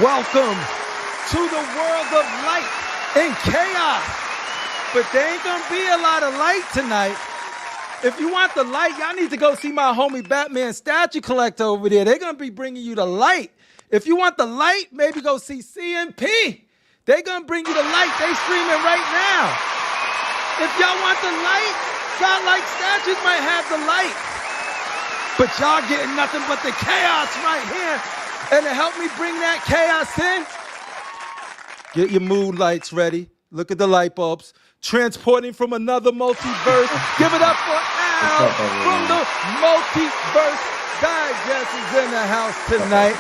Welcome to the world of light and chaos. But there ain't gonna be a lot of light tonight. If you want the light, y'all need to go see my homie Batman statue collector over there. They're gonna be bringing you the light. If you want the light, maybe go see CMP. They're gonna bring you the light. They streaming right now. If y'all want the light, Godlike Statues might have the light. But y'all getting nothing but the chaos right here. And to help me bring that chaos in, get your mood lights ready. Look at the light bulbs. Transporting from another multiverse. Give it up for Al from the Multiverse Digest is in the house tonight.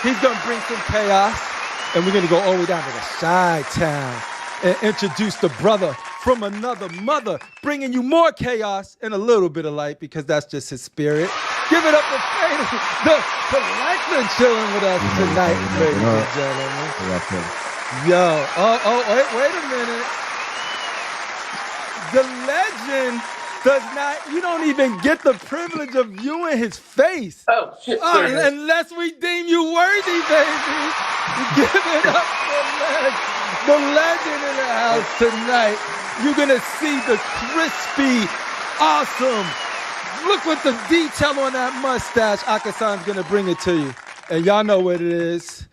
He's going to bring some chaos. And we're going to go all the way down to the Chi-Town and introduce the brother from another mother, bringing you more chaos and a little bit of light because that's just his spirit. Give it up for Fader, the collector chilling with us tonight, ladies and gentlemen. Yo, wait a minute. The legend does not, you don't even get the privilege of viewing his face. Oh, shit. Unless we deem you worthy, baby. Give it up for the legend in the house tonight. You're going to see the crispy, awesome. Look what the detail on that mustache. Akasan's going to bring it to you. And y'all know what it is.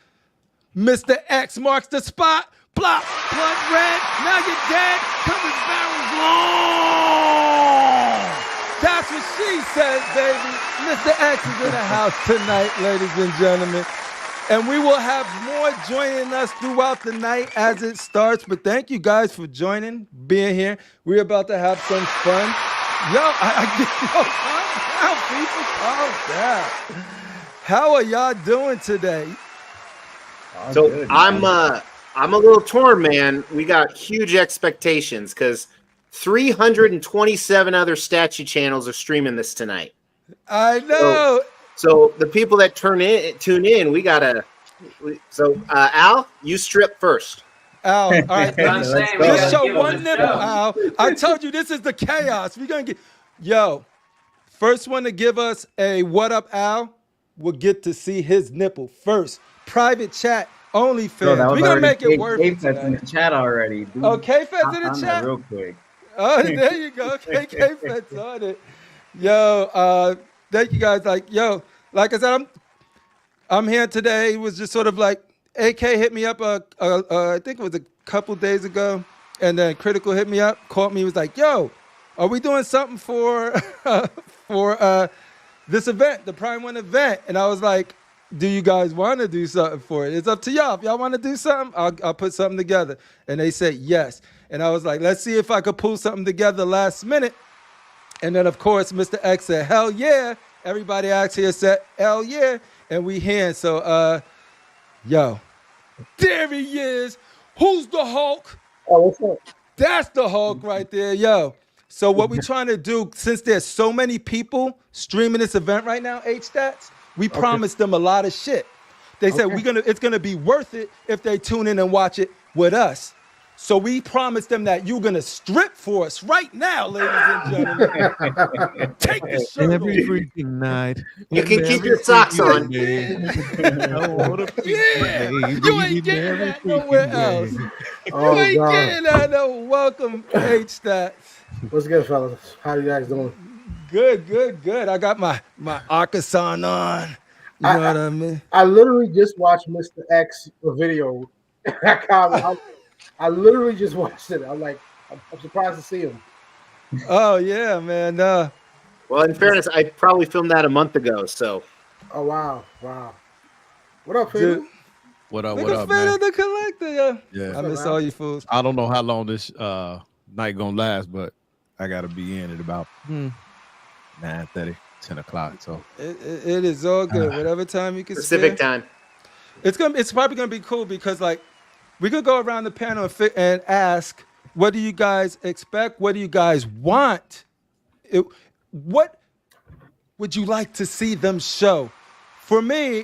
Mr. X marks the spot. Plop, blood red. Now you're dead. Covers barrels long. That's what she said, baby. Mr. X is in the house tonight, ladies and gentlemen. And we will have more joining us throughout the night as it starts. But thank you guys for joining, being here. We're about to have some fun. Yo, calm down, people, calm down. How are y'all doing today? So good, I'm a little torn, man. We got huge expectations because 327 other statue channels are streaming this tonight. I know. So the people that tune in, we gotta. So Al, you strip first. Al, all right. Just show one nipple, Al. I told you this is the chaos. We're gonna get. Yo, first one to give us a what up, Al, will get to see his nipple first. Private chat, OnlyFans. We're gonna make it worth it tonight. In the chat already. Dude. Oh, K-Fed's in the chat. Real quick. Oh, there you go. K-Fed's on it. Yo, thank you guys. Like I said, I'm here today. It was just sort of like AK hit me up. I think it was a couple days ago, and then Critical hit me up, called me. Was like, "Yo, are we doing something for this event, the Prime One event?" And I was like, "Do you guys want to do something for it? It's up to y'all. If y'all want to do something, I'll put something together." And they said yes. And I was like, "Let's see if I could pull something together last minute." And then of course, Mr. X said, "Hell yeah." Everybody out here said, hell yeah. And we here. So, yo, there he is. Who's the Hulk? Oh, what's up? That's the Hulk right there, yo. So what we're trying to do, since there's so many people streaming this event right now, H-Stats, we promised them a lot of shit. They said it's gonna be worth it if they tune in and watch it with us. So we promised them that you're going to strip for us right now, ladies and gentlemen. Take the shirt every freaking night. You can keep your socks on. You ain't getting that nowhere else. You ain't getting that no. Welcome, H-Stats. What's good, fellas? How you guys doing? Good. I got my Arkasan on. You know what I mean? I literally just watched Mr. X video. I literally just watched it. I'm surprised to see him. Oh yeah, man. Well, in fairness, I probably filmed that a month ago. So. Oh wow. What up, Peter? What up, man? The collector, yeah. I miss all you fools. I don't know how long this night gonna last, but I gotta be in at about 9:30, 10 o'clock. So it is all good. Whatever time you can Pacific spare. time. It's probably gonna be cool because like. We could go around the panel and ask, what do you guys expect? What do you guys want? What would you like to see them show? For me,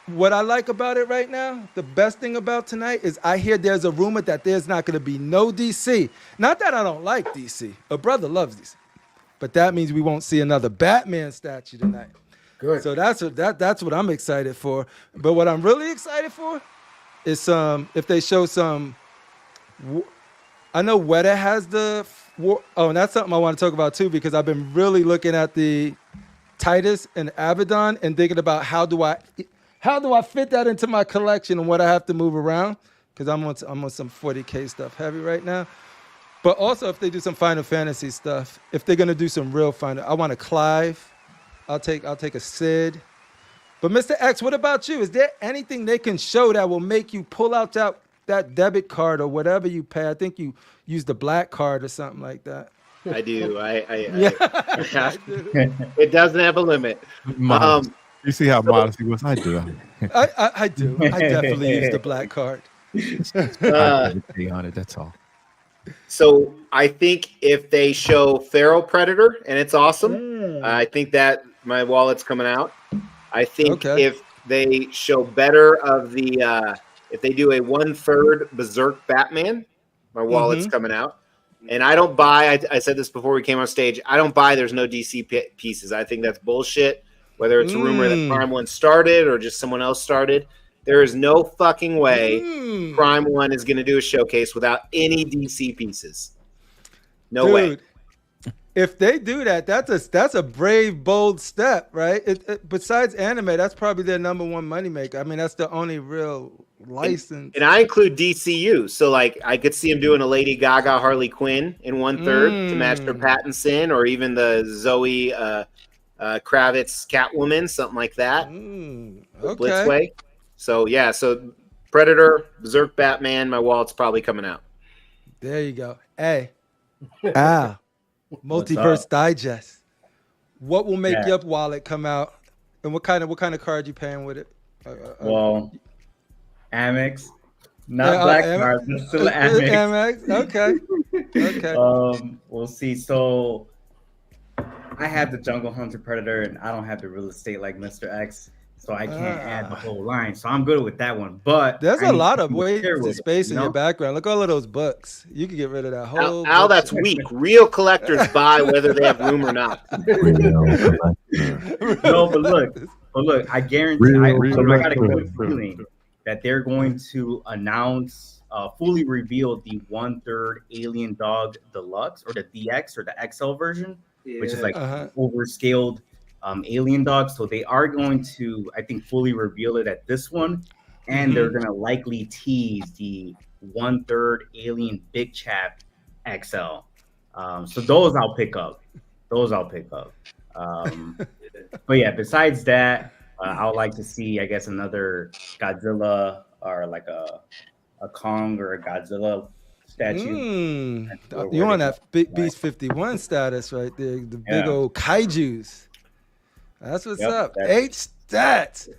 what I like about it right now, the best thing about tonight is I hear there's a rumor that there's not going to be no DC. Not that I don't like DC. A brother loves DC. But that means we won't see another Batman statue tonight. Good. So that's what I'm excited for. But what I'm really excited for is if they show some. I know Weta has and that's something I want to talk about too, because I've been really looking at the Titus and Abaddon and thinking about how do I fit that into my collection and what I have to move around, because I'm on some 40K stuff heavy right now. But also if they do some Final Fantasy stuff, if they're gonna do some real Final, I want a Clive. I'll take a Sid. But Mr. X, what about you? Is there anything they can show that will make you pull out that debit card or whatever you pay? I think you use the black card or something like that. I do. Yeah. It doesn't have a limit. You see how modest he was? I do. I do. I definitely use the black card. On it, that's all. So I think if they show Feral Predator and it's awesome, I think that my wallet's coming out. I think if they show better of the, if they do a 1/3 Berserk Batman, my wallet's coming out. And I don't buy, I said this before we came on stage, I don't buy there's no DC pieces. I think that's bullshit. Whether it's a rumor that Prime 1 started or just someone else started, there is no fucking way Prime 1 is going to do a showcase without any DC pieces. No way. If they do that, that's a brave, bold step, right? Besides anime, that's probably their number one moneymaker. I mean, that's the only real license. And I include DCU. So, like, I could see him doing a Lady Gaga Harley Quinn in 1/3 to match their Pattinson, or even the Zoe Kravitz Catwoman, something like that. Blitzway. So, yeah. So, Predator, Berserk Batman, my wallet's probably coming out. There you go. Hey. Multiverse Digest. What will make your wallet come out, and what kind of card you paying with it? Well, Amex, not black card, but still Amex. Okay. We'll see. So I have the Jungle Hunter Predator, and I don't have the real estate like Mr. X, so I can't add the whole line. So I'm good with that one. But there's a lot of ways to space in your background. Look at all of those books. You can get rid of that whole. Al, that's weak. Real collectors buy whether they have room or not. No, but look. I guarantee. I got a good feeling that they're going to announce, fully reveal the 1/3 Alien Dog Deluxe, or the DX, or the XL version, which is like overscaled Alien Dog. So they are going to, I think, fully reveal it at this one, and they're going to likely tease the 1/3 Alien Big Chap XL. So those I'll pick up. But yeah, besides that, I would like to see, I guess, another Godzilla, or like a Kong or a Godzilla statue. You want that big Beast 51 status right there, the big old kaijus. That's what's up. 8 stats.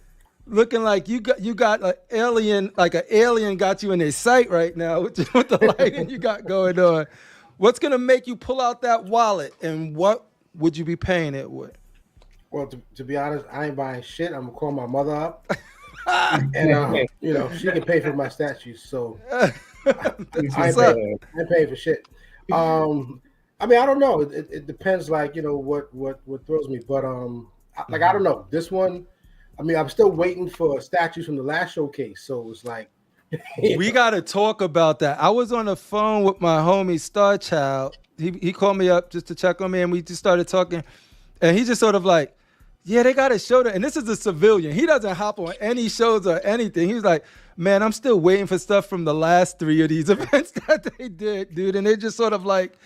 Looking like you got an alien, like an alien got you in their sight right now with the lighting you got going on. What's gonna make you pull out that wallet, and what would you be paying it with? Well, to be honest, I ain't buying shit. I'm gonna call my mother up, and she can pay for my statues. So I ain't paying for shit. I mean, I don't know. It depends. Like, what throws me. But I don't know. This one, I mean, I'm still waiting for statues from the last showcase. So it's like, we got to talk about that. I was on the phone with my homie Starchild. He called me up just to check on me, and we just started talking. And he just sort of like, yeah, they got to show that. And this is a civilian. He doesn't hop on any shows or anything. He was like, man, I'm still waiting for stuff from the last 3 of these events that they did, dude. And they're just sort of like,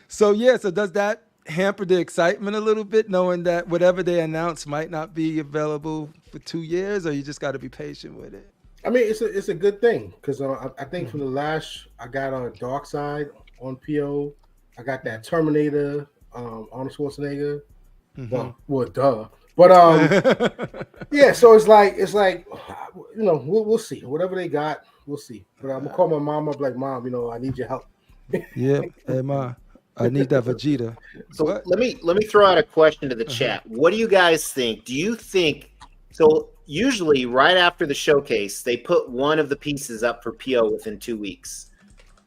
so does that hamper the excitement a little bit, knowing that whatever they announce might not be available for 2 years, or you just got to be patient with it? I mean, it's a good thing, because I think from the last, I got a Dark Side on PO. I got that Terminator, Arnold Schwarzenegger. Well, duh. But yeah. So it's like we'll see. Whatever they got, we'll see. But I'm gonna call my mom up, like, Mom, I need your help. Yeah, hey, Ma, I need that Vegeta. So let me throw out a question to the chat. What do you guys think? Do you think so? Usually, right after the showcase, they put one of the pieces up for PO within 2 weeks.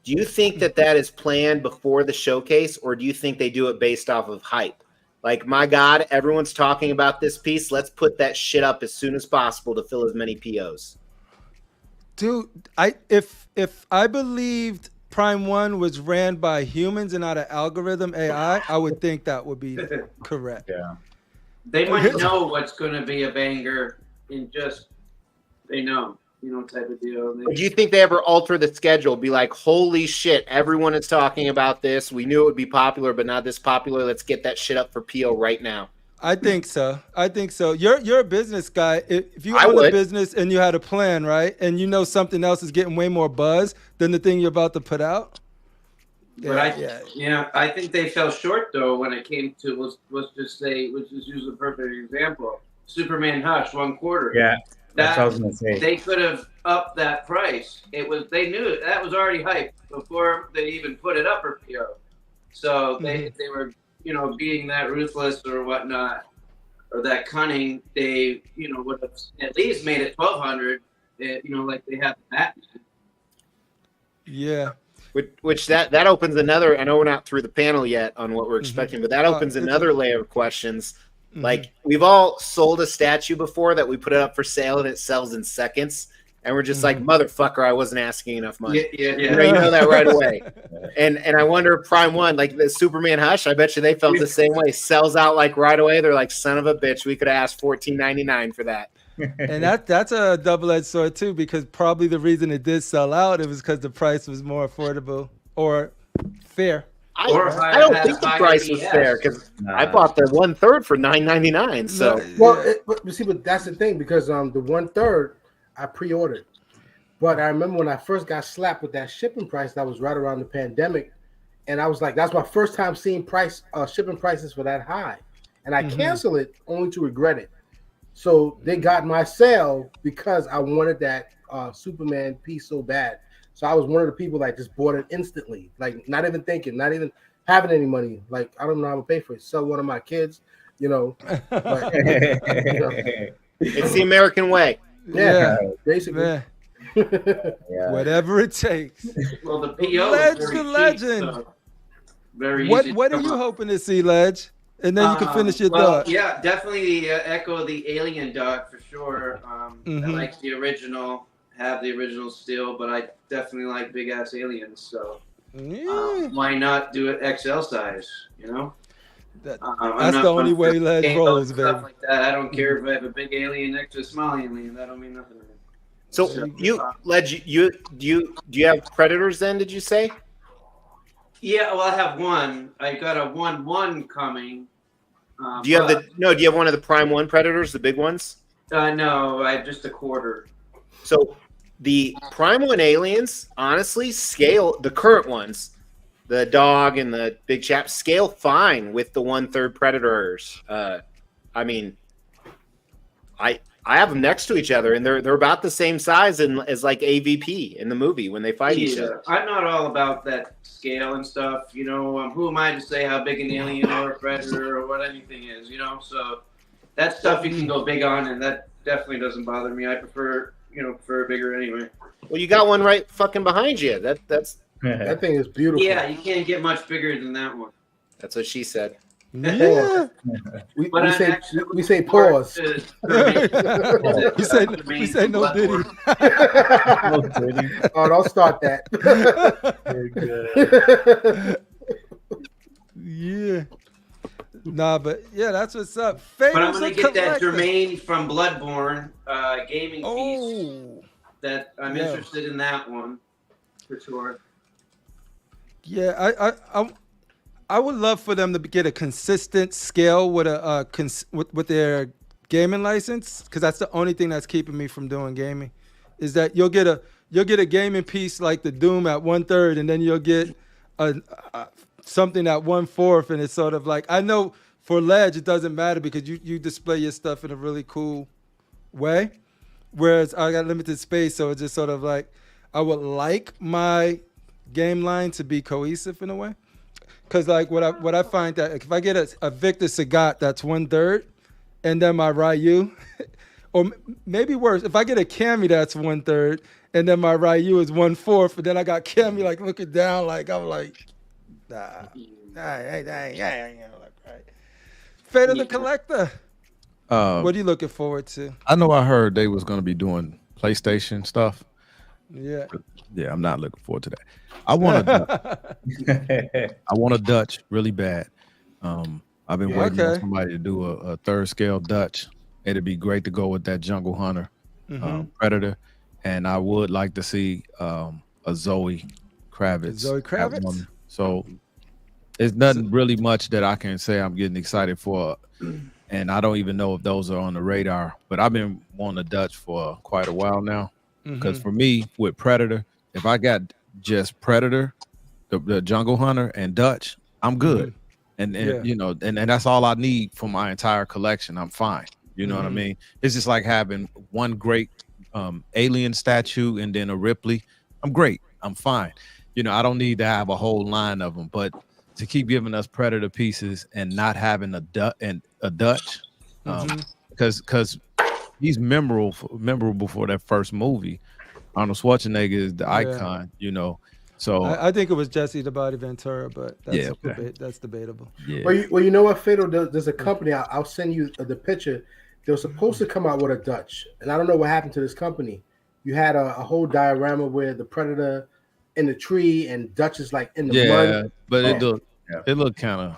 Do you think that is planned before the showcase, or do you think they do it based off of hype? Like, my God, everyone's talking about this piece. Let's put that shit up as soon as possible to fill as many POs. Dude, if I believed Prime 1 was ran by humans and not an algorithm AI, I would think that would be correct. Yeah. They might know what's going to be a banger in just, they know, type of deal. Do you think they ever alter the schedule? Be like, holy shit, everyone is talking about this. We knew it would be popular, but not this popular. Let's get that shit up for PO right now. I think so. You're a business guy. If you own a business and you had a plan, right, and you know something else is getting way more buzz than the thing you're about to put out. But I think they fell short though when it came to let's just use a perfect example. Superman Hush, 1 quarter. Yeah, that's what I was gonna say. They could have upped that price. They knew that was already hyped before they even put it up for PO. So they were being that ruthless or whatnot, or that cunning. They would have at least made it 1,200. Like they have Batman. Yeah. Which that opens another. I know we're not through the panel yet on what we're expecting, but that opens another layer of questions. Like, we've all sold a statue before that we put it up for sale and it sells in seconds, and we're just like, motherfucker, I wasn't asking enough money. Yeah. You know that right away. And I wonder if Prime 1, like the Superman Hush, I bet you they felt the same way. Sells out like right away. They're like, son of a bitch, we could ask $14.99 for that. And that's a double-edged sword too, because probably the reason it did sell out, it was because the price was more affordable or fair. I don't think the price was fair because I bought the 1/3 for $9.99. So but that's the thing, because the 1/3 I pre-ordered, but I remember when I first got slapped with that shipping price, that was right around the pandemic, and I was like, that's my first time seeing shipping prices for that high, and I canceled it only to regret it. So they got my sale because I wanted that Superman piece so bad. So I was one of the people that just bought it instantly, like not even thinking, not even having any money. Like, I don't know how to pay for it. Sell one of my kids, But, it's the American way. Yeah. Basically. Yeah. Whatever it takes. Well, the PO is very legend. Cheap, so very easy. What are you hoping to see, Ledge? And then you can finish your thought. Yeah, definitely echo the alien dog for sure. I like the original, have the original still, but I definitely like big ass aliens. So why not do it XL size? That's the only way Ledge rolls, baby. Stuff like that. I don't care if I have a big alien next to a small alien. That don't mean nothing to me. So Ledge, do you have Predators then? Did you say? Yeah, well, I have one. I got a 1/1 coming. Do you have one of the Prime 1 Predators, the big ones? No, I have just a quarter. So the Prime 1 aliens, honestly, scale, the current ones, the dog and the big chap, scale fine with the 1/3 Predators. I mean, I have them next to each other, and they're about the same size as like AVP in the movie when they fight each other. I'm not all about that scale and stuff. Who am I to say how big an alien or a predator or what anything is? So that stuff you can go big on, and that definitely doesn't bother me. I prefer bigger anyway. Well, you got one right fucking behind you. That's that thing is beautiful. Yeah, you can't get much bigger than that one. That's what she said. Yeah. We say pause. we say no Diddy. No Diddy. Oh, don't start that. Yeah. Nah, but yeah, that's what's up. But I'm gonna get that Jermaine from Bloodborne gaming piece. That I'm interested in that one for sure. Yeah, I would love for them to get a consistent scale with with their gaming license, because that's the only thing that's keeping me from doing gaming. Is that you'll get a gaming piece like the Doom at 1/3, and then you'll get something at 1/4, and it's sort of like, I know for Ledge it doesn't matter because you display your stuff in a really cool way, whereas I got limited space, so it's just sort of like I would like my game line to be cohesive in a way. Because like what I find that if I get a Victor Sagat that's 1/3, and then my Ryu, or maybe worse, if I get a Cammy that's 1/3, and then my Ryu is 1/4, and then I got Cammy like looking down, like I'm like, nah, right. Fate of the Collector. What are you looking forward to? I know I heard they was going to be doing PlayStation stuff. Yeah. Yeah, I'm not looking forward to that. I want a Dutch really bad. I've been waiting on somebody to do a third scale Dutch. It'd be great to go with that Jungle Hunter Predator. And I would like to see a Zoe Kravitz. Zoe Kravitz? So it's nothing really much that I can say I'm getting excited for. And I don't even know if those are on the radar. But I've been wanting a Dutch for quite a while now. Because for me, with Predator, if I got just Predator, the Jungle Hunter, and Dutch, I'm good. And you know, and that's all I need for my entire collection. I'm fine. You know what I mean? It's just like having one great alien statue and then a Ripley. I'm great. I'm fine. You know, I don't need to have a whole line of them. But to keep giving us Predator pieces and not having a Dutch, because he's memorable for that first movie. Arnold Schwarzenegger is the icon, you know. So I think it was Jesse the Body Ventura, but that's debatable. Yeah. Well, you know what, Fatal? There's a company. I'll send you the picture. They were supposed to come out with a Dutch, and I don't know what happened to this company. You had a whole diorama where the Predator in the tree and Dutch is like in the mud. But it looked kind of.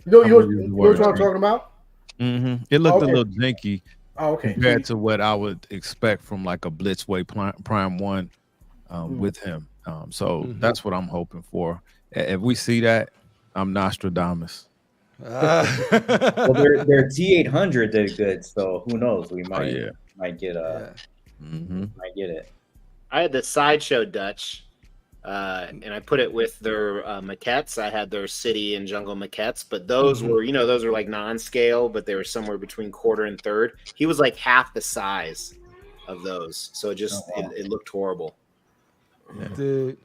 You know what I'm talking about? It looked a little janky. Oh, okay. Compared to what I would expect from like a Blitzway Prime 1 with him. So that's what I'm hoping for. If we see that, I'm Nostradamus. Well, their T800 did good, so who knows? We might get might get it. I had the Sideshow Dutch, and I put it with their maquettes. I had their City and Jungle maquettes, but those were, those are like non-scale, but they were somewhere between quarter and third. He was like half the size of those, so it looked horrible. Yeah. Dude,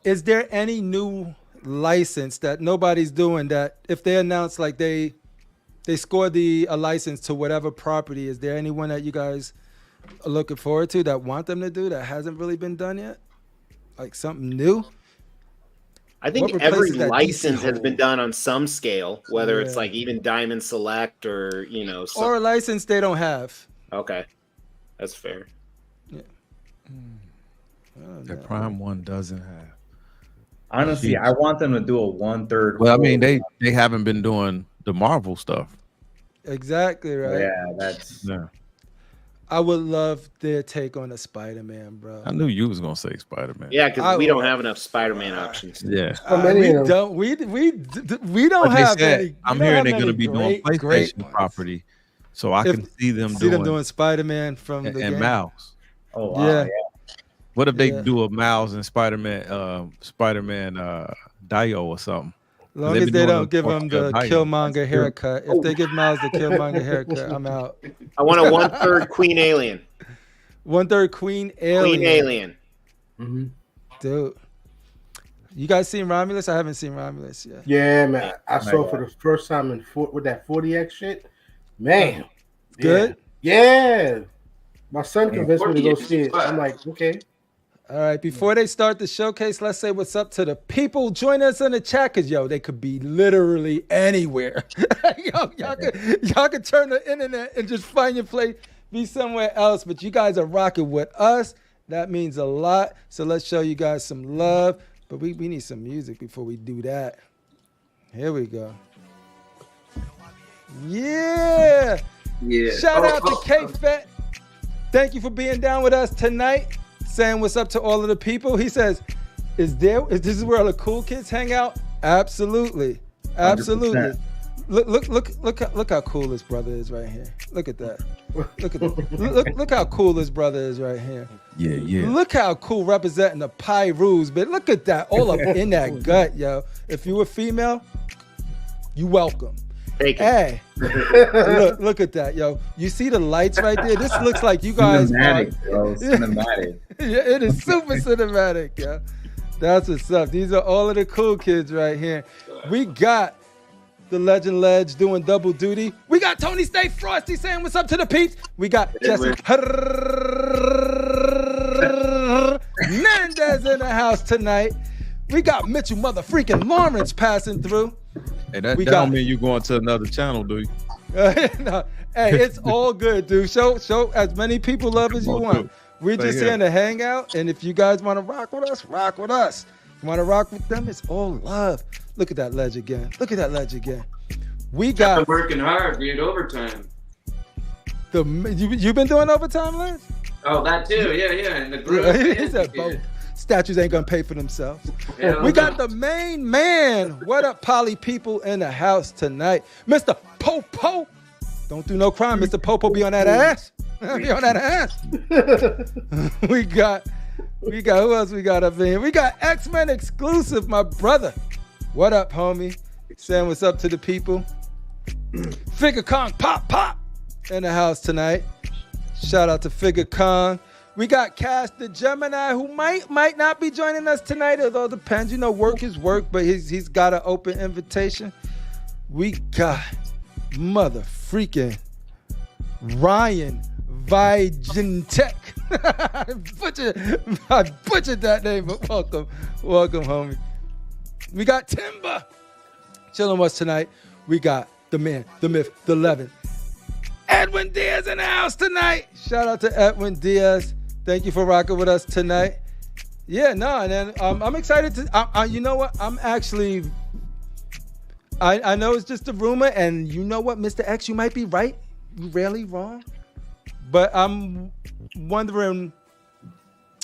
is there any new license that nobody's doing that if they announce like they score a license to whatever property, is there anyone that you guys are looking forward to that want them to do that hasn't really been done yet? Like something new? I think every license has been done on some scale, whether it's like even Diamond Select or, or a license they don't have. Okay. That's fair. Yeah. The Prime 1 doesn't have. Honestly, I want them to do a 1/3. Well, I mean, they haven't been doing the Marvel stuff. Exactly right. Yeah, that's. I would love their take on the Spider-Man, bro. I knew you was gonna say Spider-Man. Yeah, because we don't have enough Spider-Man options. Yeah, we don't have any. I'm hearing they're gonna be doing PlayStation property, so I can see them doing Spider-Man from the game. Miles. Oh wow, yeah. What if they do a Miles and Spider-Man Dio or something? As long as they don't give him the Killmonger haircut. If they give Miles the Killmonger haircut, I'm out. I want a 1/3 Queen Alien. 1/3 Queen Alien. Queen Alien. Dude. You guys seen Romulus? I haven't seen Romulus yet. Yeah, man. I saw it for the first time with that 40X shit. Man. Good? Yeah. My son convinced me to go see it. I'm like, okay. All right, before they start the showcase, let's say what's up to the people. Join us in the chat, because, they could be literally anywhere. Y'all could turn the internet and just find your place, be somewhere else, but you guys are rocking with us. That means a lot, so let's show you guys some love, but we need some music before we do that. Here we go. Yeah! Shout out to K-Fat. Thank you for being down with us tonight. Saying what's up to all of the people. He says, is this where all the cool kids hang out? Absolutely. 100%. Look how cool this brother is right here. Look at that. Look how cool this brother is right here. Yeah. Look how cool representing the Pyrus, but look at that all up in that gut, yo. If you a female, you welcome. Hey, look at that, yo. You see the lights right there? This looks like you guys cinematic, bro. Cinematic. Yeah, it is super cinematic, yo. That's what's up. These are all of the cool kids right here. We got the Legend Ledge doing double duty. We got Tony Stay Frosty saying what's up to the peeps. We got Jesse Mendez in the house tonight. We got Mitchell motherfreaking Lawrence passing through. Hey, that don't mean you going to another channel, do you? No. Hey, it's all good, dude. Show as many people love as you want. We're just here to hang out, and if you guys want to rock with us, rock with us. If you want to rock with them, it's all love. Look at that ledge again. We got... I'm working hard, dude, overtime. You been doing overtime, Lance? Oh, that too, yeah. In the group. He said both. Statues ain't gonna pay for themselves. We got the main man. What up, Poly people in the house tonight? Mr. Popo. Don't do no crime, Mr. Popo. Be on that ass. Be on that ass. We got who else we got up in here? We got X-Men exclusive, my brother. What up, homie? Saying what's up to the people. Figure Kong, pop in the house tonight. Shout out to Figure Kong. We got Cash the Gemini, who might not be joining us tonight. It all depends. You know, work is work, but he's got an open invitation. We got mother freaking Ryan Vigentek. I butchered that name, but welcome, homie. We got Timber chilling with us tonight. We got the man, the myth, the legend, Edwin Diaz in the house tonight. Shout out to Edwin Diaz. Thank you for rocking with us tonight. Yeah, no, and then I'm excited to. You know what? I'm actually. I know it's just a rumor, and you know what, Mr. X, you might be right. You're rarely wrong. But I'm wondering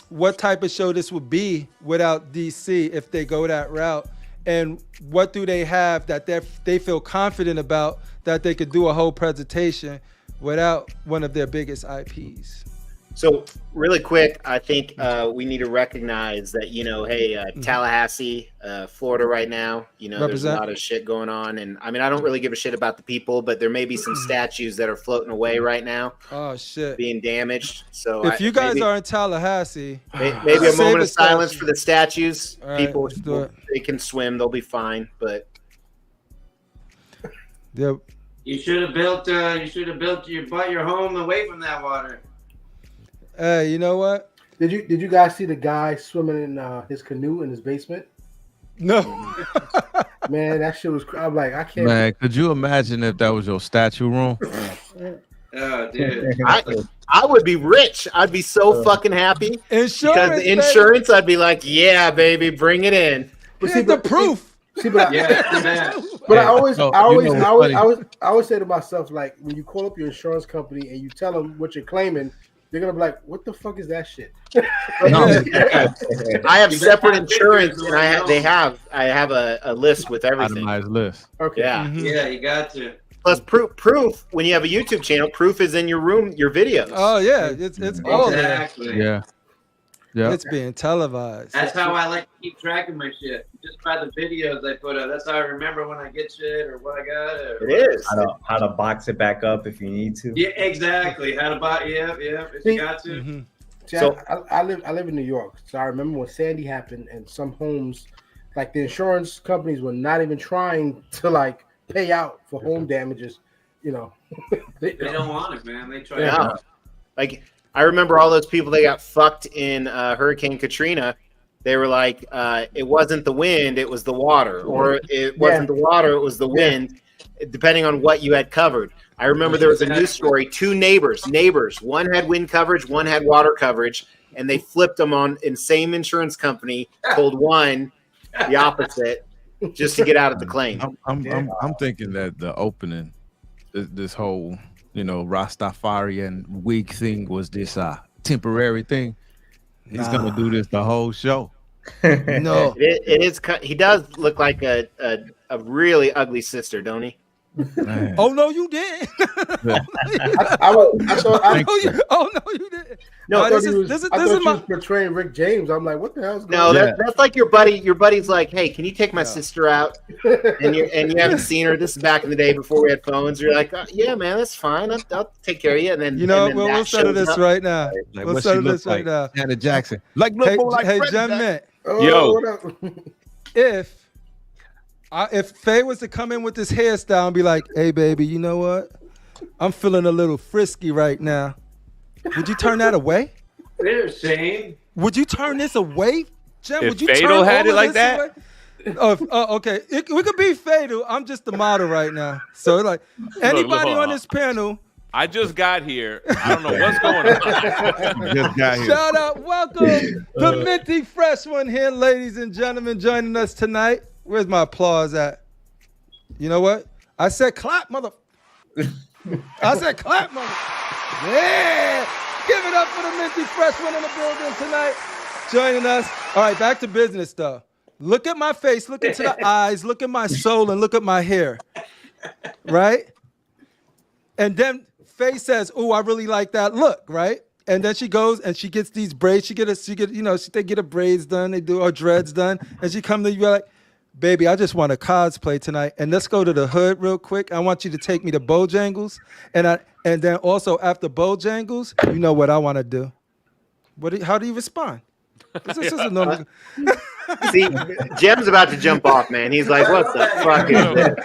what type of show this would be without DC if they go that route, and what do they have that they feel confident about that they could do a whole presentation without one of their biggest IPs. So really quick, I think we need to recognize that, hey, Tallahassee, Florida right now, there's a lot of shit going on. And I mean, I don't really give a shit about the people, but there may be some statues that are floating away right now. Oh, shit. Being damaged. So if you guys are in Tallahassee, maybe a moment of silence for the statues. Right, people, they can swim. They'll be fine. But yep. You should have built your home away from that water. Hey, you know what? Did you guys see the guy swimming in his canoe in his basement? No. Man, that shit was. I'm like, I can't. Man, could you imagine if that was your statue room? Oh, dude. I would be rich. I'd be so fucking happy. Insurance, I'd be like, yeah, baby, bring it in. Here's the proof. See, but I always say to myself, like, when you call up your insurance company and you tell them what you're claiming, they're gonna be like, "What the fuck is that shit?" I have separate insurance, and I have a list with everything. Itemized list. Okay. Yeah. Mm-hmm. Yeah, you got to. Plus, proof. When you have a YouTube channel, proof is in your room, your videos. Oh yeah, it's all there. Yeah. Yeah. It's being televised. That's how I like to keep track of my shit. Just by the videos I put up. That's how I remember when I get shit or what I got. It is. How to box it back up if you need to. Yeah, exactly. How to box. Yeah. If you got to. Mm-hmm. See, so I live in New York, so I remember when Sandy happened, and some homes, like the insurance companies, were not even trying to like pay out for home damages. They don't want it, man. They try. Yeah. Like. I remember all those people that got fucked in Hurricane Katrina. They were like, it wasn't the wind, it was the water. Or it wasn't the water, it was the wind, depending on what you had covered. I remember there was a news story, two neighbors. One had wind coverage, one had water coverage, and they flipped them on in same insurance company, told one the opposite, just to get out of the claim. I'm thinking that the opening, this whole... Rastafarian week thing was this temporary thing. He's gonna do this the whole show. No, it is. He does look like a really ugly sister, don't he? Man. Oh no, you didn't. Oh no, you didn't. No, this is my portraying Rick James. I'm like, what the hell's going on? No, that's like your buddy. Your buddy's like, hey, can you take my sister out? And you haven't seen her. This is back in the day before we had phones. You're like, yeah, man, that's fine. I'll take care of you. And then we'll settle this right now. Like, we'll settle this right now. Janet Jackson, like hey, Jem Mint. Yo, if Faye was to come in with this hairstyle and be like, hey, baby, you know what? I'm feeling a little frisky right now. Would you turn that away? They're saying. Would you turn this away, Jem? If Would you Fatal turn had it like this that? away? Okay. We could be fatal. I'm just the model right now. So like anybody on this panel. I just got here. I don't know what's going on. Just got here. Shout out, welcome the minty fresh one here, ladies and gentlemen, joining us tonight. Where's my applause at? You know what? I said clap, mother. I said clap, mother. Yeah. Give it up for the minty fresh one in the building tonight, joining us. All right, back to business though. Look at my face, look into the eyes, look at my soul, and look at my hair. Right? And then Faye says, "Oh, I really like that look," right? And then she goes and she gets these braids. They get her braids done. They do her dreads done, and she come to you like, "Baby, I just want to cosplay tonight, and let's go to the hood real quick. I want you to take me to Bojangles, and then also after Bojangles, you know what I want to do." How do you respond? This is a normal. See, Jem's about to jump off, man. He's like, "What the fuck is this?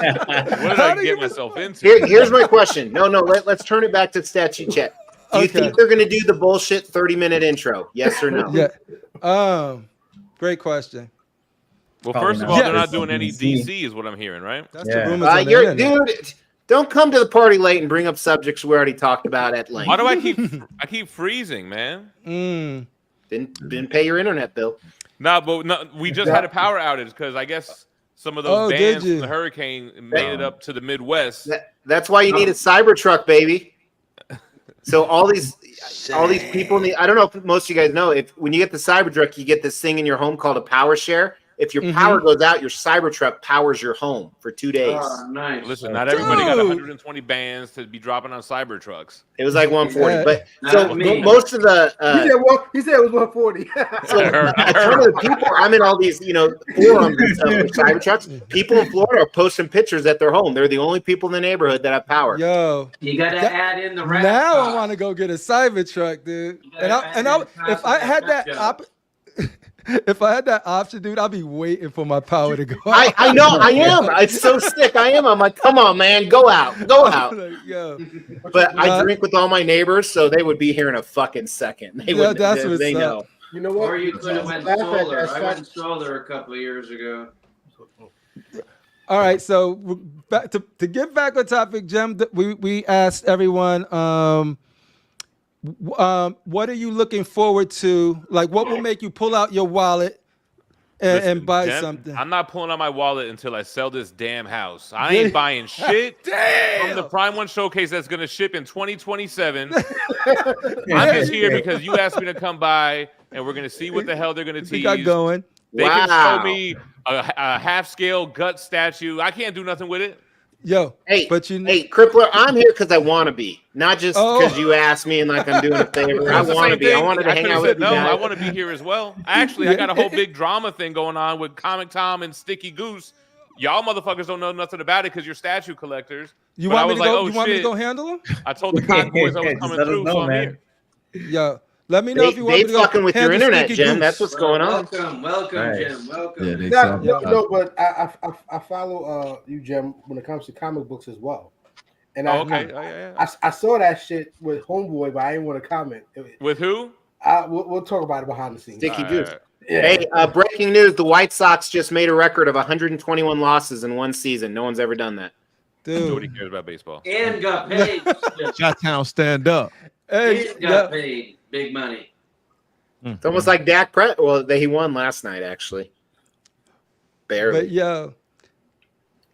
What did I get myself into?" Here's my question. No, let's turn it back to statue chat. Do you think they're going to do the bullshit 30-minute intro? Yes or no? Yeah. Great question. Well, first of all, they're not doing any DC, is what I'm hearing, right? That's the rumors. Dude, don't come to the party late and bring up subjects we already talked about at length. Why do I keep freezing, man? Didn't pay your internet bill. No, we just had a power outage because I guess some of those bands from the hurricane made it up to the Midwest. That's why you need a Cybertruck, baby. So all these people I don't know if most of you guys know, when you get the Cybertruck, you get this thing in your home called a power share. If your power goes out, your Cybertruck powers your home for 2 days. Oh, nice. Listen, not everybody got 120 bands to be dropping on Cybertrucks. It was like 140, but so most of the he said it was 140. So a ton of the people, I'm in all these forums and stuff with Cybertrucks. People in Florida are posting pictures at their home. They're the only people in the neighborhood that have power. Yo, you gotta add in the rap. Now I want to go get a Cybertruck, dude. If I had that option, dude, I'd be waiting for my power to go out. I know, I am. It's so sick. I am. I'm like, come on, man, go out. Like, yo. But I drink with all my neighbors, so they would be here in a fucking second. They know. You know what? Or you could have went solar. I went solar a couple of years ago. All right, so back to get back on topic, Jem. We asked everyone, what are you looking forward to? Like, what will make you pull out your wallet and buy something? I'm not pulling out my wallet until I sell this damn house. I ain't buying shit from the Prime 1 showcase that's going to ship in 2027. I'm just here because you asked me to come by, and we're going to see what the hell they're going to tease. Got going. They can show me a half-scale gut statue. I can't do nothing with it. Yo, hey, Crippler, I'm here because I want to be, not just because you asked me and like I'm doing a favor. I want to be. I wanted to hang out with you. I want to be here as well. I got a whole big drama thing going on with Comic Tom and Sticky Goose. Y'all motherfuckers don't know nothing about it because you're statue collectors. You want me to go handle them? I told the Cotton Boys I was coming through, so I'm here. Yo. Let me know if you want to go. They fucking with your internet, Jim. That's what's going on. Welcome, Jim. Welcome. Yeah, but I follow you, Jim, when it comes to comic books as well. And I saw that shit with Homeboy, but I didn't want to comment. With who? We'll talk about it behind the scenes. Sticky Goose. Yeah. Hey, breaking news: the White Sox just made a record of 121 losses in one season. No one's ever done that. Dude, nobody cares about baseball. And got paid. Chi-Town, stand up. Hey, got paid. Big money. It's almost like Dak Prescott. Well, he won last night, actually. Barely. But yo,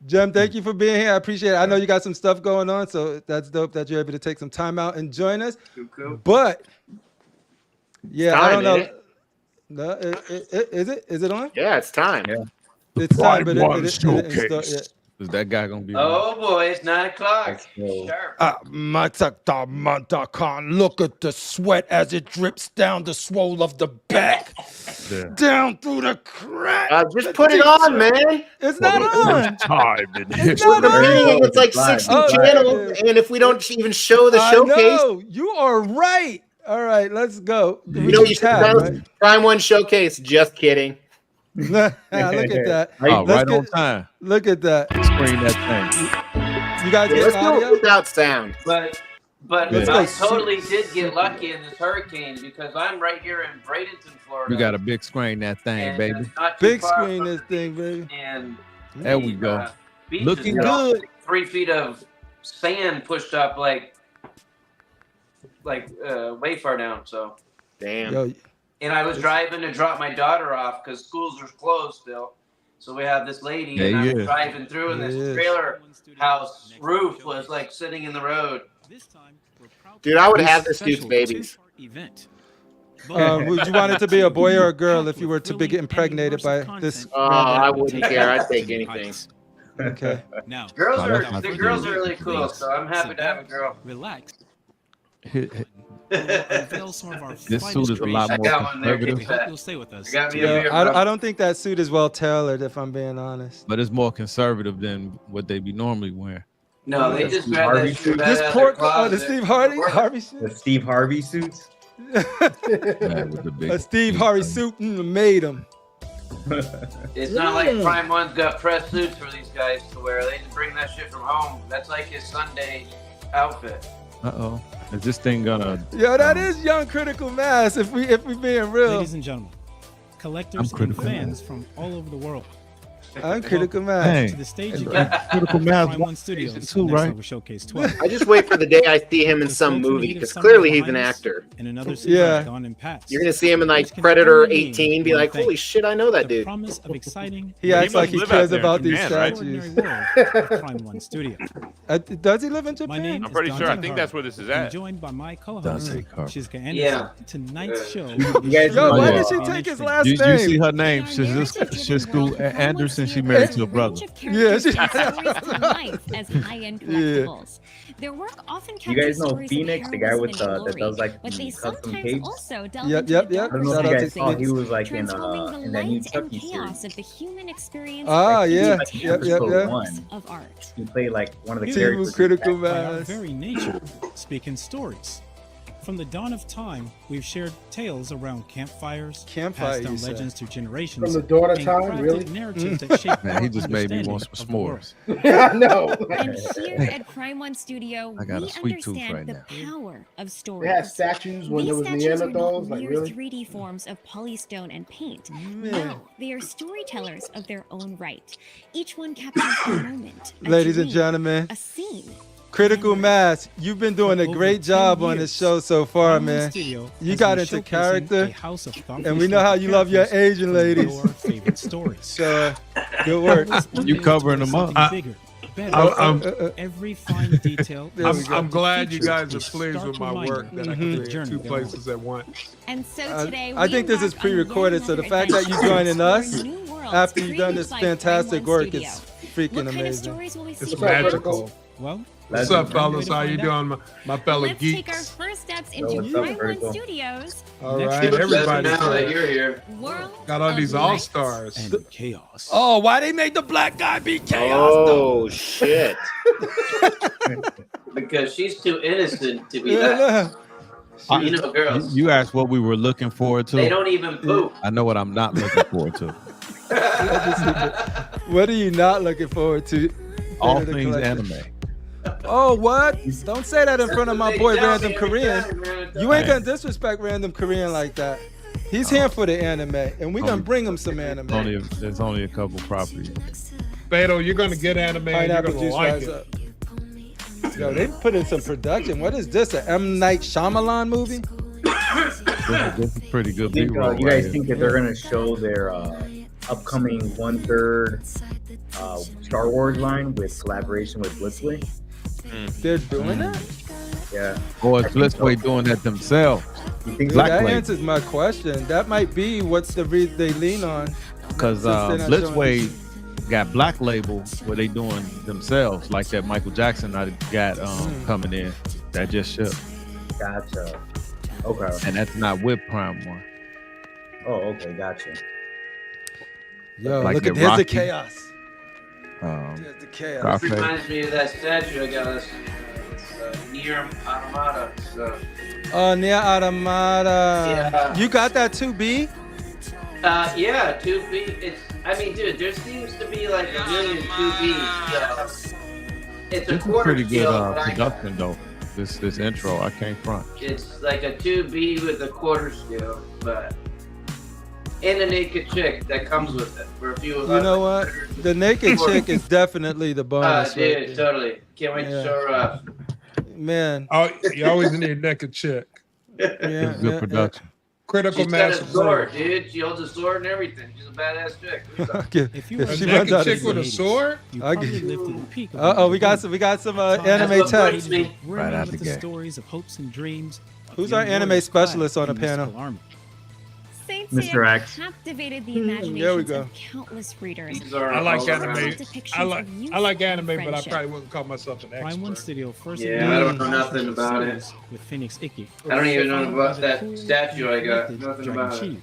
Jem, thank you for being here. I appreciate it. I know you got some stuff going on, so that's dope that you're able to take some time out and join us. Cool. But yeah, I don't know. No, is it on? Yeah, it's time. Yeah. It's time, but it Is that guy gonna be? Oh boy, it's 9 o'clock. Look at the sweat as it drips down the swole of the back, down through the crack. Just put it on, man. It's not on. It's like 60 channels, and if we don't even show the showcase, you are right. All right, let's go. You should Prime 1 showcase. Just kidding. Look at that. Right on time. Look at that. Screen that thing. You guys get let's audio? do it without sound. But But I totally did get lucky in this hurricane because I'm right here in Bradenton, Florida. We got a big screen that thing, baby. Big screen this thing, baby. And there we go. Looking good. 3 feet of sand pushed up like way far down. So damn. Yo, and I was driving to drop my daughter off because schools are closed still. So we have this lady, and I was driving through, and this trailer house roof was like sitting in the road. Dude, I would have this dude's babies. Would you want it to be a boy or a girl if you were to be impregnated by this? I wouldn't care. I'd take anything. Okay. Now, the girls are really cool, so I'm happy to have a girl. Relax. This suit is a lot more conservative. You'll stay with us. I don't think that suit is well tailored, if I'm being honest. But it's more conservative than what they be normally wearing. No, they just grab that suit. This pork, the Steve Harvey suit. The Steve Harvey suits. A Steve Harvey suit made him. It's not like Prime One's got press suits for these guys to wear. They just bring that shit from home. That's like his Sunday outfit. Uh-oh. Is this thing gonna... Yo, that is young Critical Mass, if we being real. Ladies and gentlemen, collectors and fans from all over the world. I'm Critical Mass. To the stage Critical Mass Prime One Studios too, right? Showcase 12. I just wait for the day I see him in some movie because clearly he's an actor. And another gone and passed. You're gonna see him in like Predator 18, be like, "Holy shit, I know that dude." Promise of exciting. He acts like he cares about these statues. Prime One Studio. Does he live in Japan? I'm pretty sure. I think that's where this is at. Joined by my co-host Shizuka Anderson. Yeah. Tonight's show. Yo, why did she take his last name? You see her name, Shizuka Anderson. She married to a brother. Yeah, as high-end collectibles. Their work often you guys know Phoenix, the guy with that does like custom capes. Yep. I don't know if you guys saw he was like in that new Chucky series. Of the human experience. Yeah. Of art. He played like one of the characters. Critical By our Mass. very nature, speaking stories. From the dawn of time, we've shared tales around campfires, passed down legends to generations. From the dawn of and time, crafted really? narratives that shape Man, he our just made me want some understanding of the world. s'mores. Yeah, I know. And here at Crime One Studio, I got we a sweet tooth understand right the now. power of They stories. had statues when there was These statues are not Neanderthals, like mere really. 3D forms of polystone and paint. No, they are storytellers of their own right. Each one captures a moment, a Ladies and dream, gentlemen, a scene. Critical Mass, you've been doing a Over great 10 job on this years, show so far, Prime One man. Studio You has got been into showcasing character, a house of and we know how you love your characters Asian ladies. Your favorite stories. So, good work. You covering them up. Bigger, better, every fine detail. I'm glad you guys are pleased Stark with my reminder work that I of can the be in journey two that places at once. And so today, I think this is pre-recorded, so the fact that you joining us after you've done this fantastic work is freaking amazing. It's magical. Well, What's up, fellas? How you doing, my fellow Let's take our geeks? first steps into Crime One Studios. All Next right, everybody. Now that you're here. World Got all of these Light. all stars. and chaos. Oh, why they made the black guy be chaos? Oh shit! Because she's too innocent to be that. Yeah, You know, girls. You asked what we were looking forward They to. don't even poop. I know what I'm not looking forward to. what are you not looking forward to? All Better the things collection. anime. Oh, what? Don't say that in front of my boy They tell Random me every Korean. time, man. You ain't gonna disrespect Random Korean like that. He's here for the anime, and we gonna bring him some anime. There's only a couple properties. Beto, you're gonna get anime and you're Pineapple gonna juice like rise it. up. Yo, they put in some production. What is this? A M. Night Shyamalan movie? This is pretty good. Think, B-roll you right guys here. think that they're gonna show their upcoming 1/3 Star Wars line with collaboration with Blitzway? They're doing that? Yeah. Or is Blitzway doing that themselves? You think Black That Blade. answers my question. That might be what's the reason they lean on. Because Since they're not Blitzway got Black Label where they doing themselves, like that Michael Jackson I got coming in. That just shipped. Gotcha. Okay. And that's not with Prime One. Oh, okay. Gotcha. Yo, Like look at the here's the Rocky. chaos. Here's the chaos. Scarface. Reminds me of that statue I got us. Near Automata. So. Oh, Near Automata. Yeah. You got that 2B? Yeah, 2B. I mean, dude, there seems to be like a million 2Bs. So it's a This is quarter pretty good scale. but I got- production though. this intro. I can't front. It's like a 2B with a quarter scale, but and a naked chick that comes with it for a few. You know what? The naked chick is definitely the bonus. Dude, right, totally. Can't wait to show her up. Man. Oh, you always need a naked chick. Yeah, good production. Critical She's mass. got a sword, dude. She holds a sword and everything. She's a badass chick. If you were a naked chick with a sword, we got some anime text. Right out the stories of hopes and dreams. Who's our anime specialist on the panel? Saint Mr. Seiya X. captivated the imaginations There we go. of countless readers. I like anime. I like anime, but I friendship. probably wouldn't call myself an Prime One expert. Studio first I don't know nothing about it. with Phoenix Ikki. I don't even know about that statue I got. Nothing about it.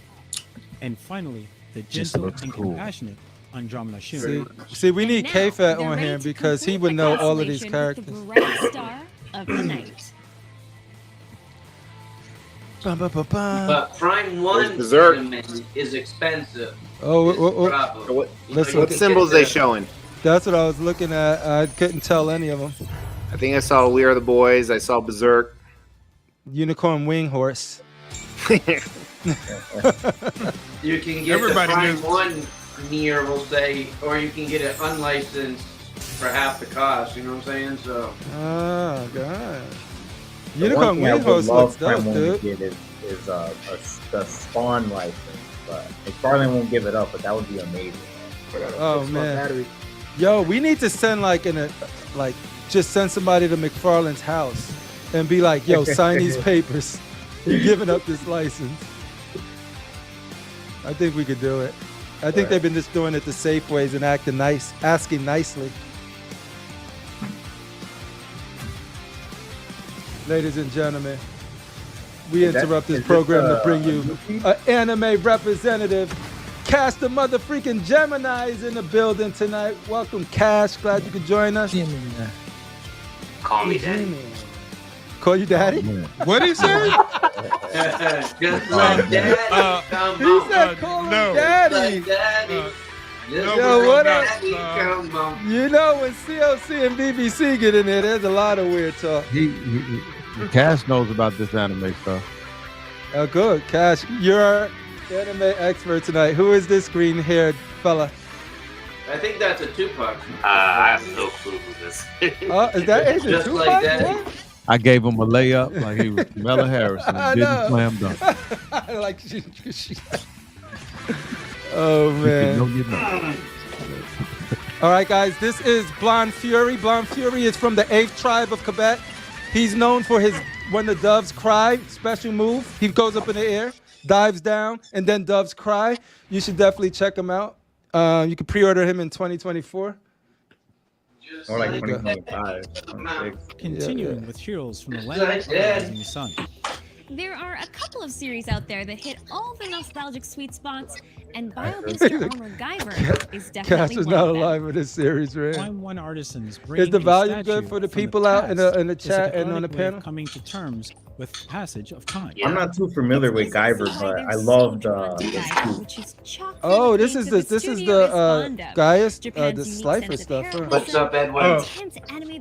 And finally, the Just gentle looks and cool. compassionate Andromeda Shun. See, we need Now, K-Fat they're on ready here to because he complete would the know all of these constellation characters. with the bright star of the night. But Prime 1 Berserk. is expensive. What Let's look. symbols they showing? That's what I was looking at. I couldn't tell any of them. I think I saw We Are the Boys. I saw Berserk. Unicorn wing horse. You can get Everybody the Prime knows. 1 near, we'll say, or you can get it unlicensed for half the cost. You know what I'm saying? So. Oh god. The Unicorn one thing I wing would horse love looks dope, Prime One to dude. get is the Spawn license, but McFarlane won't give it up. But that would be amazing. Oh man. Yo, we need to send just send somebody to McFarlane's house and be like, yo, sign these papers. You're giving up this license. I think we could do it. I think they've been just doing it the safe ways and asking nicely. Ladies and gentlemen, we interrupt this program to bring you an anime representative. Cash the motherfucking Gemini is in the building tonight. Welcome, Cash. Glad you could join us. Call me daddy. Call you daddy? What he say? Just like daddy. Come He on. said call him no. daddy. Like daddy. Just no, Yo, like what daddy. up? Come on. You know when C.O.C. and BBC get in there, there's a lot of weird talk. Cash knows about this anime stuff. Oh, good. Cash, you're our anime expert tonight. Who is this green-haired fella? I think that's a Tupac. I have no clue who this is. Oh, is that Agent Just Tupac? like that. What? I gave him a layup like he was Mella Harrison. I Didn't know. slam dunk. Like she. Oh man. Go get him. All right, guys. This is Blonde Fury. Blonde Fury is from the 8th tribe of Quebec. He's known for his when the doves cry special move. He goes up in the air, dives down, and then doves cry. You should definitely check him out. You can pre-order him in 2024. Or like 2025. Continuing with heroes from the land of the rising sun. There are a couple of series out there that hit all the nostalgic sweet spots, and Bio Booster Armor Guyver is Cash definitely is one not of them. alive in this series, right? Prime One artisans Is the bring a volume statue good for the from people out in past. the It's a chat and on the cathartic way of panel? coming to terms with passage of time. I'm not too familiar with Guyver, but I loved this too. Oh, this is the Gaius, the Slifer stuff. Huh? What's up, Edwin?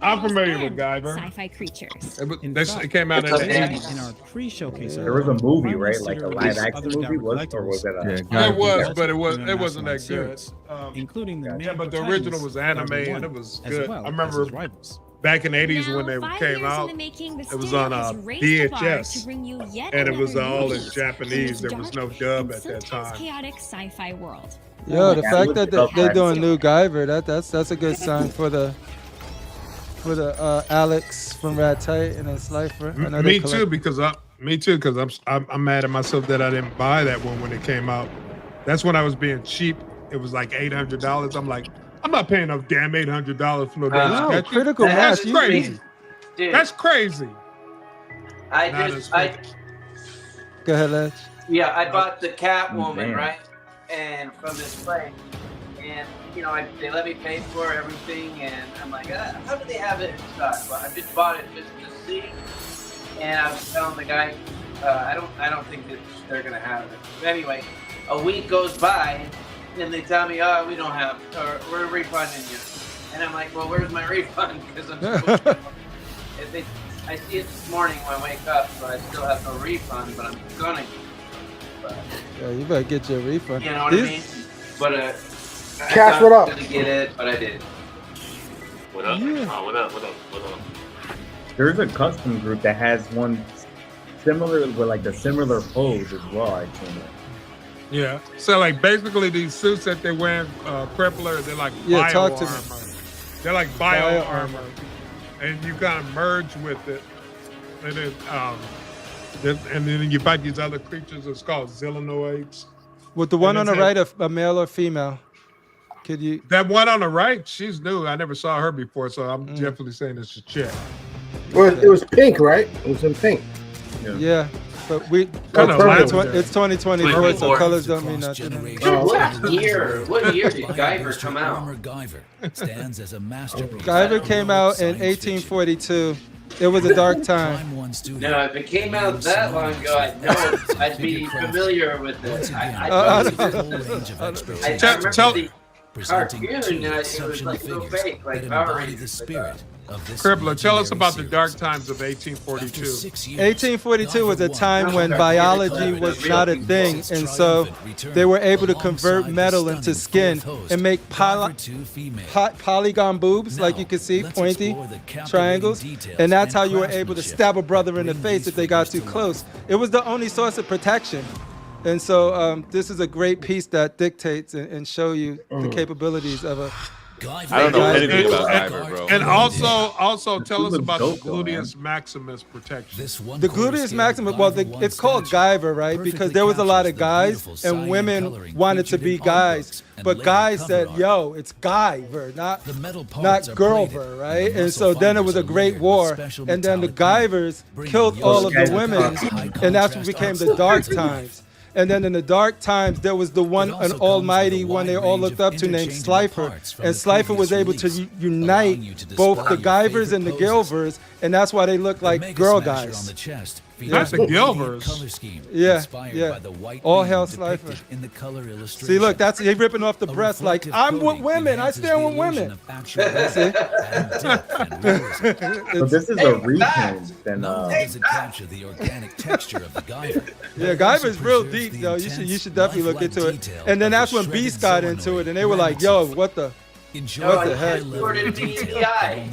I'm familiar with Guyver. Sci-fi creatures. It came out in What's the up, Daddy? 80s. In our pre-showcase, There was a movie, right? Like a live action movie, or was it a? It was, but it wasn't that good. Including the Yeah, but the original was anime and it was as good. well I remember as his rivals. back in the 80s when they Now, 5 came years out, in the making, the it was studio on has raised the bar to VHS, bring you yet and it was another all in unique Japanese. and There was no dark dub and at that sometimes time. chaotic sci-fi world. Yo, the Yeah, fact look that it up, they're guys. doing new Guyver, that's a good sign for the Alex from Rat Tight and then Slifer. I know they Me too, because I'm mad at myself that I didn't buy that one when it came out. That's when I was being cheap. It was like $800. I'm like, I'm not paying no damn $800 for no damn No, statue. Critical That's Mass. crazy. Dude, That's crazy. I Go ahead, Ledge. Yeah, I bought the Catwoman, Damn. right? And from this place. And, you know, they let me pay for everything. And I'm like, how do they have it in stock? Well, I just bought it just to see. And I was telling the guy, I don't think that they're going to have it. But anyway, a week goes by. And they tell me, we don't have it. Or we're refunding you. And I'm like, well, where's my refund? Because I'm supposed to. I see it this morning when I wake up, so I still have no refund, but I'm gonna. Yeah, you better get your refund. You know what I mean? But Cash, what up? I was gonna get it, but I didn't. What up? Yeah. What up? There's a custom group that has one similar with like the similar pose as well. I think. Yeah. So like basically these suits that they wear, Crippler, they're like bio talk to me. armor. They're like bio armor, and you kind of merge with it, and then you fight these other creatures. It's called Zillanoids. With the one on the right, a male or female? Could you? That one on the right, she's new. I never saw her before, so I'm definitely saying it's a chick. Well, it was pink, right? It was in pink. Yeah, but we. It's 2024, so colors don't mean nothing. What year did Guyver come out? Guyver stands as a masterpiece. Guyver came out in 1842. It was a dark time. No, if it came out that long ago, I'd know. I'd be familiar with it. I remember the cartoon. It was like so fake, like Power Rangers. Crippler, tell us about the dark times of 1842. 1842 was a time when biology was not a thing, and so they were able to convert metal into skin and make polygon boobs, like you can see, pointy triangles, and that's how you were able to stab a brother in the face if they got too close. It was the only source of protection. And so this is a great piece that dictates and show you the capabilities of a... I don't know anything about Guyver, bro. And also tell us about the gluteus maximus protection. The gluteus maximus, well, it's called Guyver, right? Because there was a lot of guys, and women wanted to be guys. But guys said, yo, it's Guyver, not Girlver, right? And so then it was a great war. And then the Guyvers killed all of the women, and that's what became the dark times. And then in the dark times, there was the one, an almighty one they all looked up to named Slifer. And Slifer was able to unite both the Guyvers and the Gilvers, and that's why they look like girl guys. That's the Gilvers. Yeah. All hail Slifer. See, look, that's he ripping off the breast like, I'm with women. I stand with women. So this is a reprint. Then capture the organic texture of the Guyver. Yeah, Guyver's real deep, though. You should definitely look into it. And then that's when Beast got into it, and they were like, yo, what the heck? Only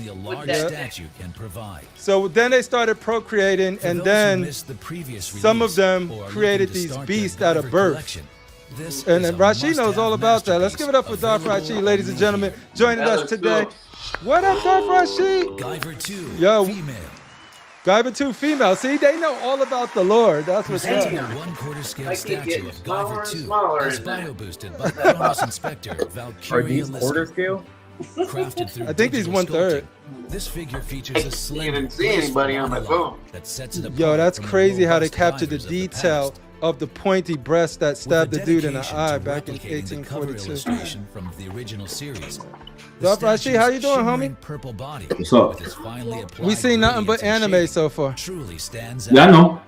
a large statue can provide. So then they started procreating, and then some of them created these beasts out of birth. And then Rashid knows all about that. Let's give it up for Darth Rashid, ladies and gentlemen, joining us today. What up, Darth Rashid? Guyver 2, yo, female. Guyver 2 female. See, they know all about the Lord. That's what's up. 1/4 scale statue of Guyver 2 is bio-boosted by the Bonus Inspector Valkyria. Are these quarter scale? Crafted through I think he's 1/3. This figure features a slender didn't see anybody on my phone. that sets it apart. Yo, that's from crazy how they robust captured the Guyvers of detail past. of the pointy breast that stabbed the dude in the Dedication eye to back in replicating the cover 1842. illustration from the original series. Darth Rashid, how you doing, homie? Purple body What's up? with his finely applied We seen nothing but gradients and anime shading so far. truly stands Yeah, I out. know.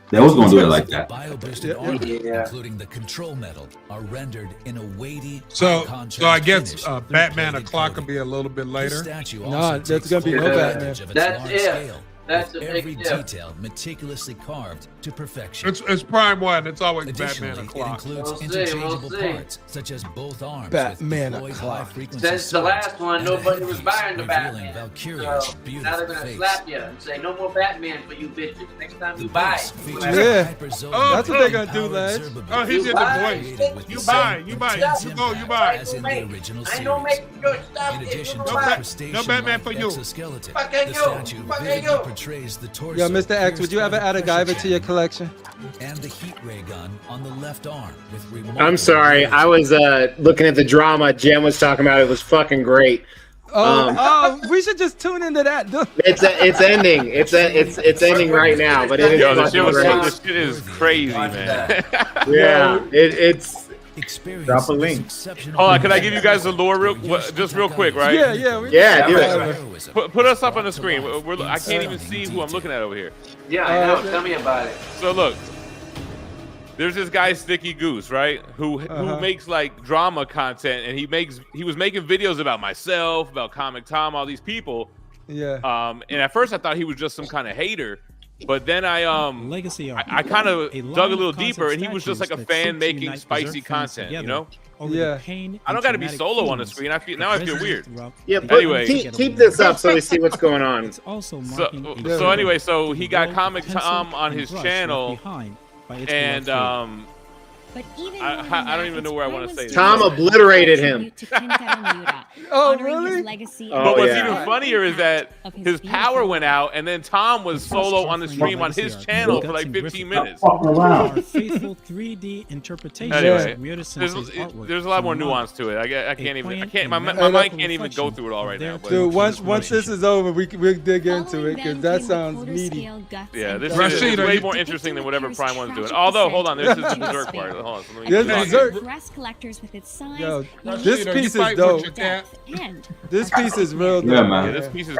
They was gonna do it like that. Bio-boosted armor, including the control metal, are rendered in a weighty, So I guess finish Batman through o'clock coating. will be a little bit This later. statue Nah, also that's takes gonna be full no advantage Batman. of its That's large it. scale, That's with the every big tip. detail meticulously carved to perfection. It's Prime 1. It's always Additionally, Batman it o'clock. includes We'll see, interchangeable we'll see. parts, such as both arms Batman with deployed o'clock. high-frequency Since the swords last one, and nobody a was headpiece buying the revealing Batman. Valkyria's So now beautiful they're gonna face. slap you and say, "No more Batman for you bitches." Next time you buy, Base features Yeah. a hyper-zone That's what they're gonna do, powered lads. Zerba Oh, he blade did the buy. voice. You buy. You go. You buy. as in the original I don't series. make your stuff. In addition you to don't the buy. crustacean-like Batman for you. exoskeleton, Fucking the you. statue Fucking vividly you. portrays the torso. Yo, Mr. X, would pierced you by ever the add a pressure Guyver to your chamber, collection? and the heat ray gun on the left arm with I'm remarkable sorry. I was looking at the drama Jen was talking about. It was fucking great. We should just tune into that. It's ending. It's ending right now. But it is Yo, fucking great. this shit is crazy, man. Yeah, it's. Drop a link. Hold on, can I give you guys the lore just real quick, right? Yeah, do it. Put us up on the screen. I can't even see who I'm looking at over here. Yeah, I know. Tell me about it. So look, there's this guy Sticky Goose, right? Who makes like drama content, and he was making videos about myself, about Comic Tom, all these people. Yeah. And at first I thought he was just some kind of hater, but then I kind of dug a little deeper, and he was just like a fan making spicy content, you know? Yeah. I don't got to be solo on the screen. I feel weird. Yeah, but anyway, keep this up so we see what's going on. So anyway, so he got Comic Tom on his channel, and But even I don't even know where I want to say this. Tom obliterated him. Oh, really? But what's even funnier is that his power went out, and then Tom was solo on the stream on his channel for like 15 minutes. Faithful 3D interpretation Anyway, of Murder-sensei's artwork. there's a lot more nuance to it. My mind can't even go through it all right now. But Dude, once this is over, we'll dig into it because that sounds meaty. Yeah, this is way more interesting than whatever Prime One's doing. Although, hold on, this is the Berserk part. Hold on, so let me Yo, this piece is dope. This piece is real dope. Yeah, man. Yeah,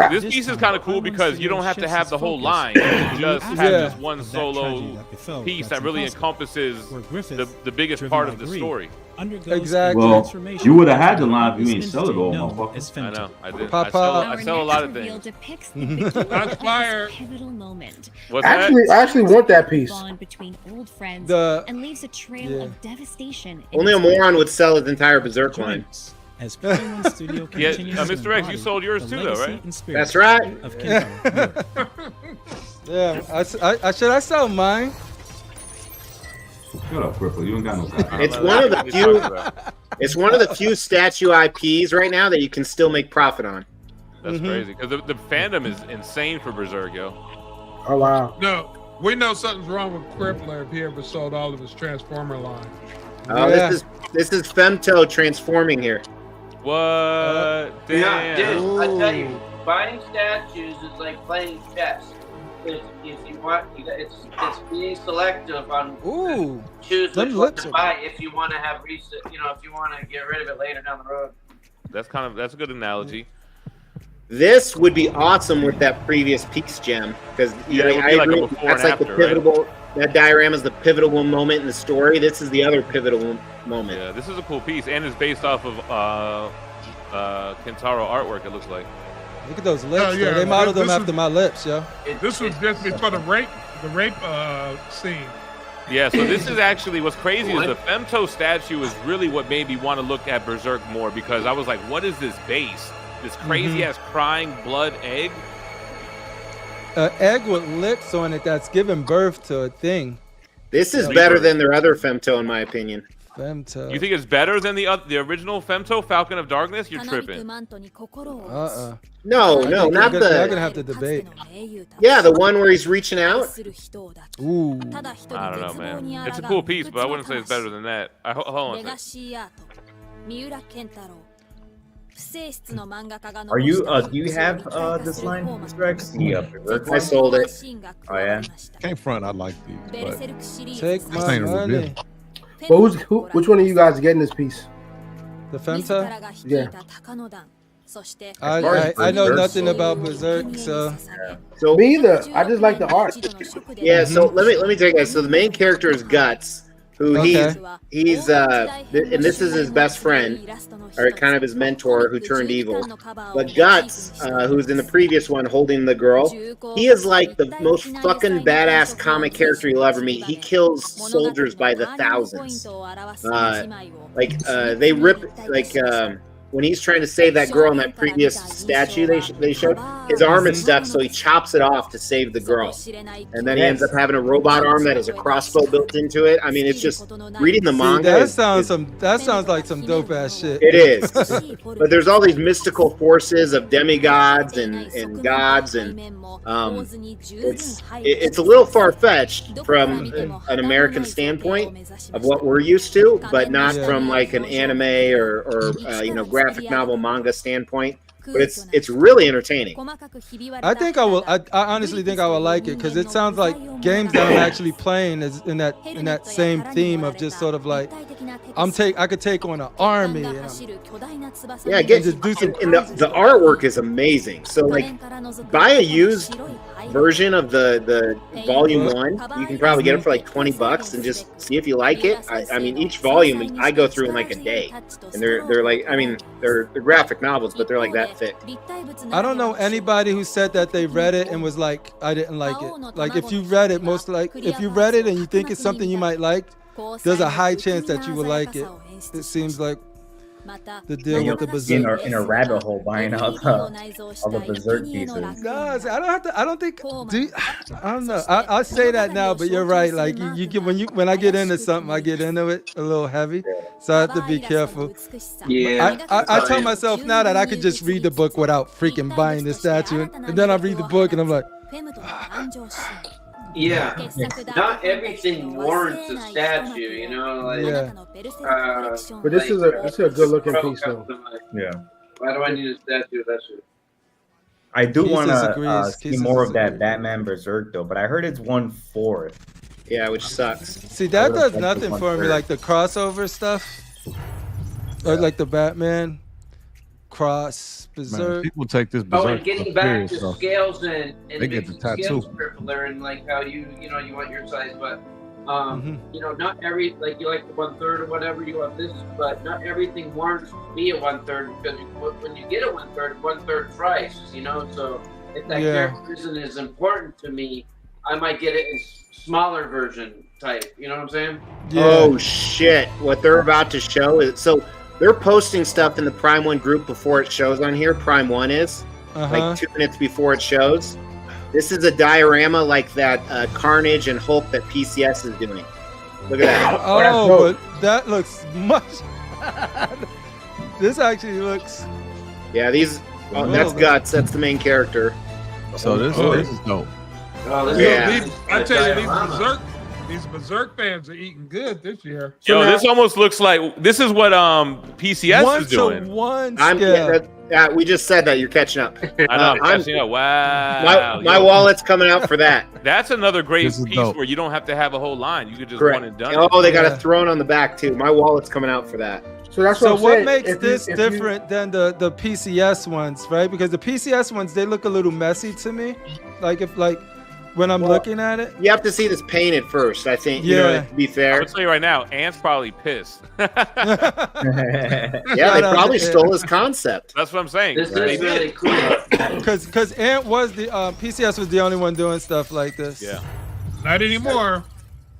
this piece is kind of cool because you don't have to have the whole line. You can just have this one solo piece that really encompasses the biggest part of the story. Exactly. Well, you would have had the line if you ain't sell it all, motherfucker. I know, I did. I sell a lot of things. That's fire. What's that? I actually want that piece. Only a moron would sell his entire Berserk line. As Penguin Studio Yeah, continues Mr. X, you sold yours too, though, right? That's right. Yeah, should I sell mine? Shut up, Purple. You ain't got no time. It's one of the few. It's one of the few statue IPs right now that you can still make profit on. That's crazy because the fandom is insane for Berserk, yo. Oh wow. No, we know something's wrong with Crippler if he ever sold all of his Transformer line. Oh, this is Femto transforming here. What? Damn. Yeah, dude, I tell you, buying statues is like playing chess. If you want, it's being selective on choose which one to buy if you want to have recent, if you want to get rid of it later down the road. That's a good analogy. This would be awesome with that previous piece gem because I agree. That's like the pivotal. Right? That diorama is the pivotal moment in the story. This is the other pivotal moment. Yeah, this is a cool piece, and it's based off of Kentaro artwork. It looks like. Look at those lips. Yeah. They modeled them after my lips, yo. This was just before the rape scene. Yeah, so this is actually what's crazy is the Femto statue is really what made me want to look at Berserk more because I was like, what is this base? This crazy ass crying blood egg? An egg with lips on it that's giving birth to a thing. This is better than their other Femto, in my opinion. Femto. You think it's better than the original Femto, Falcon of Darkness? You're tripping. No, I'm not the. I'm gonna have to debate. Yeah, the one where he's reaching out. Ooh. I don't know, man. It's a cool piece, but I wouldn't say it's better than that. Hold on a second. Are you? Do you have this line, Mr. X? I sold it. Oh yeah. Can't front. I like these, but take my money. Well, which one of you guys are getting this piece? The Femto? Yeah. I know nothing about Berserk, so me either. I just like the art. Yeah. So let me tell you guys. So the main character is Guts, who he's and this is his best friend, or kind of his mentor, who turned evil. But Guts, who's in the previous one holding the girl, he is like the most fucking badass comic character you'll ever meet. He kills soldiers by the thousands. They rip when he's trying to save that girl in that previous statue they showed, his arm is stuck, so he chops it off to save the girl. And then he ends up having a robot arm that has a crossbow built into it. I mean, it's just reading the manga. That sounds like some dope ass shit. It is. But there's all these mystical forces of demigods and gods, and it's a little far-fetched from an American standpoint of what we're used to, but not from like an anime or graphic novel manga standpoint. But it's really entertaining. I think I will. I honestly think I will like it because it sounds like games that I'm actually playing is in that same theme of just sort of like I could take on an army. And the artwork is amazing. So like buy a used version of the volume 1, you can probably get it for like $20 and just see if you like it. I mean, each volume I go through in like a day, and they're like, I mean, they're graphic novels, but they're like that thick. I don't know anybody who said that they read it and was like, I didn't like it. Like if you read it, if you read it and you think it's something you might like, there's a high chance that you will like it. It seems like the deal with the Berserk. In a rabbit hole buying all the Berserk pieces. No, I don't think. I don't know. I'll say that now, but you're right. Like you get when I get into something, I get into it a little heavy, so I have to be careful. Yeah. I tell myself now that I could just read the book without freaking buying the statue, and then I read the book and I'm like. Yeah, not everything warrants a statue, you know. Like, but this is a good looking piece, though. Yeah. Why do I need a statue of that shit? I do want to see more of that Batman Berserk though, but I heard it's 1/4. Yeah, which sucks. See, that does nothing for me, like the crossover stuff, or like the Batman cross. Berserk. Man, people take this Berserk. Oh, and getting back to so scales and they get the tattoo. Scales crippler and like how you want your size, but you know, not every, like you like the 1/3 or whatever, you want this, but not everything warrants to be a 1/3 because when you get a 1/3 price, you know. So if that character isn't as important to me, I might get it as smaller version type. You know what I'm saying? Yeah. Oh shit! What they're about to show is so. They're posting stuff in the Prime 1 group before it shows on here. Prime 1 is like 2 minutes before it shows. This is a diorama like that Carnage and Hulk that PCS is doing. Look at that. Oh, but that looks much. This actually looks. Yeah, these. Oh, that's Guts. That's the main character. So this is dope. Oh, I tell you, these Berserk fans are eating good this year. Yo, this almost looks like this is what PCS is doing. 1-1 we just said that. You're catching up. I know. I'm catching up. Wow. My wallet's coming out for that. That's another great piece where you don't have to have a whole line. You could just one and done. Oh, they got a throne on the back too. My wallet's coming out for that. So that's what makes this different than the PCS ones, right? Because the PCS ones, they look a little messy to me. When I'm looking at it, you have to see this painted first. I think. You know, to be fair, I'll tell you right now, Ant's probably pissed. Yeah, they probably stole his concept. That's what I'm saying. This is really cool. Because Ant was the PCS was the only one doing stuff like this. Yeah, not anymore.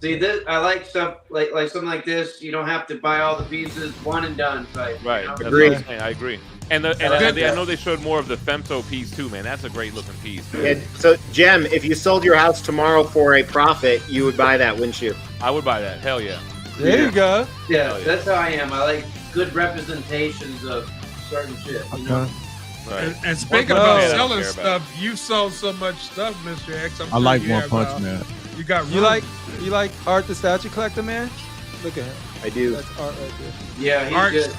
See, this I like stuff like something like this. You don't have to buy all the pieces, one and done type. Right. You know? Agreed. I agree. And I know they showed more of the Femto piece too, man. That's a great looking piece. Yeah, so, Jem, if you sold your house tomorrow for a profit, you would buy that, wouldn't you? I would buy that. Hell yeah. There you go. Yeah, that's how I am. I like good representations of certain shit. You know? Right. And speaking about selling stuff, you sold so much stuff, Mr. X. I like One Punch Man. You got you like Art the Statue Collector, man? Look at him. I do. That's Art right there. Yeah, he's good.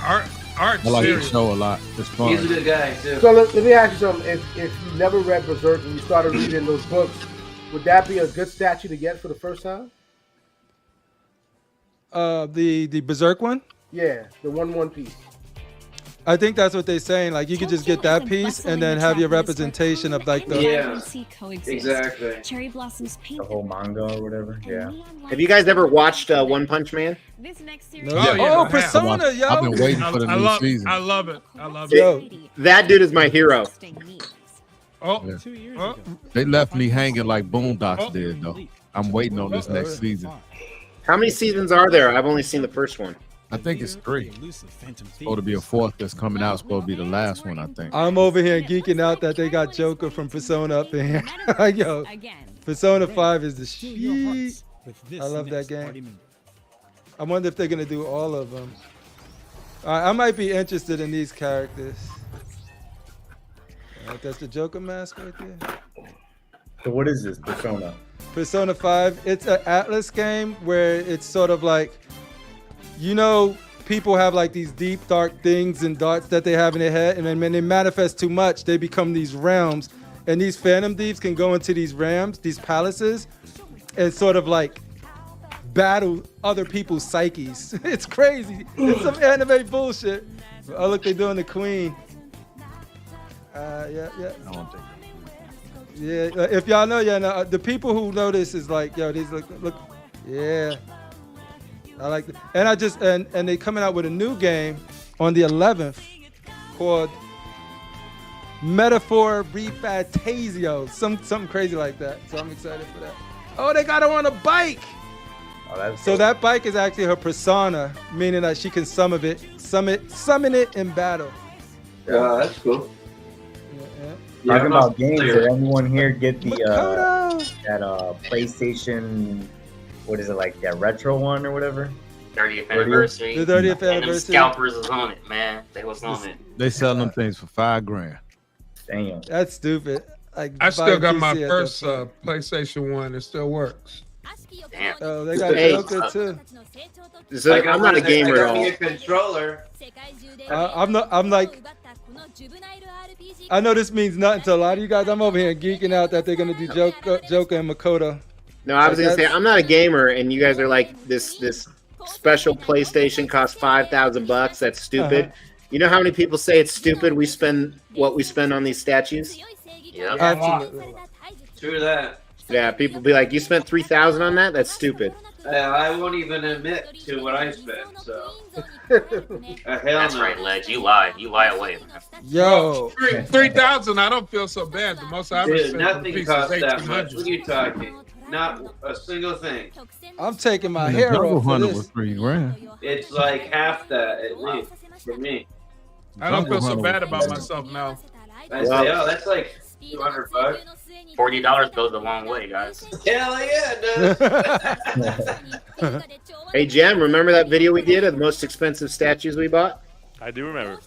I like the show a lot. It's fun. He's a good guy too. So let me ask you something. If you never read Berserk and you started reading those books, would that be a good statue to get for the first time? The Berserk one? Yeah, the 1/1 piece. I think that's what they're saying. Like you could just get that piece and then have your representation of like the exactly Cherry Blossoms paint the whole manga or whatever. Yeah. Have you guys ever watched One Punch Man? This next series. Oh, Persona, yo! I've been waiting for the new season. I love it. I love it. That dude is my hero. Oh, Yeah. 2 years Oh. ago. They left me hanging like Boondocks did, though. I'm waiting on this next season. How many seasons are there? I've only seen the first one. I think it's 3. Supposed to be a 4th that's coming out. Supposed to be the last one, I think. I'm over here geeking out that they got Joker from Persona up in here. Yo, Persona 5 is the shit. I love that game. I wonder if they're gonna do all of them. I might be interested in these characters. That's the Joker mask right there. So what is this Persona? Persona 5. It's an Atlas game where it's sort of like, you know, people have like these deep, dark things and darts that they have in their head, and then when they manifest too much, they become these realms. And these Phantom Thieves can go into these realms, these palaces, and sort of like battle other people's psyches. It's crazy. It's some anime bullshit. Oh, look, they're doing the Queen. Yeah. Yeah, if y'all know, the people who know this is like, yo, these look, yeah. I like it. And I just, and they coming out with a new game on the 11th called Metaphor Refantasio, something crazy like that. So I'm excited for that. Oh, they got her on a bike. Oh, so that bike is actually her persona, meaning that she can summon it in battle. Yeah, that's cool. Yeah. Talking about games, did anyone here get the that PlayStation? What is it, like that retro one or whatever? 30th anniversary. The 30th anniversary. And them scalpers was on it, man. They was on it. They sell them things for $5,000. Damn. That's stupid. Like, I still got my first PlayStation 1. It still works. Damn. Oh, they got Joker too. So I'm not a gamer at all. I got me a controller. I'm like, I know this means nothing to a lot of you guys. I'm over here geeking out that they're gonna do Joker and Makoto. No, I was gonna say I'm not a gamer, and you guys are like this special PlayStation costs $5,000. That's stupid. You know how many people say it's stupid? We spend what we spend on these statues. Yeah, absolutely. True that. Yeah, people be like, you spent $3,000 on that? That's stupid. I won't even admit to what I spent. So. That's right, Ledge. You lie. You lie away. Man. Yo, 3,000. I don't feel so bad. The most I've Dude, nothing costs that much. What are you talking? Not a single thing. I'm taking my hair off for this. Was $3,000. It's like half that at least for me. I don't feel so bad about myself now. I say, oh, that's like $200. $40 goes a long way, guys. Hell yeah, it does. Hey, Jem, remember that video we did of the most expensive statues we bought? I do remember.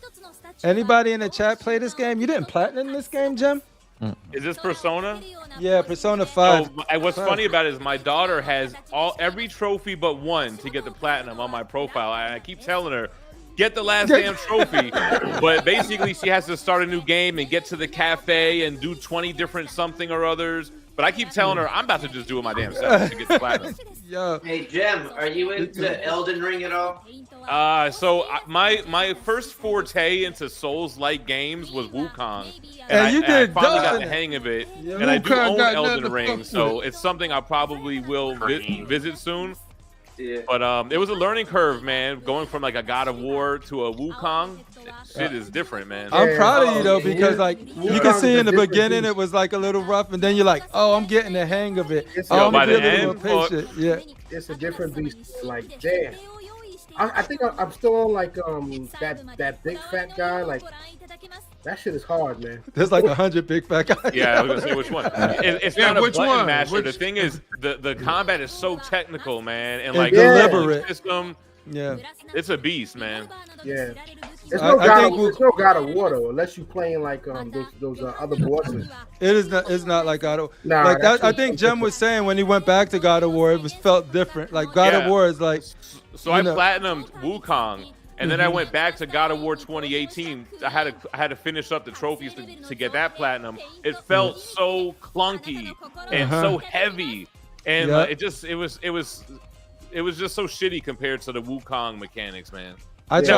Anybody in the chat play this game? You didn't platinum this game, Jem? Is this Persona? Yeah, Persona 5. So, what's funny about it is my daughter has every trophy but one to get the platinum on my profile. I keep telling her, get the last damn trophy. But basically, she has to start a new game and get to the cafe and do 20 different something or others. But I keep telling her, I'm about to just do it my damn self to get the platinum. Yo. Hey, Jem, are you into Elden Ring at all? My first forte into Souls-like games was Wukong. And I finally got the hang of it. Yeah. And I do Wukong own got Elden nothing to Ring, fuck so with. it's something I probably will visit soon. Yeah. But it was a learning curve, man. Going from like a God of War to a Wukong, shit is different, man. I'm proud of you though, because like you can see in the beginning it was like a little rough, and then you're like, oh, I'm getting the hang of it. Oh, I'm by gonna the be a little end, more patient. Yeah. It's a different beast. Like, damn. I think I'm still on like that big fat guy. Like, that shit is hard, man. There's like 100 big fat guys. Yeah, I was gonna say which one. It's not a which button one? masher. The thing is, the combat is so technical, man, and like deliberate. the system. Yeah, it's a beast, man. Yeah. There's no God of War though, unless you're playing like those other bosses. It is not. It's not like God of War. Nah, like that, I think Jem was saying when he went back to God of War, it was felt different. Like God of War is like. So I platinumed Wukong, and then I went back to God of War 2018. I had to finish up the trophies to get that platinum. It felt so clunky and so heavy, and it was just so shitty compared to the Wukong mechanics, man.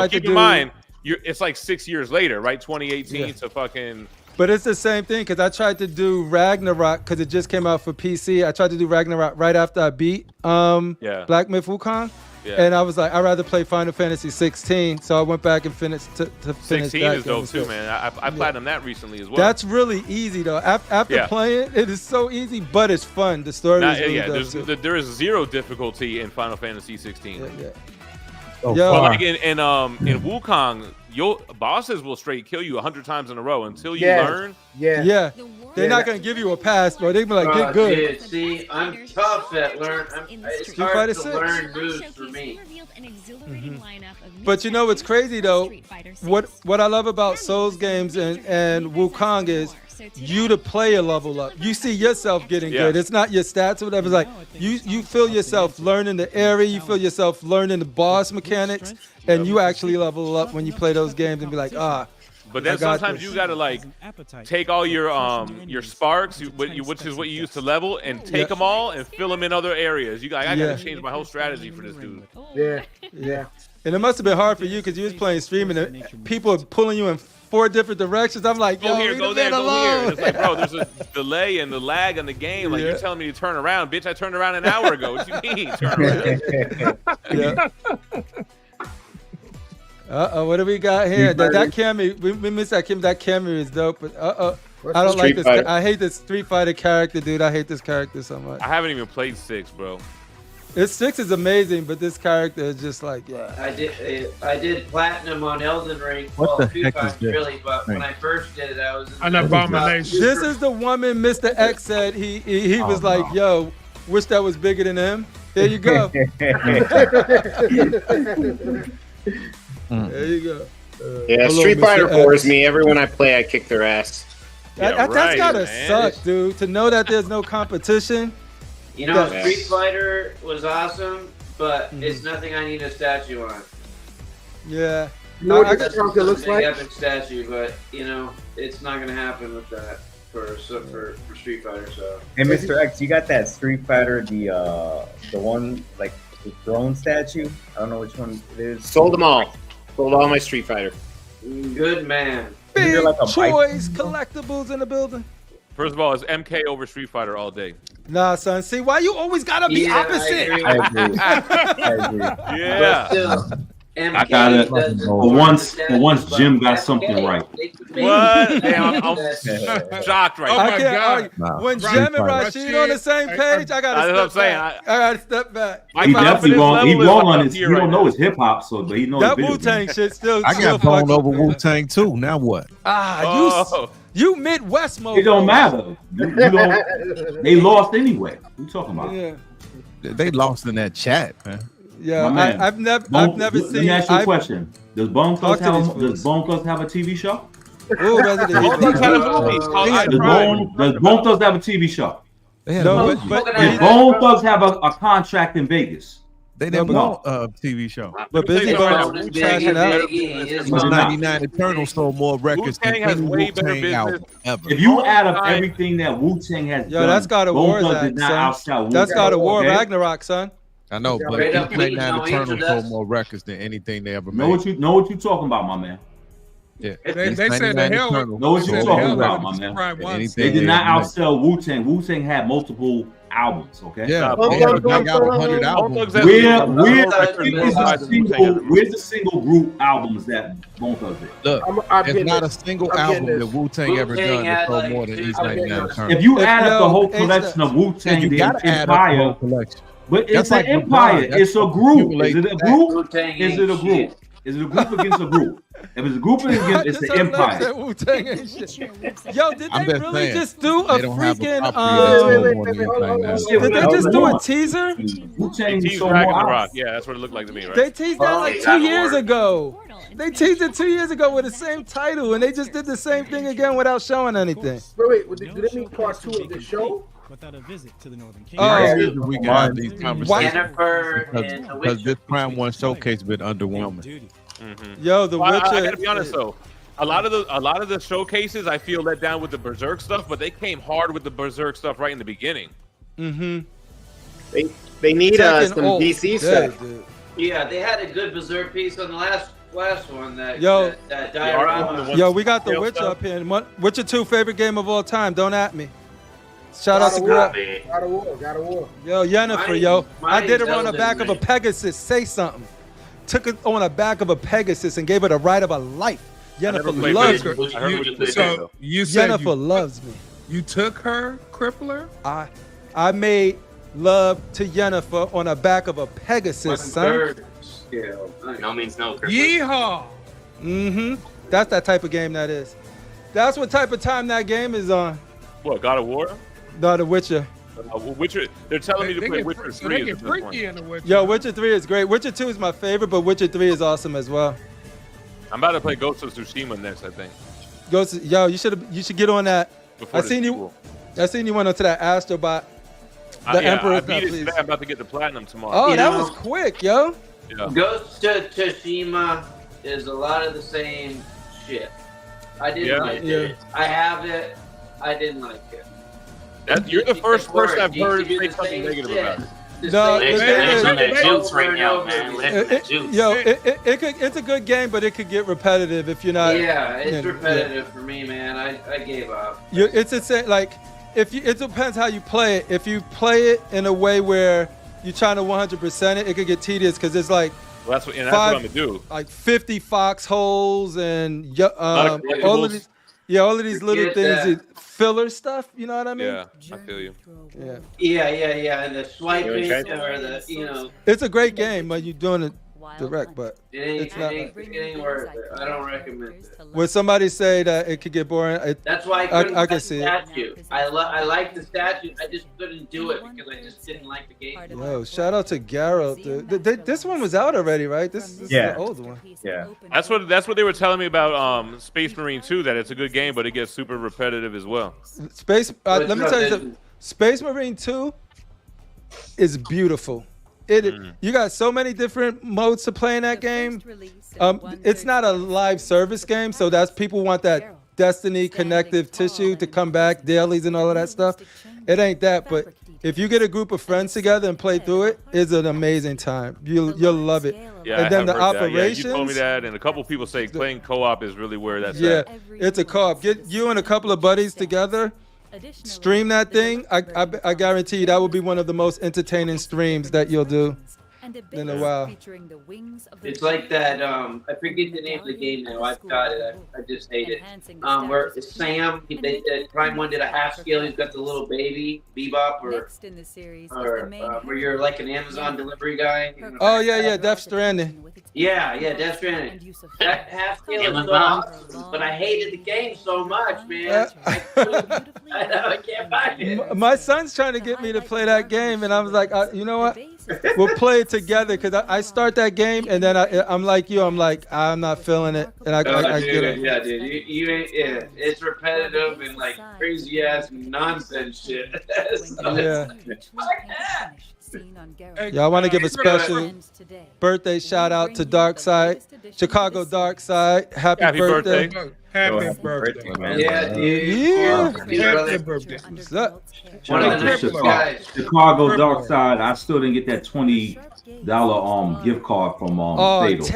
Keep in mind, it's like 6 years later, right? 2018 to fucking. But it's the same thing because I tried to do Ragnarok because it just came out for PC. I tried to do Ragnarok right after I beat Black Myth Wukong. Yeah. And I was like, I'd rather play Final Fantasy 16, so I went back and finished to finish 16 that is dope too, man. I platinumed that recently as well. That's really easy though. After playing, it is so easy, but it's fun. The story is really dope too. There is zero difficulty in Final Fantasy 16. Like in Wukong, your bosses will straight kill you 100 times in a row until you learn. Yeah. They're not gonna give you a pass, bro. They be like, get good. Dude, see, I'm tough at it's hard to learn moves for me. But you know what's crazy though? What I love about Souls games and Wukong is you the player level up. You see yourself getting good. It's not your stats or whatever. It's like you feel yourself learning the area, you feel yourself learning the boss mechanics, and you actually level up when you play those games and be like, But then sometimes you gotta like take all your sparks, which is what you use to level, and take them all and fill them in other areas. I gotta change my whole strategy for this dude. Yeah. And it must have been hard for you because you was playing streaming and people are pulling you in 4 different directions. I'm like, yo, go here, leave go the there, man go alone. here. It's like, bro, there's a delay and the lag in the game. Like, you're telling me to turn around. Bitch, I turned around an hour ago. What you mean, turn around? What do we got here? That Cammy, we missed that Kim. That Cammy is dope. But I don't like this. I hate this Street Fighter character, dude. I hate this character so much. I haven't even played 6, bro. 6 is amazing, but this character is just like, yeah. I did platinum on Elden Ring. What the heck is this? Really, but when I first did it, I was an abomination. This is the woman Mr. X said he was like, yo, wish that was bigger than him. There you go. There you go. Yeah, Street Fighter bores me. Everyone I play, I kick their ass. That's gotta suck, dude. To know that there's no competition. You know, Street Fighter was awesome, but it's nothing I need a statue on. Yeah. You know what this character looks like? Epic statue, but you know, it's not gonna happen with that for Street Fighter. So. Hey, Mr. X, you got that Street Fighter, the one like the throne statue? I don't know which one it is. Sold them all. Sold all my Street Fighter. Good man. Big choice collectibles in the building. First of all, it's MK over Street Fighter all day. Nah, son. See, why you always gotta be opposite? I agree. Yeah. I got it. For once, Jim got something right. What? Damn, I'm shocked right now. I can't argue. When Jim and Rashid on the same page, I gotta step back. I gotta step back. He definitely wrong. He wrong on his. He don't know his hip hop, so but he knows that Wu-Tang shit still. I got blown over Wu-Tang too. Now what? You Midwest mode. It don't matter. You don't. They lost anyway. What you talking about? Yeah. They lost in that chat, man. Yeah, I've never seen. Let me ask you a question. Does Bone Thugs have a TV show? Ooh, Resident Evil. Does Bone Thugs have a TV show? No, but Does Bone Thugs have a contract in Vegas? They didn't want a TV show. But Busy Bones trashing out. 99 Eternal sold more records than any Wu-Tang album ever. If you add up everything that Wu-Tang has done, that's God of War, son. That's God of War, Ragnarok, son. I know, but 99 Eternal sold more records than anything they ever made. Know what you talking about, my man? Yeah, they said the hell. Know what you talking about, my man? They did not outsell Wu-Tang. Wu-Tang had multiple albums, okay? Yeah, they got 100 albums. Where's the single group albums that Bone Thugs did? Look, it's not a single album that Wu-Tang ever done that sold more than each 99 Eternal. If you add up the whole collection of Wu-Tang, you gotta add up the whole collection. But it's an empire. It's a group. Is it a group? Is it a group? Is it a group against a group? If it's a group against, it's an empire. Yo, did they really just do a freaking? Did they just do a teaser? Wu-Tang teased Ragnarok. Yeah, that's what it looked like to me, right? They teased that like 2 years ago. They teased it 2 years ago with the same title, and they just did the same thing again without showing anything. Wait, did they mean part 2 of the show? Without a visit to the Northern Kingdom. We can have these conversations because this Prime 1 showcase been underwhelming. Yo, The Witcher. I gotta be honest though, a lot of the showcases I feel let down with the Berserk stuff, but they came hard with the Berserk stuff right in the beginning. Mm-hmm. They need some DC stuff. Yeah, they had a good Berserk piece on the last one. That diorama. Yo, we got The Witcher up here. Witcher 2 favorite game of all time. Don't at me. Shout out to Grub. God of War. Yo, Yennefer, yo. I did it on the back of a Pegasus. Say something. Took it on the back of a Pegasus and gave it a right of a life. Yennefer loves me. So you said Yennefer loves me. You took her, Crippler? I made love to Yennefer on the back of a Pegasus, son. No means no. Yeehaw! Mm-hmm. That's that type of game that is. That's what type of time that game is on. What, God of War? No, The Witcher. Witcher. They're telling me to play Witcher 3. They get freaky in The Witcher. Yo, Witcher 3 is great. Witcher 2 is my favorite, but Witcher 3 is awesome as well. I'm about to play Ghost of Tsushima next, I think. Yo, you should get on that. I seen you went onto that Astrobot. The Emperor's I beat it today. I'm about to get the platinum tomorrow. Oh, that was quick, yo. Yeah. Ghost of Tsushima is a lot of the same shit. I didn't like it. I have it. I didn't like it. You're the first person I've heard say something negative about it. No, Ledge on that juice right now, man. Ledge on that juice. Yo, it's a good game, but it could get repetitive if you're not. Yeah, it's repetitive for me, man. I gave up. It's like it depends how you play it. If you play it in a way where you're trying to 100% it could get tedious because it's like. Well, that's what I'm gonna do. Like 50 foxholes and all of these. Yeah, all of these little things, filler stuff. You know what I mean? Yeah, I feel you. Yeah. And the swiping or the, It's a great game when you're doing it direct, but it ain't worth it. I don't recommend it. When somebody say that it could get boring, that's why I can see it. I like the statue. I just couldn't do it because I just didn't like the game. Yo, shout out to Garrow. This one was out already, right? This is the old one. Yeah. That's what they were telling me about Space Marine 2, that it's a good game, but it gets super repetitive as well. Let me tell you something. Space Marine 2 is beautiful. You got so many different modes to play in that game. It's not a live service game, so that's people want that Destiny connective tissue to come back, dailies and all of that stuff. It ain't that, but if you get a group of friends together and play through it, it's an amazing time. You'll love it. Yeah, and then the operations. Yeah, you told me that, and a couple people say playing co-op is really where that's at. It's a co-op. Get you and a couple of buddies together. Stream that thing. I guarantee you that will be one of the most entertaining streams that you'll do in a while. It's like that. I forget the name of the game now. I've got it. I just hate it. Where Sam, Prime One did a half scale. He's got the little baby Bebop, or where you're like an Amazon delivery guy. Oh yeah, Death Stranding. Yeah, Death Stranding. That half scale is so awesome, but I hated the game so much, man. I can't find it. My son's trying to get me to play that game, and I was like, you know what? We'll play it together because I start that game, and then I'm like you. I'm like, I'm not feeling it, and I get it. Yeah, dude. You ain't. Yeah, it's repetitive and like crazy ass nonsense shit. Y'all want to give a special birthday shout out to Darkside, Chicago Darkside. Happy birthday. Happy birthday, man. Yeah, dude. Yeah. Happy birthday. Shout out to Chicago Darkside. I still didn't get that $20 gift card from Fatal.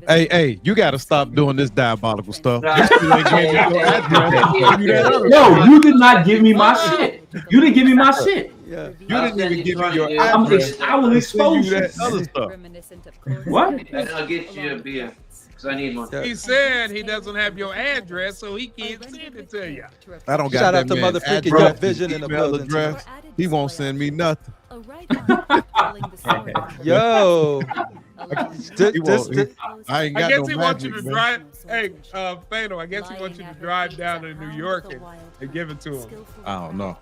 Hey, you got to stop doing this diabolical stuff. No, you did not give me my shit. You didn't give me my shit. Yeah. You didn't even give me your address. I will expose you. Other stuff. What? I'll get you a beer. So I need one. He said he doesn't have your address, so he can't send it to you. I don't got Shout that out to man motherfucking Young Vision in the building. Address. He won't send me nothing. Yo. I ain't got I guess no he wants you magic, to man. drive. Hey, Fatal, I guess he wants you to drive down to New York and give it to him. I don't know.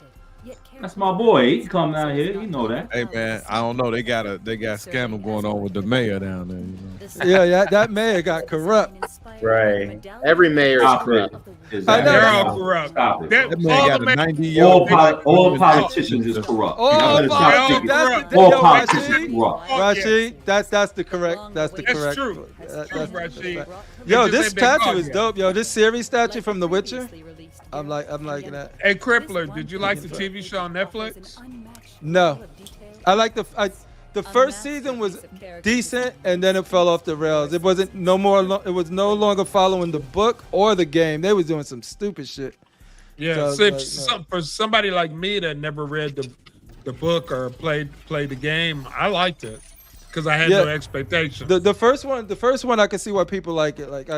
That's my boy. He come down here. You know that. Hey man, I don't know. They got scandal going on with the mayor down there. You know? Yeah, that mayor got corrupt. Right. Every mayor is corrupt. They're all corrupt. That man got a 90-year-old. All politicians is corrupt. All politicians is corrupt. Rashid, that's the correct. That's true. That's true, Rashid. Yo, this statue is dope. Yo, this series statue from The Witcher. I'm liking that. Hey, Crippler, did you like the TV show on Netflix? No, I like the first season was decent, and then it fell off the rails. It wasn't no more. It was no longer following the book or the game. They was doing some stupid shit. Yeah, for somebody like me that never read the book or played the game, I liked it because I had no expectations. The first one, I can see why people like it. Like,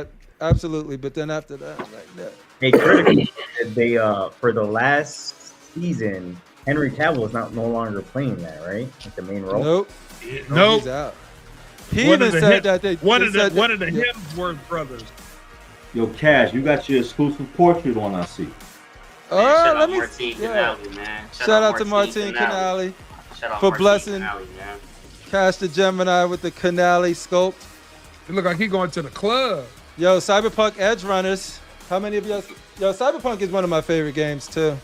absolutely, but then after that, like that. Hey, critically, they for the last season, Henry Cavill is no longer playing that, right? Like the main role. Nope. Nope. He's out. He even said that one of the Hemsworth brothers. Yo, Cash, you got your exclusive portrait on. I see. Let me. Canali, man. Shout out to Martine Canali for blessing Cash the Gemini with the Canali sculpt. It look like he going to the club. Yo, Cyberpunk Edge Runners. How many of y'all? Yo, Cyberpunk is one of my favorite games too.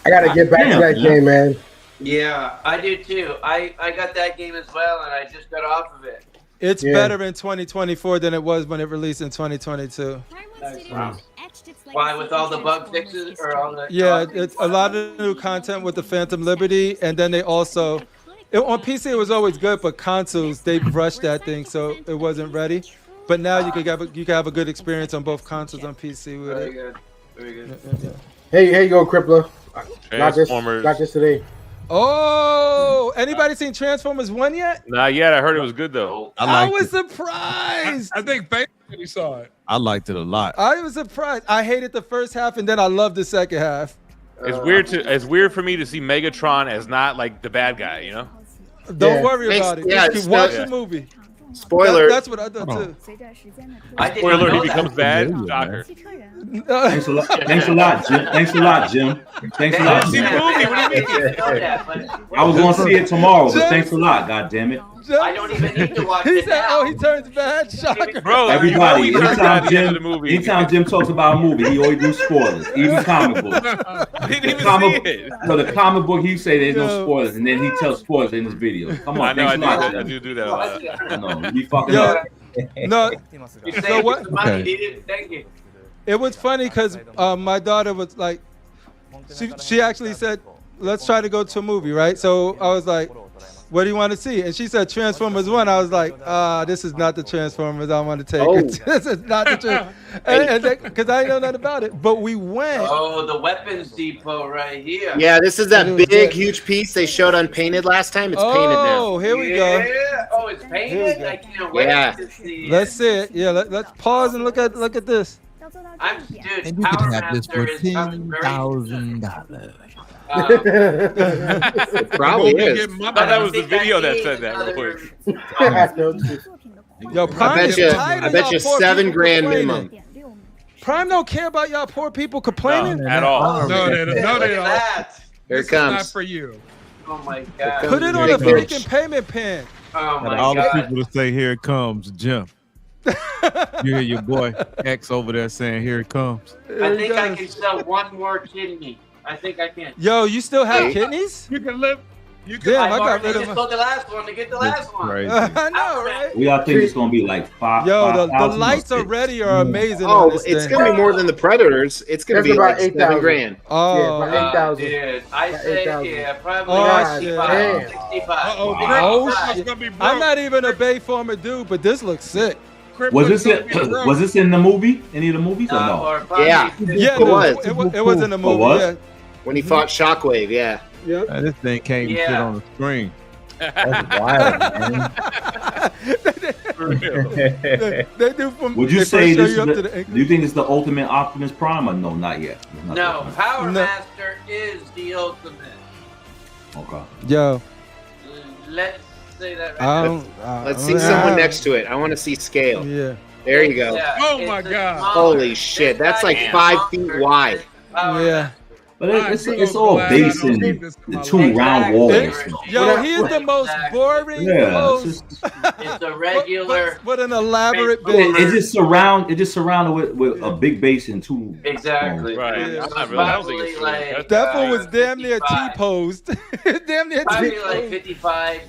I gotta get back to that game, man. Yeah, I do too. I got that game as well, and I just got off of it. It's better in 2024 than it was when it released in 2022. Wow. Why, with all the bug fixes or all the? Yeah, it's a lot of new content with the Phantom Liberty, and then they also On PC it was always good, but consoles they rushed that thing, so it wasn't ready. But now you can have a good experience on both consoles on PC with Very it. good. Very good. Yeah. Hey, here you go, Crippler. Got Transformers. this today. Oh, anybody seen Transformers 1 yet? Not yet. I heard it was good though. I was surprised. I think Faith saw it. I liked it a lot. I was surprised. I hated the first half, and then I loved the second half. It's weird for me to see Megatron as not like the bad guy, you know? Don't worry about it. Yeah, Just watch the movie. Spoiler. That's what I thought too. Spoiler, he becomes bad. Shocker. Thanks a lot. Thanks a lot, Jim. Thanks a lot, Jim. Thanks a lot. See the movie. What do you mean? I was gonna see it tomorrow, but thanks a lot. God damn it. I don't even need to watch He it said, now. "Oh, he turns bad." Shocker. Bro, Everybody, you know he turned bad at the end of the movie. anytime Jim talks about a movie, he always do spoilers, even comic books. I didn't even Comic- see it. So the comic book, he say there's no spoilers, and then he tells spoilers in his video. Come on, I know. thanks a lot, I Jim. do that a lot. I know, you fucking Yo, up. no. You So saved what? some money, Okay. didn't thank you. It was funny because my daughter was like, she actually said, "Let's try to go to a movie," right? So I was like, "What do you want to see?" And she said Transformers 1. I was like, this is not the Transformers I want to take. Oh. This is not the Transformers. Because I know nothing about it. But we went. Oh, the weapons depot right here. Yeah, this is that It was big, good. huge piece they showed unpainted last time. It's painted now. Oh, here we go. Yeah. Oh, it's painted. I can't wait Yeah. to see it. Let's see it. Yeah, let's pause and look at this. Dude, And you Power can have this Master for is coming very $10,000. It probably is. I thought that was the video that said that real quick. Yo, Prime I is bet you, tired I of bet y'all you poor $7 people grand complaining. minimum. Prime don't care about y'all poor people complaining. No, at all. No, they don't. No, Look they at don't. that. Here This it is not comes. for you. Oh my god. Put it on Big a bitch. freaking payment plan. Oh my All the god. people to say, "Here it comes, Jim." You hear your boy X over there saying, "Here it comes." I think I can sell one more kidney. I think I can. Yo, you still have kidneys? You can live. You can. Damn, I I've got already rid just of sold the last one to get the last one. Crazy. I know, right? We all think it's gonna be like five. Yo, the 5,000 lights or already are amazing. on Oh, this it's thing. gonna be more than the Predators. It's gonna That's be about like 8,000. $7 grand. Oh, Yeah, about 8,000. Dude, I say 8,000. yeah, probably Oh, 65. shit. 65. Uh-oh, Oh, Crippler's shit. gonna be broke. I'm not even a Bayformer dude, but this looks sick. Was Crippler's this gonna be broke. was this in the movie? Any of the movies or no? Or probably Yeah. Yeah, It no, was. it was in the movie. was? Yeah. When he fought Shockwave, yeah. Yep. Man, this thing can't even fit Yeah. on the screen. That's wild, man. For real. They do from. Would you they say first show this is you up to the, the do you think it's the ultimate Optimus Prime or no? Not yet. It's not No, the Power No. Master is the ultimate. ultimate. Okay. Yo, Let's say that right I now. don't. Let's see someone next to it. I want to see scale. Yeah. There you go. Yeah, Oh it's my a God. smaller- Holy shit, this that's guy like is 5 longer feet than wide. Power Yeah. Master. But it's all glad I based don't in think this is the my two life. round walls. Yo, he's the most boring. Yeah, most, it's just It's a regular. what an elaborate Transformer. base. it just surrounded with a big base and two. Exactly. Right. Yeah. I'm not really, I don't think it's true. Probably like, That fool was damn near 55. T-posed. Damn near Probably like T-posed. 55.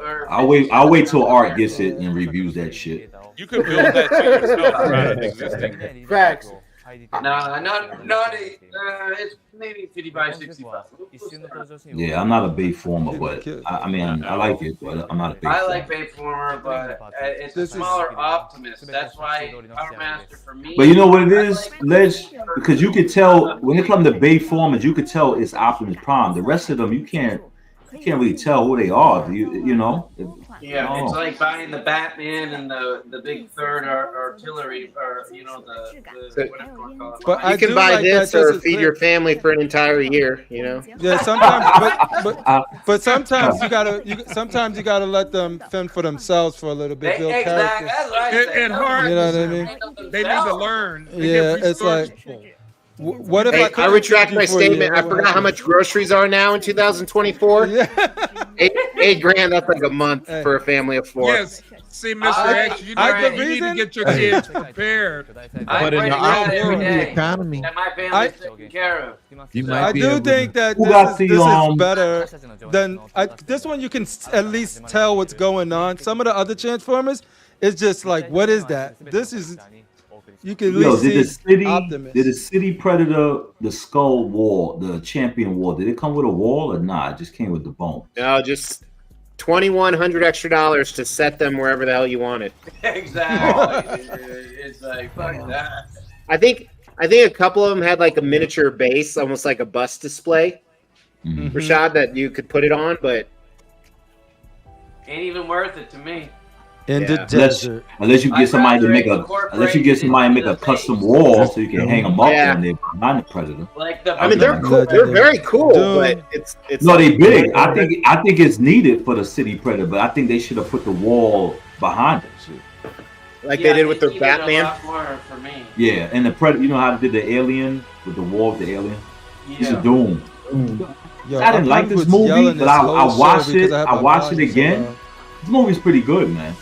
Or I'll wait till Art gets it and reviews that shit. You could build that to yourself around an existing. Facts. No, not it's maybe 55, 65. Yeah, I'm not a Bay former, but I mean I like it, but I'm not a Bay. I like Bayformer, but it's a smaller Optimus. That's why Power Master for me. But you know what it is, Ledge? Because you could tell when it comes to Bay formers, you could tell it's Optimus Prime. The rest of them, you can't really tell who they are. You know? Yeah, it's like buying the Batman and the big third artillery, or you know the whatever you call it. But I You can do buy like this that or this is feed quick. your family for an entire year, you know? Yeah, sometimes, but sometimes sometimes you gotta let them fend for themselves for a little bit, build Exactly. character. That's what I say. And hard. You know what I mean? They need to learn. They Yeah, get it's like, resourceful. what if Hey, I I couldn't retract feed my you for a year? statement. I What forgot how much groceries are now in 2024. Yeah. $8 grand, that's like a month for a family of 4. Yes. See, Mr. X, you need to get your kids prepared. But in the every economy, that my family's taken care of. you might I be do able think that Who got this the, is better than this one. You can at least tell what's going on. Some of the other Transformers, it's just like, what is that? This is you can at Yo, least see Optimus. did the City Predator, the skull wall, the champion wall, did it come with a wall or not? It just came with the bone. No, just $2,100 extra to set them wherever the hell you wanted. Exactly. It's like fuck that. I think a couple of them had like a miniature base, almost like a bus display, Rashad, that you could put it on, but Ain't even worth it to me. In the desert. Unless you get somebody to make a custom wall so you can hang them up on there behind the predator. Like the I mean, they're cool. They're very cool, but it's no, they big. I think it's needed for the city predator, but I think they should have put the wall behind it. Like they did with their Batman. A lot more for me. Yeah, and the predator. You know how they did the alien with the wall with the alien. It's a Doom. Yo, I didn't like this movie, but I watched it. I watched it again. This movie's pretty good, man.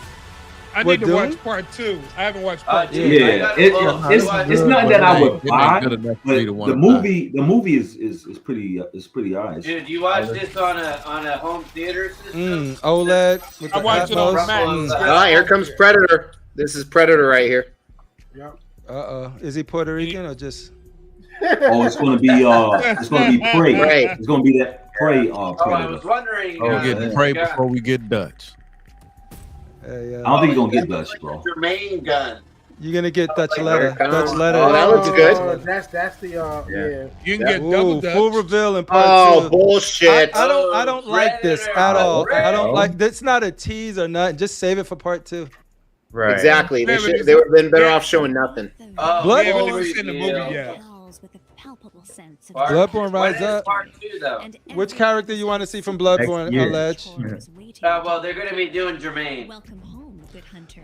I need to watch part 2. I haven't watched part 2. Yeah, it's nothing that I would buy, but the movie is pretty alright. Dude, you watch this on a home theater system? OLED. With I watched it on Max. Ah, here comes Predator. This is Predator right here. Yep. Is he Puerto Rican or just? Oh, it's gonna be Prey. Right. It's gonna be that Prey. I was wondering. We're getting Prey before we get Dutch. I don't think you're gonna get Dutch, bro. Your main gun. You're gonna get Dutch letter. Oh, that looks good. That's the yeah. You can get double Dutch. Full reveal in part 2. Bullshit. I don't like this at all. I don't like this. It's not a tease or nothing. Just save it for part 2. Right. Exactly. They would have been better off showing nothing. Bloodborne. We haven't even seen the movie yet. Bloodborne Rise Up. Part 2, though. Which character you want to see from Bloodborne, Alleged? Well, they're going to be doing Jermaine.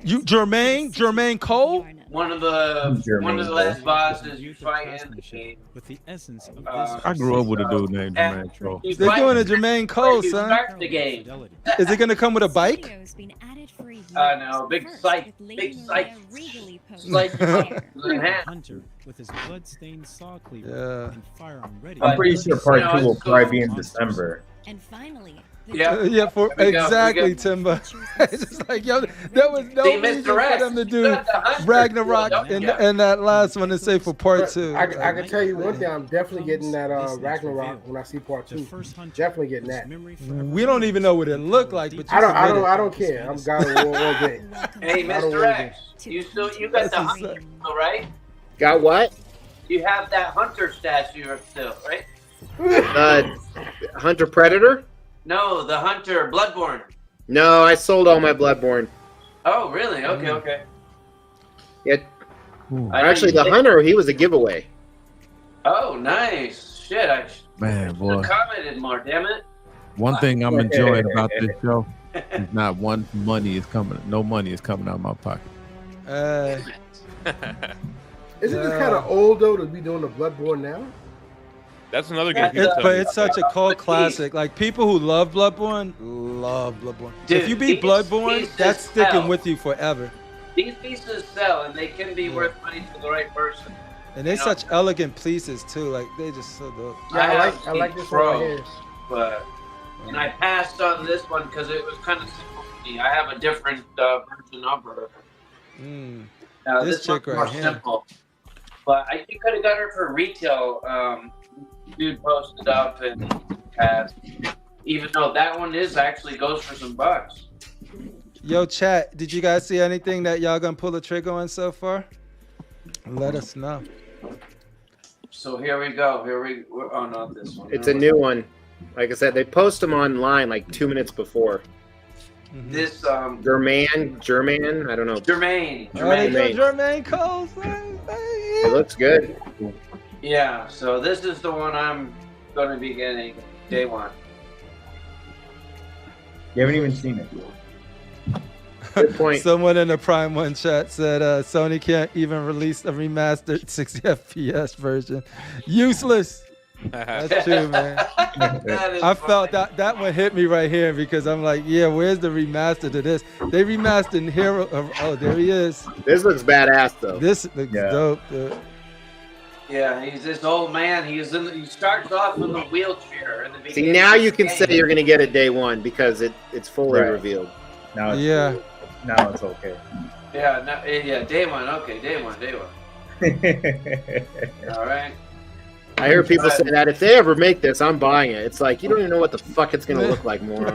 Jermaine Cole? One of the last bosses you fight in the game. With the essence of I grew up with a dude named Jermaine Cole. They're doing a Jermaine Cole, son. The game. Is it going to come with a bike? No, big sight. Hunter with his blood-stained saw cleaver Yeah. and firearm ready. I'm pretty sure part 2 will probably be in December. And finally, Yeah. Exactly, Timber. It's just like, yo, there was no reason for them to do Ragnarok and that last one to say for part 2. I can tell you one thing. I'm definitely getting that Ragnarok when I see part 2. Definitely getting that. We don't even know what it looked like, but I don't care. I'm God of War all day. Hey, Mr. X, you got the hunter, right? Got what? You have that hunter statue still, right? Hunter Predator? No, the hunter Bloodborne. No, I sold all my Bloodborne. Oh, really? Okay. Yeah. Actually, the hunter, he was a giveaway. Oh, nice. Shit, I boy. commented more, damn it. One thing I'm enjoying about this show is not no money is coming out of my pocket. Isn't this kind of old though to be doing the Bloodborne now? That's another game. But it's such a cult classic. Like people who love Bloodborne love Bloodborne. Dude, if you beat Bloodborne, that's sticking with you forever. These pieces sell, and they can be worth money to the right person. And they're such elegant pieces too. Like they just so dope. Yeah, I like this one right here. And I passed on this one because it was kind of simple for me. I have a different version of her. This chick right here. Simple. But you could have got her for retail. Dude posted up and passed. Even though that one actually goes for some bucks. Yo, chat, did you guys see anything that y'all gonna pull the trigger on so far? Let us know. So here we go. Oh, not this one. It's a new one. Like I said, they post them online like 2 minutes before. This Jermaine, I don't know. Jermaine Cole. It looks good. Yeah, so this is the one I'm going to be getting day one. You haven't even seen it. Good point. Someone in the Prime 1 chat said Sony can't even release a remastered 60 FPS version. Useless. That's true, man. I felt that one hit me right here because I'm like, yeah, where's the remaster to this? They remastered Hero. Oh, there he is. This looks badass though. This looks dope, dude. Yeah, he's this old man. He starts off in the wheelchair in the beginning. See, now you can say you're going to get it day one because it's fully revealed. Now it's now it's okay. Yeah, day one. Okay, day one. All right. I hear people say that if they ever make this, I'm buying it. It's like you don't even know what the fuck it's gonna look like, moron.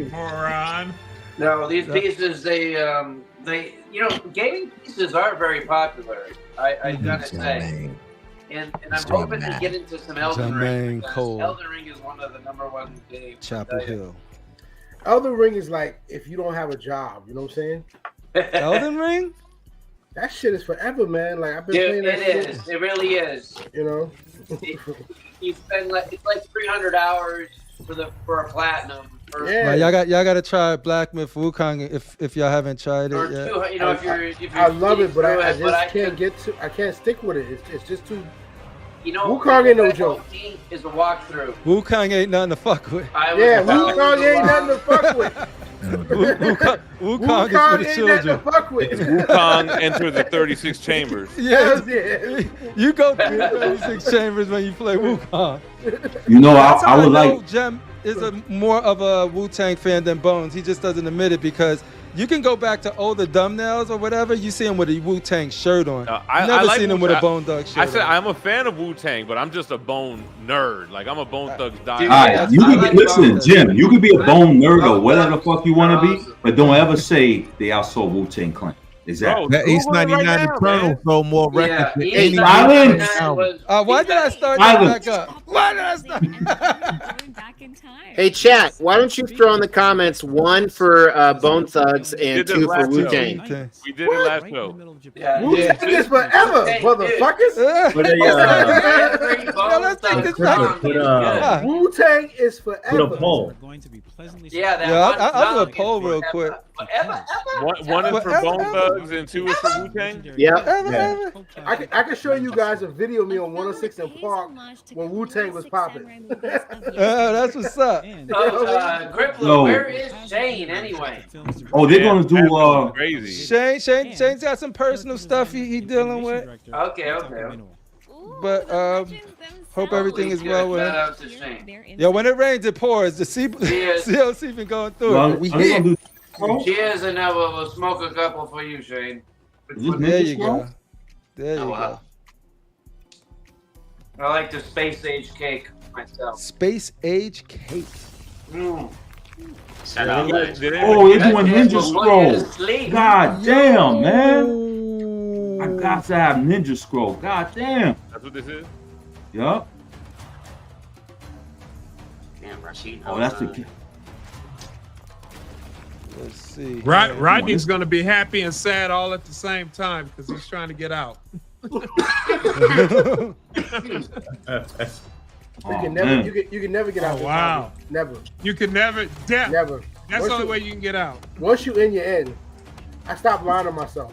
Moron. No, these pieces, they, gaming pieces are very popular. I gotta say, and I'm hoping to get into some Elden Ring. Elden Ring is one of the #1 games. Chapel Hill. Elden Ring is like if you don't have a job. You know what I'm saying? Elden Ring. That shit is forever, man. Like I've been Dude, playing that shit. It is. It really is. You know, you spend it's like 300 hours for a platinum. Yeah, y'all got to try Black Myth Wukong if y'all haven't tried it yet. I love it, but I just can't stick with it. It's just too. Wukong ain't no joke. Is a walkthrough. Wukong ain't nothing to fuck with. Wukong ain't nothing to fuck with. Wukong is for the children. It's Wukong Enter the 36 Chambers. Yeah. You go through the 36 chambers when you play Wukong. You know, I would like. Jem is more of a Wu-Tang fan than Bones. He just doesn't admit it because you can go back to older thumbnails or whatever. You see him with a Wu-Tang shirt on. I never like seen him with a Bone Thug shirt. I said I'm a fan of Wu-Tang, but I'm just a Bone nerd. Like I'm a Bone Thugs die. All right, you can listen, Jim. You could be a Bone nerd or whatever the fuck you want to be, but don't ever say they outsold Wu-Tang Clan. Exactly. That East 99 Eternal sold more records than any Silence. Why did I start that back up? Why did I start? Hey, chat, why don't you throw in the comments 1 for Bone Thugs and 2 for Wu-Tang? We did it last show. Wu-Tang is forever, motherfuckers. Let's take this back. Wu-Tang is forever. Put a poll. I'll do a poll real quick. One is for Bone Thugs and 2 is for Wu-Tang? Yeah. I can show you guys a video of me on 106 in Park when Wu-Tang was popping. That's what's up. Griplo, where is Shane anyway? Oh, they're gonna do crazy. Shane's got some personal stuff he dealing with. Okay. But hope everything is well with him. Yo, when it rains, it pours. The C.O.C. been going through it. We here. Cheers, and now we'll smoke a couple for you, Shane. There you go. There you go. I like the space age cake myself. Space age cake. Mm. Oh, they're doing Ninja Scroll. God damn, man. I got to have Ninja Scroll. God damn. That's what this is? Yup. Damn, Rashid. Oh, that's the. Let's see. Rodney's going to be happy and sad all at the same time because he's trying to get out. You can never get out. Wow. Never. You can never. Never. That's the only way you can get out. Once you're in, you're in. I stopped lying to myself.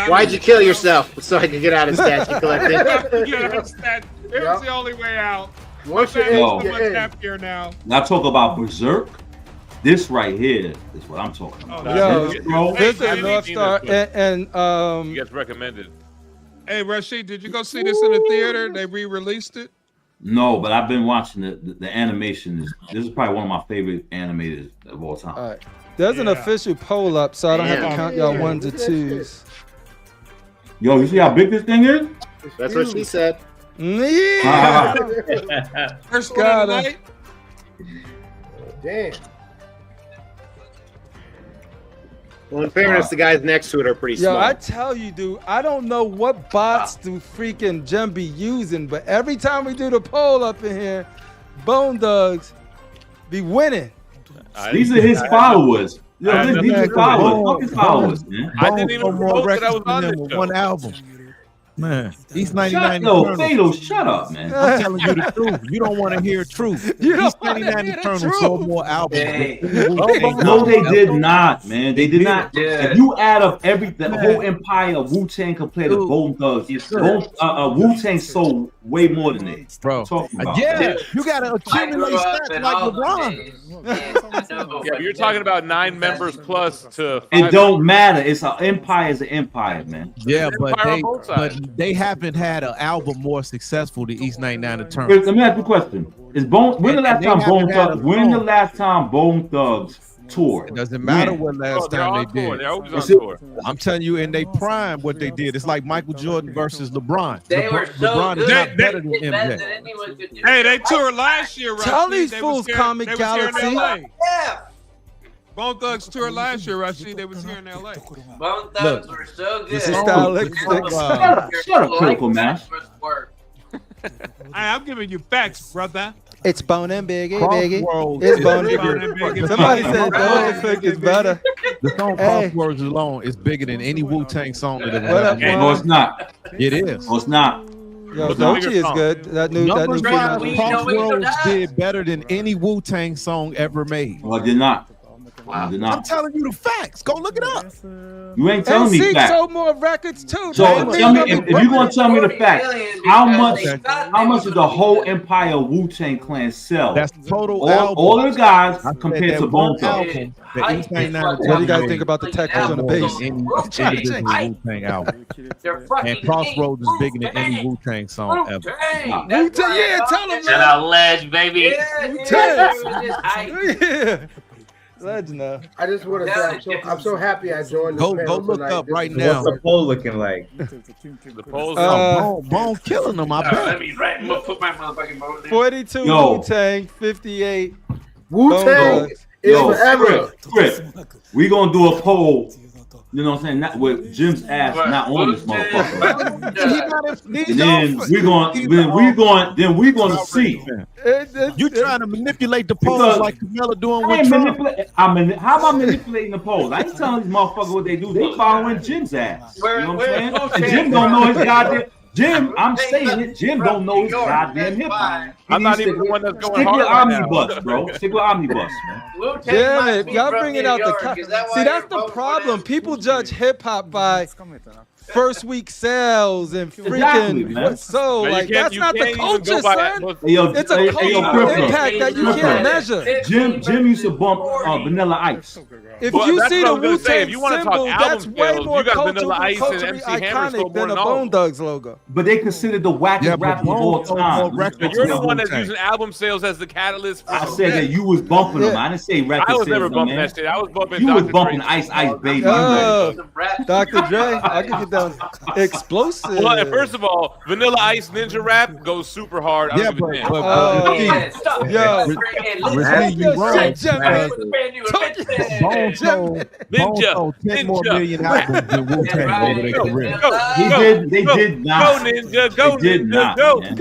Why'd you kill yourself so I could get out of statue collecting? It was the only way out. Once you're in, you're in. Happier now. Now talk about Berserk. This right here is what I'm talking about. Yo, this is North Star and you guys recommended. Hey, Rashid, did you go see this in the theater? They re-released it? No, but I've been watching the animation. This is probably one of my favorite animators of all time. All right. There's an official poll up, so I don't have to count y'all 1s and 2s. Yo, you see how big this thing is? That's what she said. Yeah. First one of the night. Damn. Well, in fairness, the guys next to it are pretty small. Yo, I tell you, dude, I don't know what bots do freaking Jem be using, but every time we do the poll up in here, Bone Thugs be winning. These are his followers. Yo, these are followers. Fuck his followers, man. I didn't even know that I was on this show. One album. Man, East 99 Fatal, shut up, man. I'm telling you the truth. You don't want to hear truth. East 99 Eternal sold more albums. No, they did not, man. They did not. If you add up the whole empire of Wu-Tang compared to Bone Thugs, Wu-Tang sold way more than that. Bro, you got to accumulate stats like LeBron. Yeah, but you're talking about 9 members plus to 5. It don't matter. It's an empire is an empire, man. Yeah, but they haven't had an album more successful than East 99 Eternal. Let me ask you a question: when the last time Bone Thugs tour. It doesn't matter what last time they did. They're always on tour. I'm telling you, in their prime, what they did. It's like Michael Jordan versus LeBron. They were so LeBron good. is not better than MJ. Hey, they toured last year, right? Tell these fools, Comic Galaxy. Yeah. Bone Thugs toured last year, Rashid. They was here in LA. Bone Thugs were so good. This is Stylic. Shut up, Critical Mass. I'm giving you facts, brother. It's Bone and Biggie, Crossroads It's is Bone bigger. and Biggie. Somebody said Don't Click is better. The song Crossroads alone is bigger than any Wu-Tang song that ever What up, happened. No, it's not. It is. No, it's not. Yo, Doechii is good. That new Number 5, female. Crossroads did better than any Wu-Tang song ever made. Well, I did not. I did I'm not. telling you the facts. Go look it up. You ain't telling me NSYNC facts. sold more records too. So man. tell me if you're gonna tell me the facts, how much does the whole Empire Wu-Tang Clan sell? That's total all the guys I said compared that to Bone one Thugs. album, the Wu-Tang What do you guys think about the Texas on the bass? Any individual Wu-Tang album. And Crossroads is bigger than any Wu-Tang song ever. Yeah, tell them, Shout out Ledge, baby. Yeah. Legend now. I just want to say I'm so happy I joined. Go panel look tonight. up right What's now. the poll looking like? The polls. Bone killing them, I bet. Let me put my motherfucking bone in. 42 Yo. Wu-Tang, 58. Wu-Tang is forever. Chris, we gonna do a poll. You know what I'm saying? Not with Jim's ass not on this motherfucker. And then we're gonna see. You trying to manipulate the polls like Camilla doing with Trump. How am I manipulating the polls? I ain't telling these motherfuckers what they do. They following Jim's ass. You know what I'm saying? And Jim don't know his goddamn. Jim, I'm saying it. Jim don't know his goddamn hip hop. I'm not even the one that's going Stick hard with right now. Omnibus, bro. Stick with Omnibus, man. Damn it, y'all bringing out the. See, that's the problem. People judge hip hop by first week sales and freaking man. so Man, like you can't- that's not you the can't even culture, go by son. that. It's a cultural impact that you can't measure. Jim used to bump Vanilla Ice. If Well, you that's see what I the was gonna say. Wu-Tang If you wanna talk symbol, album that's way sales, more you got Vanilla Ice and culturally MC Hammer sold iconic more than a than all. Bone Thugs logo. But they consider the wackest rappers of all time. But you're the one that's using album sales as the catalyst. For I said that you was bumping them. I didn't say record I was sales, never no, bumping man. that shit. I was bumping. You was Dr. bumping Dre. Ice Baby. Dr. Dre, I can get down. Explosive. Well, and first of all, Vanilla Ice Ninja Rap goes super hard. Yeah, but Bone sold 10 more million albums than Wu-Tang over their career. They did not. Go Ninja, go They did Ninja, not, go. man.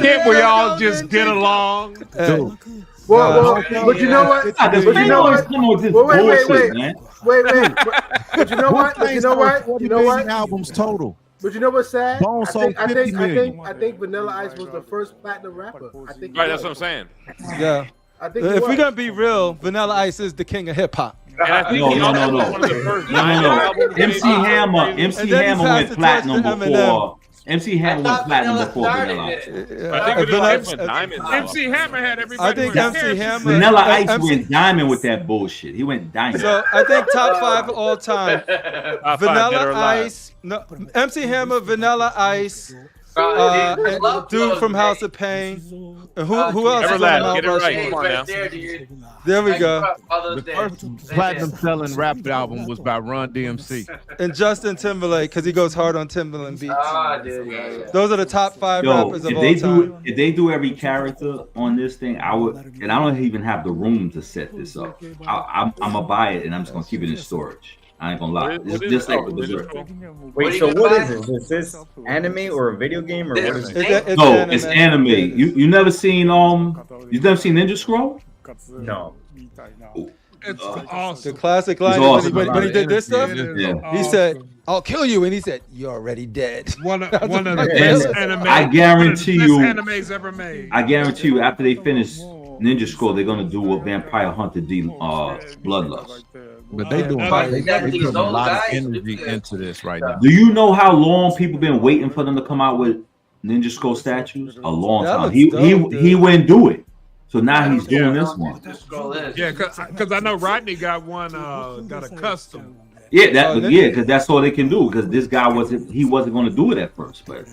Can't we all just get along? Well, but you know what? But you know what? Wait. But you know what? You know what? You know what? Albums total. But you know what's sad? Bone sold 50 million. I think Vanilla Ice was the first platinum rapper. I think. Right, that's what I'm saying. Yeah. I think if we're gonna be real, Vanilla Ice is the king of hip hop. And I think he also was one of the first MC Hammer went platinum before. MC Hammer went platinum before Vanilla Ice. I think Vanilla Ice went diamond. MC Hammer had everybody. I think MC Hammer. Vanilla Ice went diamond with that bullshit. He went diamond. So I think top 5 all time. Vanilla Ice. No, MC Hammer, Vanilla Ice. And dude from House of Pain. And who else is on Mount Rushmore? There we go. The first platinum selling rap album was by Run DMC. And Justin Timberlake, because he goes hard on Timberland beats. Those are the top 5 rappers of all time. If they do every character on this thing, I would, and I don't even have the room to set this up. I'm gonna buy it and I'm just gonna keep it in storage. I ain't gonna lie. It's just like the Berserk. Wait, so what is it? Is this anime or a video game or what is it? No, it's anime. You never seen Ninja Scroll? No. It's awesome. The classic line awesome. when he did this stuff. Yeah. He said, "I'll kill you," and he said, "You're already dead." One of the best anime. I guarantee you. Animes ever made. I guarantee you, after they finish Ninja Scroll, they're gonna do a Vampire Hunter D Bloodlust. But they doing they putting a lot of energy into this right now. Do you know how long people been waiting for them to come out with Ninja Scroll statues? A long time. He wouldn't do it. So now he's doing this one. Yeah, because I know Rodney got one, got a custom. Yeah, because that's all they can do. Because this guy wasn't going to do it at first, but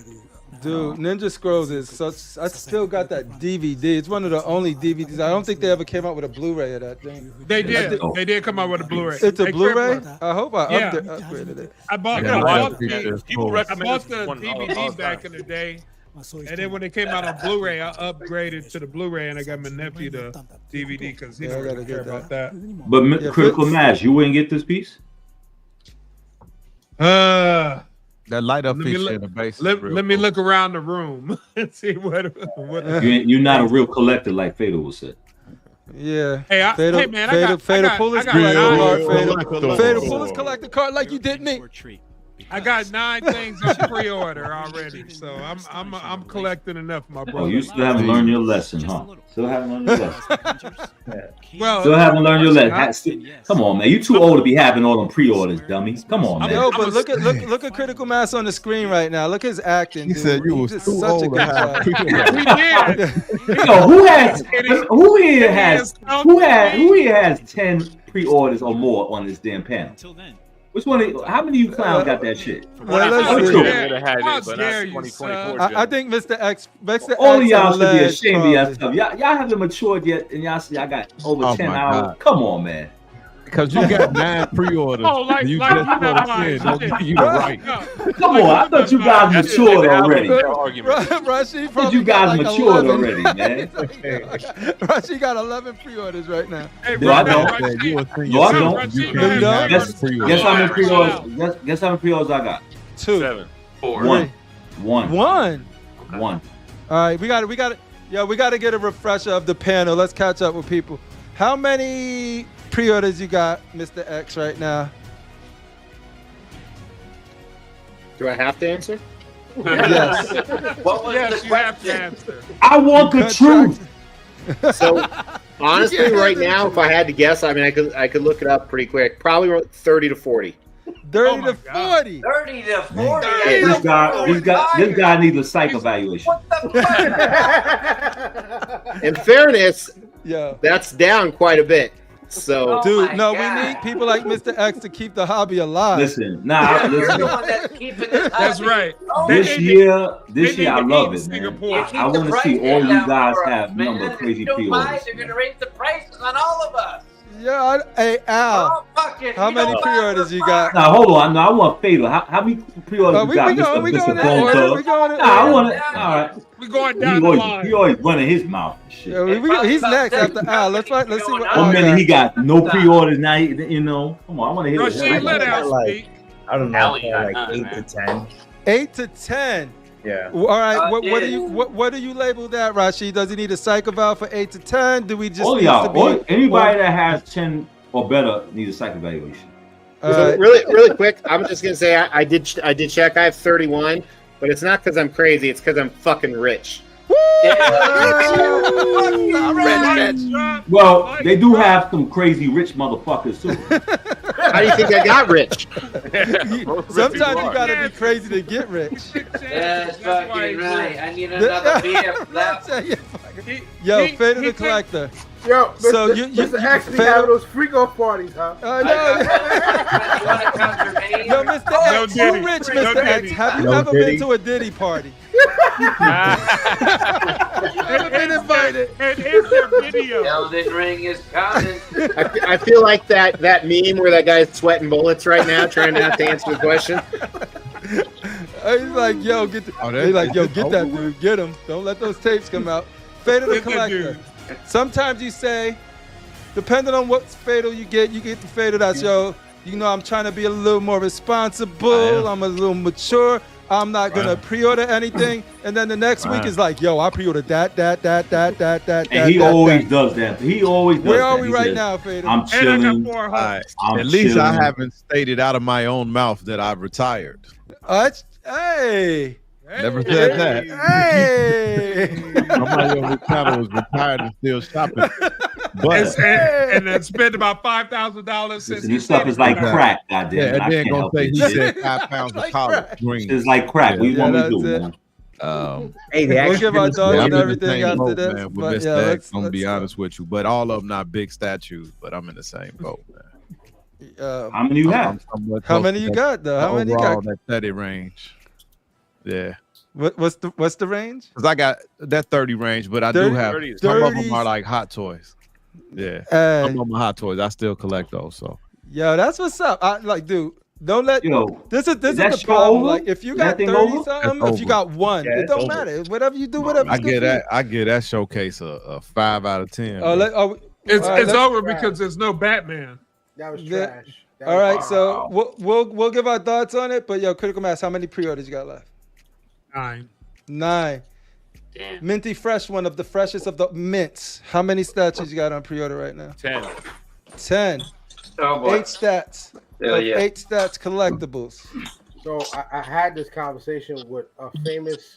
Dude, Ninja Scrolls is such. I still got that DVD. It's one of the only DVDs. I don't think they ever came out with a Blu-ray of that thing. They did. They did come out with a Bluray. It's a Blu-ray. I hope I upgraded it. I bought the DVD back in the day. And then when it came out on Blu-ray, I upgraded to the Blu-ray, and I got my nephew the DVD because he don't care about that. But Critical Mass, you wouldn't get this piece? That light up feature in the base. Let me look around the room and see what You're not a real collector like Fatal would say. Yeah. Hey, man, Fatal, pull his collector card. Fatal, pull his collector card like you did me. I got 9 things on pre-order already, so I'm collecting enough, my brother. Oh, you still haven't learned your lesson, huh? Still haven't learned your lesson. Well, still haven't learned your lesson. Come on, man. You too old to be having all them pre-orders, dummies. Come on, man. Yo, but look at Critical Mass on the screen right now. Look at his acting. He said you was too old to have. Who here has 10 pre-orders or more on this damn panel? Which one? How many of you clowns got that shit? I think Mr. X. All of y'all should be ashamed of yourself. Y'all haven't matured yet, and y'all got over 10 hours. God. Come on, man. Because you got 9 pre-orders. You just don't give you the right. Come on, I thought you guys matured already. Rashid thought you guys matured already, man. Rashid got 11 pre-orders right now. No, I don't. No, I don't. Guess how many pre-orders? Guess how many pre-orders I got? 2. 7. 4. 1. All right, we got to get a refresher of the panel. Let's catch up with people. How many pre-orders you got, Mr. X, right now? Do I have to answer? Yes. What was Yes, the you have to question? answer. I want the truth. So honestly, right now, if I had to guess, I mean, I could look it up pretty quick. Probably 30 to 40. 30 to 40. 30 to 40. This guy needs a psych evaluation. What the fuck? In fairness, Yeah. that's down quite a bit. So, Dude, no, we need people like Mr. X to keep the hobby alive. Listen, You're the one that's keeping this That's hobby right. going. this year I love it, man. Singapore. I want to see all you guys have number of crazy Don't buy, pre-orders. they're going to raise the prices on all of us. Yeah, hey, Al, how many pre-orders you got? Now hold on, no, I want Fatal. How many pre-orders you got, Mr. Bone Thug? I want it. All right. We're going down the line. He always running his mouth. Shit. Yeah, he's next after Al. Let's see what One minute he got no pre-orders. Now you know. Come on, I want to hear this. I don't know, like 8 to 10. 8 to 10. Yeah. All right. What do you label that, Rashid? Does he need a psych eval for 8 to 10? Do we just anybody that has 10 or better needs a psych evaluation? So really quick, I'm just gonna say I did check. I have 31, but it's not because I'm crazy. It's because I'm fucking rich. Well, they do have some crazy rich motherfuckers too. How do you think I got rich? Sometimes you gotta be crazy to get rich. That's fucking right. I need another beer for that. Yo, Fatal the Collector. Yo, so you actually have those freak off parties, huh? No. Yo, Mr. X, you rich, Mr. X. Have you ever been to a Diddy party? And invited. And here's their video. Elden Ring is coming. I feel like that meme where that guy's sweating bullets right now, trying not to answer the question. He's like, yo, get that dude, get him. Don't let those tapes come out. Fatal the Collector. Sometimes you say, depending on what Fatal you get the Fatal that's, yo, you know, I'm trying to be a little more responsible. I'm a little mature. I'm not going to pre-order anything. And then the next week is like, yo, I pre-ordered that. And he always does that. He always does that. Where are we right now, Fatal? I'm chilling. At least I haven't stated out of my own mouth that I've retired. Hey. Never said that. Hey. Somebody on the channel was retired and still shopping. But and then spent about $5,000 since this stuff is like crack, goddamn. Yeah, and then gonna say he said 5 pounds of collard greens. It's like crack. What do you want me to do, man? Hey, we'll give our dogs and everything after this. Man, but yeah, I'm gonna be honest with you. But all of them not big statues, but I'm in the same boat, man. How many you have? How many you got, though? How many you got? That 30 range. Yeah. What's the range? Because I got that 30 range, but I 30, do have 30, some of them are like hot toys. Yeah, some of them are hot toys. I still collect those. So yo, that's what's up. I like, dude. Don't let this is the show problem. over? Like, if you Is got that thing 30 over? something, That's if you over. got one, Yeah, it it's don't over. matter. Whatever you do, whatever. I you get do. that. I get that showcase a 5 out of 10. Oh, man. It's all right, it's let's- over because there's no Batman. That was Yeah. trash. That All was right, trash. so we'll give our thoughts on it. But yo, Critical Mass, how many pre-orders you got left? 9. 9. Damn. Minty Fresh, one of the freshest of the mints. How many statues you got on pre-order right now? 10. 10. Oh boy. 8 stats. Hell yeah. 8 stats collectibles. So I had this conversation with a famous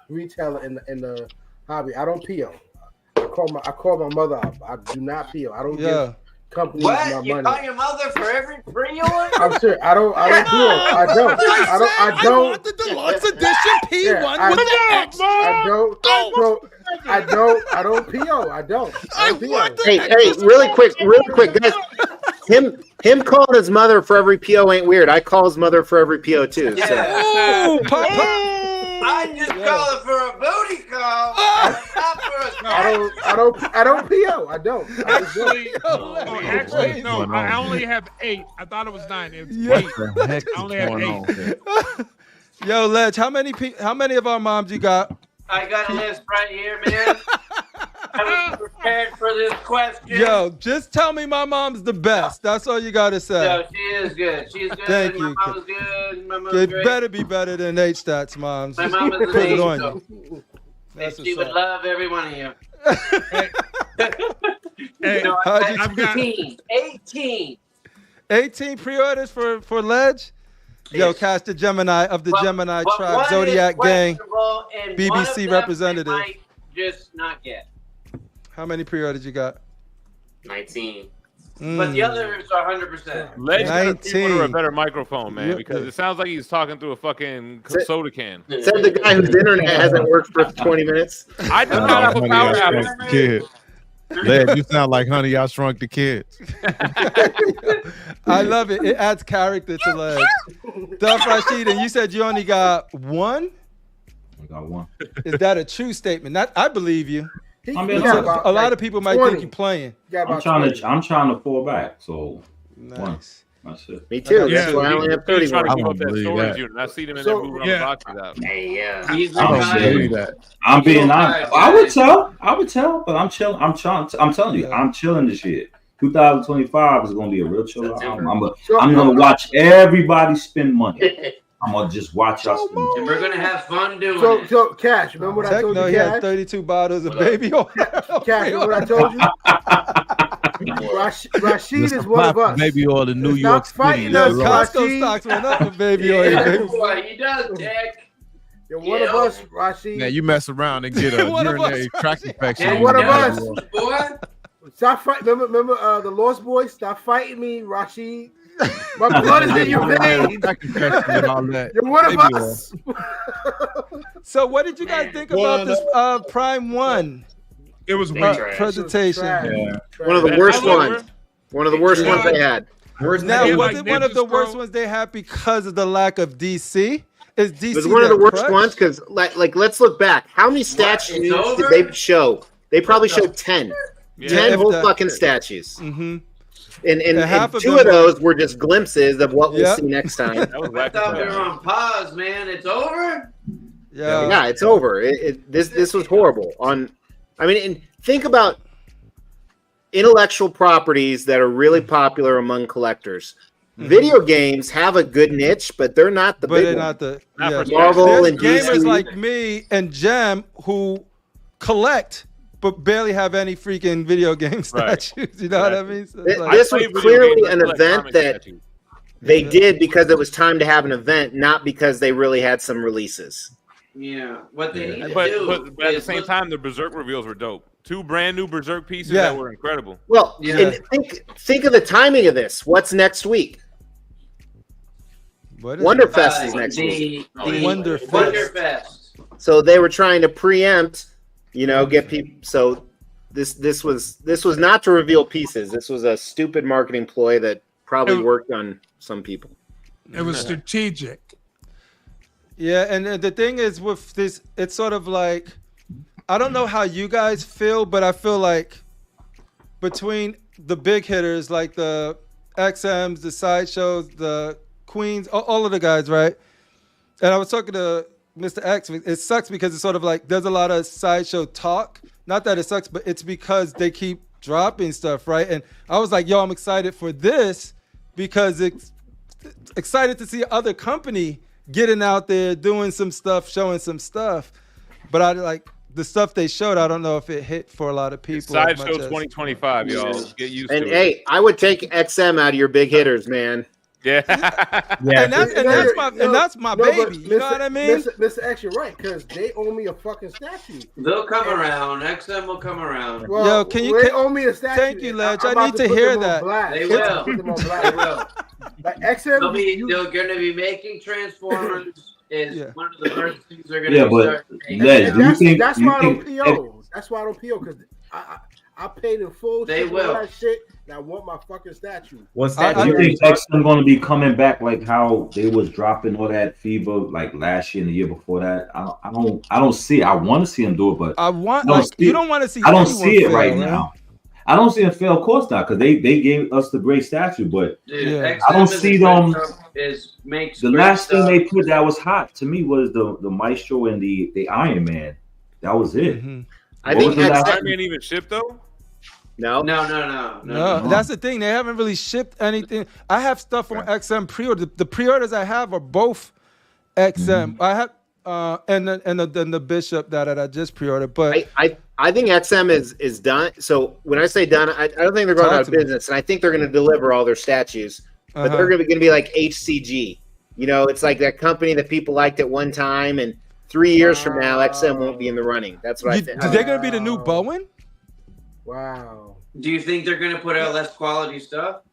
retailer in the hobby. I don't PO. I call my mother up. I do not PO. I don't give companies my What? You money. call your mother for every pre-order? I'm serious. I don't PO. I don't. want the deluxe edition P1 with the X. I don't PO. I don't PO. Hey, really quick, guys. Him calling his mother for every PO ain't weird. I call his mother for every PO too. So. Ooh, pop. I just call it for a booty call. Not for a I don't PO. I don't. I just don't. Actually, no. I only have 8. I thought it was 9. It's 8. What the heck I only is have going 8. on here? Yo, Ledge, how many of our moms you got? I got a list right here, man. I was prepared for this question. Yo, just tell me my mom's the best. That's all you gotta say. So she is good. She's good. Thank my you. mama's good. My mom's It great. better be better than 8 stats, moms. My Just mama's put it an on angel. you. And she would love every one of you. Hey, No, I've got 18. 18 pre-orders for Ledge. Yo, Cash the Gemini of the Gemini But tribe, one Zodiac is gang, questionable, and one of BBC them representative. they might just not get. How many pre-orders you got? 19. But the others are 100%. Let's 19. order a better microphone, man, because it sounds like he's talking through a fucking soda can. Said the guy whose internet hasn't worked for 20 minutes. I do not have a Honey, power I outage. Shrunk the Kids. Led, you sound like Honey, I Shrunk the Kids. I love it. It adds character to Ledge. Duff Rashid, and you said you only got 1? I got 1. Is that a true statement? I believe you. I mean, A lot of people might think you're playing. I'm trying to fall back. So nice. That's it. Me too. Yeah. That's why I only have He's 31. trying to I keep don't up that believe storage that. unit. I see them in So, there moving on yeah. the boxes out. Hey, yeah. He's I don't right. believe that. I'm being honest. I would tell, but I'm chilling. I'm telling you, I'm chilling this year. 2025 is gonna be a real chill out. I'm gonna watch everybody spend money. I'm gonna just watch us spend money. And we're going to have fun doing it. So Cash, remember what I told you, Techno, he had Cash? 32 bottles of baby oil. Cash, remember what I told you? Rashid is one of us. Baby oil in New Stop York City. fighting Let us, alone- Costco Rashid. stocks went up with baby oil. Yeah, baby. boy, he does, Jack. You're one of us, Rashid. Man, you mess around and get a One of urinary us. tract infection. Yeah, and one you of got us. baby oil. Boy. Stop fighting. Remember the Lost Boys? Stop fighting me, Rashid. My blood is in your veins. Tract infection and all that. You're one of Baby oil. us. So what did you guys think about this Prime 1 it was They weak. trash. presentation? Yeah. One of the worst ones. One of the worst ones they had. Now, Yeah, was like it one of the Ninja worst Scroll. ones they had because of the lack of DC? Is DC It was one of the their worst crutch? ones because, like, let's look back. How many statues did over? they show? They probably showed 10. Yeah. 10 if whole that. fucking statues. Mm-hmm. And half of 2 them of those were just glimpses of what we'll Yep. see next time. That was I whack. thought we were on pause, man. It's over? Yeah. Yeah, it's over. This was horrible. And think about intellectual properties that are really popular among collectors. Video games have a good niche, but they're not the But big they're one. not the Not yeah. for Marvel There's and gamers DC. like me and Jam who collect but barely have any freaking video game Right. statues. You know what I mean? So it's This like- was play video clearly games, I an collect event comic that statues. they did because it was time to have an event, not because they really had some releases. Yeah. What they need to But do at the is same look- time, the Berserk reveals were dope. 2 brand new Berserk pieces Yeah. that were incredible. Well, Yeah. and think of the timing of this. What's next week? What is Wonderfest is next week. the Wonderfest. Wonderfest. So they were trying to preempt, get people. So this was not to reveal pieces. This was a stupid marketing ploy that probably worked on some people. It was strategic. Yeah, and the thing is with this, it's sort of like, I don't know how you guys feel, but I feel like between the big hitters like the XMs, the sideshows, the Queens, all of the guys, right? And I was talking to Mr. X. It sucks because it's sort of like there's a lot of sideshow talk. Not that it sucks, but it's because they keep dropping stuff, right? And I was like, yo, I'm excited for this because it's excited to see other company getting out there, doing some stuff, showing some stuff. But I like the stuff they showed. I don't know if it hit for a lot of people. Sideshow 2025, y'all. Get used to it. And hey, I would take XM out of your big hitters, man. Yeah. And that's my baby. You know what I mean? Mr. X, you're right, because they owe me a fucking statue. They'll come around. XM will come around. Well, they owe me a statue. Thank you, Ledge. I need to hear that. They will. Put them on blast. They will. Like XM, they're going to be making Transformers. One of the first things they're going to start making. That's why I don't PO. That's why I don't PO, because I paid in full. They will. That shit. And I want my fucking statue. What's that? You think XM going to be coming back like how they was dropping all that fever like last year and the year before that? I don't see. I want to see them do it, but you don't want to see. I don't see it right now. I don't see them fail, of course not, because they gave us the great statue, but I don't see them. The last thing they put that was hot to me was the Maestro and the Iron Man. That was it. Mm-hmm. I think Iron Man even shipped though. No. That's the thing. They haven't really shipped anything. I have stuff on XM pre-order. The pre-orders I have are both XM. I have and the Bishop that I just pre-ordered. But I think XM is done. So when I say done, I don't think they're going out of business, and I think they're going to deliver all their statues. But they're going to be like HCG. You know, it's like that company that people liked at one time, and 3 years from now, XM won't be in the running. That's what I think. Are they going to be the new Bowen? Wow. Do you think they're going to put out less quality stuff?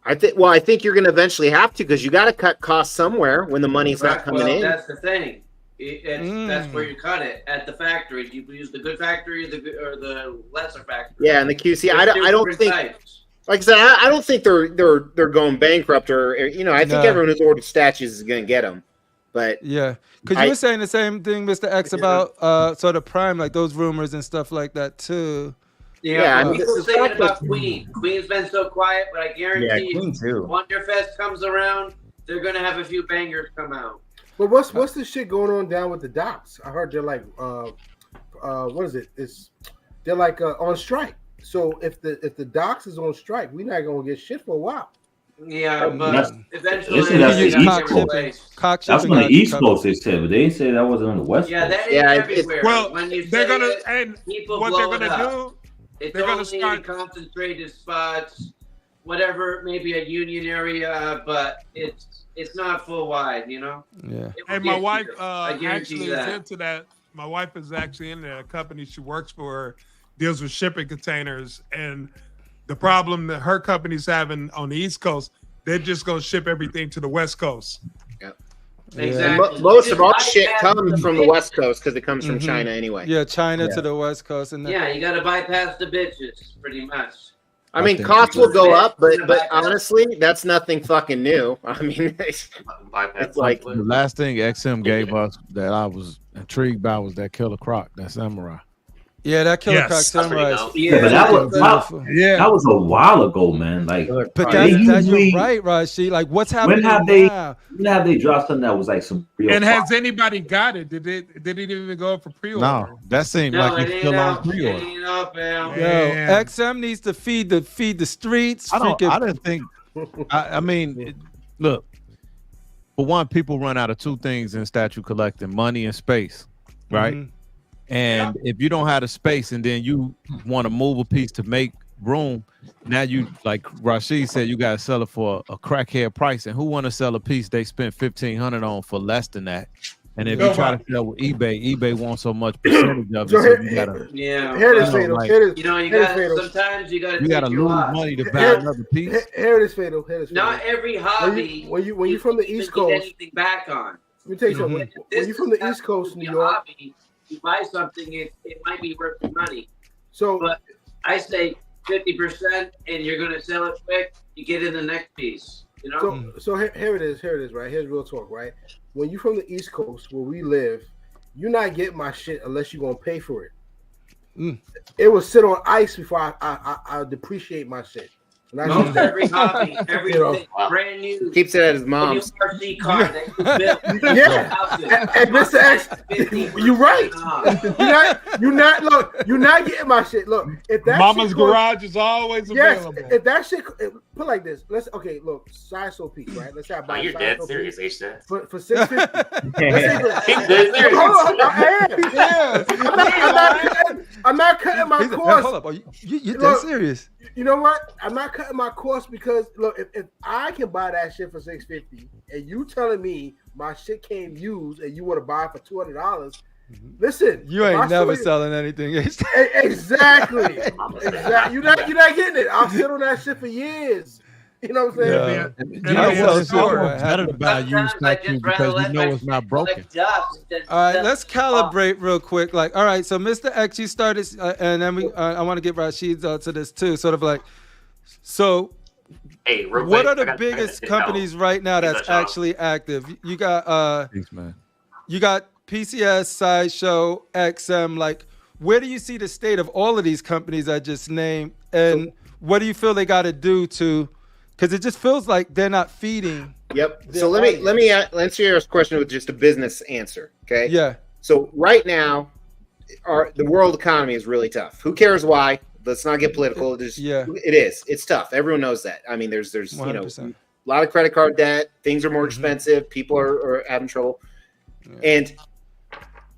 I think you're going to eventually have to, because you got to cut costs somewhere when the money's not coming in. That's the thing. That's where you cut it at the factory. Do you use the good factory or the lesser factory? Yeah, and the QC. I don't think. Like I said, I don't think they're going bankrupt or I think everyone who's ordered statues is going to get them. But yeah, because you were saying the same thing, Mr. X, about sort of Prime, like those rumors and stuff like that too. Yeah, people saying about Queen. Queen's been so quiet, but I guarantee you, Wonderfest comes around, they're gonna have a few bangers come out. But what's this shit going on down with the docks? I heard they're like, what is it? They're like on strike. So if the docks is on strike, we're not gonna get shit for a while. Yeah, but eventually that's the East Coast. That's on the East Coast, they said, but they didn't say that wasn't on the West Coast. Yeah, that is everywhere. Well, when you they're gonna and what they're gonna do. It's they're only gonna start concentrated spots, whatever, maybe a union area, but it's not full wide, you know. Yeah. And my wife actually is into that. My wife is actually in a company she works for, deals with shipping containers, and the problem that her company's having on the East Coast, they're just gonna ship everything to the West Coast. Exactly. Most of our shit comes from the West Coast because it comes from China anyway. Yeah, China to the West Coast, and you got to bypass the bitches, pretty much. I mean, costs will go up, but honestly, that's nothing fucking new. I mean, it's like the last thing XM gave us that I was intrigued by was that Killer Croc, that samurai. Yeah, that Killer Croc samurai. Yeah, but that was a while ago, man. Like, but that's you're right, Rashi. Like, what's happening now? When have they dropped something that was like some real? And has anybody got it? Did it even go for pre-order? No, that seemed like it's still on pre-order. Yo, XM needs to feed the streets. I didn't think. I mean, look. For one, people run out of two things in statue collecting: money and space, right? Mm-hmm. And if you don't have the space and then you want to move a piece to make room, now you, like Rashid said, you got to sell it for a crackhead price. And who want to sell a piece they spent $1,500 on for less than that? And if you try to sell with eBay wants so much percentage of it. So you gotta, here it is, Fatal. Sometimes you gotta lose money to buy another piece. Here it is, Fatal. Not every hobby. When you from the East Coast, anything back on. Let me tell you something. When you from the East Coast, New York. You buy something, it might be worth your money. So, but I say 50%, and you're going to sell it quick. You get in the next piece. You know. So here it is. Right, here's real talk. Right, when you from the East Coast where we live, you're not getting my shit unless you're gonna pay for it. It will sit on ice before I depreciate my shit. Most every hobby, everything brand new. Keeps it at his mom's. RC car that you built. And Mr. X, you're right. You're not. Look, you're not getting my shit. Look, if that Mama's garage is always available. If that shit put like this, look, size so piece, right? Let's have. Oh, you're dead serious, H-Stats. For $650. I'm not cutting my cost. Hold up, you dead serious? You know what? I'm not cutting my cost because look, if I can buy that shit for $650 and you telling me my shit came used and you want to buy it for $200, listen, you ain't never selling anything. Exactly. You're not getting it. I'll sit on that shit for years. You know what I'm saying? It's better to buy used statues because you know it's not broken. All right, let's calibrate real quick. Like, all right, so Mr. X, you started, and then I want to get Rashid to this too. Sort of like, so what are the biggest companies right now that's actually active? You got thanks, man. You got PCS, Sideshow, XM. Like, where do you see the state of all of these companies I just named, and what do you feel they got to do to? Because it just feels like they're not feeding. Yep. So let me answer your question with just a business answer. Okay. Yeah. So right now, the world economy is really tough. Who cares why? Let's not get political. It is. It's tough. Everyone knows that. I mean, there's 100%. A lot of credit card debt. Things are more expensive. People are having trouble, and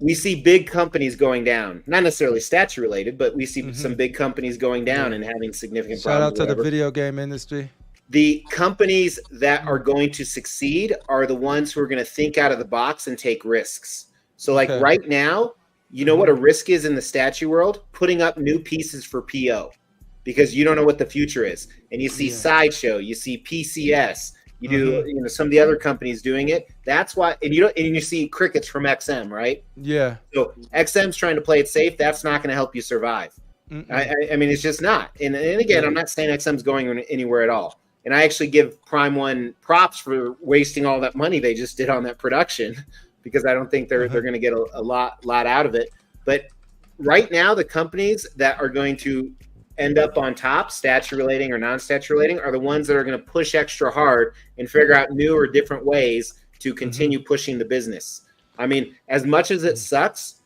we see big companies going down. Not necessarily statue related, but we see some big companies going down and having significant problems. Shout out to the video game industry. The companies that are going to succeed are the ones who are going to think out of the box and take risks. So like right now, you know what a risk is in the statue world? Putting up new pieces for PO because you don't know what the future is. And you see Sideshow, you see PCS, you do some of the other companies doing it. That's why, and you see crickets from XM, right? Yeah. So XM's trying to play it safe. That's not going to help you survive. I mean, it's just not. And again, I'm not saying XM's going anywhere at all. And I actually give Prime One props for wasting all that money they just did on that production because I don't think they're going to get a lot out of it. But right now, the companies that are going to end up on top, statue relating or non-statue relating, are the ones that are going to push extra hard and figure out new or different ways to continue pushing the business. I mean, as much as it sucks,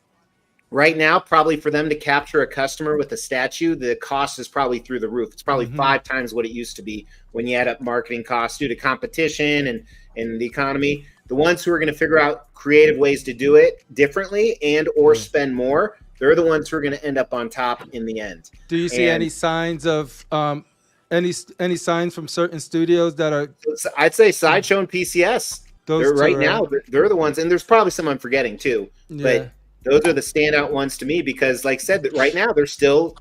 right now, probably for them to capture a customer with a statue, the cost is probably through the roof. It's probably 5 times what it used to be when you add up marketing costs due to competition and the economy. The ones who are going to figure out creative ways to do it differently and or spend more, they're the ones who are going to end up on top in the end. Do you see any signs of any signs from certain studios that are? I'd say Sideshow and PCS. Those right now, they're the ones, and there's probably some I'm forgetting too. Yeah. But those are the standout ones to me because, like I said, that right now they're still,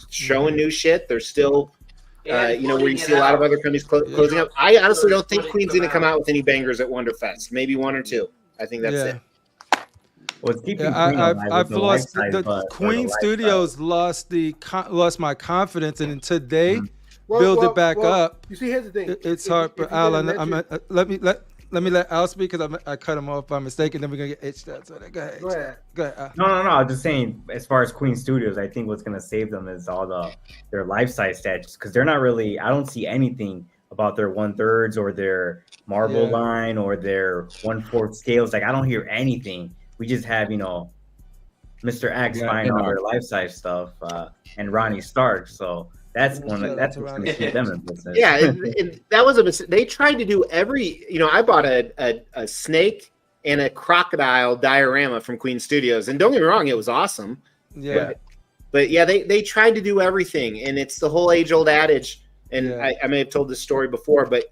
showing new shit. They're still, where you see a lot of other companies closing up. I honestly don't think Queen's going to come out with any bangers at Wonderfest. Maybe 1 or 2. I think that's it. Well, it's keeping I've lost the Queen Studios lost my confidence, and until they build it back up, you see, here's the thing. It's hard. But Alan, let me let Al speak because I cut him off by mistake, and then we're gonna get itched out. So go ahead. No. I'm just saying, as far as Queen Studios, I think what's gonna save them is all their life-size statues because they're not really. I don't see anything about their 1/3 or their marble line or their 1/4 scales. Like I don't hear anything. We just have Mr. X buying all their life-size stuff and Ronnie Stark. So. That's what's going to keep them in business. Yeah, and that was a mistake. They tried to do I bought a snake and a crocodile diorama from Queen Studios, and don't get me wrong, it was awesome. Yeah, but yeah, they tried to do everything, and it's the whole age-old adage. And I may have told this story before, but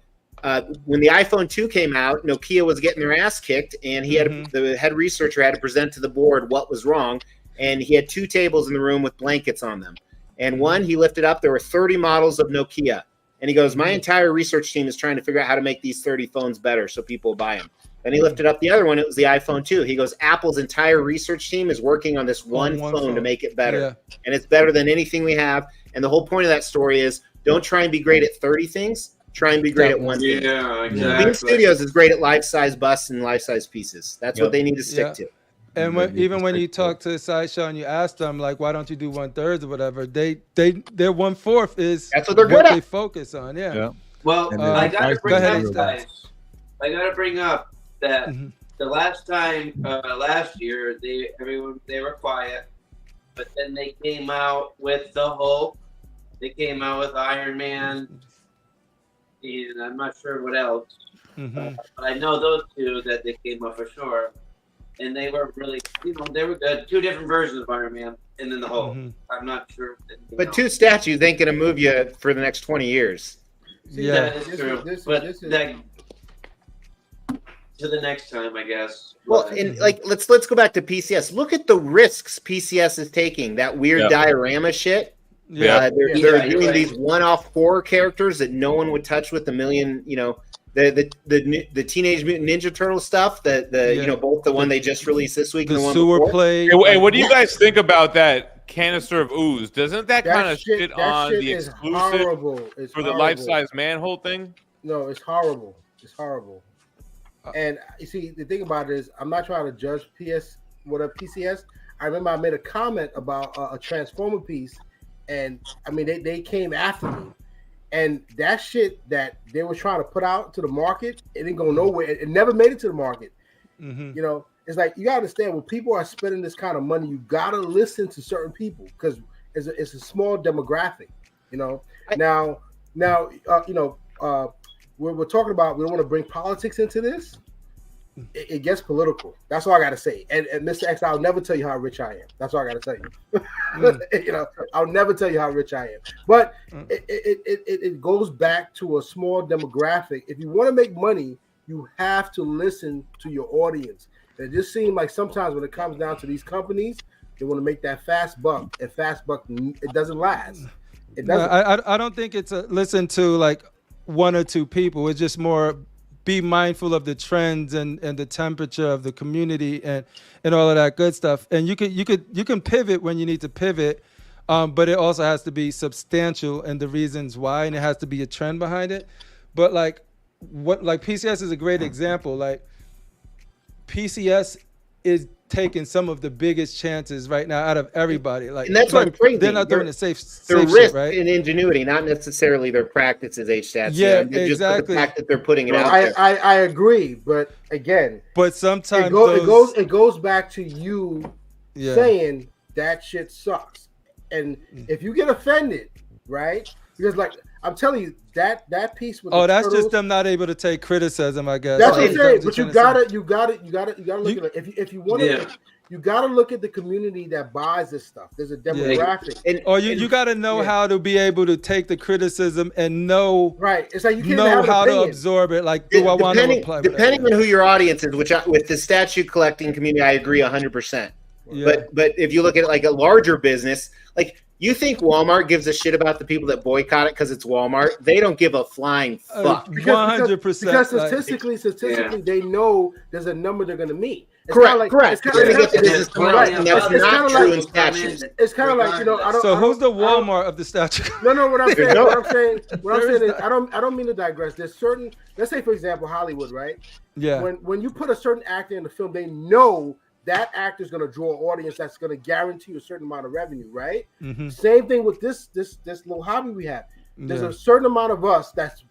when the iPhone 2 came out, Nokia was getting their ass kicked, and he had the head researcher had to present to the board what was wrong, and he had 2 tables in the room with blankets on them. And one, he lifted up, there were 30 models of Nokia. And he goes, my entire research team is trying to figure out how to make these 30 phones better so people will buy them. Then he lifted up the other one, it was the iPhone 2. He goes, Apple's entire research team is working on this one phone to make it better. Yeah. And it's better than anything we have. And the whole point of that story is don't try and be great at 30 things. Try and be great at one thing. Yeah, exactly. Beam Studios is great at life-size busts and life-size pieces. That's what they need to stick to. And even when you talk to the Sideshow and you ask them, like, why don't you do 1/3 or whatever, their 1/4 is that's what they're good at. They focus on. Yeah. Well, I got to bring up, guys. I got to bring up that the last time last year they were quiet, but then they came out with the Hulk. They came out with Iron Man, and I'm not sure what else. But I know those two that they came up for sure. And they were really, they were good. 2 different versions of Iron Man, and then the Hulk. I'm not sure. But 2 statues ain't gonna move you for the next 20 years. Yeah, that is true. To the next time, I guess. Well, and like let's go back to PCS. Look at the risks PCS is taking. That weird diorama shit. They're doing these one-off horror characters that no one would touch with a million. The Teenage Mutant Ninja Turtle stuff, both the one they just released this week and the one sewer before. play. Hey, what do you guys think about that canister of ooze? Doesn't that kind of shit on the exclusive for the life-size manhole thing? No, it's horrible. It's horrible. And you see, the thing about it is, I'm not trying to judge PCS. I remember I made a comment about a Transformer piece, and I mean they came after me. And that shit that they were trying to put out to the market, it didn't go nowhere. It never made it to the market. It's like you gotta understand when people are spending this kind of money, you gotta listen to certain people because it's a small demographic. Now, we're talking about we don't want to bring politics into this. It gets political. That's all I gotta say. And Mr. X, I'll never tell you how rich I am. That's all I gotta tell you. I'll never tell you how rich I am. But it goes back to a small demographic. If you want to make money, you have to listen to your audience. It just seems like sometimes when it comes down to these companies, they want to make that fast buck, and fast buck it doesn't last. It doesn't. I don't think it's listen to like 1 or 2 people. It's just more be mindful of the trends and the temperature of the community and all of that good stuff. And you can pivot when you need to pivot, but it also has to be substantial and the reasons why, and it has to be a trend behind it. But like PCS is a great example. Like PCS is taking some of the biggest chances right now out of everybody. Like, and that's what I'm saying. They're not doing the safe risk shit, right? and ingenuity, not necessarily their practices, H-stats. Yeah, just exactly. the fact that they're putting it out there. I agree, but again, sometimes it goes back to you saying that shit sucks, and if you get offended, right? Because like I'm telling you, that piece with that's turtles, just them not able to take criticism, I guess. That's what I'm saying. But you gotta look at it. If you want to, you gotta look at the community that buys this stuff. There's a demographic, you gotta know how to be able to take the criticism and know It's like you can't know how to absorb it. Like, do I want to reply? Depending on who your audience is, with the statue collecting community, I agree 100%. But if you look at like a larger business, like. You think Walmart gives a shit about the people that boycott it because it's Walmart? They don't give a flying fuck. 100%. Because statistically, they know there's a number they're going to meet. Correct. It's kind not true in statues. It's kind of like who's the Walmart of the statue? No. What I'm saying is, I don't mean to digress. There's certain. Let's say, for example, Hollywood, right? Yeah. When you put a certain actor in the film, they know. That actor is going to draw an audience that's going to guarantee a certain amount of revenue, right? Same thing with this little hobby we have. There's a certain amount of us that's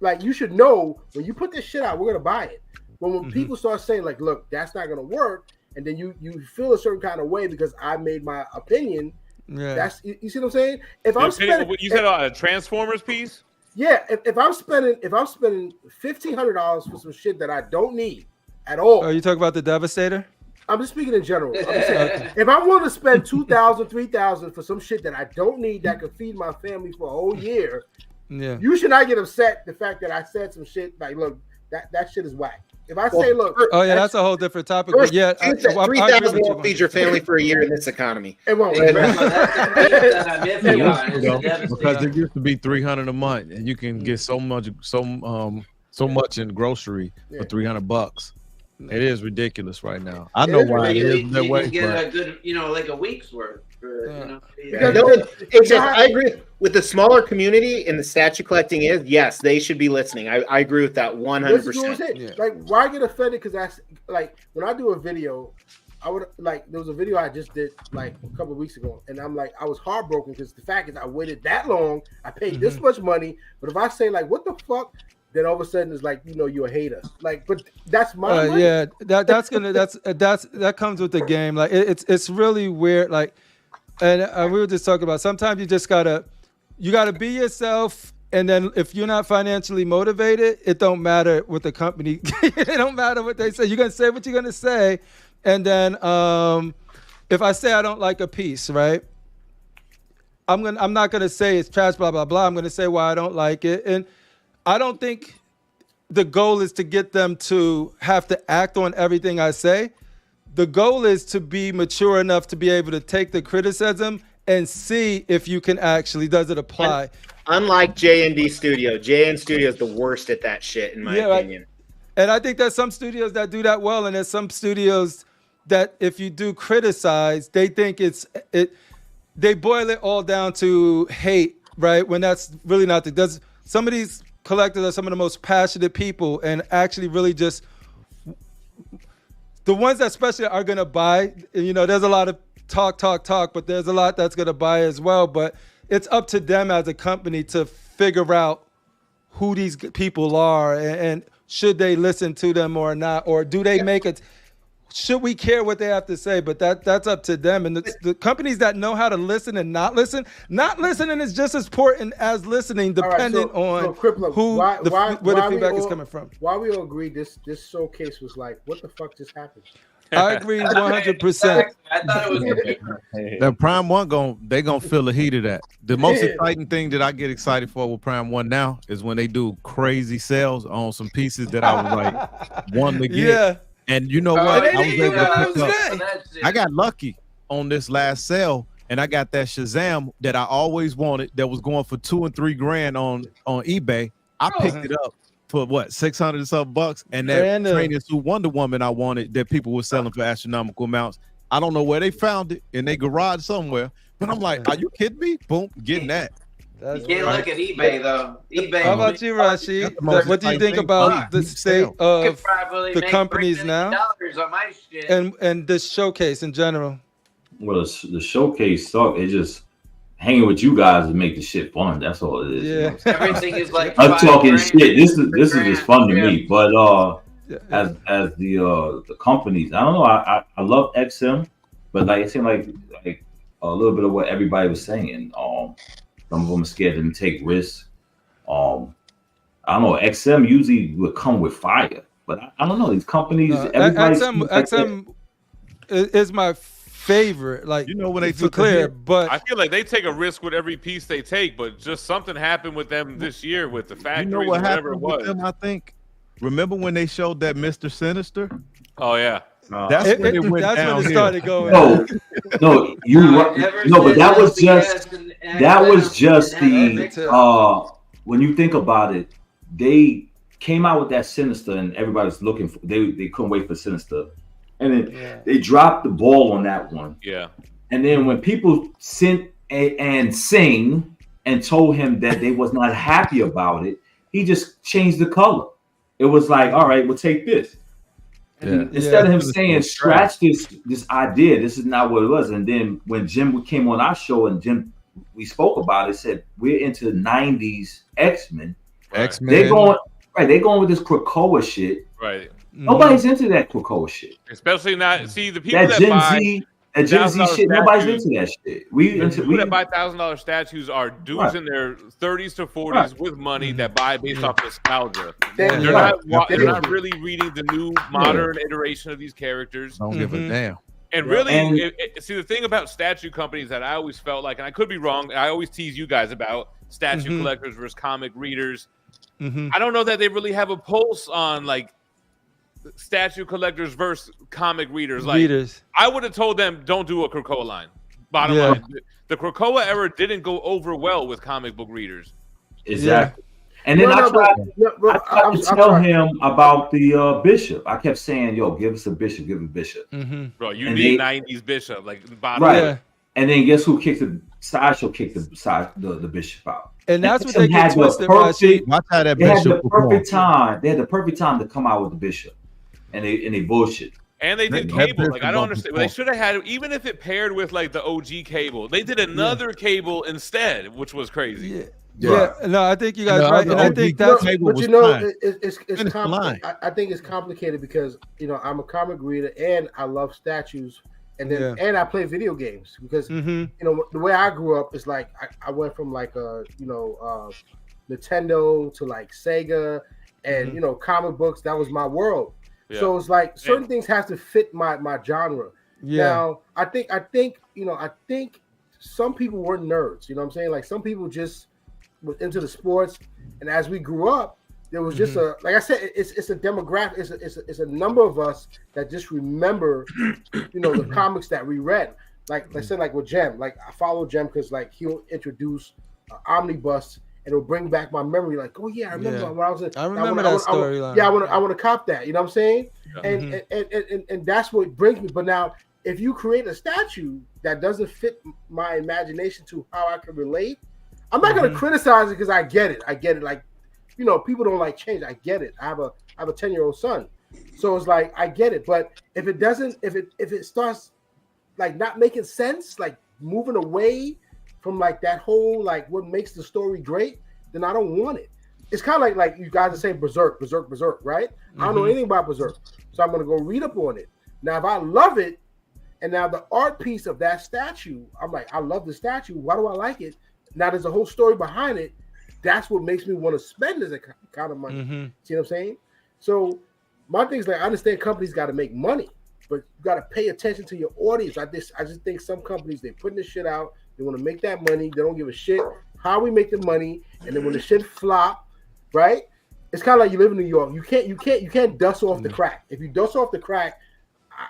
like you should know when you put this shit out, we're going to buy it. But when people start saying like, "Look, that's not going to work," and then you feel a certain kind of way because I made my opinion. That's you see what I'm saying? If I'm spending, you said a Transformers piece. Yeah, if I'm spending $1,500 for some shit that I don't need at all. Are you talking about the Devastator? I'm just speaking in general. If I'm willing to spend $2,000, $3,000 for some shit that I don't need that could feed my family for a whole year, you should not get upset the fact that I said some shit like, look, that shit is whack. If I say, look, that's a whole different topic. First, but $3,000 won't feed your family for a year in this economy. It won't. Because it used to be $300 a month, and you can get so much in grocery for $300. It is ridiculous right now. I know why it is that way. You can get a good, like a week's worth. I agree. with the smaller community and the statue collecting yes, they should be listening. I agree with that 100%. Yeah. Like, why get offended? Because that's like when I do a video, I would like there was a video I just did like a couple of weeks ago, and I'm like I was heartbroken because the fact is I waited that long, I paid this much money, but if I say like what the fuck, then all of a sudden it's like you're a hater. Like, but that's my money. Yeah, that comes with the game. Like it's really weird. Like, and we were just talking about sometimes you just gotta be yourself. And then if you're not financially motivated, it don't matter what the company. It don't matter what they say. You're gonna say what you're gonna say. And then if I say I don't like a piece, right? I'm not gonna say it's trash, blah blah blah. I'm gonna say why I don't like it, and I don't think the goal is to get them to have to act on everything I say. The goal is to be mature enough to be able to take the criticism and see if you can actually does it apply. Unlike J&D Studio, J&D Studio is the worst at that shit in my opinion. Right. And I think there's some studios that do that well, and there's some studios that if you do criticize, they think they boil it all down to hate, right? When that's really not some of these collectors are some of the most passionate people and actually really just the ones that especially are gonna buy, there's a lot of talk, but there's a lot that's gonna buy as well. But it's up to them as a company to figure out who these people are and should they listen to them or not, or do they make it? Should we care what they have to say? But that's up to them. And the companies that know how to listen and not listening is just as important as listening, depending on where the feedback is coming from. Why we all agree this showcase was like, what the fuck just happened? I agree 100%. I thought it was the Prime 1 they gonna feel the heat of that. The most exciting thing that I get excited for with Prime 1 now is when they do crazy sales on some pieces that I was like wanting to get. Yeah. And you know what? I was able to pick up. I got lucky on this last sale, and I got that Shazam that I always wanted that was going for $2,000 and $3,000 on eBay. I picked it up for what, $600 and something bucks, and that training suit Wonder Woman I wanted that people were selling for astronomical amounts. I don't know where they found it in their garage somewhere, but I'm like, are you kidding me? Boom, getting that. You can't look at eBay though. eBay. How about you, Rashid? What do you think about the state of the companies now and this showcase in general? Well, the showcase sucked. It just hanging with you guys to make the shit fun. That's all it is. Yeah. Everything is like I'm talking shit. This is just fun to me. But as the companies, I don't know. I love XM, but like it seemed like a little bit of what everybody was saying. Some of them are scared to take risks. I don't know. XM usually would come with fire, but I don't know. These companies, XM is my favorite. Like, when they took clear, but I feel like they take a risk with every piece they take. But just something happened with them this year with the factories, what whatever it happened was. with them, I think. Remember when they showed that Mr. Sinister? Oh yeah. That's when it went that's down when it started going. No, but that was just the when you think about it, they came out with that Sinister and everybody was looking for they couldn't wait for Sinister. And then they dropped the ball on that one. Yeah. And then when people sent and sing and told him that they was not happy about it, he just changed the color. It was like, all right, we'll take this. Instead of him saying, scratch this idea, this is not what it was. And then when Jim came on our show and Jim, we spoke about it, said we're into 90s X-Men. X-Men. They're going with this Krakoa shit. Right. Nobody's into that Krakoa shit. Especially not the people that Gen buy Z. That Gen Z shit, nobody's into that shit. People that buy $1,000 statues are dudes in their 30s to 40s with money that buy based off nostalgia. They're not really reading the new modern iteration of these characters. Don't give a damn. And really, see, the thing about statue companies that I always felt like, and I could be wrong, I always tease you guys about statue collectors versus comic readers. I don't know that they really have a pulse on like statue collectors versus comic readers. Like, I would have told them, don't do a Krakoa line. Bottom line, the Krakoa era didn't go over well with comic book readers. Exactly. And then I tried to tell him about the bishop. I kept saying, "Yo, give us a bishop, give a bishop." Bro, you need 90s bishop, like bottom line. And then guess who kicked the sideshow? Kicked the bishop out. And that's what they get twisted. Watch how that bishop had the perfect time. They had the perfect time to come out with the bishop, and they bullshit. And they did cable. Like I don't understand. They should have had, even if it paired with like the OG cable, they did another cable instead, which was crazy. Yeah. No, I think you guys right, and I think that's. But you know, it's complicated. I think it's complicated because I'm a comic reader and I love statues, and then and I play video games because the way I grew up is like I went from like Nintendo to like Sega, and comic books. That was my world. Yeah. So it's like certain things have to fit my genre. Yeah. Now I think some people were nerds. You know what I'm saying? Like some people just was into the sports, and as we grew up, there was just like I said, it's a demographic. It's a number of us that just remember, the comics that we read. Like I said, like with Jem, like I follow Jem because like he'll introduce omnibus. And it'll bring back my memory, like, oh yeah, I remember when I was. I remember that storyline. Yeah, I want to cop that. You know what I'm saying? Yeah. And that's what brings me. But now, if you create a statue that doesn't fit my imagination to how I can relate, I'm not going to criticize it because I get it. Like, people don't like change. I get it. I have a 10-year-old son, so it's like I get it. But if it doesn't, if it starts like not making sense, like moving away from like that whole like what makes the story great, then I don't want it. It's kind of like you guys are saying Berserk, right? I don't know anything about Berserk, so I'm gonna go read up on it. Now, if I love it, and now the art piece of that statue, I'm like, I love the statue. Why do I like it? Now there's a whole story behind it. That's what makes me want to spend this kind of money. See what I'm saying? So my thing is like, I understand companies got to make money, but you got to pay attention to your audience. I just think some companies, they putting this shit out. They want to make that money. They don't give a shit how we make the money. And then when the shit flop, right? It's kind of like you live in New York. You can't dust off the crack. If you dust off the crack,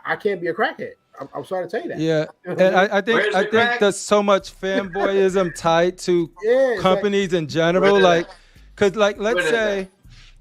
I can't be a crackhead. I'm sorry to tell you that. Yeah, and I think there's so much fanboyism tied to companies in general. Like, because like let's say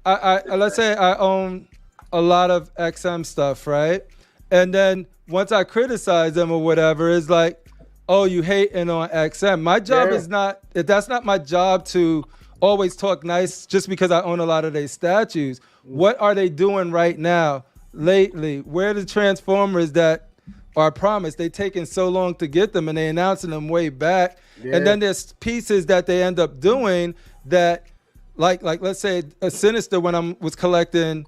I own a lot of XM stuff, right? And then once I criticize them or whatever, it's like, oh, you hating on XM. My job is not, that's not my job to always talk nice just because I own a lot of their statues. What are they doing right now, lately? Where are the Transformers that are promised? They taking so long to get them and they announcing them way back. And then there's pieces that they end up doing that, like let's say a Sinister when I was collecting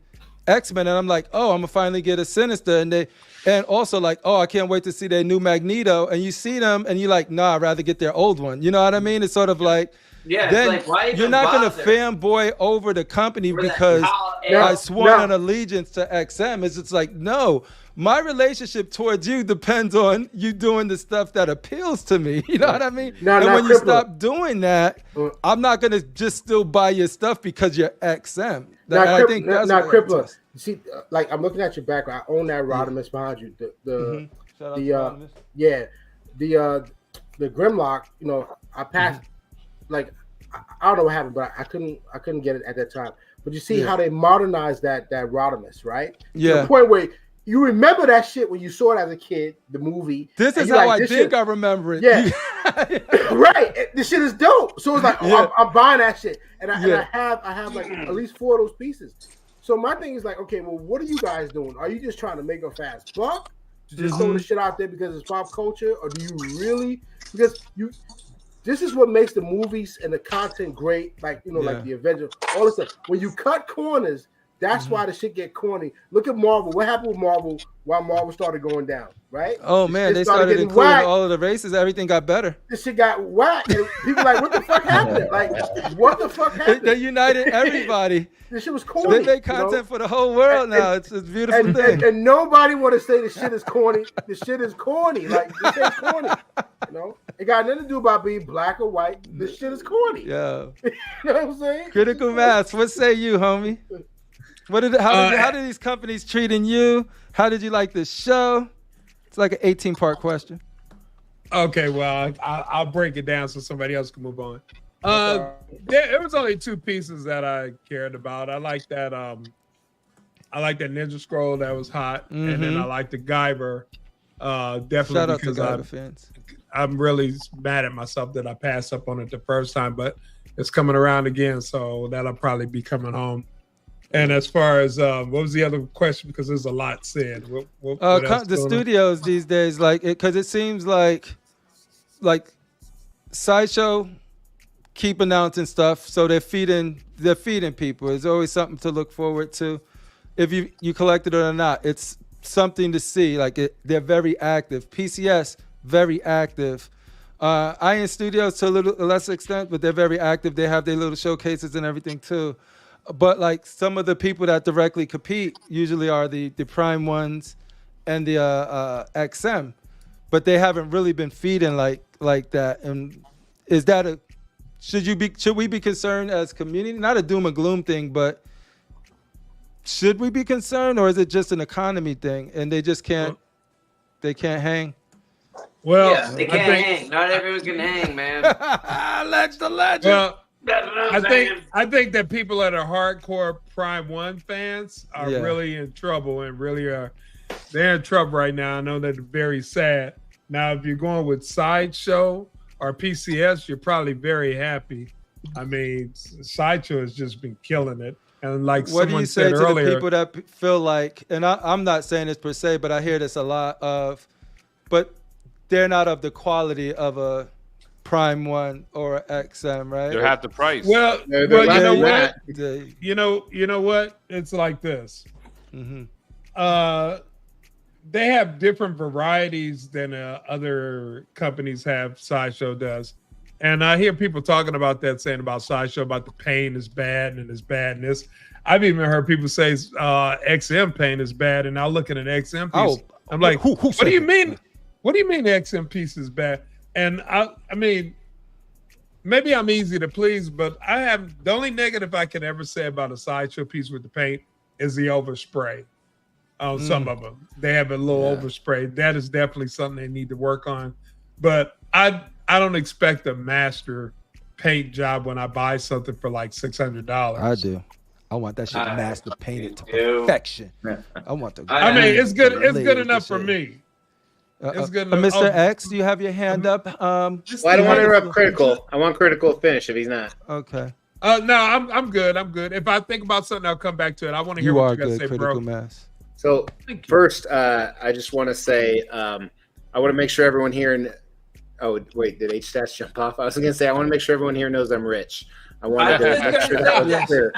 X-Men and I'm like, oh, I'm gonna finally get a Sinister, and also like, oh, I can't wait to see their new Magneto, and you see them and you're like, nah, I'd rather get their old one. You know what I mean? It's sort of like, then it's like, why you're not gonna fanboy over the company because I sworn an allegiance to XM. It's just like, no, my relationship towards you depends on you doing the stuff that appeals to me. You know what I mean? And when you stop doing that, I'm not gonna just still buy your stuff because you're XM. I think that's Crippler. You see, like I'm looking at your background. I own that Rodimus behind you. The Grimlock. I passed. Like I don't know what happened, but I couldn't get it at that time. But you see how they modernized that Rodimus, right? Yeah. To the point where you remember that shit when you saw it as a kid, the movie. This is how I think I remember it. Yeah. Right. This shit is dope. So it's like, I'm buying that shit. And I have like at least 4 of those pieces. So my thing is like, okay, well, what are you guys doing? Are you just trying to make a fast buck? Just throw the shit out there because it's pop culture? Or do you really? Because this is what makes the movies and the content great, like, like the Avengers, all this stuff. When you cut corners, that's why the shit get corny. Look at Marvel. What happened with Marvel while Marvel started going down, right? Oh, man, they started including all of the races. Everything got better. This shit got whacked. And people like, what the fuck happened? Like, what the fuck happened? They united everybody. This shit was corny. They make content for the whole world now. It's a beautiful thing. And nobody want to say the shit is corny. The shit is corny. Like, this ain't corny. It got nothing to do about being black or white. This shit is corny. Yeah. You know what I'm saying? Critical mass. What say you, homie? How did these companies treating you? How did you like this show? It's like an 18-part question. Okay, well, I'll break it down so somebody else can move on. It was only 2 pieces that I cared about. I like that Ninja Scroll that was hot, and then I like the Guyver. Definitely Shout out because to Guyver fans. I'm really mad at myself that I passed up on it the first time, but it's coming around again, so that'll probably be coming home. And as far as what was the other question? Because there's a lot said. What the studios these days, like, because it seems like Sideshow keep announcing stuff, so they're feeding people. There's always something to look forward to. If you collected it or not, it's something to see. Like they're very active. PCS very active. IN Studios to a little less extent, but they're very active. They have their little showcases and everything too. But like some of the people that directly compete usually are the Prime ones and the XM, but they haven't really been feeding like that. And is that should we be concerned as community? Not a doom and gloom thing, but should we be concerned, or is it just an economy thing and they just can't hang? Well, yeah, they can't hang. Not everyone can hang, man. Legend. Well, I think that people that are hardcore Prime 1 fans are really in trouble and they're in trouble right now. I know that they're very sad. Now, if you're going with Sideshow or PCS, you're probably very happy. I mean, Sideshow has just been killing it. And like what someone do you say said to earlier, the people that feel like, and I'm not saying this per se, but I hear this a lot but they're not of the quality of a Prime 1 or XM, right? They're half the price. Well, you know what? You know what? It's like this. Mm-hmm. They have different varieties than other companies have. Sideshow does, and I hear people talking about that, saying about Sideshow about the pain is bad and its badness. I've even heard people say XM pain is bad, and I look at an XM piece. I'm like, what do you mean? What do you mean the XM piece is bad? And I mean, maybe I'm easy to please, but I have the only negative I can ever say about a Sideshow piece with the paint is the overspray. On some of them, they have a little overspray. That is definitely something they need to work on. But I don't expect a master paint job when I buy something for like $600. I do. I want that shit master painted to perfection. I want the. I mean, it's good. It's good enough for me. It's good enough. Mr. X, do you have your hand up? Well, I don't want to interrupt Critical. I want Critical to finish if he's not. Okay. No, I'm good. I'm good. If I think about something, I'll come back to it. I want to hear what you got to say, Critical bro. Mass. So first, I just want to say I want to make sure everyone here. Oh wait, did H-Stats jump off? I was going to say I want to make sure everyone here knows I'm rich. I wanted to make sure that was clear.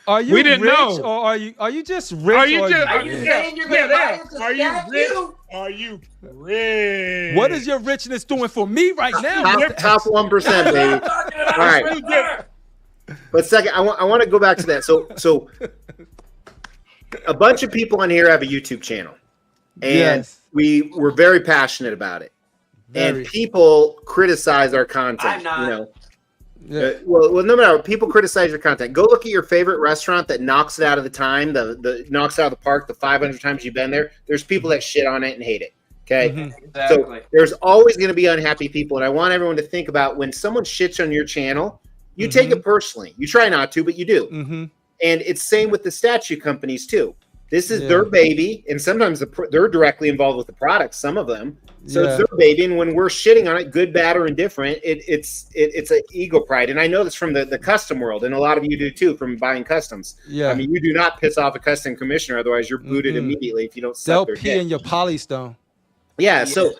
Are you we didn't rich, know. or are you just rich? Are you saying you're going to buy us a statue? Are you rich? What is your richness doing for me right now? Top 1%, baby. All right. But second, I want to go back to that. So a bunch of people on here have a YouTube channel, and we're very passionate about it. And people criticize our content. I'm not. You know. Well, no matter. People criticize your content. Go look at your favorite restaurant that knocks it out of the time, the knocks out of the park, the 500 times you've been there. There's people that shit on it and hate it. Okay, Exactly. So there's always going to be unhappy people, and I want everyone to think about when someone shits on your channel, you take it personally. You try not to, but you do. And it's same with the statue companies too. This is their baby, and sometimes they're directly involved with the product. Some of them, so it's their baby. And when we're shitting on it, good, bad, or indifferent, it's an ego pride. And I know this from the custom world, and a lot of you do too from buying customs. I mean, you do not piss off a custom commissioner, otherwise you're booted immediately if you don't. They'll pee in your polystone. Yeah, so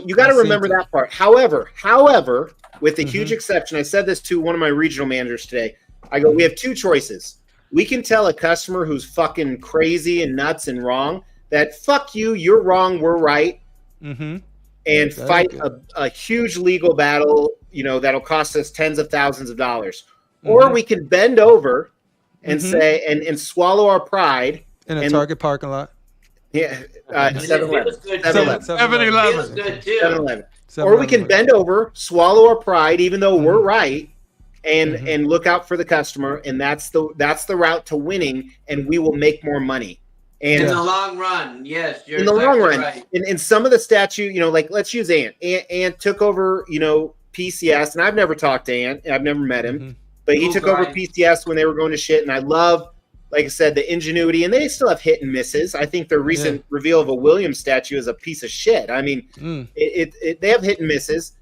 you got to remember that part. However, with a huge exception, I said this to one of my regional managers today. I go, we have two choices. We can tell a customer who's fucking crazy and nuts and wrong that fuck you, you're wrong, we're right, and fight a huge legal battle, you know, that'll cost us tens of thousands of dollars. Or we can bend over and say and swallow our pride in a Target parking lot. Yeah, 7-Eleven. 7-Eleven. Or we can bend over, swallow our pride, even though we're right, and look out for the customer, and that's the route to winning, and we will make more money. And in the long run, yes, you're in the long run, right. in some of the statue, you know, like let's use Ant. Ant took over, you know, PCS, and I've never talked to Ant, I've never met him, but he took over PCS when they were going to shit, and I love like I said, the ingenuity, and they still have hit and misses. I think their recent reveal of a Williams statue is a piece of shit. I mean, they have hit and misses.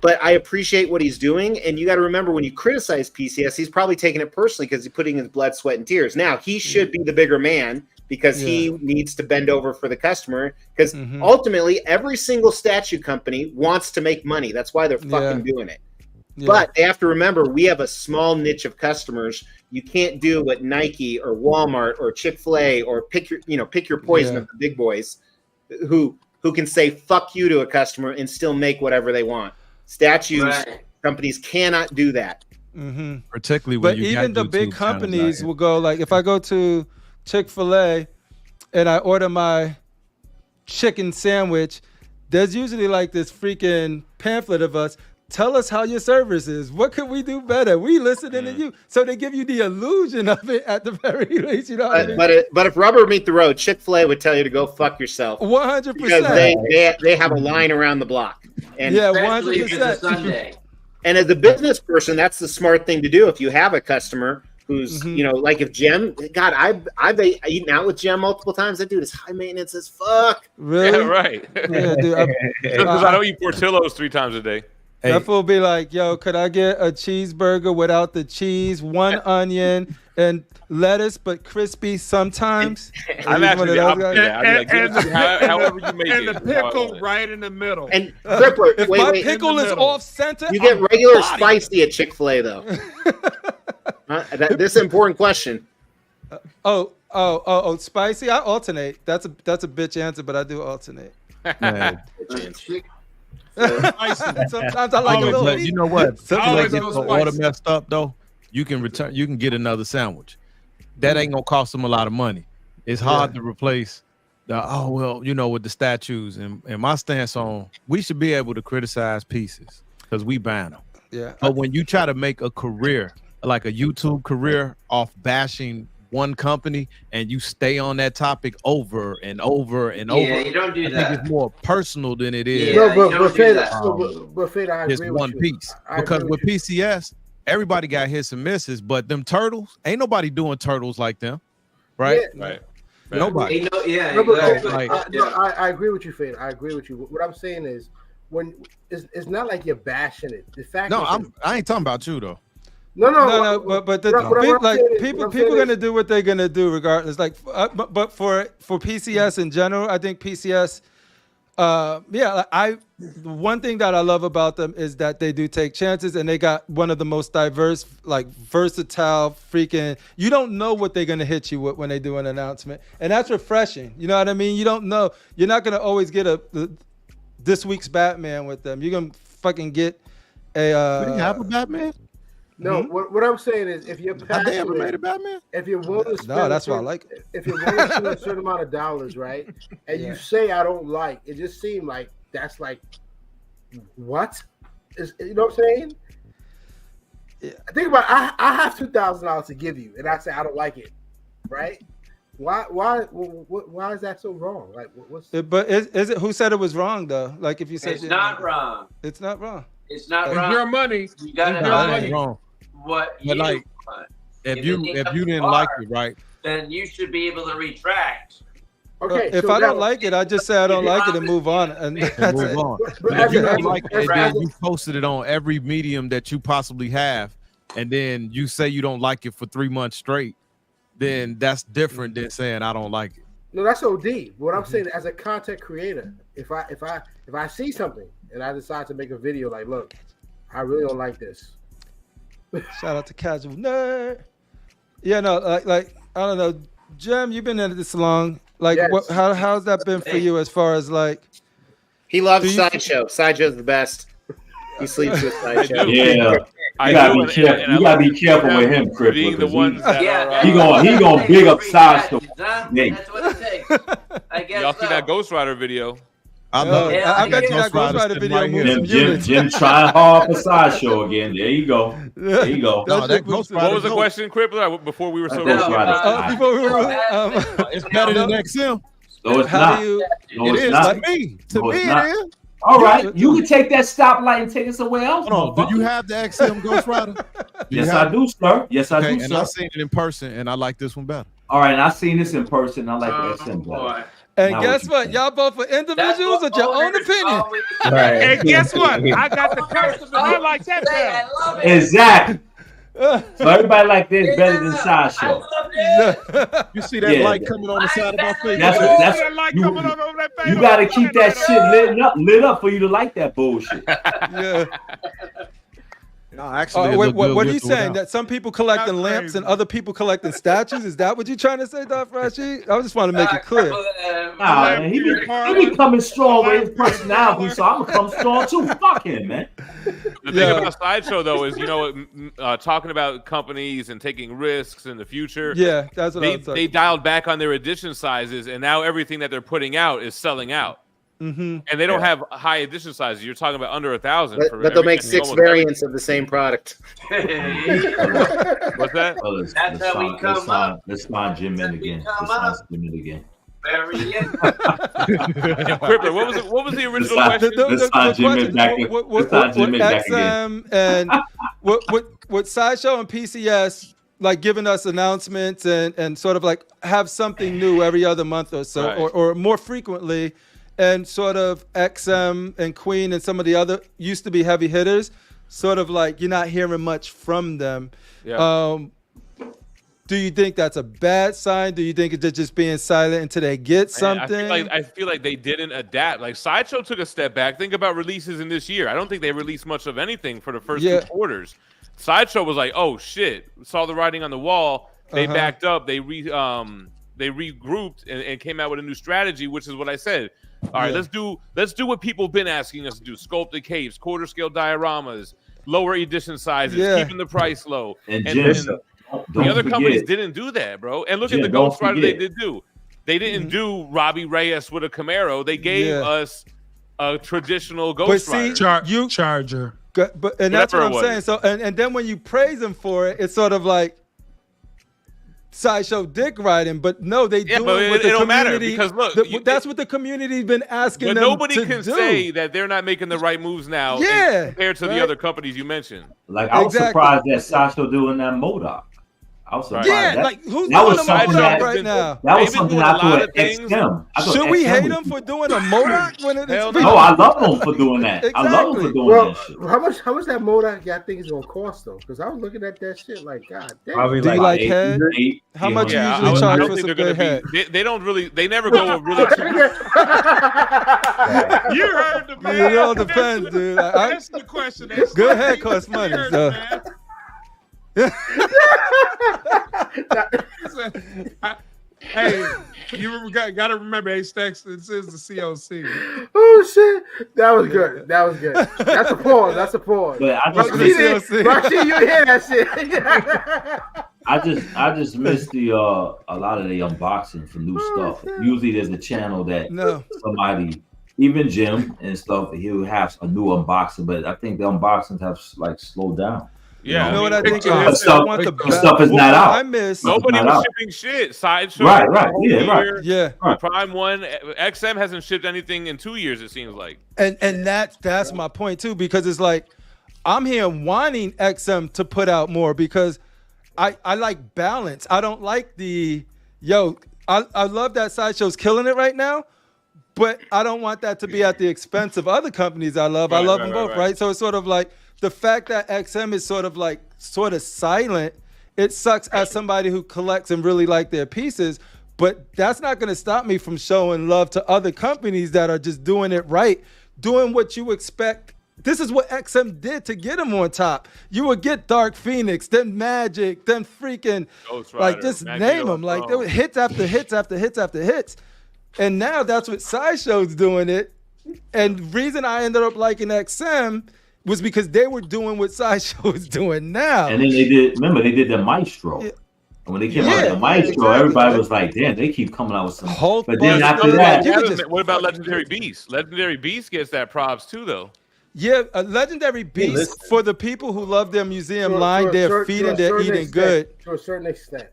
But I appreciate what he's doing. And you got to remember, when you criticize PCS, he's probably taking it personally because he's putting his blood, sweat, and tears. Now, he should be the bigger man because he needs to bend over for the customer. Because ultimately, every single statue company wants to make money. That's why they're fucking doing it. But they have to remember, we have a small niche of customers. You can't do what Nike or Walmart or Chick-fil-A or pick your poison of the big boys who can say fuck you to a customer and still make whatever they want. Statues companies cannot do that. Particularly when even the big companies will go, like, if I go to Chick-fil-A and I order my chicken sandwich, there's usually like this freaking pamphlet of us. Tell us how your service is. What could we do better? We listening to you. So they give you the illusion of it at the very least. You know what I mean? But if rubber meet the road, Chick-fil-A would tell you to go fuck yourself. 100%. Because they have a line around the block. And 100%. Sunday. And as a business person, that's the smart thing to do. If you have a customer who's, like if Jem, God, I've eaten out with Jem multiple times. That dude is high maintenance as fuck. Really? Yeah, right. Yeah, dude. Because I don't eat Portillo's 3 times a day. That fool be like, yo, could I get a cheeseburger without the cheese, 1 onion, and lettuce, but crispy sometimes? I'm actually the opposite. However you make it. And the pickle right in the middle. And Crippler, if my pickle is off center, you get regular spicy at Chick-fil-A though. This is an important question. Spicy. I alternate. That's a bitch answer, but I do alternate. Sometimes I like a little. But you know what? Always Get go the order messed up though. You can return. You can get another sandwich. That ain't gonna cost them a lot of money. It's hard to replace the with the statues. And my stance on, we should be able to criticize pieces because we ban them. Yeah. But when you try to make a career, like a YouTube career, off bashing one company, and you stay on that topic over and over and over, you don't do that. I think it's more personal than it is. But Fade, I agree just with one you. piece. I Because agree with with you. PCS, everybody got hits and misses, but them turtles, ain't nobody doing turtles like them, right? Right. Nobody. I agree with you, Fade. I agree with you. What I'm saying is, when it's not like you're bashing it. The fact. No, I ain't talking about you though. No. But people are gonna do what they're gonna do regardless. Like, but for PCS in general, I think PCS. The one thing that I love about them is that they do take chances, and they got one of the most diverse, like versatile, freaking. You don't know what they're gonna hit you with when they do an announcement, and that's refreshing. You know what I mean? You don't know. You're not gonna always get this week's Batman with them. You're gonna fucking get a. Do you have a Batman? No, what I'm saying is, if you're passionate, have they ever made a Batman? If you're willing to spend, that's why I like it. If you're willing to spend a certain amount of dollars, right, and you say I don't like, it just seemed like that's like, what? You know what I'm saying? Yeah. Think about it, I have $2,000 to give you, and I say I don't like it, right? Why is that so wrong? Like, what's? But is it? Who said it was wrong though? Like, if you said it's not wrong. It's not wrong. It's not It's wrong. your money. You gotta know what you like, want. If you didn't like it, right, then you should be able to retract. Okay. If I don't like it, I just say I don't like it and move on, and that's move it. on. But if you don't like it, then you posted it on every medium that you possibly have, and then you say you don't like it for 3 months straight, then that's different than saying I don't like it. No, that's OD. What I'm saying, as a content creator, if I see something and I decide to make a video, like, look, I really don't like this. Shout out to Casual Nerd. Yeah, no, like I don't know, Jem, you've been in this long. Like, yes. How's that been for you as far as like? He loves Sideshow. Sideshow's the best. He sleeps with Sideshow. Yeah. You gotta be careful with him, Chris. Being the ones that he gonna big up Sideshow. That's what it takes. I guess y'all see that Ghost Rider video? I bet you that Ghost Rider video moves some units. Jim trying hard for Sideshow again. There you go. There you go. No, that Ghost Rider. What was the question, Crippler? Before we were so it's better than XM. No, it's not. Do you? No, It it's is not. to me. To me, not. it is. All right, you can take that stoplight and take it somewhere else. Hold on. Do you have the XM Ghost Rider? Yes, I do, sir. Yes, I do, sir. And I've seen it in person, and I like this one better. All right, and I've seen this in person. I like the XM better. And now guess what? Y'all vote for individuals with your own opinion. Right. And guess what? I got the customer. I like that better. Exactly. So everybody like this better than Sideshow. You see that light coming on the side of my face? You got to keep that shit lit up for you to like that bullshit. Yeah. No, actually, what are you saying? That some people collecting lamps and other people collecting statues? Is that what you're trying to say, Doc Rashi? I just want to make it clear. Nah, man, he be coming strong with his personality, so I'm gonna come strong too. Fuck him, man. The thing about Sideshow, though, is talking about companies and taking risks in the future. Yeah, that's what they dialed back on their edition sizes, and now everything that they're putting out is selling out. Mm-hmm. And they don't have high edition sizes. You're talking about under 1,000. But they'll make 6 variants of the same product. What's that? Oh, that's how we come up. Let's find Jim in again. What was the original question? Let's find Jim in back again. XM and what Sideshow and PCS like giving us announcements and sort of like have something new every other month or so, right. or more frequently. And sort of XM and Queen and some of the other used to be heavy hitters, sort of like you're not hearing much from them. Yeah. Do you think that's a bad sign? Do you think they're just being silent until they get something? I feel like they didn't adapt. Like Sideshow took a step back. Think about releases in this year. I don't think they released much of anything for the first 2 quarters. Sideshow was like, oh shit, saw the writing on the wall. They backed up. They regrouped and came out with a new strategy, which is what I said. All right, let's do what people have been asking us to do: sculpted capes, quarter scale dioramas, lower edition sizes, keeping the price low. And the other companies didn't do that, bro. And look at the Ghost Rider they did do. They didn't do Robbie Reyes with a Camaro. They gave us a traditional Ghost Rider. Charger. And that's what I'm saying. So and then when you praise them for it, it's sort of like Sideshow dick riding, but no, they do it with the community. It don't matter because look, that's what the community's been asking them to do. But nobody can say that they're not making the right moves now compared to the other companies you mentioned. Like I was surprised that Sideshow doing that MODOK. I was surprised. Yeah, like who's doing a MODOK right now? That was something I thought at XM. Should we hate him for doing a MODOK when it is? No, I love him for doing that. I love him for doing that shit. How much that MODOK y'all think is gonna cost though? Because I was looking at that shit like, God damn. Probably do you like head? How much you usually charge for some good head? They don't really. They never go really. You heard the man. It all depends, dude. That's the question. Good head costs money. So. Hey, you got to remember, Stacks, this is the C.O.C. Oh shit, that was good. That's a pause. But Rashi, you hear that shit? I just missed a lot of the unboxing for new stuff. Usually there's a channel that somebody, even Jim and stuff, he'll have a new unboxing, but I think the unboxings have like slowed down. Yeah, you know what I think? Stuff is not out. I missed. Nobody was shipping shit. Sideshow, right. Yeah. Prime One, XM hasn't shipped anything in 2 years. It seems like. And that's my point too, because it's like I'm here wanting XM to put out more because I like balance. I don't like I love that Sideshow's killing it right now, but I don't want that to be at the expense of other companies I love. I love them both, right? So it's sort of like. The fact that XM is sort of silent, it sucks as somebody who collects and really like their pieces, but that's not going to stop me from showing love to other companies that are just doing it right, doing what you expect. This is what XM did to get them on top. You would get Dark Phoenix, then Magic, then freaking, like just name them. Like there were hits after hits after hits after hits. And now that's what Sideshow's doing it. And the reason I ended up liking XM was because they were doing what Sideshow is doing now. And then they did the Maestro. Yeah. And when they came out with the Maestro, everybody was like, damn, they keep coming out with some. But then after that. What about Legendary Beast? Legendary Beast gets that props too, though. Yeah, a Legendary Beast, for the people who love their museum line, they're feeding, they're eating good. To a certain extent.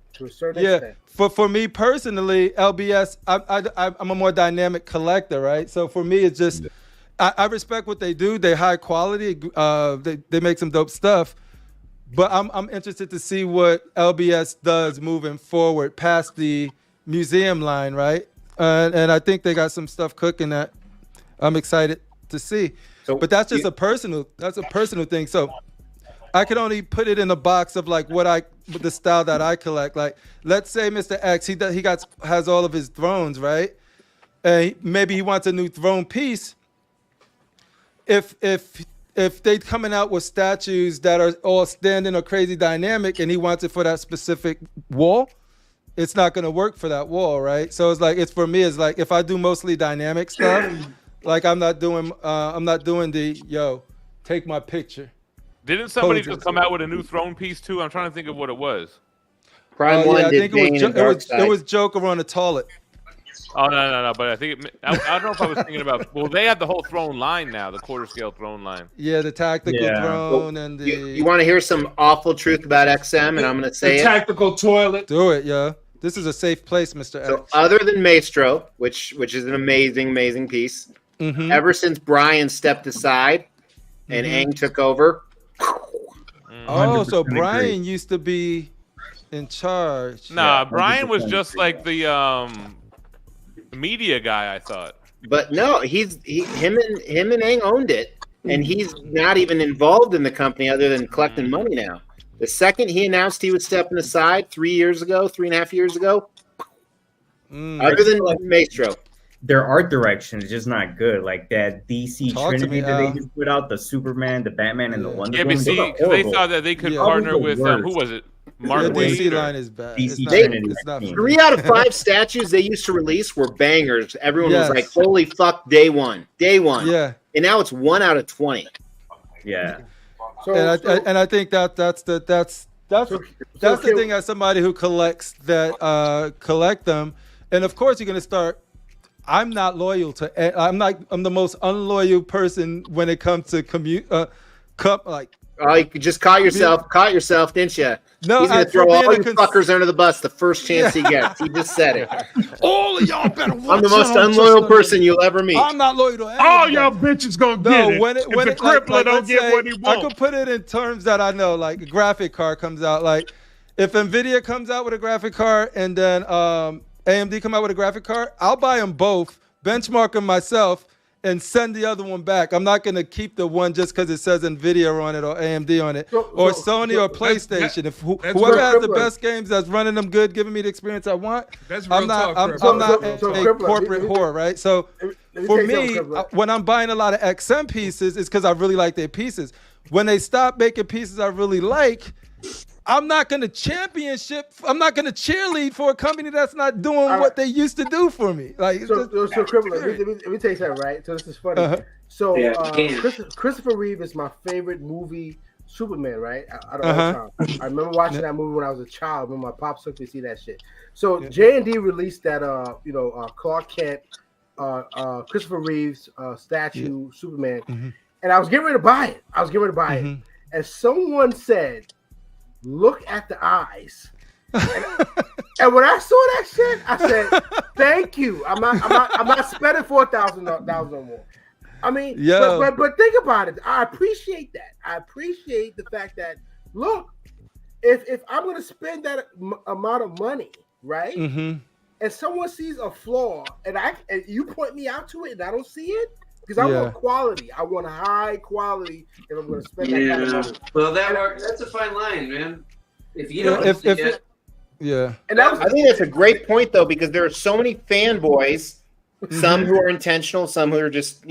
For me personally, LBS, I'm a more dynamic collector, right? So for me, it's just... I respect what they do. They're high quality. They make some dope stuff. But I'm interested to see what LBS does moving forward past the museum line, right? And I think they got some stuff cooking that I'm excited to see. But that's just a personal thing. So I can only put it in a box of like the style that I collect. Like, let's say Mr. X, he has all of his thrones, right? And maybe he wants a new throne piece. If they coming out with statues that are all standing or crazy dynamic, and he wants it for that specific wall, it's not gonna work for that wall, right? So it's for me. It's like if I do mostly dynamic stuff, like I'm not doing the take my picture. Didn't somebody just come out with a new throne piece too? I'm trying to think of what it was. Prime One I did think it was Joker on the toilet. Oh no! But I think I don't know if I was thinking about. Well, they have the whole throne line now, the quarter scale throne line. Yeah, the tactical throne and the. You want to hear some awful truth about XM, and I'm going to say the tactical toilet. Do it, yeah. This is a safe place, Mr. X. So other than Maestro, which is an amazing piece, ever since Brian stepped aside and Aang took over. Oh, so Brian used to be in charge. Nah, Brian was just like the media guy, I thought. But no, him and Aang owned it, and he's not even involved in the company other than collecting money now. The second he announced he was stepping aside 3.5 years ago, other than Maestro. Their art direction is just not good. Like that DC Trinity that they just put out, the Superman, the Batman, and the Wonder Woman. Yeah, but see, because they thought that they could partner with who was it? Mark Wade. DC line is bad. DC Trinity. It's not 3 out of 5 statues they used to release were bangers. Everyone was like, "Holy fuck, day one!" Yeah. And now it's 1 out of 20. Yeah. And I think that's the thing as somebody who collects that collect them, and of course you're gonna start. I'm not loyal to. I'm the most unloyal person when it comes to Oh, you just caught yourself, didn't you? No, he's gonna throw all you fuckers under the bus the first chance he gets. He just said it. All of y'all better watch. I'm the most unloyal person you'll ever meet. I'm not loyal to anyone. All y'all bitches gonna get it. When if the crippler don't get what he wants. I could put it in terms that I know, like a graphic card comes out. Like if NVIDIA comes out with a graphic card and then AMD come out with a graphic card, I'll buy them both, benchmark them myself, and send the other one back. I'm not going to keep the one just because it says NVIDIA on it or AMD on it or Sony or PlayStation. If whoever has the best games that's running them good, giving me the experience I want, I'm not a corporate whore, right? So for me, when I'm buying a lot of XM pieces, it's because I really like their pieces. When they stop making pieces I really like, I'm not going to I'm not going to cheerlead for a company that's not doing what they used to do for me. Like, so criminal. Let me tell you something, right? So this is funny. So Christopher Reeve is my favorite movie, Superman, right? Out of all time. I remember watching that movie when I was a child. When my pops took me to see that shit. So J&D released that, Clark Kent, Christopher Reeve's statue, Superman, and I was getting ready to buy it. And someone said, "Look at the eyes." And when I saw that shit, I said, "Thank you. I'm not spending $4,000 no more." I mean, but think about it. I appreciate that. I appreciate the fact that, look, if I'm gonna spend that amount of money, right? And someone sees a flaw, and you point me out to it, and I don't see it. Because I want quality. I want high quality if I'm going to spend that kind of money. Well, that's a fine line, man. If you don't see it. Yeah. And I think that's a great point, though, because there are so many fanboys, some who are intentional, some who are just,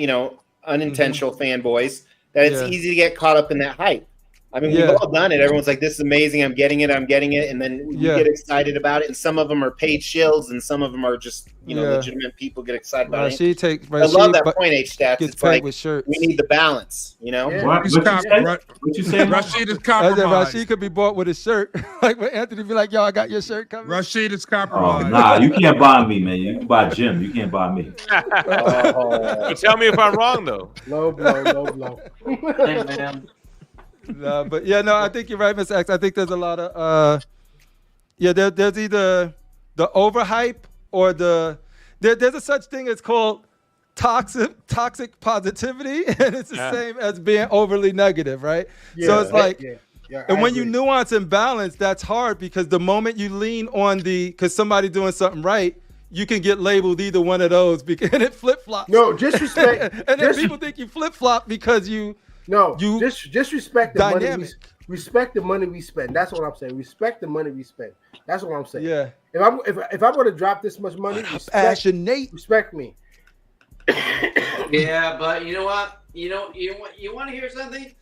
unintentional fanboys, that it's easy to get caught up in that hype. I mean, we've all done it. Everyone's like, "This is amazing. I'm getting it. And then we get excited about it. And some of them are paid shills, and some of them are just, legitimate people get excited about it. I love that point, H-Stats. It's like, we need the balance, What you say? Rashid is compromised. Rashid could be bought with a shirt. Like when Anthony be like, "Yo, I got your shirt coming." Rashid is compromised. Oh, nah, you can't buy me, man. You can buy Jim. You can't buy me. But tell me if I'm wrong, though. Low blow. Hey, man. No, but I think you're right, Mr. X. I think there's a lot of there's either the overhype or there's a such thing as called toxic positivity, and it's the same as being overly negative, right? So it's like, and when you nuance and balance, that's hard because the moment you lean on because somebody doing something right, you can get labeled either one of those, and it flip flops. No, disrespect. And then people think you flip flop because you disrespect the money. Respect the money we spend. That's what I'm saying. Respect the money we spend. That's what I'm saying. Yeah. If I'm going to drop this much money, respect me. Yeah, but you know what? You want to hear something?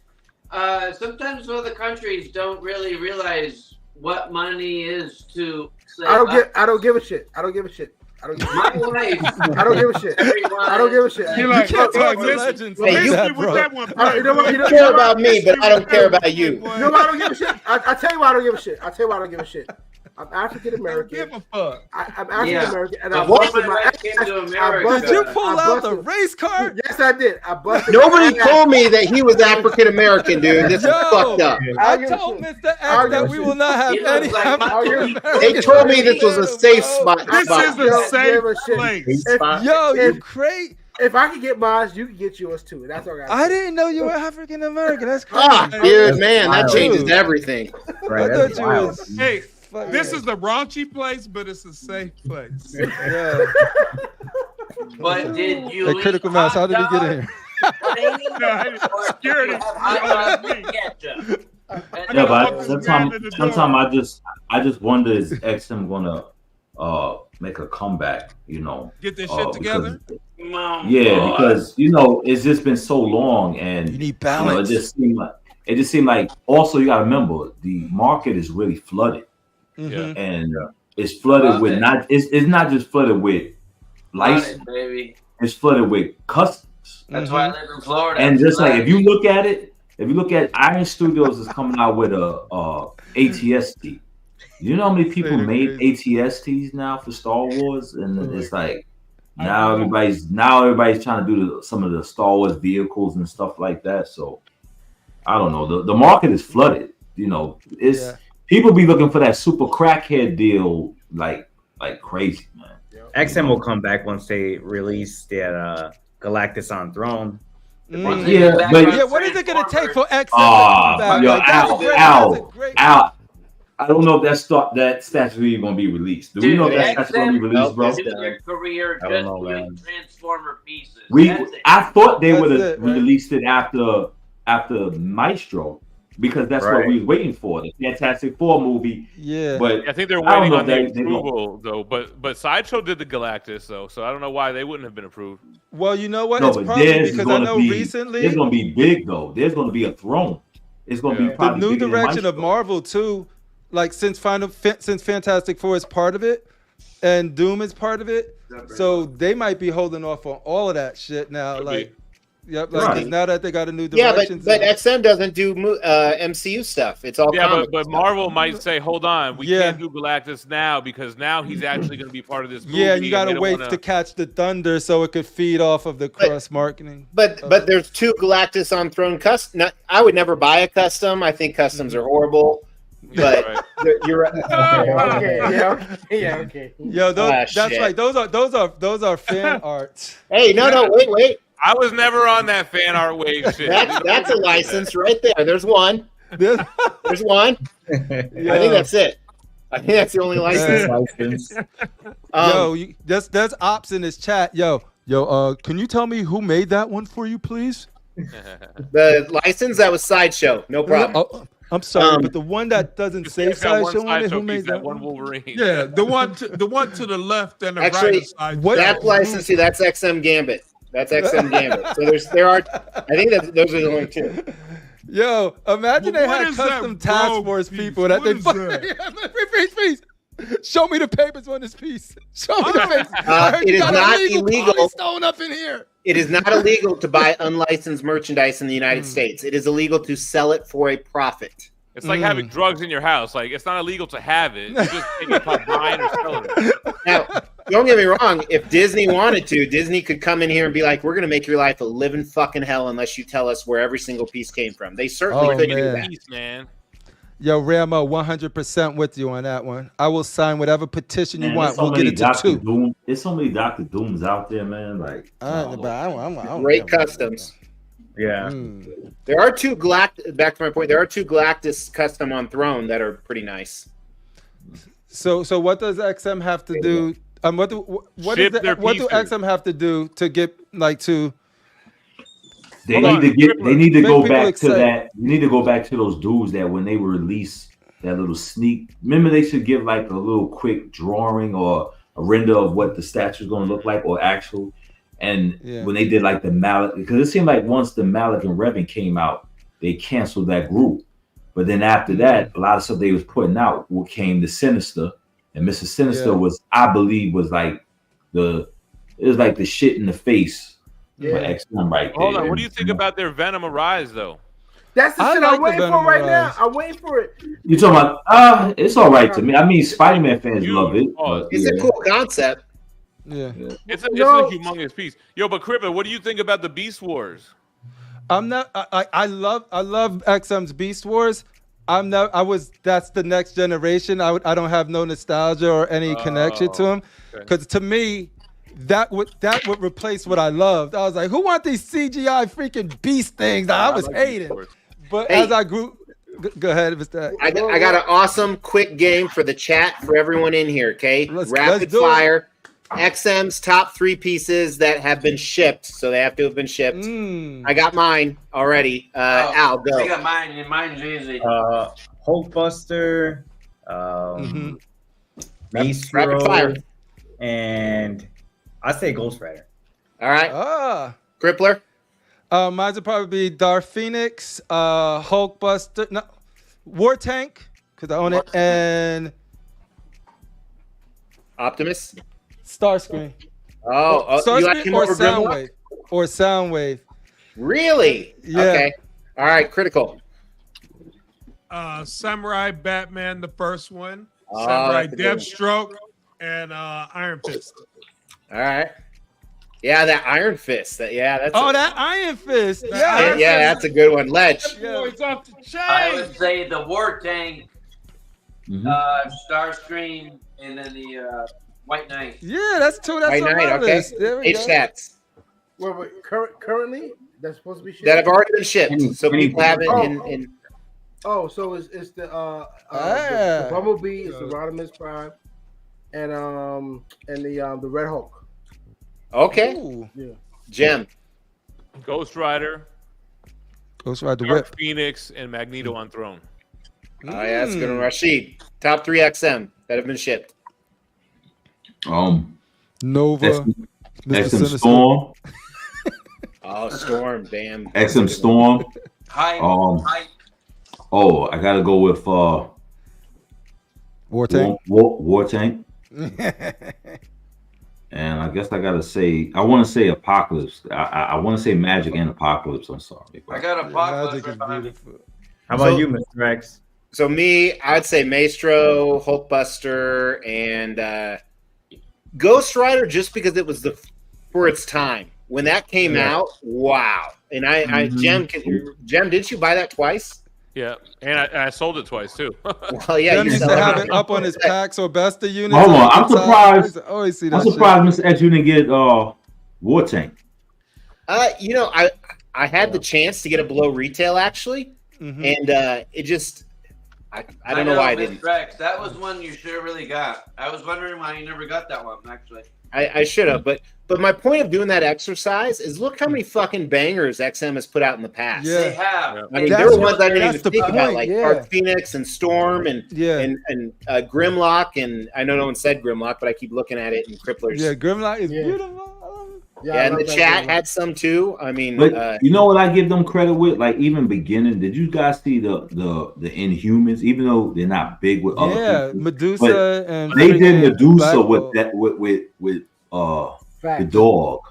Sometimes other countries don't really realize what money is to. Say, I don't give a shit. I don't give a shit. I don't give a shit. I don't give a shit. You don't care about me, but I don't care about you. No, I don't give a shit. I tell you why I don't give a shit. I give a shit. I'm African American. Give a fuck. I'm African American, and I busted my ass. Did you pull out the race card? Yes, I did. Nobody told me that he was African American, dude. This is fucked up. I told Mr. X that we will not have any African American. They told me this was a safe spot. This is a safe place. Yo, you crazy. If I can get mine, you can get yours too. That's all I got. I didn't know you were African American. That's crazy. Dude, man, that changes everything. Right, I thought you was. Hey, this is the raunchy place, but it's a safe place. Yeah. But did you? Hey, Critical Mass, how did he get in here? Security. Yeah, but sometimes I just wonder, is XM gonna make a comeback? You know, get this shit together. Because it's just been so long, and you need balance. It just seemed like. Also, you got to remember the market is really flooded. Mm-hmm. And it's flooded with it's not just flooded with license, baby. It's flooded with customs. That's why I live in Florida. And just like if you look at Iron Studios is coming out with a ATST. You know how many people made ATSTs now for Star Wars, and it's like now everybody's trying to do some of the Star Wars vehicles and stuff like that. So I don't know. The market is flooded. People be looking for that super crackhead deal like crazy, man. XM will come back once they release their Galactus on Throne. What is it going to take for XM to come back? Al, I don't know if that statue is going to be released. Do we know if that statue is going to be released, bro? Their career just doing Transformer pieces. I thought they would have released it after Maestro. Because that's what we was waiting for, the Fantastic Four movie. Yeah, but I think they're waiting on the approval though. But Sideshow did the Galactus though, so I don't know why they wouldn't have been approved. Well, you know what? It's probably because I know recently it's going to be big though. There's going to be a throne. It's going to be the new direction of Marvel too. Like since Fantastic Four is part of it, and Doom is part of it, so they might be holding off on all of that shit now. Yep, because now that they got a new direction. Yeah, but XM doesn't do MCU stuff. It's all but Marvel might say, hold on, we can't do Galactus now because now he's actually going to be part of this movie. Yeah, and you got to wait to catch the thunder so it could feed off of the cross marketing. But there's two Galactus on Throne custom. I would never buy a custom. I think customs are horrible. But you're right. Okay. Yo, that's right. Those are fan arts. Hey, no, wait. I was never on that fan art wave shit. That's a license right there. There's one. There's one. Yeah. I think that's it. I think that's the only license. There's ops in this chat. Yo, can you tell me who made that one for you, please? The license that was Sideshow. No problem. I'm sorry, but the one that doesn't say Sideshow on it, who made that one? Wolverine. Yeah, the one to the left and the right of Sideshow. That's licensee. That's XM Gambit. That's XM Gambit. So there are. I think that those are the only two. Yo, imagine they had custom task force people that they. Please, show me the papers on this piece. Show me the papers. It is not illegal. Stone up in here. It is not illegal to buy unlicensed merchandise in the United States. It is illegal to sell it for a profit. It's like having drugs in your house. Like, it's not illegal to have it. You just think about buying or selling it. Now, don't get me wrong. If Disney wanted to, Disney could come in here and be like, we're going to make your life a living fucking hell unless you tell us where every single piece came from. They certainly could do that. Man. Yo, Ramo, 100% with you on that one. I will sign whatever petition you want. We'll get it to Dr. 2. Doom. There's so many Dr. Dooms out there, man. Like, Great customs. Yeah. There are 2 Galactus. Back to my point. There are 2 Galactus custom on Throne that are pretty nice. So what does XM have to do? What do XM have to do to get like to? They need to go back to that. You need to go back to those dudes that when they release that little sneak. Remember, they should give like a little quick drawing or a render of what the statue is going to look like or actual. And when they did like the Malik, because it seemed like once the Malik and Revan came out, they canceled that group. But then after that, a lot of stuff they was putting out came the Sinister, and Mr. Sinister was, I believe, was like the shit in the face for XM right there. Hold on, what do you think about their Venom Arise though? That's the shit I'm waiting for right now. I'm waiting for it. You talking about? It's all right to me. I mean, Spider-Man fans love it. It's a cool concept. Yeah. It's a humongous piece. Yo, but Crippa, what do you think about the Beast Wars? I'm not. I love XM's Beast Wars. That's the next generation. I don't have no nostalgia or any connection to him, because to me, that would replace what I loved. I was like, who want these CGI freaking beast things? I was hating. But as I grew, go ahead, Mr. I got an awesome quick game for the chat for everyone in here. Okay, rapid fire. XM's top 3 pieces that have been shipped, so they have to have been shipped. I got mine already. Al, go. I got mine, and mine's easy. Hulkbuster, rapid fire, and I say Ghost Rider. All right. Crippler. Mine would probably be Dark Phoenix, Hulkbuster, no, War Tank, because I own it, and Optimus. Starscreen. Starscreen or Soundwave. Really? Yeah. Okay. All right. Critical. Samurai Batman, the first one. Samurai Deathstroke and Iron Fist. All right. Yeah, that Iron Fist. That Iron Fist. That's a good one. Ledge. Boy's off the chain. I would say the War Tank, Starscream, and then the White Knight. Yeah, that's 2. That's White on Knight. my Okay. list. There we go. stats. Wait. Currently, that's supposed to be shipped. That have already been shipped. So people have it in. Oh, so it's the Bumblebee, it's the Rodimus Prime, and the Red Hulk. Okay. Ooh. Yeah. Gem. Ghost Rider. Dark Whip. Phoenix and Magneto on Throne. Oh yeah, that's good one. Rashid. Top 3 XM that have been shipped. Nova. XM Storm. Storm, damn. XM Storm. Hi. I gotta go with War Tank. War Tank. And I guess I gotta say, I want to say Apocalypse. I want to say Magic and Apocalypse. I'm sorry. I got Apocalypse. Magic is beautiful. How about you, Mr. X? So me, I'd say Maestro, Hulkbuster, and Ghost Rider, just because it was for its time when that came out. Wow! And Gem, didn't you buy that twice? Yeah, and I sold it twice too. Well, yeah, Gem used to have it up on his packs or Besta units. Hold on, I'm surprised. Always see that. I'm surprised, Mr. X, you didn't get War Tank. I had the chance to get it below retail actually, and it just. I don't know why I didn't. Rex, that was one you should have really got. I was wondering why you never got that one, actually. I should have, but my point of doing that exercise is look how many fucking bangers XM has put out in the past. Yeah. They have. I mean, there were ones I didn't even think about, like Dark Phoenix and Storm and Grimlock, and I know no one said Grimlock, but I keep looking at it in Cripplers. Yeah, Grimlock is beautiful. Yeah, and the chat had some too. I mean, but you know what I give them credit with? Like even beginning, did you guys see the Inhumans? Even though they're not big with other people, Medusa and they did Medusa with that with the dog,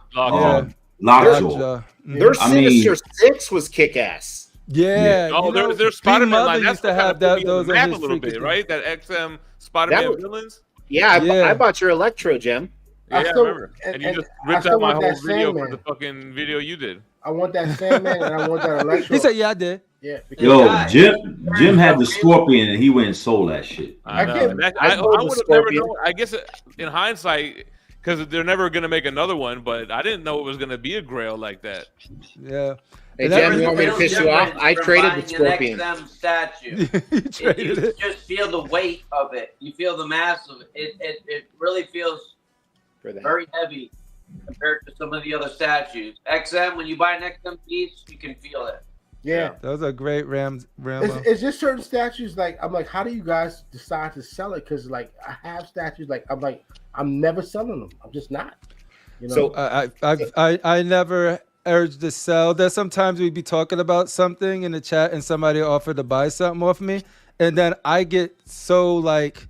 Lockjaw. Their Sinister 6 was kick ass. Yeah. Oh, their Spider-Man line used to have those map a little bit, right? That XM Spider-Man villains. Yeah, I bought your Electro Gem. Yeah, I remember. And you just ripped out my whole video for the fucking video you did. I want that Sandman and I want that Electro. He said, "Yeah, I did." Yeah. Yo, Jim had the Scorpion and he went and sold that shit. I know. I would have never known. I guess in hindsight, because they're never gonna make another one, but I didn't know it was gonna be a Grail like that. Yeah. Hey, Jim, you want me to piss you off? I traded the Scorpion. XM statue. You just feel the weight of it. You feel the mass of it. It really feels very heavy compared to some of the other statues. XM, when you buy an XM piece, you can feel it. Yeah, those are great Rambo. It's just certain statues. Like I'm like, how do you guys decide to sell it? Because like I have statues. Like I'm never selling them. I'm just not. You know? So I never urge to sell. There's sometimes we'd be talking about something in the chat and somebody offered to buy something off me, and then I get so like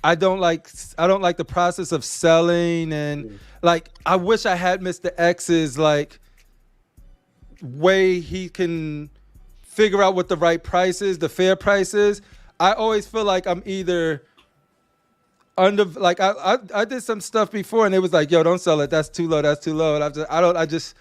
I don't like the process of selling, and like I wish I had Mr. X's like way he can figure out what the right price is, the fair price is. I always feel like I'm either under, like I did some stuff before and it was like, yo, don't sell it, that's too low, and I just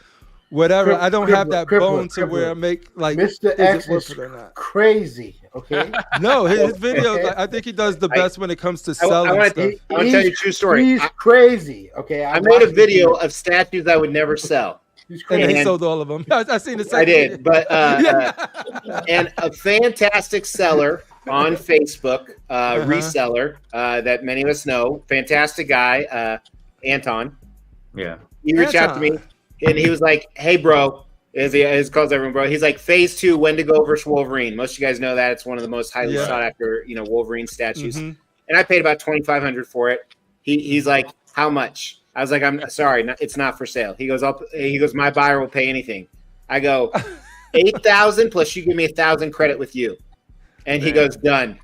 whatever. I don't have that bone to where I make like Mr. X is crazy. Okay. No, his videos. Like, I think he does the best when it comes to selling stuff. I want to tell you a true story. He's crazy. Okay. I made a video of statues I would never sell. And he sold all of them. I seen the second. I did, but and a fantastic seller on Facebook, reseller that many of us know, fantastic guy, Anton. Yeah. He reached out to me and he was like, "Hey, bro," his calls everyone bro. He's like, "Phase 2, Wendigo versus Wolverine." Most of you guys know that it's one of the most highly sought after, Wolverine statues. And I paid about $2,500 for it. He's like, "How much?" I was like, "I'm sorry, it's not for sale." He goes, "My buyer will pay anything." I go, 8,000 plus you give me 1,000 credit with you. And he goes, "Done."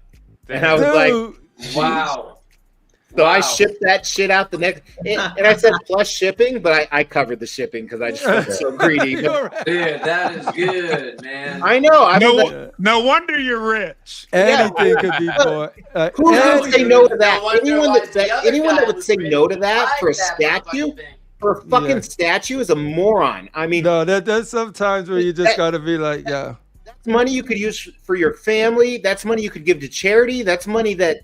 And I was like, wow. So I shipped that shit out the next, and I said plus shipping, but I covered the shipping because I just felt so greedy. Dude, that is good, man. I know. No wonder you're rich. Anything could be bought. Who would say no to that? Anyone that would say no to that for a statue, for a fucking statue, is a moron. I mean, no, there's sometimes where you just gotta be like, yeah. That's money you could use for your family. That's money you could give to charity. That's money that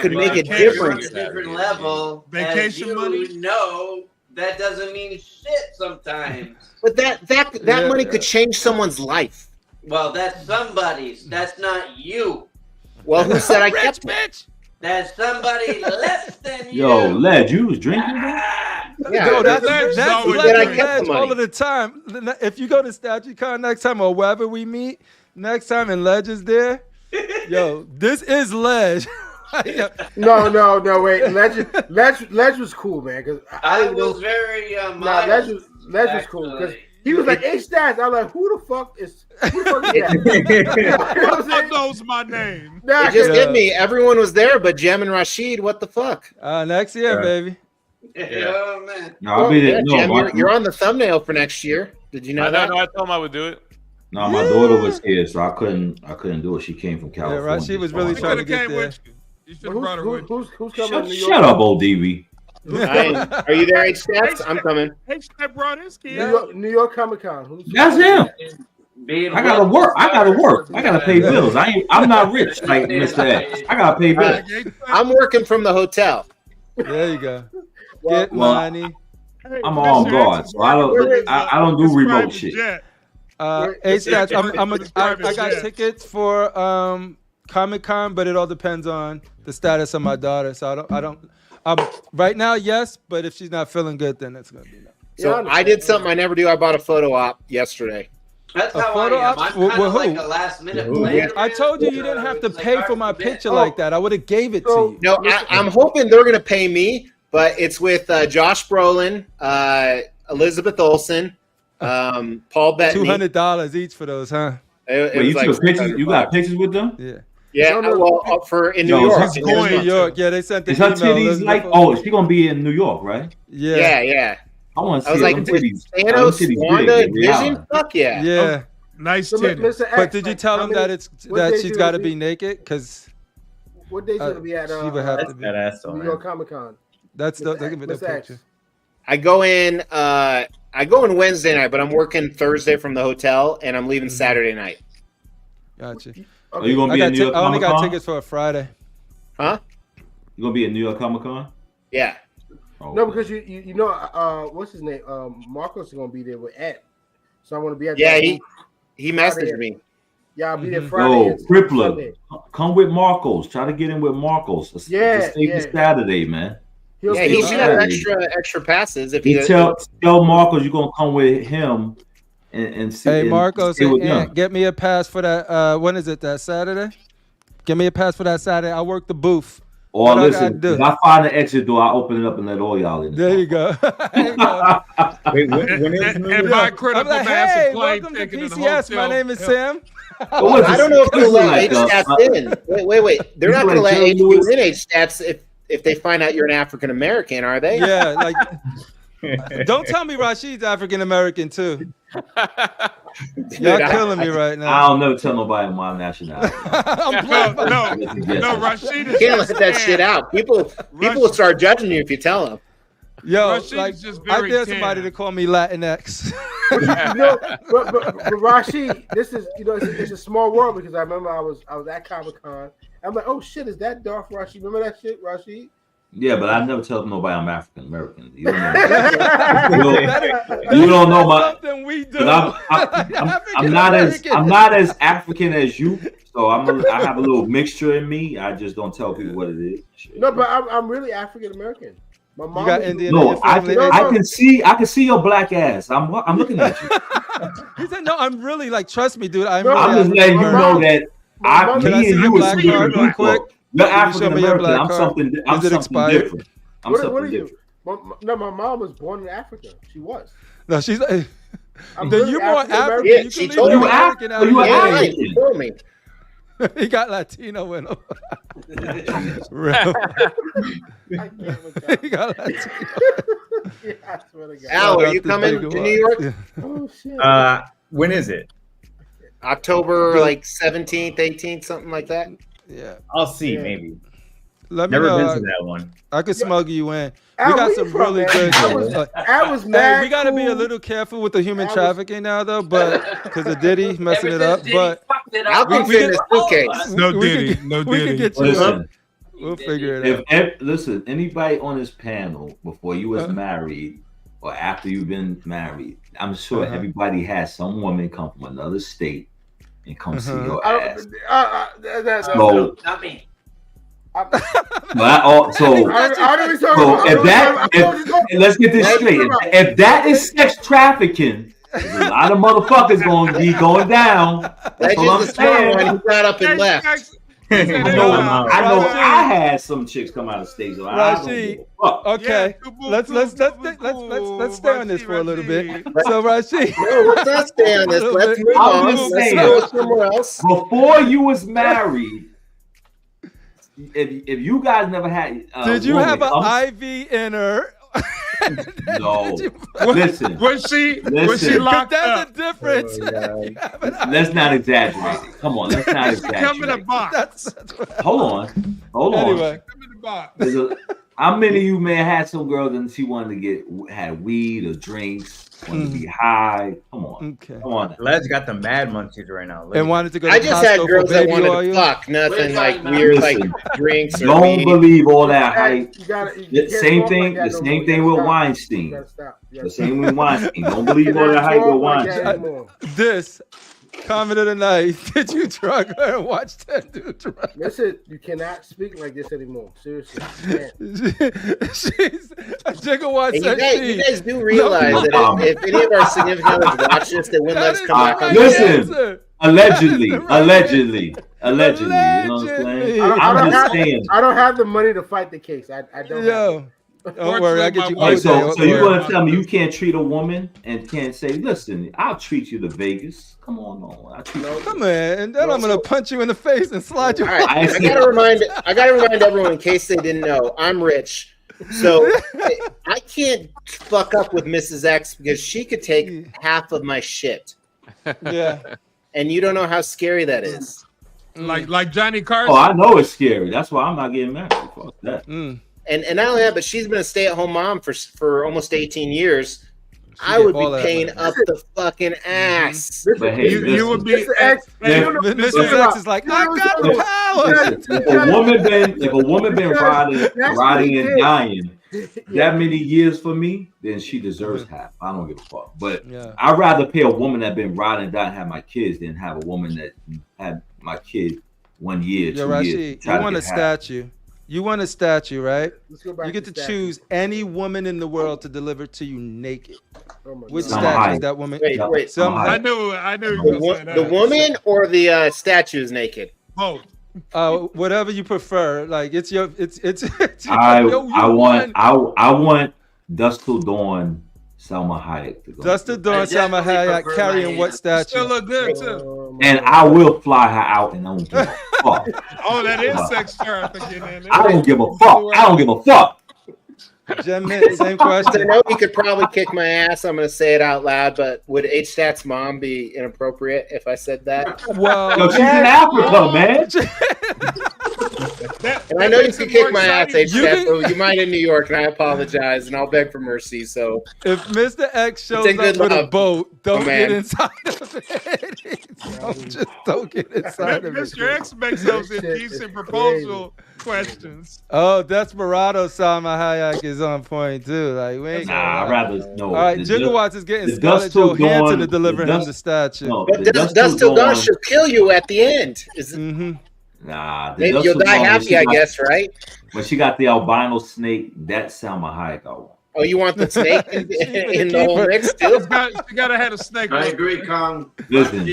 could make a difference. On a different level. Vacation money. No, that doesn't mean shit sometimes. But that money could change someone's life. Well, that's somebody's. That's not you. Well, who said I kept it? That's somebody less than you. Yo, Led, you was drinking? Yeah, that's Ledge all of the time. If you go to StatueCon next time or wherever we meet next time and Ledge is there, yo, this is Ledge. No, wait. Ledge was cool, man. Because I was very Ledge was cool because he was like, "Hey, Stats." I was like, "Who the fuck is that?" Who knows my name? It just hit me. Everyone was there, but Jem and Rashid. What the fuck? Next year, baby. Oh man! No, I'll be there. Jem, you're on the thumbnail for next year. Did you know that? No, I told him I would do it. No, my daughter was here, so I couldn't do it. She came from California. Yeah, Rashid was really trying to get there. You should have brought her with you. Who's coming? Shut up, old DB. Are you there, H-Stats? I'm coming. H-Stat brought his kid. New York Comic Con. That's him. I gotta work. I gotta pay bills. I'm not rich like Mr. X. I gotta pay bills. I'm working from the hotel. There you go. Get money. I'm on guard, so I don't do remote shit. H-Stats, I got tickets for Comic-Con, but it all depends on the status of my daughter. So I don't. Right now, yes, but if she's not feeling good, then it's gonna be no. So I did something I never do. I bought a photo op yesterday. That's how I am. I'm kind of like a last minute player. I told you didn't have to pay for my picture like that. I would have gave it to you. No, I'm hoping they're gonna pay me, but it's with Josh Brolin, Elizabeth Olsen, Paul Bettany. $200 each for those, huh? Wait, you took pictures? You got pictures with them? Yeah. Yeah, well, in New York. New York, yeah, they sent the email. Is her titties like? Oh, she gonna be in New York, right? Yeah. I want to see. I was like, Thanos, Wanda, Vision. Fuck yeah. Yeah. Nice titties. But did you tell them that she's got to be naked? Because what day's gonna be at? She would have to be that asshole, New York Comic Con. That's the picture. I go in Wednesday night, but I'm working Thursday from the hotel, and I'm leaving Saturday night. Gotcha. Are you gonna be in New York? I only got tickets for a Friday. Huh? You gonna be at New York Comic Con? Yeah. Oh, No, because you know what's his name? Marcos is gonna be there with Ed, so I want to be at. Yeah, he messaged me. Yeah, I'll be there Friday. Crippler, come with Marcos. Try to get in with Marcos. Yeah, Saturday, man. He should have extra passes if he tell Marcos you're gonna come with him and see. Hey, Marcos, get me a pass for that. When is it? That Saturday? Get me a pass for that Saturday. I work the booth. Or listen, if I find an exit door, I'll open it up and let all y'all in. There you go. Wait, when is my critical mass hey, of plane welcome to taken in the PCS. hotel? My name is Sam. I don't know if they'll let H-Stats in. Wait. They're not going to let HQ in H-Stats if they find out you're an African American, are they? Yeah, like don't tell me Rashid's African American too. Y'all killing me right now. I'll never tell nobody my nationality. No, Rashid is can't let that shit out. People will start judging you if you tell them. Yo, Rashid like is just I very dare tan. somebody to call me Latinx. But Rashid, this is it's a small world because I remember I was at Comic-Con. I'm like, oh shit, is that Darth Rashid? Remember that shit, Rashid? Yeah, but I never tell nobody I'm African American. You don't know. You don't know my. Something we do. I'm not as African as you. So I have a little mixture in me. I just don't tell people what it is. No, but I'm really African American. My mom. You got Indian. No, I can see your black ass. I'm looking at you. He said, "No, I'm really like, trust me, dude. I'm just letting you know that me and you are different people. You're African American. I'm something different. What are you? No, my mom was born in Africa. She was. No, she's. Then really you're more African. Yeah, you she can told leave me. American out. You were African. She told me. He got Latino in him. He got Latino. Yeah, I swear to God. Al, are you coming to New York? Yeah. Oh shit. When is it? October like 17th, 18th, something like that. Yeah, I'll see. Maybe. Let me Never know. been to that one. I could smuggle you in. Al, We got where some you from, really man? good. I was mad. We got to be a little careful with the human trafficking now, though, but because of Diddy messing it up. But I'll keep it in the suitcase. No Diddy. we can get you. Listen, We'll figure it out. Listen, anybody on this panel before you was married or after you've been married, I'm sure everybody has some woman come from another state and come see your ass. No, not me. Let's get this straight. If that is sex trafficking, there's a lot of motherfuckers going to be going down. That's what I'm saying. He got up and left. I know I had some chicks come out of state. So Rashid, okay, let's stay on this for a little bit. So Rashid, no, let's not stay on this. Let's move on. Let's go somewhere else. Before you was married, if you guys never had, did you have an IV in her? No. Listen. Was she locked that's up? a difference. Let's not exaggerate it. Come on, let's not exaggerate. Come in a box. Hold on. Anyway. Come in the box. How many of you may have had some girls and she wanted to had weed or drinks, wanted to be high? Come on. Okay. Come on. Les got the mad munchies right now. And wanted to go to I just had girls that wanted to fuck, nothing like weird like drinks or Don't weed. believe all that hype. The same thing with Weinstein. The same with Weinstein. Don't believe all that hype with Weinstein. This comment of the night. Did you drug her and watch that dude drug? Listen, you cannot speak like this anymore. Seriously. She's a gigawatt. You guys do realize that if any of our significant others watch this, they wouldn't let us come back on. Listen, allegedly. You know what I'm saying? I'm just saying. I don't have the money to fight the case. I don't. Yo. Don't worry, I get you. So you're gonna tell me you can't treat a woman and can't say, "Listen, I'll treat you to Vegas." Come on, come on, and then I'm gonna punch you in the face and slide you. All right, I gotta remind everyone in case they didn't know, I'm rich, so I can't fuck up with Mrs. X because she could take half of my shit. Yeah, and you don't know how scary that is. Like Johnny Carson. Oh, I know it's scary. That's why I'm not getting married. Fuck that. And not only that, but she's been a stay-at-home mom for almost 18 years. I would be paying up the fucking ass. But hey, you would be. Mr. X is like, I got the power. If a woman been riding and dying that many years for me, then she deserves half. I don't give a fuck. But I'd rather pay a woman that been riding and dying and have my kids than have a woman that had my kid 1 year, 2 years. You want a statue. You want a statue, right? You get to choose any woman in the world to deliver to you naked. Which statue is that woman? Wait. I knew. The woman or the statue is naked? Both. Whatever you prefer. Like it's your. I want Dusk Till Dawn, Salma Hayek to go. Dusk Till Dawn, Salma Hayek carrying what statue? Still look good too. And I will fly her out, and I don't give a fuck. Oh, that is sex trafficking. I don't give a fuck. Jen Mint, same question. I know he could probably kick my ass. I'm going to say it out loud, but would H-Stat's mom be inappropriate if I said that? Well, she's in Africa, man. And I know you can kick my ass, H-Stat, but you might in New York, and I apologize, and I'll beg for mercy. So if Mr. X shows up with a boat, don't get inside of it. Don't get inside of it. Mr. X makes those indecent proposal questions. Oh, Desperado Salma Hayek is on point too. Like, wait. Nah, I'd rather no. All right, Gigawatts is getting Scarlett Johansson to deliver him the statue. No, but Dusk Till Dawn should kill you at the end. Nah, maybe you'll die happy, I guess, right? When she got the albino snake, that's Salma Hayek. I want. Oh, you want the snake in the whole mix too? You gotta have a snake. I agree, Kong. Listen,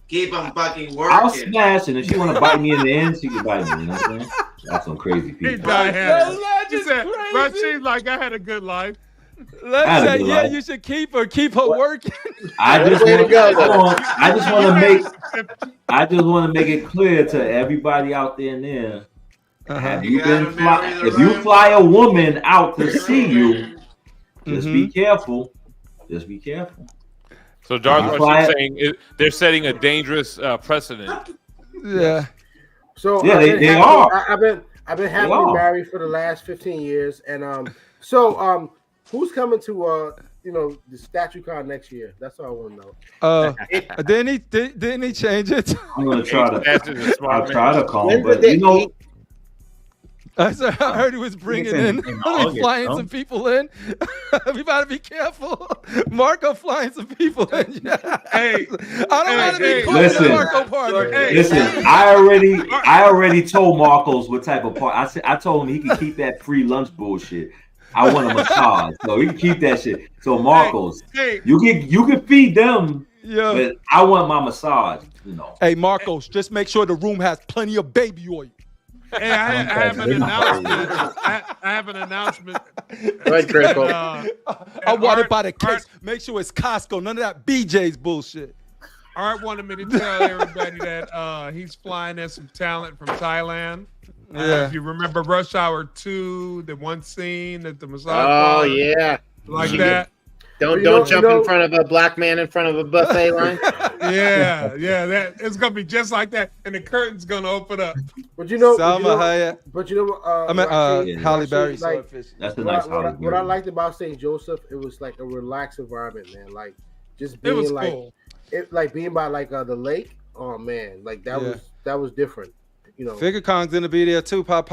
Keep them fucking working. I'll smash, and if she want to bite me in the end, she can bite me. You know what I'm saying? That's some crazy people. He die happy. She said, but she's like, I had a good life. Let's say, you should keep her working. I just want to make it clear to everybody out there and there. If you fly a woman out to see you, just be careful. Just be careful. So Darth Vader's saying they're setting a dangerous precedent. Yeah. So they are. I've been happily married for the last 15 years, and who's coming to the statue con next year? That's all I want to know. Didn't he change it? I'm gonna try to. I'll try to call, but I heard he was bringing in flying some people in. We gotta be careful. Marco flying some people in. Hey, I don't want to be close to Marco party. Listen, I already told Marcos what type of part. I told him he can keep that free lunch bullshit. I want a massage, so he can keep that shit. So Marcos, you can feed them, but I want my massage. Hey Marcos, just make sure the room has plenty of baby oil. Hey, I have an announcement. I have an announcement. Right, Critical. I want it by the case. Make sure it's Costco. None of that BJ's bullshit. Art wanted me to tell everybody that he's flying in some talent from Thailand. If you remember Rush Hour 2, the one scene at the massage bar, yeah. Like that. Don't jump in front of a black man in front of a buffet line. Yeah, that it's gonna be just like that, and the curtain's gonna open up. But Salma Hayek. But Halle Berry. Like, that's a nice what I liked about St. Joseph, it was like a relaxed environment, man. Like just being cool. Being by the lake. Oh man, like that was different. Figure Kong's gonna be there too. Pop.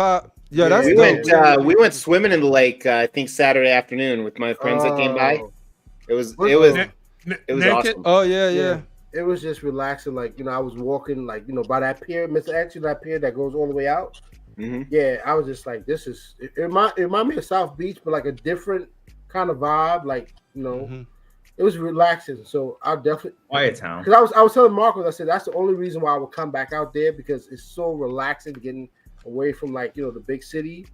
Yeah, that's dope. We went swimming in the lake. I think Saturday afternoon with my friends that came by. It was awesome. Oh yeah. It was just relaxing. Like I was walking by that pier, Mr. X, that pier that goes all the way out. Mm-hmm. Yeah, I was just like, this is. It remind me of South Beach, but like a different kind of vibe. Like It was relaxing. So I definitely quiet town. Because I was telling Marcos, I said that's the only reason why I would come back out there, because it's so relaxing getting away from the big city.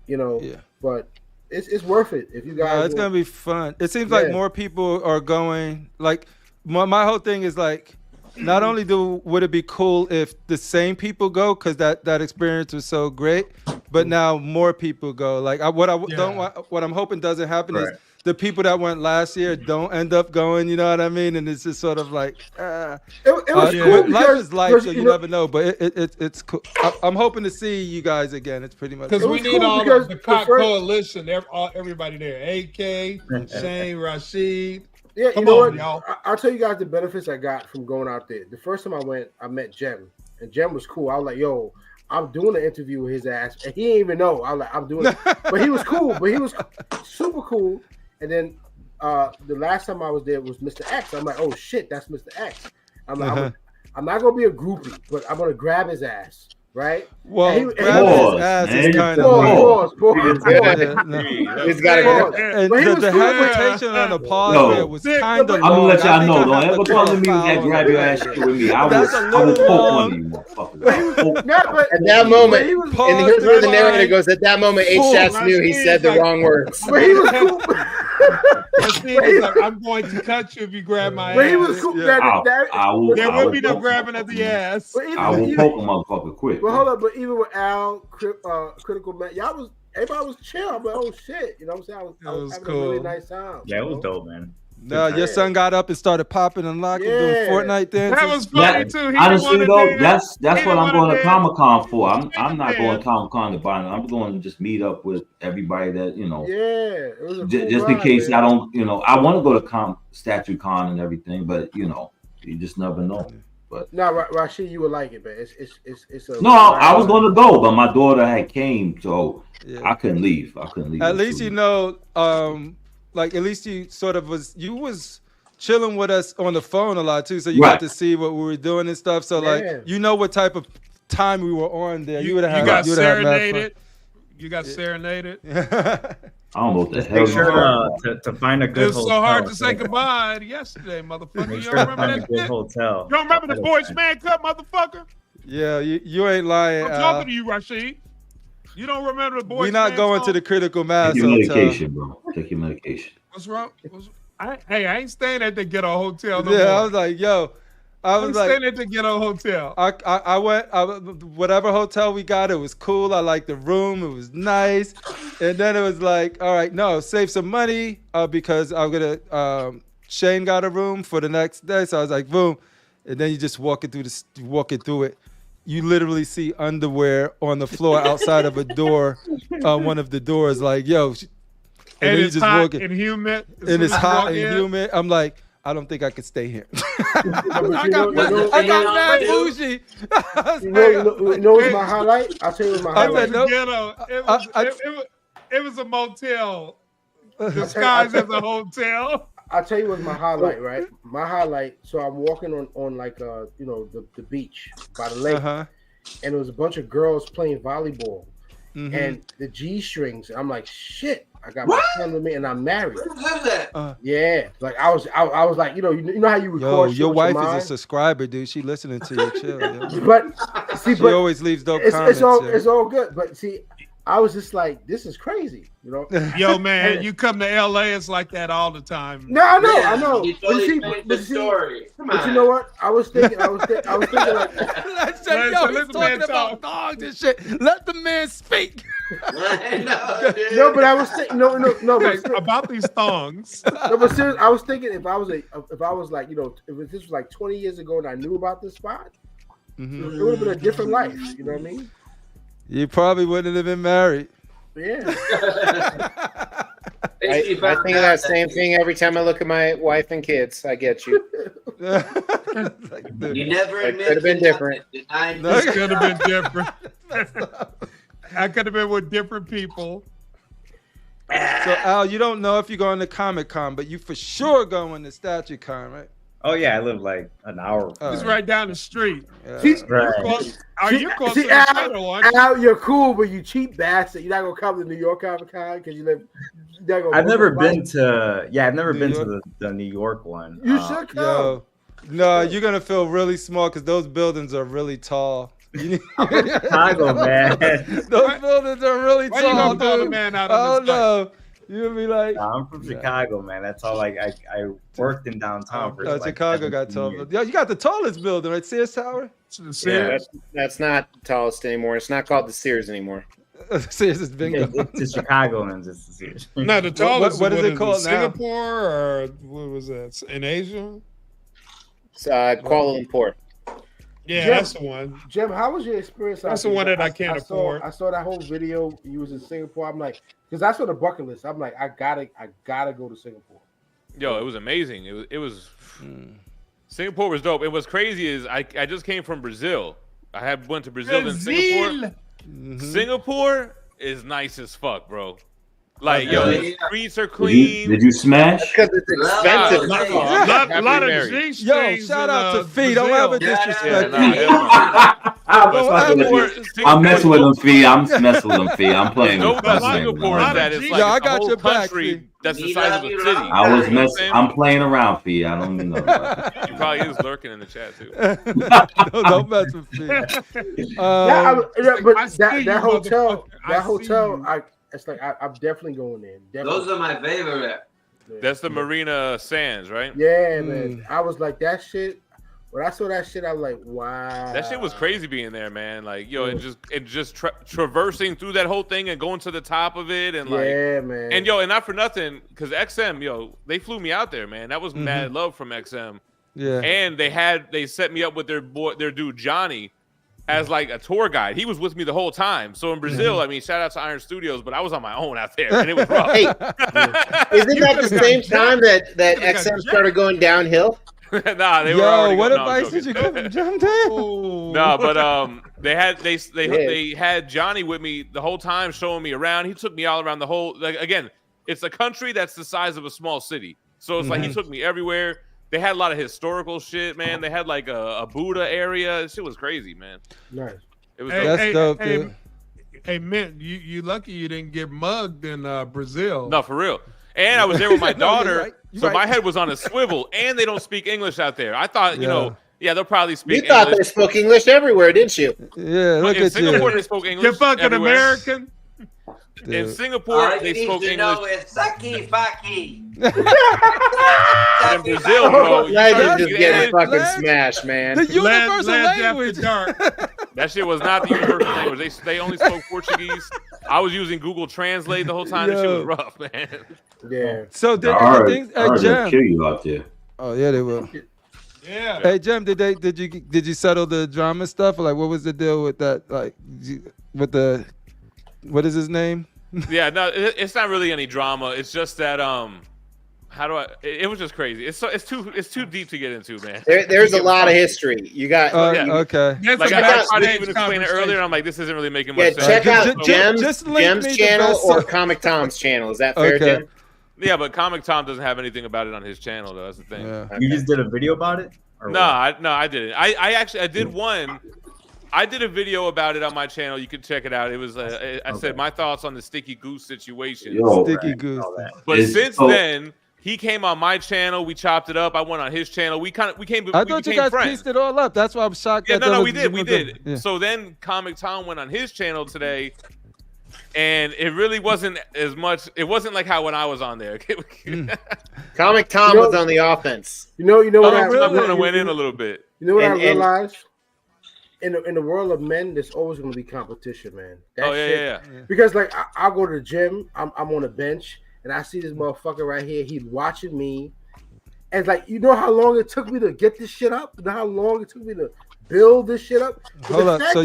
But it's worth it if you guys. It's gonna be fun. It seems like more people are going. Like my whole thing is like, not only would it be cool if the same people go, because that experience was so great, but now more people go. Like what I'm hoping doesn't happen is the people that went last year don't end up going. You know what I mean? And it's just sort of like, it was cool. Life Because, is life, so you never know. But it's cool. I'm hoping to see you guys again. It's pretty much because we need all of the coalition. Everybody there. AK, Shane, Rashid. Yeah, you know what? Y'all. I'll tell you guys the benefits I got from going out there. The first time I went, I met Jem, and Jem was cool. I was like, yo, I'm doing an interview with his ass, and he didn't even know. I was like, I'm doing it. But he was cool. But he was super cool. And then the last time I was there was Mr. X. I'm like, oh, shit, that's Mr. X. I'm like, I'm not going to be a groupie, but I'm going to grab his ass. Right? Well, grabbing his ass is kind of He's got to go. And the hesitation on the pause there was kind of I'm gonna let y'all know. Don't ever come to me with that grab your ass shit with me. I will poke one of you motherfuckers. At that moment, and here's where the narrator goes. At that moment, H-Shots knew he said the wrong words. But he was cool. I'm going to cut you if you grab my ass. But he was cool. There will be no grabbing at the ass. I will poke a motherfucker quick. Well, hold up, but even with Al, Critical Man, everybody was chill. I'm like, oh shit, you know what I'm saying? I was having cool. a really nice time. Yeah, it was dope, man. No, your son got up and started popping and locking, doing Fortnite dances. That was funny too. Honestly though, that's what I'm going to Comic-Con for. I'm not going to Comic-Con to buy it. I'm going to just meet up with everybody that it was a just in case I don't, I want to go to Statue Con and everything, but you just never know. But no, Rashid, you would like it, man. It's a I was going to go, but my daughter had came, so I couldn't leave. At least like at least you sort of was chilling with us on the phone a lot too, so you got to see what we were doing and stuff. So like what type of time we were on there. You would have got serenaded. You got serenaded. I don't know what the hell. Make sure to find a good hotel. It's so hard to say goodbye yesterday, motherfucker. Make You sure don't to remember find a that good shit? hotel. You don't remember the Boys Man Cup, motherfucker? Yeah, you ain't lying. I'm talking to you, Rashid. You don't remember the Boys We're not Man going song? to the Critical Mass Take your hotel. medication, bro. Take your medication. What's wrong? I ain't staying at the ghetto hotel no more. I was like, yo. I was like, staying at the ghetto hotel. I went, whatever hotel we got, it was cool. I liked the room. It was nice. And then it was like, all right, no, save some money because I'm going to, Shane got a room for the next day. So I was like, boom. And then you just walking through it. You literally see underwear on the floor outside of a door, one of the doors, like, yo. And it's hot and humid. And it's hot and humid. I'm like, I don't think I could stay here. I got mad bougie. You know what's my highlight? I'll tell you what's my highlight. It was a motel disguised as a hotel. I'll tell you what's my highlight, right? My highlight. So I'm walking on like the beach by the lake, and there was a bunch of girls playing volleyball, and the G strings. I'm like, shit. I got my son with me, and I'm married. Yeah, like I was like, you know how you record. Your wife is a subscriber, dude. She listening to you, chill. Yo. But see, she always leaves dope comments. It's all good. But see, I was just like, this is crazy, you know. Yo, man, you come to LA, it's like that all the time. No, I know. You totally the story. But you know what? I was thinking like, I said, yo, he's talking about dogs and shit. Let the man speak. No, but I was thinking no, about these thongs. No, but seriously, I was thinking if I was like, if this was like 20 years ago and I knew about this spot, it would have been a different life. You know what I mean? You probably wouldn't have been married. Yeah. I think of that same thing every time I look at my wife and kids. I get you. You never admit could have been different. This could have been different. I could have been with different people. So Al, you don't know if you're going to Comic-Con, but you for sure going to Statue Con, right? Oh yeah, I live like an hour. It's right down the street. Yeah. You're close to the center one. Al, you're cool, but you cheap bastard. You're not gonna come to New York Comic-Con because you live. I've never been to the New York one. You should come. No, you're gonna feel really small because those buildings are really tall. Chicago, man. Those buildings are really tall. Why you gonna pull the man out of this no. You'll be like, I'm from Chicago, man. That's all. I worked in downtown for Chicago got tall. Yo, you got the tallest building, right? Sears Tower. Yeah, that's not the tallest anymore. It's not called the Sears anymore. Serious as bingo. It's Chicago and it's serious. No, the tallest. What is it called now? Singapore or what was that in Asia? It's Kuala Lumpur. Yeah, Jim, that's the one. Jim, how was your experience? That's the one that I can't afford. I saw that whole video. You was in Singapore. I'm like, because that's on the bucket list. I'm like, I gotta go to Singapore. Yo, it was amazing. It was Singapore was dope. And what's crazy is I just came from Brazil. I went to Brazil and Singapore. Singapore is nice as fuck, bro. Like, yo, the streets are clean. Did you smash? Because it's expensive. A lot of G strings. Yo, shout out to Fee. Don't ever disrespect. I'm messing with them, Fee. I'm messing with them, Fee. I'm playing. No, about Singapore is that it's like I got your country that's the size of a city. I was messing. I'm playing around, Fee. I don't even know. He probably is lurking in the chat too. Don't mess with Fee. But that hotel, it's like I'm definitely going there. Those are my favorite. That's the Marina Sands, right? Yeah, man. I was like, that shit. When I saw that shit, I was like, wow. That shit was crazy being there, man. Like, yo, and just traversing through that whole thing and going to the top of it, and like, yeah, man. And yo, and not for nothing, because XM, yo, they flew me out there, man. That was mad love from XM. Yeah. And they set me up with their dude Johnny as like a tour guide. He was with me the whole time. So in Brazil, I mean, shout out to Iron Studios, but I was on my own out there, and it was rough. Hey, isn't that the same time that XM started going downhill? Nah, they were already what going, advice did you give him, John Dale? No, but they had Johnny with me the whole time, showing me around. He took me all around the whole. Like, again, it's a country that's the size of a small city, so it's like he took me everywhere. They had a lot of historical shit, man. They had like a Buddha area. This shit was crazy, man. Nice. It was That's dope, dude. Hey, Mint, you lucky you didn't get mugged in Brazil. No, for real. And I was there with my daughter, you're so right. my head was on a swivel. And they don't speak English out there. I thought, they'll probably speak You thought English. they spoke English everywhere, didn't you? Yeah, look In at Singapore, you. they spoke English. You're fucking everywhere. American. In Singapore, they spoke English. It's Saki Faki. In Brazil, bro, Legend just getting fucking smashed, man. The universal Lads language. After dark. that shit was not the universal language. They only spoke Portuguese. I was using Google Translate the whole time. That shit was rough, man. Yeah. So did things? Hey, they'll Jim. kill you out there. Oh yeah, they will. Yeah. Hey Jim, did you settle the drama stuff? Or like, what was the deal with that? Like, with the what is his name? Yeah, no, it's not really any drama. It's just that how do I? It was just crazy. It's too deep to get into, man. There's a lot of history. You got okay. Like I tried to even explain it earlier, and I'm like, this isn't really making much sense. Check out Jim's channel or Comic Tom's channel. Is that fair, Jim? Yeah, but Comic Tom doesn't have anything about it on his channel, though. That's the thing. Yeah. You just did a video about it? No, I didn't. I did one. I did a video about it on my channel. You can check it out. It was I said my thoughts on the Sticky Goose situation. Sticky Goose. But since then, he came on my channel. We chopped it up. I went on his channel. We I thought became you guys friends. pieced it all up. That's why I'm shocked. Yeah, that we did. Yeah. So then Comic Tom went on his channel today, and it really wasn't as much. It wasn't like how when I was on there. Comic Tom was on the offense. You know what I really went in a little bit. You know what I realized? In the world of men, there's always going to be competition, man. Yeah. Because like I'll go to the gym, I'm on a bench, and I see this motherfucker right here. He's watching me, and it's like, you know how long it took me to get this shit up? You know how long it took me to build this shit up? Hold up. So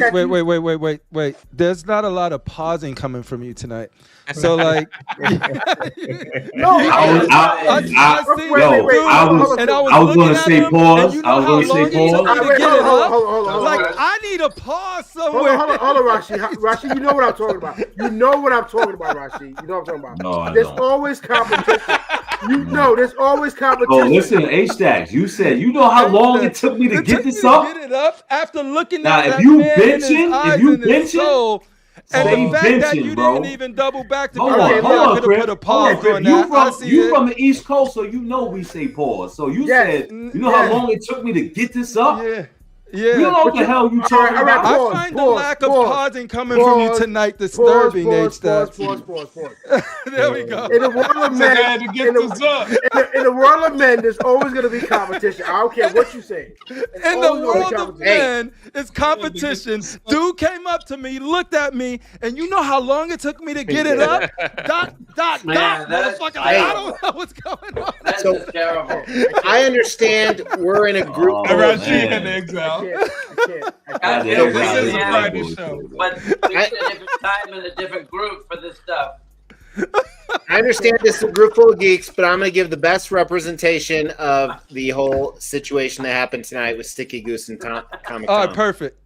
wait. There's not a lot of pausing coming from you tonight. So like, I was going to say pause. Like, I need a pause somewhere. Hold on, Rashi. Rashi, you know what I'm talking about. You know what I'm talking about, Rashi. You know what I'm talking about. No, there's always competition. There's always competition. Oh, listen, H-Stacks, you said, you know how long it took me to get this up? Get it up after looking now, at if that you man benching, and the fact that you bro. didn't even double back to hold on, put a pause on that. You from the East Coast, so you know we say pause. So you said, you know how long it took me to get this up? Yeah. Yeah. You don't know what the hell you talking about. I find the lack of pausing coming from you tonight disturbing, H-Stats. Pause. There we go. In the world of men, in the world of men, there's always going to be competition. I don't care what you say. In the world of men, it's competition. Dude came up to me, looked at me, and you know how long it took me to get it up? Dot, motherfucker. I don't know what's going on. That's terrible. I understand we're in a group. But we need a different time and a different group for this stuff. I understand this is a group full of geeks, but I'm going to give the best representation of the whole situation that happened tonight with Sticky Goose and Comic-Con. All right, perfect.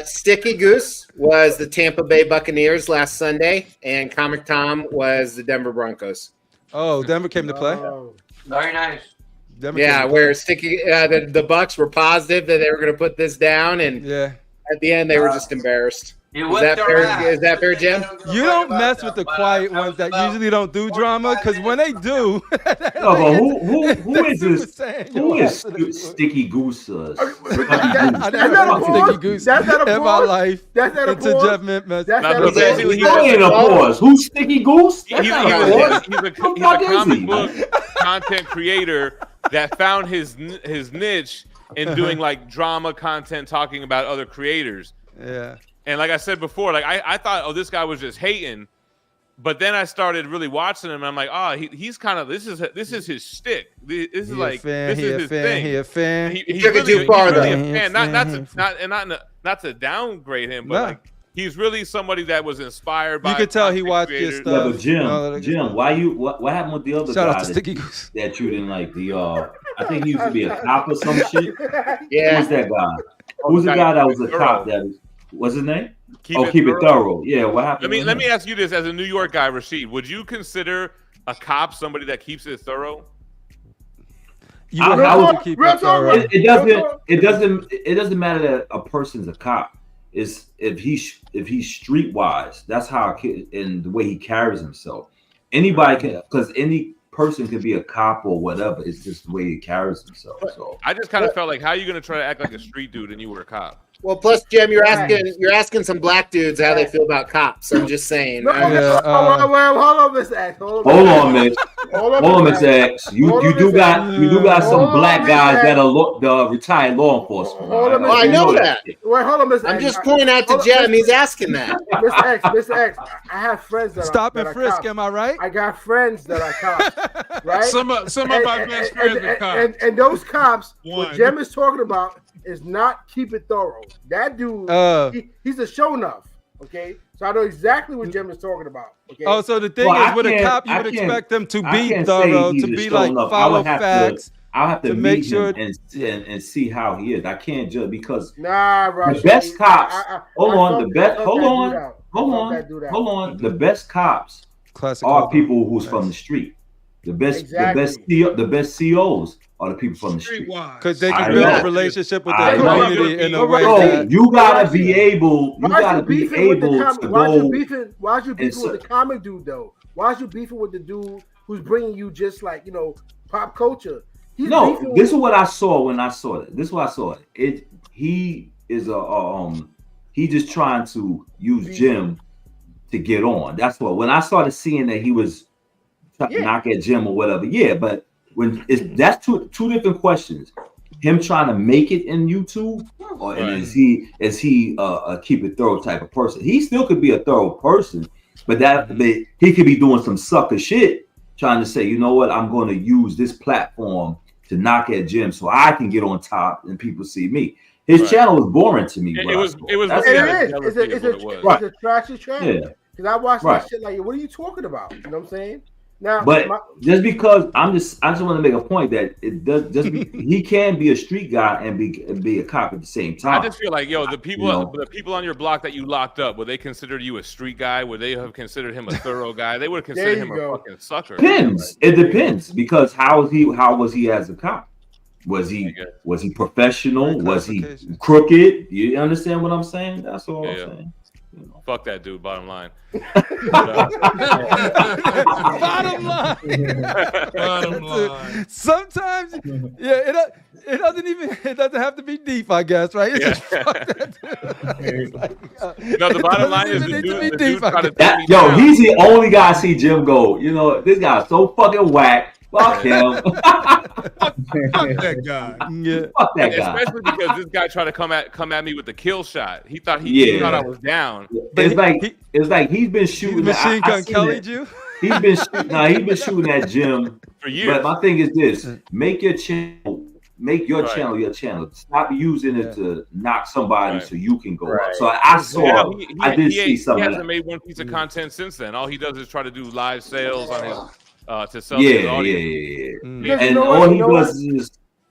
Sticky Goose was the Tampa Bay Buccaneers last Sunday, and Comic Tom was the Denver Broncos. Oh, Denver came to play? Very nice. Yeah, where Sticky, the Bucks were positive that they were going to put this down, and at the end they were just embarrassed. Is that fair, Jim? You don't mess with the quiet ones that usually don't do drama, because when they do, who is this? Who is Sticky Goose? Sticky Goose. That's not a in my life. That's not a pause. That's not a pause. Who's Sticky Goose? He's a comic book content creator that found his niche in doing like drama content, talking about other creators. Yeah. And like I said before, like I thought, oh, this guy was just hating, but then I started really watching him, and I'm like, oh, he's kind of this is his shtick. This is like this is his thing. He a fan. He took it too far, though. Not to downgrade him, but like he's really somebody that was inspired by. You could tell he watched your stuff. Yeah, but Jim, what happened with the other guy that you didn't like? I think he used to be a cop or some shit. Yeah, who's that guy? Who's the guy that was a cop? What's his name? Keep It Thorough. Yeah, what happened? Let me ask you this: as a New York guy, Rashid, would you consider a cop somebody that keeps it thorough? It doesn't matter that a person's a cop. Is if he's streetwise. That's how in the way he carries himself. Anybody can, because any person can be a cop or whatever. It's just the way he carries himself. So I just kind of felt like, how are you going to try to act like a street dude and you were a cop? Well, plus, Jim, you're asking some black dudes how they feel about cops. I'm just saying. Hold on, Miss X. Hold on, Miss X. You do got some black guys that are retired law enforcement. I know that. Wait, hold on, Miss X. I'm just pointing out to Jim. He's asking that. Miss X. I have friends that stop and frisk. Am I right? I got friends that are cops. Right. Some of my best friends are cops. And those cops, what Jim is talking about, is not keep it thorough. That dude, he's a show enough. Okay, so I know exactly what Jim is talking about. Okay. Oh, so the thing is, with a cop, you would expect them to be thorough, to be like follow facts. I'll have to meet him and see how he is. I can't judge because the best cops. Hold on. The best cops are people who's from the street. The best COs are the people from the street because they can build a relationship with their community in a way that you gotta be able. You gotta be able to go. Why is you beefing with the comic dude though? Why is you beefing with the dude who's bringing you just like pop culture? This is what I saw when I saw it. This is what I saw. He is he just trying to use Jim to get on. That's what. When I started seeing that he was trying to knock at Jim or whatever, but when that's two different questions. Him trying to make it in YouTube, and is he a keep it thorough type of person? He still could be a thorough person, but he could be doing some sucker shit, trying to say, you know what, I'm going to use this platform to knock at Jim so I can get on top and people see me. His channel was boring to me. It's a trashy channel. Yeah. Because I watched that shit like, what are you talking about? You know what I'm saying? Now, but just because I just want to make a point that he can be a street guy and be a cop at the same time. I just feel like the people on your block that you locked up, would they consider you a street guy? Would they have considered him a thorough guy? They would have considered him a fucking sucker. Depends. It depends because how was he as a cop? Was he professional? Was he crooked? You understand what I'm saying? That's all I'm saying. Fuck that dude. Bottom line. Bottom line. Sometimes, yeah, it doesn't have to be deep, I guess, right? It's just fuck that dude. No, the bottom line is the dude he's the only guy I see Jim go, this guy's so fucking whack. Fuck him. Fuck that guy. Yeah. Fuck that guy. Especially because this guy tried to come at me with the kill shot. He thought he thought I was down. It's like he's been shooting. Machine gun Kelly'd you? He's been shooting at Jim for years. But my thing is this: make your channel your channel. Stop using it to knock somebody so you can go up. So I saw. I did see something. He hasn't made one piece of content since then. All he does is try to do live sales on his. To sell his audience. And all he does is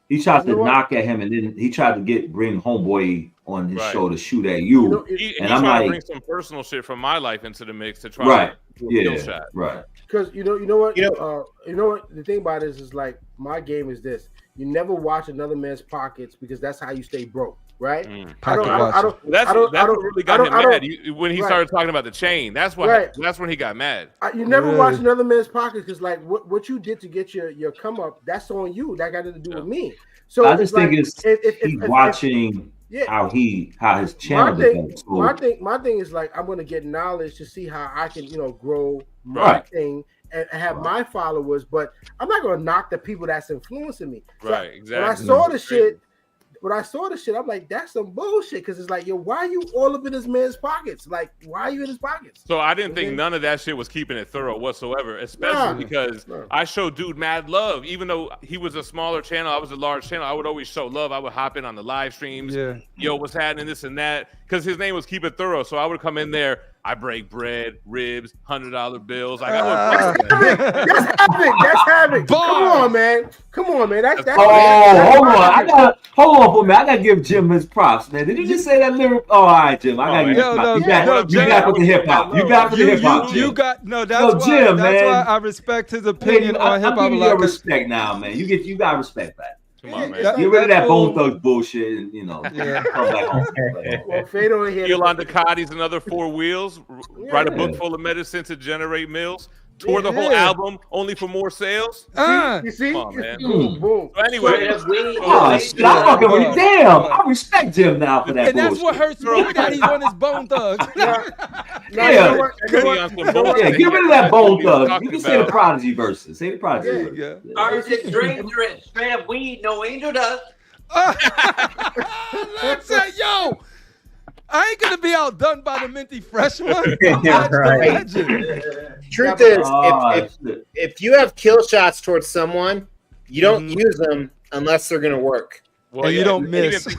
he tries to knock at him, and then he tried to bring Homeboy on his show to shoot at you. And I'm trying to bring some personal shit from my life into the mix to try to do a kill shot. Right. Because you know what the thing about it is like my game is this: you never watch another man's pockets because that's how you stay broke. Right? That's what really got him mad when he started talking about the chain. That's when he got mad. You never watch another man's pockets because like what you did to get your come up, that's on you. That got nothing to do with me. So I just think he's watching how his channel develops. My thing is like I'm gonna get knowledge to see how I can grow my thing and have my followers, but I'm not gonna knock the people that's influencing me. Right, exactly. When I saw the shit, I'm like, that's some bullshit. Because it's like, yo, why are you all up in this man's pockets? Like, why are you in his pockets? So I didn't think none of that shit was keeping it thorough whatsoever, especially because I showed dude mad love. Even though he was a smaller channel, I was a large channel, I would always show love. I would hop in on the live streams. Yeah. Yo, what's happening, this and that. Because his name was Keep It Thorough. So I would come in there. I break bread, ribs, $100 bills. Like that's havoc. Come on, man. That's hold on. Hold on for me. I gotta give Jim his props, man. Did you just say that lyric? Oh, all right, Jim. I gotta you got for the hip hop. You got for the hip hop. You got that's Jim, man. That's why I respect his opinion on hip hop. I'm giving you respect now, man. You got respect back. Come on, man. Get rid of that Bone Thugs bullshit and come back home. Well, Fado here. Yolanda Cotty's another 4 wheels. Write a book full of medicine to generate meals. Tour the whole album only for more sales. You see? Come on, man. Boom. So anyway, damn, I respect Jim now for that. And that's what hurts me that he's on his Bone Thugs. Get rid of that Bone Thugs. You can say the Prodigy verses. Say the Prodigy. Arctic drink, straight up weed, no angel dust. Let's say, yo. I ain't gonna be outdone by the minty fresh one. Truth is, if you have kill shots towards someone, you don't use them unless they're gonna work. Well, you don't miss. You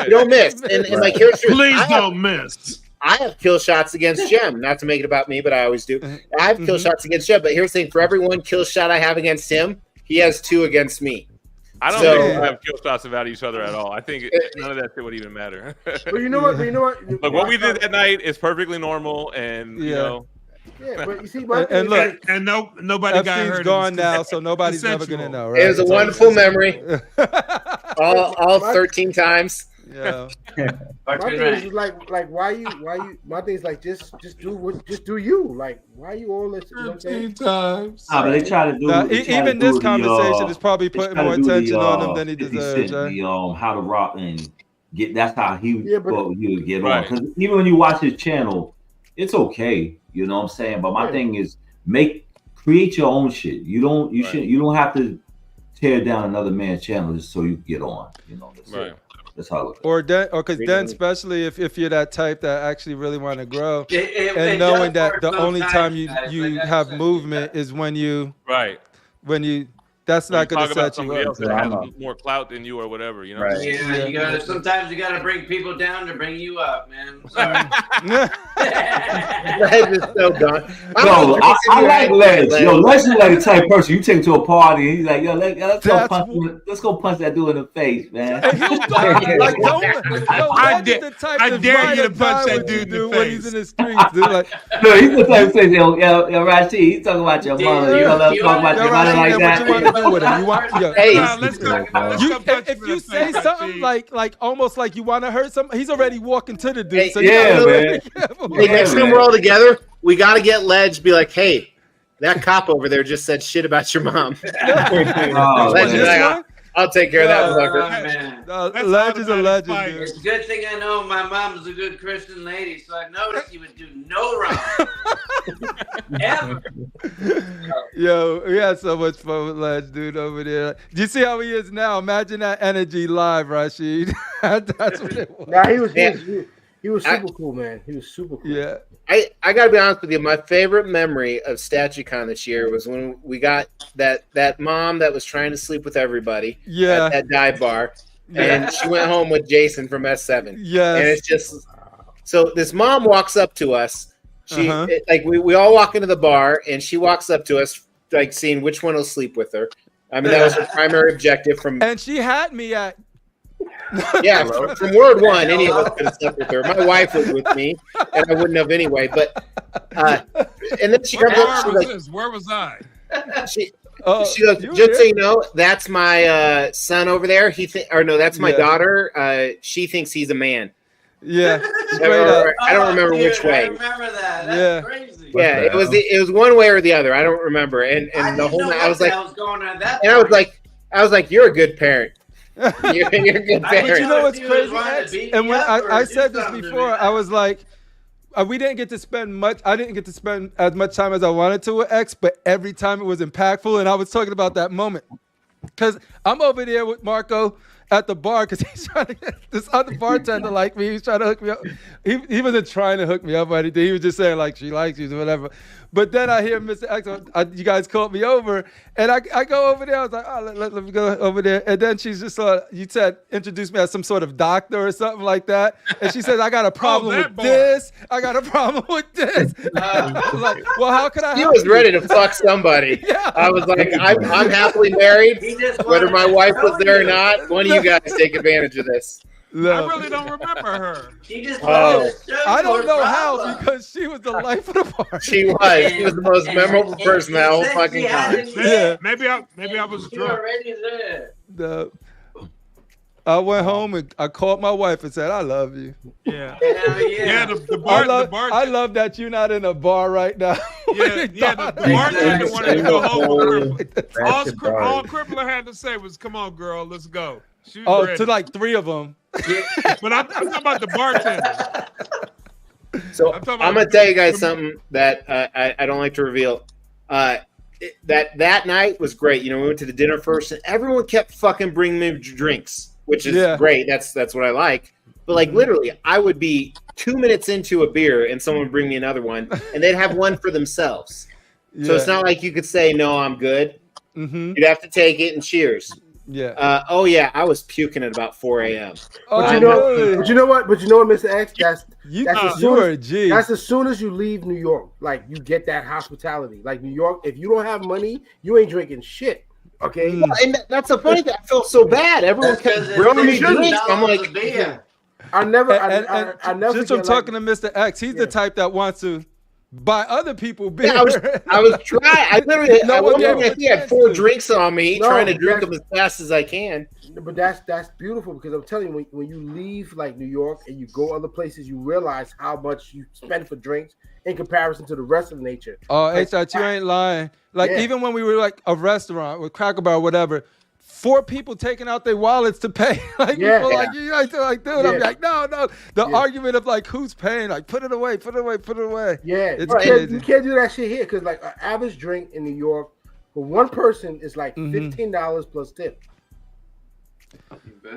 don't miss. And like here's please don't miss. I have kill shots against Jem. Not to make it about me, but I always do. I have kill shots against Jem. But here's the thing: for every 1 kill shot I have against him, he has 2 against me. I don't think we have kill shots about each other at all. I think none of that shit would even matter. But you know what? Like what we did that night is perfectly normal, and you know. Yeah, but you see, nobody got hurt. Gone now, so nobody's ever gonna know. Right? It was a wonderful memory. all 13 times. Yeah. My thing is like why you my thing is like just do you, like why you all this 13 times. But they try to do even this conversation is probably putting more attention on him than he deserves. How to rock and get, that's how he would get on. Because even when you watch his channel, it's okay, you know what I'm saying? But my thing is create your own shit. You don't have to tear down another man's channel just so you can get on. You know, that's it. That's how then especially if you're that type that actually really want to grow, and knowing that the only time you have movement is when you that's not going to set you up. Else that has more clout than you or whatever, you know. Right. Yeah, you gotta. Sometimes you gotta bring people down to bring you up, man. Sorry. Ledge is so gone. No, I like Ledge. Yo, Ledge is like the type of person you take to a party and he's like, yo, let's go punch that dude in the face, man. I dare you to punch that dude in the face when he's in the streets. Dude, like, no, he's the type to say, yo, Rashid, he's talking about your mother. You know, let's talk about your mother like that. arguing with him. You want? Hey, If you say something like almost like you want to hurt something, he's already walking to the dude. Hey, So man. Hey, next time we're all together, we got to get Ledge. Be like, hey, that cop over there just said shit about your mom. Ledge is like, I'll take care of that fucker. Ledge is a legend, dude. It's a good thing I know my mom's a good Christian lady, so I noticed he would do no wrong. Ever. Yo, we had so much fun with Ledge, dude, over there. Do you see how he is now? Imagine that energy live, Rashid. That's what it was. Nah, he was super cool, man. He was super cool. Yeah. I gotta be honest with you. My favorite memory of StatueCon this year was when we got that mom that was trying to sleep with everybody at that dive bar, and she went home with Jason from S7. Yeah, and it's just so this mom walks up to us. She we all walk into the bar, and she walks up to us, like seeing which one will sleep with her. I mean, that was her primary objective. And she had me at. Yeah, from word one, any of us could have slept with her. My wife was with me, and I wouldn't have anyway. But and then she comes up. She's like, "Where was I?" She goes, "Just so you know, that's my son over there. That's my daughter. She thinks he's a man." Yeah, I don't remember which way. I remember that. That's crazy. Yeah, it was one way or the other. I don't remember. And the whole night, I was like, I was like, you're a good parent. You're a good parent. But you know what's crazy? And when I said this before, I was like, we didn't get to spend much. I didn't get to spend as much time as I wanted to with X, but every time it was impactful. And I was talking about that moment because I'm over there with Marco at the bar because he's trying to get this other bartender like me. He's trying to hook me up. He wasn't trying to hook me up or anything. He was just saying like she likes you or whatever. But then I hear Mr. X, you guys called me over, and I go over there. I was like, oh, let me go over there. And then she's just you said, introduce me as some sort of doctor or something like that. And she says, I got a problem with this. I got a problem with this. I was like, well, how could I help you? He was ready to fuck somebody. Yeah. I was like, I'm happily married. Whether my wife was there or not, one of you guys take advantage of this. No. I really don't remember her. She just I don't know how because she was the life of the party. She was. She was the most memorable person that whole fucking time. Yeah. Maybe I was drunk. Already there. I went home and I called my wife and said, I love you. Yeah. The bar. I love that you're not in a bar right now. The bartender wanted to go home with Crippler. All Crippler had to say was, come on, girl, let's go. Ready. To like 3 of them. But I'm talking about the bartender. So I'm gonna tell you guys something that I don't like to reveal. That night was great. You know, we went to the dinner first, and everyone kept fucking bringing me drinks, which is great. That's what I like. But like literally, I would be 2 minutes into a beer, and someone would bring me another one, and they'd have one for themselves. So it's not like you could say no, I'm good. Mm-hmm. You'd have to take it and cheers. Yeah. I was puking at about 4 a.m. But you know what, Mr. X? That's as soon as you leave New York. Like you get that hospitality. Like New York, if you don't have money, you ain't drinking shit. Okay. Well, and that's the funny thing. I felt so bad. Everyone kept bringing me drinks. I'm like, I never. Just from talking to Mr. X, he's the type that wants to buy other people beer. Yeah, I was trying. I literally, I think I had 4 drinks on me, trying to drink them as fast as I can. But that's beautiful because I'm telling you, when you leave like New York and you go other places, you realize how much you spend for drinks in comparison to the rest of nature. Oh, H.I., you ain't lying. Like even when we were like a restaurant with Cracker Barrel, whatever. 4 people taking out their wallets to pay. Like people like you like dude. I'm like, no. The argument of like who's paying, like put it away. Yeah, it's crazy. You can't do that shit here because like an average drink in New York for one person is like $15 plus tip.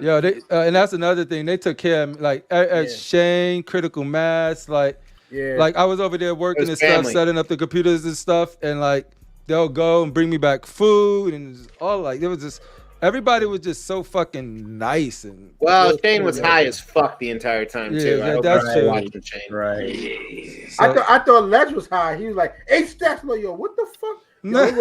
Yeah, and that's another thing. They took care of me. Like Shane, Critical Mass, like I was over there working and stuff, setting up the computers and stuff, and like they'll go and bring me back food and all like it was just. Everybody was just so fucking nice and. Well, Shane was high as fuck the entire time too. Yeah, that's true. Shane. Right. So, I thought Ledge was high. He was like, "Hey, Stefano, yo, what the fuck? Don't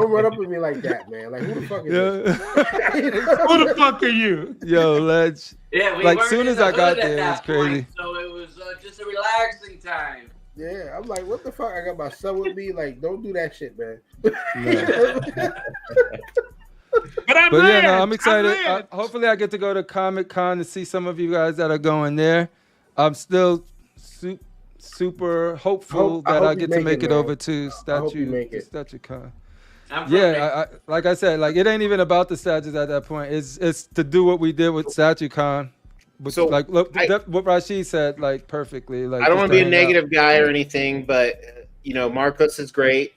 run up with me like that, man. Like, who the fuck is this? Who the fuck are you? Yo, Ledge. Yeah, we like soon as I got there, it was crazy. Point, so it was just a relaxing time. Yeah, I'm like, what the fuck? I got my son with me. Like, don't do that shit, man. I'm excited. Hopefully, I get to go to Comic-Con to see some of you guys that are going there. I'm still super hopeful that I get to make it over to StatueCon. Yeah, like I said, like it ain't even about the statues at that point. It's to do what we did with StatueCon. So like, look, what Rashid said, like perfectly. Like I don't want to be a negative guy or anything, but Marcos is great.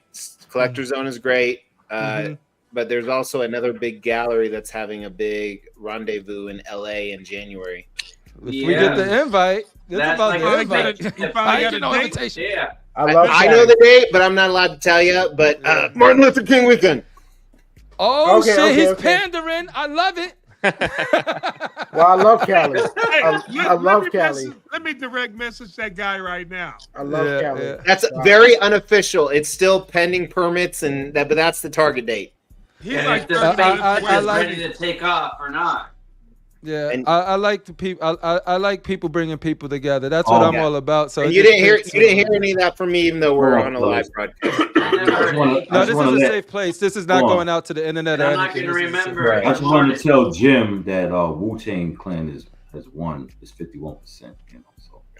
Collector Zone is great. But there's also another big gallery that's having a big rendezvous in LA in January. If we get the invite, about the invite. You finally got an invitation. Yeah. I know the date, but I'm not allowed to tell you. But Martin Luther King weekend. Oh shit, he's pandering. I love it. Well, I love Cali. I love Cali. Let me direct message that guy right now. I love Cali. Yeah. That's very unofficial. It's still pending permits, but that's the target date. He's like I ready to take off or not. Yeah, I like the people. I like people bringing people together. That's what I'm all about. So you didn't hear any of that from me, even though we're on a live broadcast. No, this is a safe place. This is not going out to the internet. I'm not going to remember. I just wanted to tell Jim that Wu-Tang Clan has won. It's 51%. So.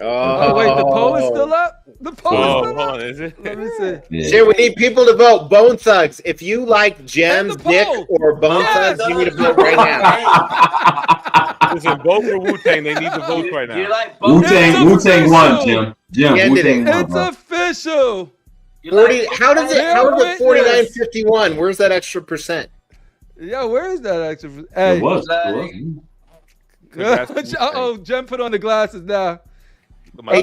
Oh wait, the poll is still up. The poll is still up. Is it? Let me see. Yeah. Shit, we need people to vote. Bone Thugs. If you like Jem's dick or Bone Thugs, you need to vote right now. Listen, vote for Wu-Tang. They need to vote right now. You like Wu-Tang won, Jim. Wu-Tang won. It's official. 40. How is it 49-51? Where's that extra percent? Yeah, where is that extra? Hey, it was. Jem put on the glasses now. Hey,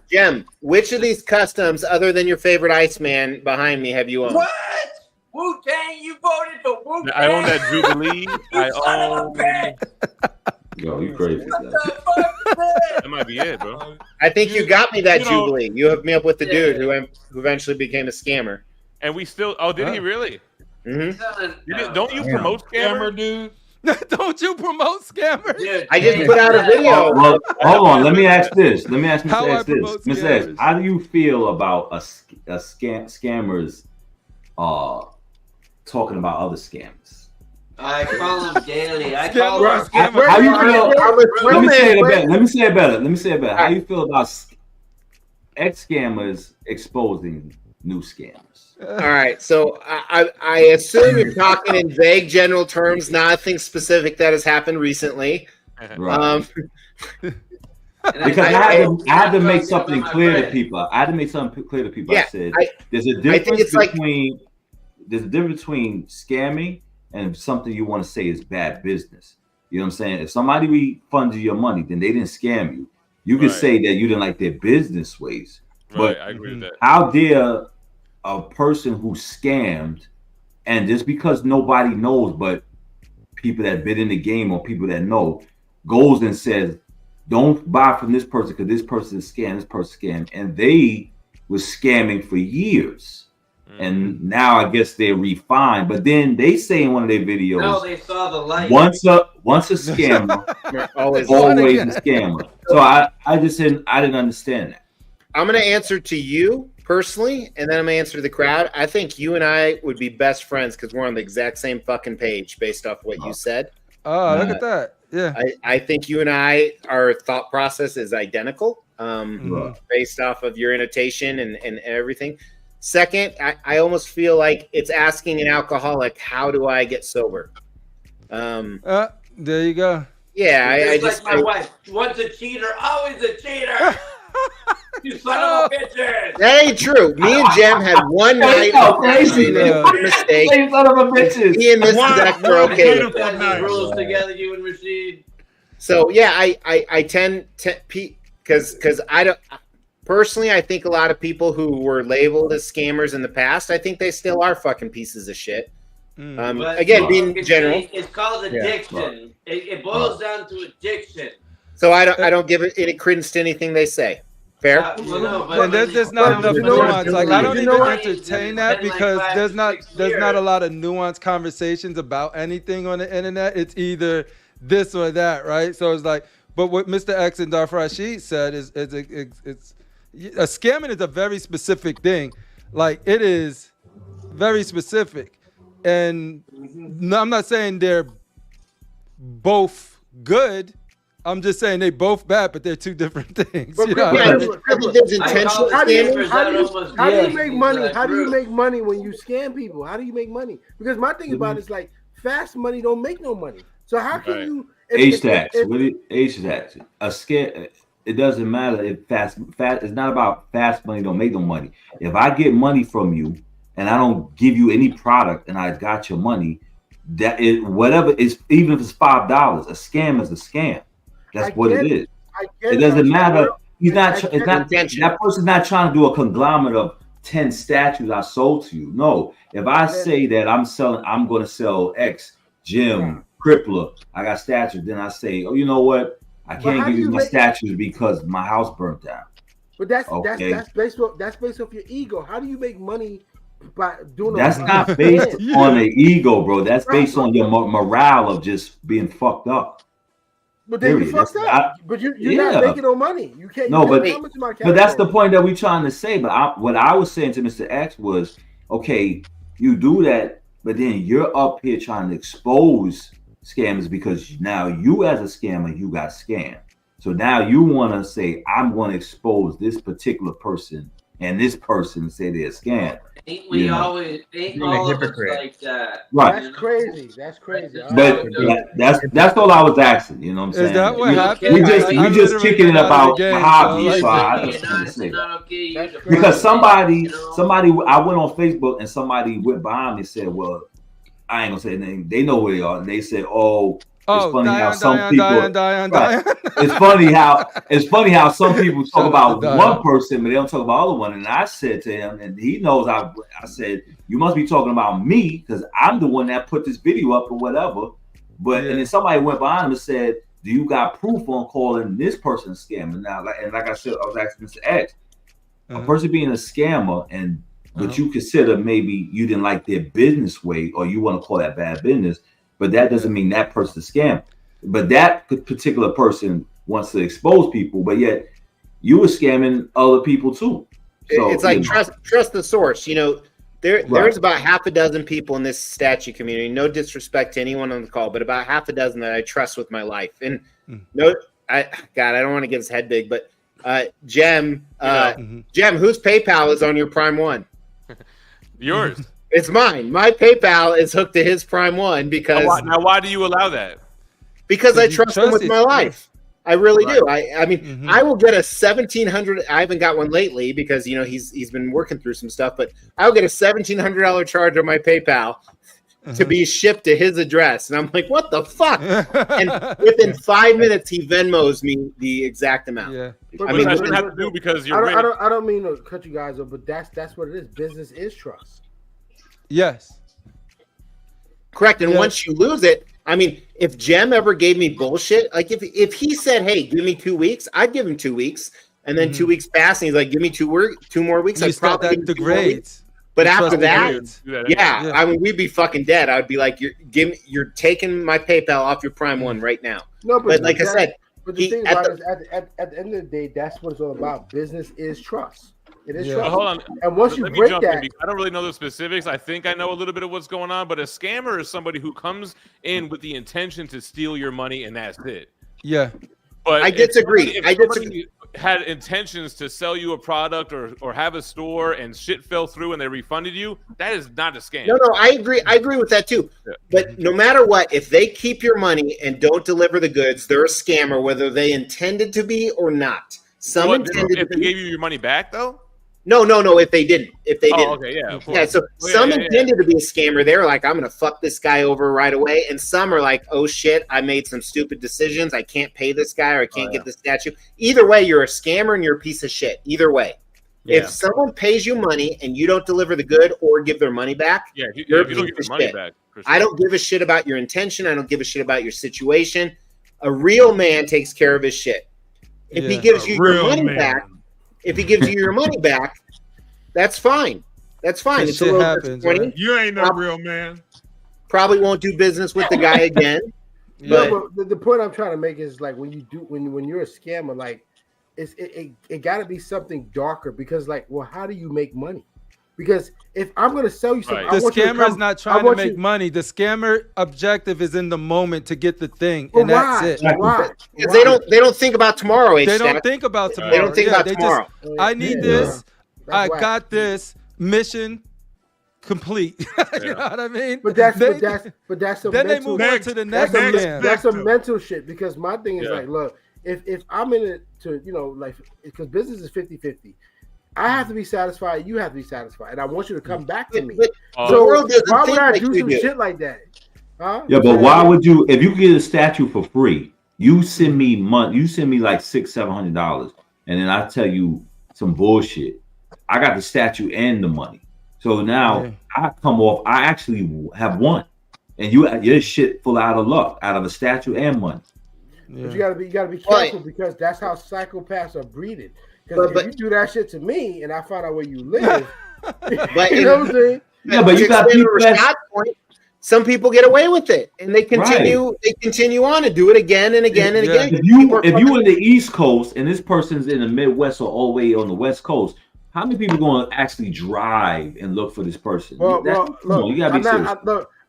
Jem, which of these customs, other than your favorite Iceman behind me, have you owned? What? Wu-Tang? You voted for Wu-Tang? I own that Jubilee. Yo, you crazy. That might be it, bro. I think you got me that Jubilee. You hooked me up with the dude who eventually became a scammer. And we still... Oh, did he really? Mm-hmm. Don't you promote scammer, dude? Don't you promote scammers? Dude, I just put out a video. Well, hold on. Let me ask this. Miss X, how do you feel about scammers talking about other scams? I call them daily. I call them. How you feel? Let me say it better. How you feel about ex-scammers exposing new scams? All right, so I assume you're talking in vague general terms, nothing specific that has happened recently. Right. Because I had to make something clear to people. I said there's a difference between scamming and something you want to say is bad business. You know what I'm saying? If somebody refunded your money, then they didn't scam you. You could say that you didn't like their business ways. Right, I agree with that. How dare a person who scammed, and just because nobody knows but people that bid in the game or people that know, goes and says, don't buy from this person because this person is scammed, this person scammed, and they was scamming for years. And now I guess they're refined, but then they say in one of their videos, no, they saw the light. Once a scammer, always a scammer. So I didn't understand that. I'm going to answer to you personally, and then I'm going to answer to the crowd. I think you and I would be best friends because we're on the exact same fucking page based off what you said. Oh, look at that. Yeah. I think you and our thought process is identical based off of your annotation and everything. Second, I almost feel like it's asking an alcoholic, how do I get sober? There you go. Yeah, I just like my wife. Once a cheater, always a cheater. You son of a bitches. That ain't true. Me and Jem had one night of crazy mistake. Son of a bitches. Me and Mrs. X were okay with that. The rules together, you and Rashid. So yeah, I tend to because I don't personally. I think a lot of people who were labeled as scammers in the past, I think they still are fucking pieces of shit. Again, being general, it's called addiction. It boils down to addiction. So I don't give any credence to anything they say. Fair. And there's not enough nuance. Like I don't even entertain that because there's not a lot of nuanced conversations about anything on the internet. It's either this or that, right? So it's like, but what Mr. X and Darth Rashid said is it's Scamming is a very specific thing. Like, it is very specific. And no, I'm not saying they're both good. I'm just saying they both bad, but they're two different things. But you know? how do you make money? How do you make money when you scam people? How do you make money? Because my thing about it is like fast money don't make no money. So how can you H-tax? What is H-tax? A scam. It doesn't matter if fast. It's not about fast money don't make no money. If I get money from you and I don't give you any product and I got your money, that is whatever is, even if it's $5, a scam is a scam. That's what it is. It doesn't matter. He's not. It's not. That person's not trying to do a conglomerate of 10 statues I sold to you. No. If I say that I'm going to sell X, Jim, Crippler, I got statues. Then I say, oh, you know what? I can't give you my statues because my house burnt down. But that's based off your ego. How do you make money by doing? That's not based on the ego, bro. That's based on your morale of just being fucked up. But then you fucked up. But you're not making no money. You can't. No, but that's the point that we're trying to say. But what I was saying to Mr. X was, okay, you do that, but then you're up here trying to expose scammers because now you as a scammer, you got scammed. So now you want to say, I'm going to expose this particular person and this person say they're scammed. Ain't we always all of us like that? Right. That's crazy. That's crazy. But that's all I was asking. You know what I'm saying? Is that what happened? We just kicking it about hobby. So I just want to say because somebody, I went on Facebook and somebody went behind me and said, well, I ain't gonna say the name. They know where they are, and they said, "Oh, it's funny how some people." It's funny how some people talk about one person, but they don't talk about the other one. And I said to him, and he knows. I said, "You must be talking about me because I'm the one that put this video up or whatever." But and then somebody went behind him and said, "Do you got proof on calling this person a scammer?" Now, like I said, I was asking Mr. X, a person being a scammer and. But you consider maybe you didn't like their business way or you want to call that bad business, but that doesn't mean that person's a scam. But that particular person wants to expose people, but yet you were scamming other people too. So, it's like trust the source. You know, there's about half a dozen people in this statue community. No disrespect to anyone on the call, but about half a dozen that I trust with my life. And I don't want to get his head big, but Jem, whose PayPal is on your Prime One? Yours. It's mine. My PayPal is hooked to his Prime One because why do you allow that? Because I trust him with my life. I really do. I mean, I will get a $1,700. I haven't got one lately because he's been working through some stuff, but I'll get a $1,700 charge on my PayPal to be shipped to his address, and I'm like, what the fuck? And within 5 minutes, he Venmos me the exact amount. Yeah. I mean, that shouldn't have to do because you're. I don't mean to cut you guys off, but that's what it is. Business is trust. Yes. Correct. And once you lose it, I mean, if Jem ever gave me bullshit, like if he said, "Hey, give me 2 weeks," I'd give him 2 weeks, and then 2 weeks pass, and he's like, "Give me 2 more weeks." I'd probably give him 2 more weeks. But after that, I mean, we'd be fucking dead. I'd be like, "You're taking my PayPal off your Prime One right now." No, but like I said, but the thing about it is, at the end of the day, that's what it's all about. Business is trust. It is trust. Hold on. And once you break that, I don't really know the specifics. I think I know a little bit of what's going on. But a scammer is somebody who comes in with the intention to steal your money, and that's it. Yeah. But I disagree. If somebody had intentions to sell you a product or have a store and shit fell through and they refunded you, that is not a scam. No, I agree. I agree with that too. Yeah. But no matter what, if they keep your money and don't deliver the goods, they're a scammer, whether they intended to be or not. If they gave you your money back though? No. If they didn't, okay, yeah. So some intended to be a scammer. They're like, I'm gonna fuck this guy over right away, and some are like, oh shit, I made some stupid decisions. I can't pay this guy, or I can't get the statue. Either way, you're a scammer and you're a piece of shit. Either way, if someone pays you money and you don't deliver the good or give their money back, you're a piece of shit. Sure. I don't give a shit about your intention. I don't give a shit about your situation. A real man takes care of his shit. If he gives you your money back. If he gives you your money back, that's fine. That's fine. It's a little disappointing. You ain't no real man. Probably won't do business with the guy again. But the point I'm trying to make is like when you're a scammer, like it got to be something darker because, like, well, how do you make money? Because if I'm going to sell you something, the scammer is not trying to make money. The scammer objective is in the moment to get the thing, and that's it. Because they don't think about tomorrow. They don't think about tomorrow. They don't think about tomorrow. I need this. I got this mission complete. You know what I mean? But that's a then they move on to the next scam. That's some mental shit. Because my thing is like, look, if I'm in it to, you know, like, because business is 50-50. I have to be satisfied. You have to be satisfied, and I want you to come back to me. So why would I do some shit like that? Huh? Yeah, but why would you? If you could get a statue for free, you send me money. You send me like $600-700, and then I tell you some bullshit. I got the statue and the money, so now I come off. I actually have won, and your shit full out of luck, out of a statue and money. But you gotta be careful because that's how psychopaths are breeded. Because if you do that shit to me and I find out where you live, but you know what I'm saying? Yeah, but you got people point. Some people get away with it and they continue. Right. They continue on to do it again and again and again. If you in the East Coast and this person's in the Midwest or all the way on the West Coast, how many people going to actually drive and look for this person? Well, look, you gotta be serious.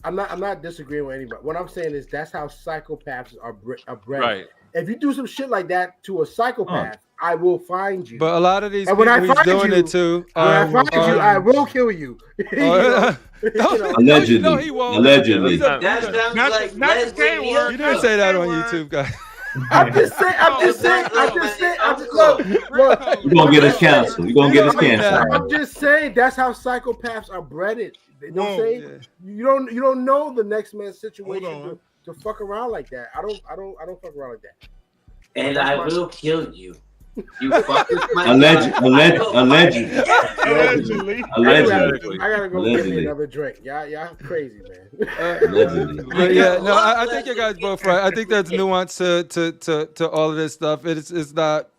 I'm not disagreeing with anybody. What I'm saying is that's how psychopaths are bred. Right. If you do some shit like that to a psychopath, I will find you. But a lot of these people he's doing it to. When I find you, I will kill you. Allegedly. No, he won't. Allegedly. That sounds like Leslie. You didn't say that on YouTube, guys. I'm just saying. Look, you're gonna get us canceled. You're gonna get us canceled. I'm just saying that's how psychopaths are bred. You know what I'm saying? You don't know the next man's situation to fuck around like that. I don't fuck around like that. And I will kill you. You fuck with my allegedly. I gotta go get me another drink. Y'all crazy, man. I think you guys both right. I think there's nuance to all of this stuff. It's not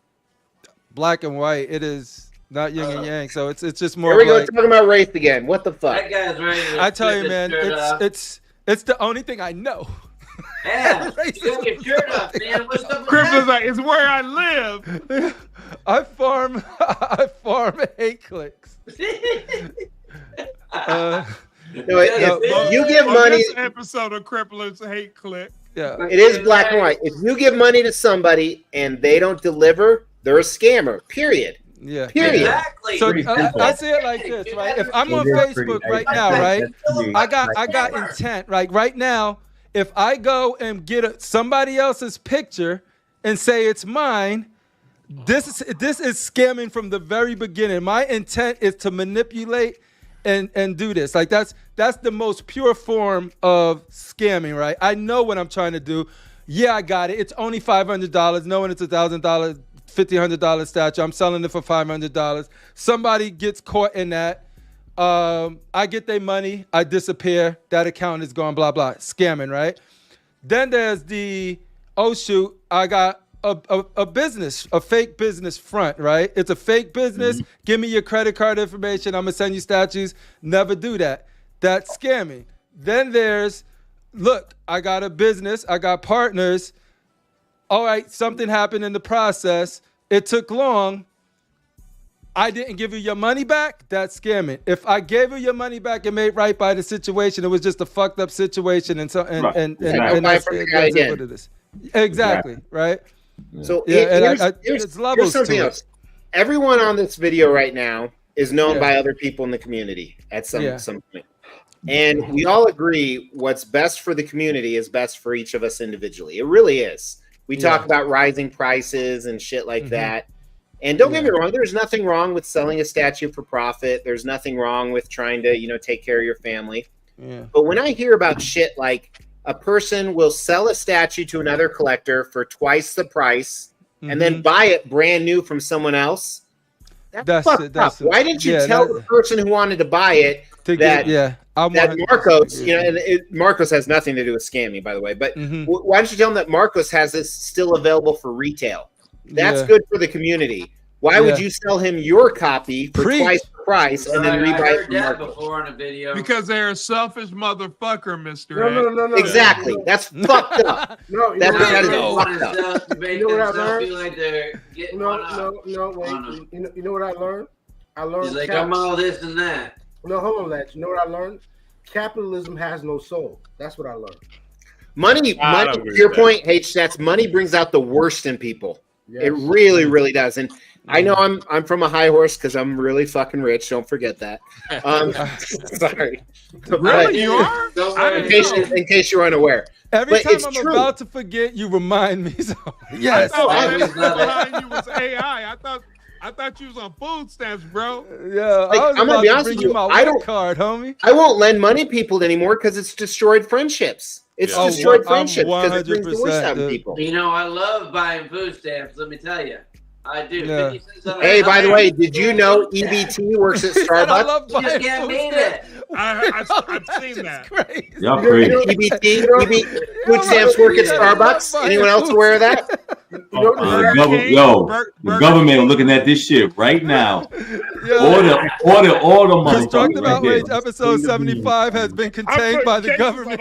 black and white. It is not yin and yang. So it's just more. Here we go talking about race again. What the fuck? That guy's ready. I tell you, man, it's the only thing I know. Yeah, you got your shirt off, man. What's up with Crippler's like, it's where I live. I farm hate clicks. If you give money, this episode of Crippler's Hate Click. Yeah, it is black and white. If you give money to somebody and they don't deliver, they're a scammer. Period. Yeah. Period. Exactly. So I see it like this, right? If I'm on Facebook right now, right, I got intent. Like right now. If I go and get somebody else's picture and say it's mine, this is scamming from the very beginning. My intent is to manipulate and do this. Like that's the most pure form of scamming, right? I know what I'm trying to do. Yeah, I got it. It's only $500, knowing it's $1,000, $1,500 statue. I'm selling it for $500. Somebody gets caught in that. I get their money, I disappear, that account is gone, blah, blah, scamming, right? Then there's the, oh shoot, I got a business, a fake business front, right? It's a fake business, give me your credit card information, I'm gonna send you statues, never do that. That's scamming. Then there's, look, I got a business, I got partners, all right, something happened in the process, it took long, I didn't give you your money back, that's scamming. If I gave you your money back and made right by the situation, it was just a fucked up situation, and that's what it is. Exactly, right? So here's something else. Everyone on this video right now is known by other people in the community at some point. And we all agree what's best for the community is best for each of us individually. It really is. We talk about rising prices and shit like that. And don't get me wrong, there's nothing wrong with selling a statue for profit. There's nothing wrong with trying to, take care of your family. Yeah. But when I hear about shit like a person will sell a statue to another collector for twice the price and then buy it brand new from someone else, that's fucked up. Why didn't you tell the person who wanted to buy it that Marcos, and Marcos has nothing to do with scamming, by the way, but why don't you tell them that Marcos has this still available for retail? That's good for the community. Why would you sell him your copy for twice the price and then rebuy it from that Marco? before on a video. Because they're a selfish motherfucker, Mr. No. Exactly. That's fucked up. No, that is fucked up. You know what I learned? Like they're getting No, wait. You know what I learned? I learned. He's like, I'm all this and that. No, hold on, Ledge. You know what I learned? Capitalism has no soul. That's what I learned. Money. To your point, H-Stats, money brings out the worst in people. Yes. It really, really does. And I know I'm from a high horse because I'm really fucking rich. Don't forget that. Sorry. Really, you are? In case you're unaware. Every time I'm about to forget, you remind me. So yes. I thought you was AI. I thought you was on food stamps, bro. Yeah, I'm gonna be honest with you. I don't card, homie. I won't lend money to people anymore because it's destroyed friendships. It's destroyed friendships because it brings the worst out of people. You know, I love buying food stamps. Let me tell you, I do. Yeah. Hey, by the way, did you know EBT works at Starbucks? I love buying food stamps. I've seen that. Y'all crazy. EBT food stamps work at Starbucks. Anyone else aware of that? The government looking at this shit right now. Order all the money. Constructive Outrage episode 75 has been contained by the government.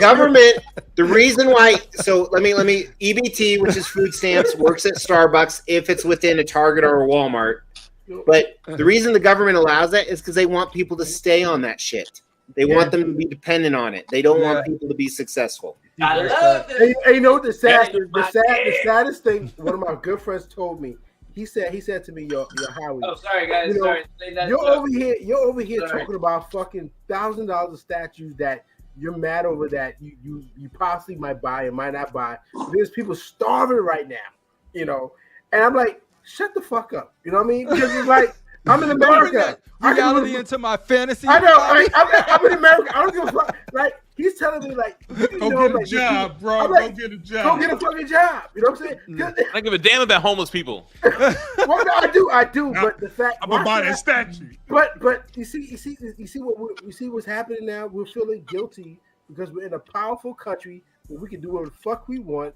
Government. The reason why. So let me. EBT, which is food stamps, works at Starbucks if it's within a Target or a Walmart. But the reason the government allows that is because they want people to stay on that shit. They want them to be dependent on it. They don't want people to be successful. I love it. And you know what the saddest thing? One of my good friends told me. He said to me, "Yo, Howie." Oh, sorry guys. Sorry. You're over here talking about fucking $1,000 of statues that you're mad over that you possibly might buy and might not buy. There's people starving right now, And I'm like, shut the fuck up. You know what I mean? Because it's like, I'm in America. Reality into my fantasy. I know. I'm in America. I don't give a fuck. Like, he's telling me, like, go get a job, bro. Like, go get a job. Go get a fucking job. You know what I'm saying? I don't give a damn about homeless people. Well, no, I do. But the fact I'm gonna buy that statue. But you see what's happening now. We're feeling guilty because we're in a powerful country where we can do whatever the fuck we want.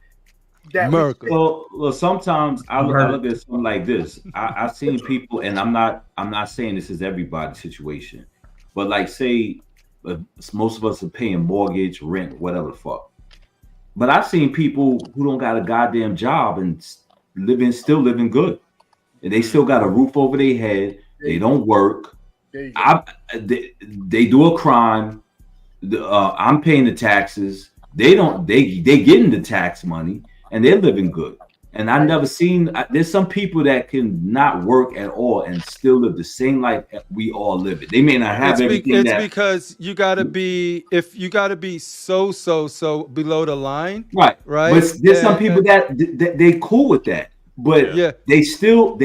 America. Well, sometimes I look at something like this. I've seen people, and I'm not saying this is everybody's situation, but like say most of us are paying mortgage, rent, whatever the fuck. But I've seen people who don't got a goddamn job and still living good, and they still got a roof over their head. They don't work. They do a crime. I'm paying the taxes. They getting the tax money. And they're living good. And I've never seen, there's some people that can not work at all and still live the same life we all live it. They may not have everything. It's because you got to be, if you got to be so below the line. Right. But there's some people that they cool with that. But they still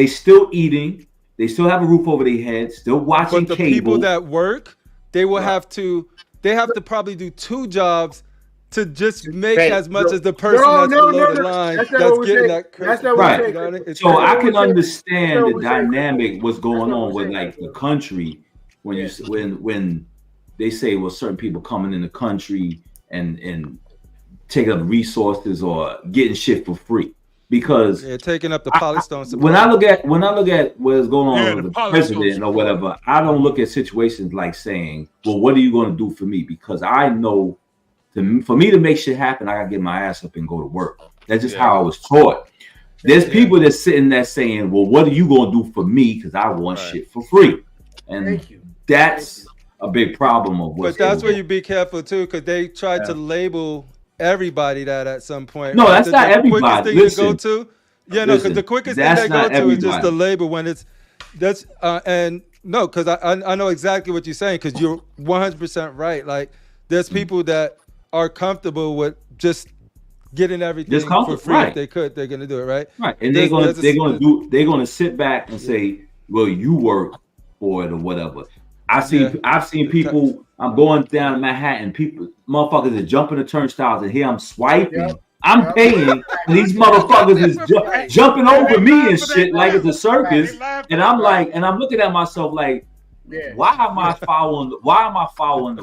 eating. They still have a roof over their heads, still watching cable. But the cable. people that work, they will have to probably do 2 jobs to just make as much as the person that's below the line that's getting that crazy. Right. So I can understand the dynamic, what's going on with like the country when they say, well, certain people coming in the country and taking up resources or getting shit for free. Because taking up the polystone supply. When I look at what's going on with the president or whatever, I don't look at situations like saying, well, what are you going to do for me? Because I know for me to make shit happen, I gotta get my ass up and go to work. That's just how I was taught. There's people that's sitting there saying, well, what are you gonna do for me? Because I want shit for free. And that's a big problem of what's But that's where you be careful too, because they try to label everybody that at some point. No, that's not everybody. Listen, because the quickest thing they go to is just the label when it's and no, because I know exactly what you're saying, because you're 100% right. Like there's people that are comfortable with just getting everything for free. If they could, they're gonna do it, right? Right, and they're gonna sit back and say, "Well, you work for it or whatever." I've seen people. I'm going down Manhattan. Motherfuckers are jumping the turnstiles, and here I'm swiping. I'm paying, and these motherfuckers is jumping over me and shit like it's a circus. And I'm like, and I'm looking at myself like, why am I following the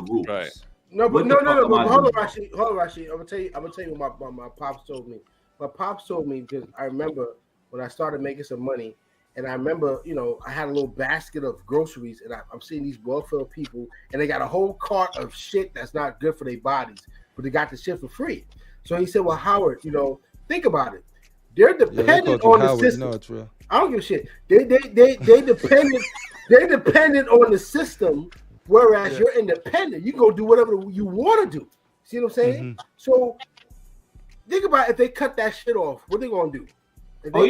rules? Right. No, but no. But hold on, Rashid. I'm gonna tell you what my pops told me. My pops told me because I remember when I started making some money. And I remember, I had a little basket of groceries, and I'm seeing these well-filled people, and they got a whole cart of shit that's not good for their bodies, but they got the shit for free. So he said, well, Howard, think about it. They're dependent on the system. I don't give a shit. They dependent on the system, whereas you're independent. You go do whatever you want to do. See what I'm saying? Mm-hmm. So think about if they cut that shit off, what they gonna do? But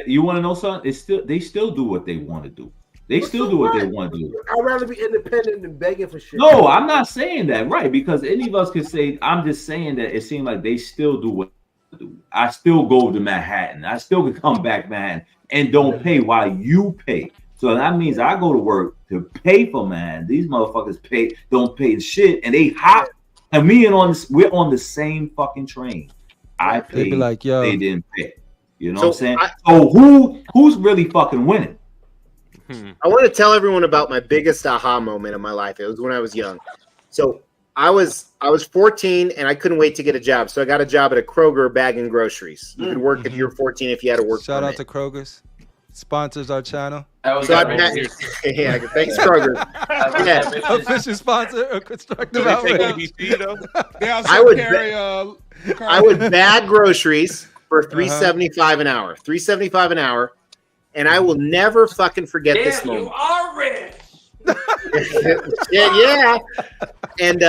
you want to know something? They still do what they want to do. They still do what they want to do. I'd rather be independent than begging for shit. No, I'm not saying that, right? Because any of us could say, I'm just saying that it seems like they still do what they do. I still go to Manhattan. I still can come back, man, and don't pay while you pay. So that means I go to work to pay for man. These motherfuckers don't pay shit, and they hop. And we're on the same fucking train. I paid. Like, yo, they didn't pay. You know what I'm saying? So who's really fucking winning? I want to tell everyone about my biggest aha moment of my life. It was when I was young. So I was 14 and I couldn't wait to get a job. So I got a job at a Kroger bagging groceries. You could work if you're 14 if you had a work Shout permit. out to Kroger's. Sponsors our channel. Yeah, thanks Kroger. Official sponsor, constructive outlet. I would bag groceries for $3.75 an hour. $3.75 an hour. And I will never fucking forget this moment. You are rich. yeah. And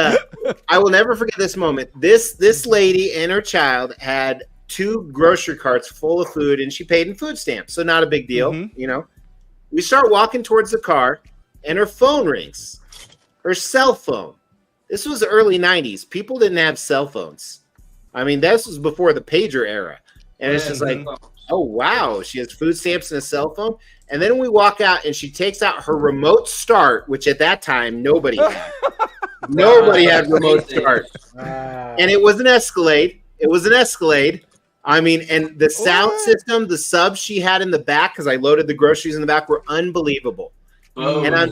I will never forget this moment. This lady and her child had 2 grocery carts full of food, and she paid in food stamps, so not a big deal. We start walking towards the car, and her phone rings. Her cell phone. This was the early 90s. People didn't have cell phones. I mean, this was before the pager era. And it's just like, oh, wow, she has food stamps and a cell phone. And then we walk out, and she takes out her remote start, which at that time, nobody had. Nobody had remote start. And it was an Escalade. I mean, and the sound system, the subs she had in the back, because I loaded the groceries in the back, were unbelievable. And I'm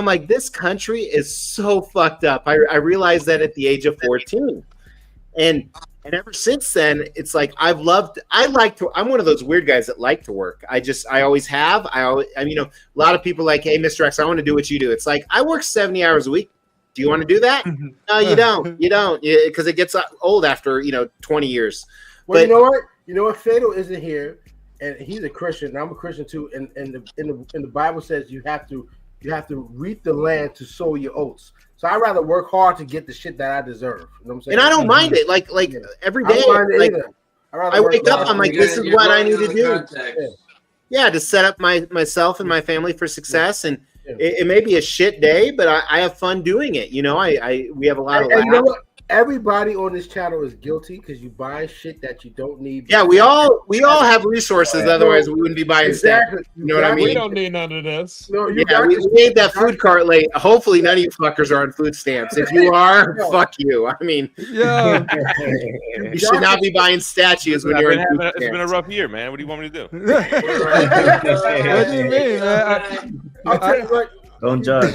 like, this country is so fucked up. I realized that at the age of 14. And ever since then, it's like I'm one of those weird guys that like to work. I always have. A lot of people are like, hey, Mr. X, I want to do what you do. It's like, I work 70 hours a week. Do you want to do that? No, you don't. You don't, because it gets old after 20 years. Well, you know what? Fatal isn't here, and he's a Christian. And I'm a Christian too. And the Bible says you have to reap the land to sow your oats. So I'd rather work hard to get the shit that I deserve. You know what I'm saying? And I don't mind it. Like every day, I wake up, I'm like, this is what I need to do. Yeah, to set up myself and my family for success. And it may be a shit day, but I have fun doing it. We have a lot of laughs. You know what? Everybody on this channel is guilty because you buy shit that you don't need. Yeah, we all have resources. Otherwise, we wouldn't be buying stuff. You know what I mean? We don't need none of this. No, we made that food cart late. Hopefully, none of you fuckers are on food stamps. If you are, fuck you. I mean, you should not be buying statues when you're in food stamps. It's been a rough year, man. What do you want me to do? What do you mean, man? I'll tell you what. Don't judge.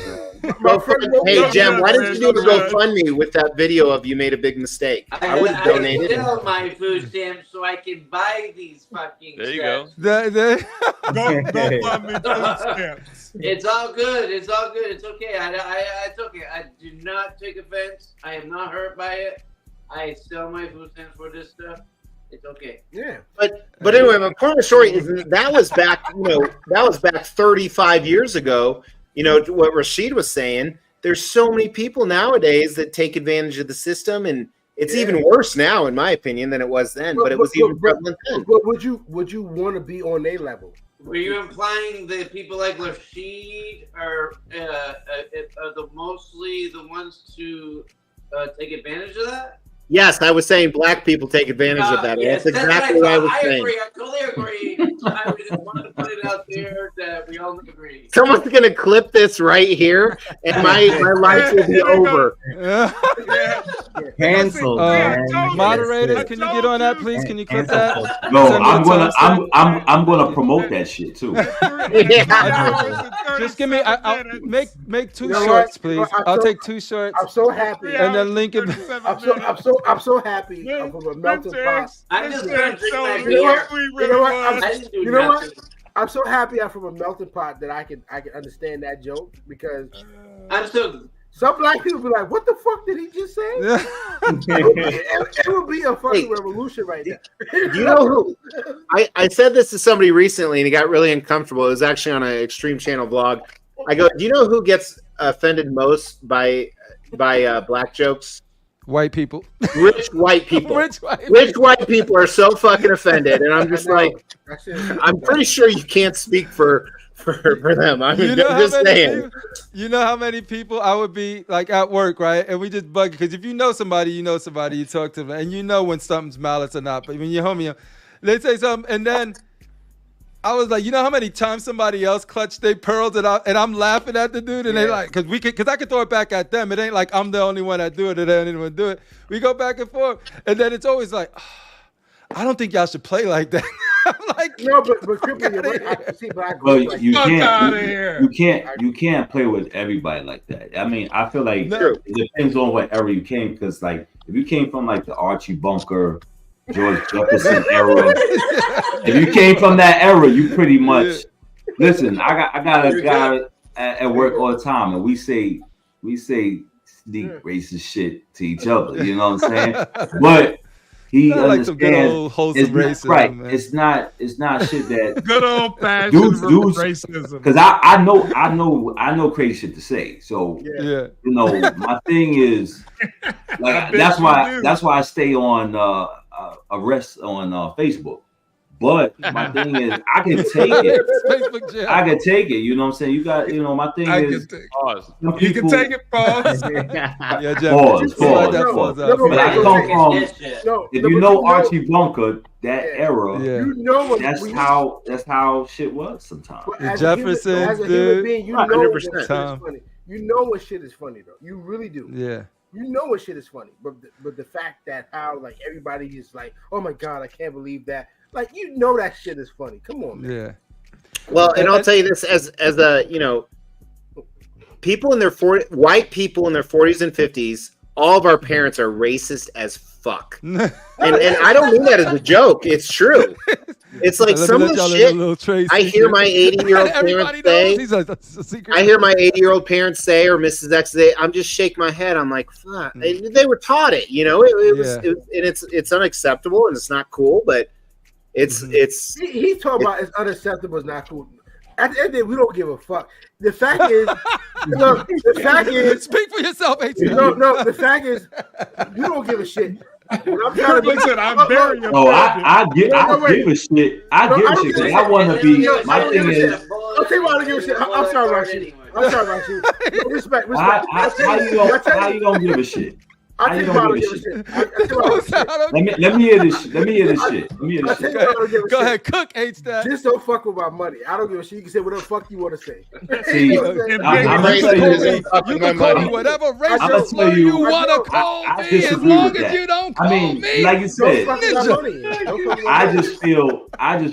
Hey, Jem, why didn't you do a GoFundMe with that video of you made a big mistake? I would have donated. I sell my food stamps so I can buy these fucking There you go. GoFundMe food stamps. It's all good. It's okay. It's okay. I do not take offense. I am not hurt by it. I sell my food stamps for this stuff. It's okay. Yeah. But anyway, my point of the story is that was back 35 years ago. What Rashid was saying, there's so many people nowadays that take advantage of the system, and it's even worse now, in my opinion, than it was then. But it was even prevalent then. But would you want to be on their level? Were you implying that people like Rashid are mostly the ones to take advantage of that? Yes, I was saying black people take advantage of that. Yes, that's exactly what I was saying. I totally agree. I just wanted to put it out there that we all agree. Someone's gonna clip this right here, and my life will be over. Cancel. Moderators, can you get on that, please? Can you clip that? No, I'm gonna promote that shit too. Just give me. I'll make 2 shorts, please. I'll take 2 shorts. I'm so happy. And then link it. I'm so happy. I'm from a melting pot. I'm just gonna drink my You know what? beer. You know what? I'm so happy I'm from a melting pot that I can understand that joke because I'm so. Some black people be like, "What the fuck did he just say?" It would be a fucking revolution right now. You know who? I said this to somebody recently, and he got really uncomfortable. It was actually on an Extreme Channel vlog. I go, "Do you know who gets offended most by black jokes? White people. Rich white people. Rich white people are so fucking offended." And I'm just like, I'm pretty sure you can't speak for them. I'm just saying. You know how many people I would be like at work, right? And we just bug because if you know somebody, you talk to them, and you know when something's malice or not. But when you're homie, they say something, and then I was like, you know how many times somebody else clutched their pearls and I'm laughing at the dude, and they like because I can throw it back at them. It ain't like I'm the only one that do it or the only one do it. We go back and forth, and then it's always like, oh, I don't think y'all should play like that. I'm like, no, but Crippy, you're right. You can't play with everybody like that. I mean, I feel like it depends on what era you came, because like if you came from like the Archie Bunker, George Jefferson era, if you came from that era, you pretty much listen. I got a guy at work all the time, and we say sneak racist shit to each other. You know what I'm saying? But he understands like good old wholesome racism, right? Man. It's not shit that good old fashioned racism. Because I know crazy shit to say. So you know, my thing is like that's why I stay on arrest on Facebook. But my thing is, I can take it. I can take it. You know what I'm saying? You got, you know, my thing is, you can take it, pause. Pause. But I come from, if you know Archie Bunker, that era, you know that's how shit was sometimes. Jefferson, dude. You know 100%. You know what shit is funny though. You really do. Yeah. You know what shit is funny, but the fact that how like everybody is like, oh my god, I can't believe that. Like, you know that shit is funny. Come on, man. Yeah. Well, and I'll tell you this as a, you know, people in their white people in their 40s and 50s, all of our parents are racist as fuck. and I don't mean that as a joke. It's true. It's like some of the shit I hear my 80-year-old parents say. I hear my 80-year-old parents say, or Mrs. X say, I'm just shaking my head. I'm like, fuck. They were taught it, you know. It's unacceptable and it's not cool, but it's he's talking about it's unacceptable, it's not cool. At the end of the day, we don't give a fuck. The fact is, look, the fact is, speak for yourself, AT. No, the fact is, you don't give a shit. I'm trying to listen. I'm very. I give a shit. I give a shit because I want to be. My thing is, I'll tell you why I don't give a shit. I'm sorry, Rashid. I'm sorry, Rashid. Respect. How you don't give a shit? Let me hear this shit. Go ahead, cook H-Stat. Just don't fuck with my money. I don't give a shit. You can say whatever the fuck you want to say. See, I'm gonna tell you, you can call me whatever racial slur you want to call me, as long as you don't call me. Like you said, I just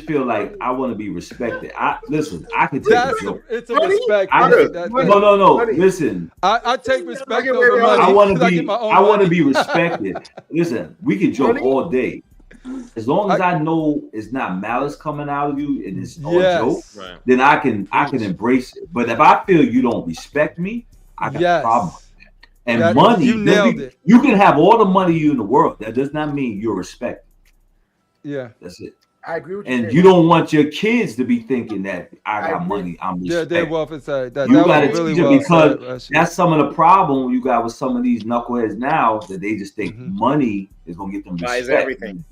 feel like I want to be respected. Listen, I can take a joke. It's a respect. No. Listen, I take respect over money. I want to be respected. Listen, we can joke all day. As long as I know it's not malice coming out of you and it's all joke, then I can embrace it. But if I feel you don't respect me, I got a problem with that. And money, you can have all the money you in the world. That does not mean you're respected. Yeah. That's it. I agree with you. And you don't want your kids to be thinking that I got money, I'm respected. Yeah, they're well inside. You got to teach them because that's some of the problem you got with some of these knuckleheads now, that they just think money is gonna get them respect. Buys everything.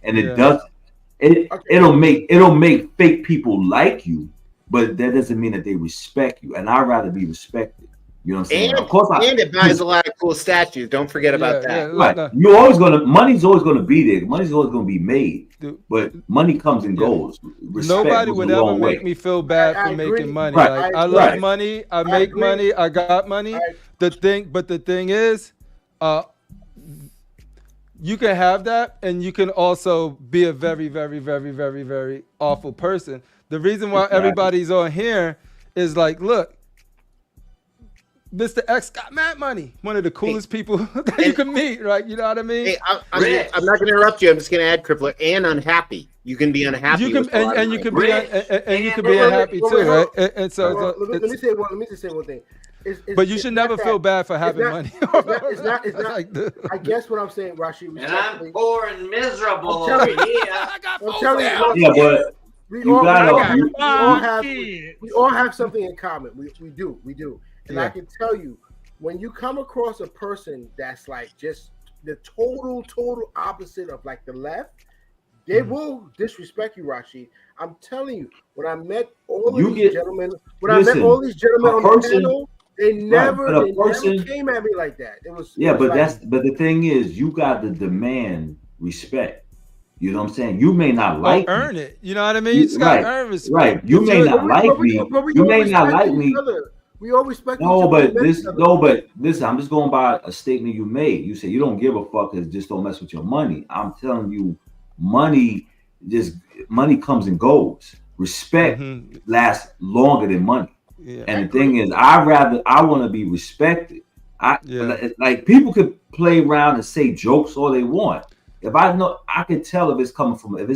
And it doesn't. It'll make fake people like you, but that doesn't mean that they respect you. And I'd rather be respected You know what I'm saying? And, of course, and it buys a lot of cool statues. Don't forget about that. Right. You're always money's always gonna be there. Money's always gonna be made. But money comes and goes. Respect Nobody would ever make me feel bad for making money. Right. Like I love money. I make money. I got money. The thing is, you can have that, and you can also be a very, very, very, very, very awful person. The reason why everybody's on here is like, look, Mr. X got mad money. One of the coolest people that you can meet, right? You know what I mean? Hey, I'm not going to interrupt you. I'm just going to add Crippler and unhappy. You can be unhappy. You can you can be unhappy too, right? And so let me just say one thing. But you should never feel bad for having money. It's not. I guess what I'm saying, Rashid. And I'm poor and miserable over here. I'm telling you. Yeah, but we all have something in common. We do. And I can tell you, when you come across a person that's like just the total opposite of like the left, they will disrespect you, Rashid. I'm telling you, when I met all these gentlemen on the panel, they never came at me like that. But the thing is, you got to demand respect. You know what I'm saying? You may not like earn it. You know what I mean? You just got to earn respect. Right. You may not like me. You may not like me. We all respect but listen, I'm just going by a statement you made. You said you don't give a fuck because just don't mess with your money. I'm telling you, money comes and goes. Respect lasts longer than money. Yeah. And the thing is, I want to be respected. Like people could play around and say jokes all they want. If I know, I can tell if it's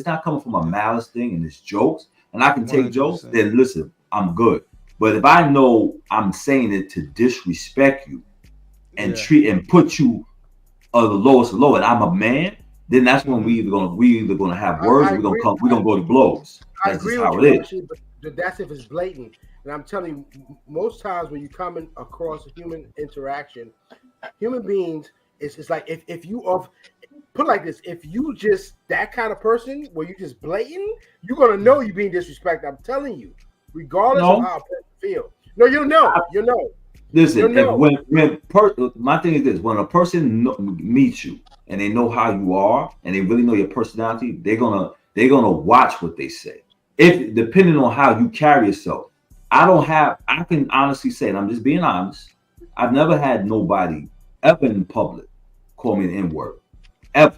not coming from a malice thing and it's jokes, and I can take 100%. Jokes, then listen, I'm good. But if I know I'm saying it to disrespect you and treat and put you the lowest low, and I'm a man, then that's when we either gonna have words, or we're gonna go to blows. That's I agree just how with you, it actually, but that's if it's blatant. And I'm telling you, most times when you come across a human interaction, human beings, it's like if you put it like this, if you just that kind of person where you just blatant, you're gonna know you're being disrespected. I'm telling you. Regardless of how a person feels. No, you know. Listen, my thing is this: when a person meets you and they know how you are and they really know your personality, they're gonna watch what they say. If depending on how you carry yourself, I can honestly say, and I'm just being honest, I've never had nobody ever in public call me an N-word. Ever.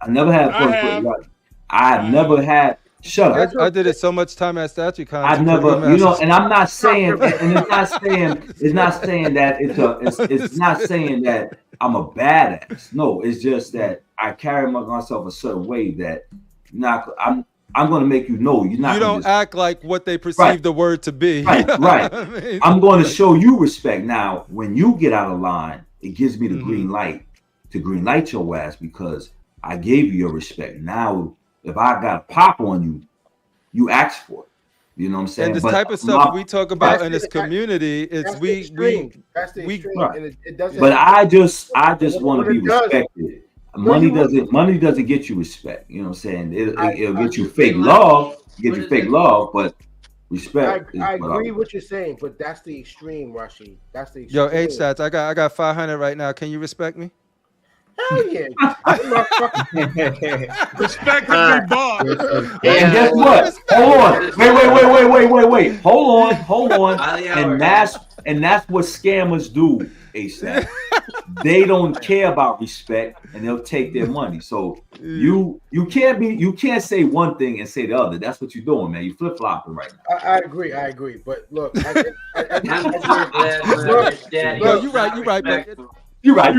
I never had. I've never had. Shut up. I did it so much time at StatueCon. I've never, and I'm not saying, and it's not saying that it's not saying that I'm a badass. No, it's just that I carry myself a certain way that I'm going to make you know you're not. You don't act like what they perceive the word to be. Right. I'm going to show you respect. Now, when you get out of line, it gives me the green light to green light your ass because I gave you your respect. Now, if I got a pop on you, you ask for it. You know what I'm saying? And this type of stuff we talk about in this community, it's we. But I just want to be respected. Money doesn't get you respect. You know what I'm saying? It'll get you fake love. But respect. I agree with what you're saying, but that's the extreme, Rashid. That's the extreme. Yo, H-Stats, I got 500 right now. Can you respect me? Hell yeah. Respect can be bought. And guess what? Hold on. Wait. Hold on. And that's what scammers do, ASAP. They don't care about respect and they'll take their money. So you can't say one thing and say the other. That's what you're doing, man. You flip-flopping right now. I agree. But look, you're right, man. You're right.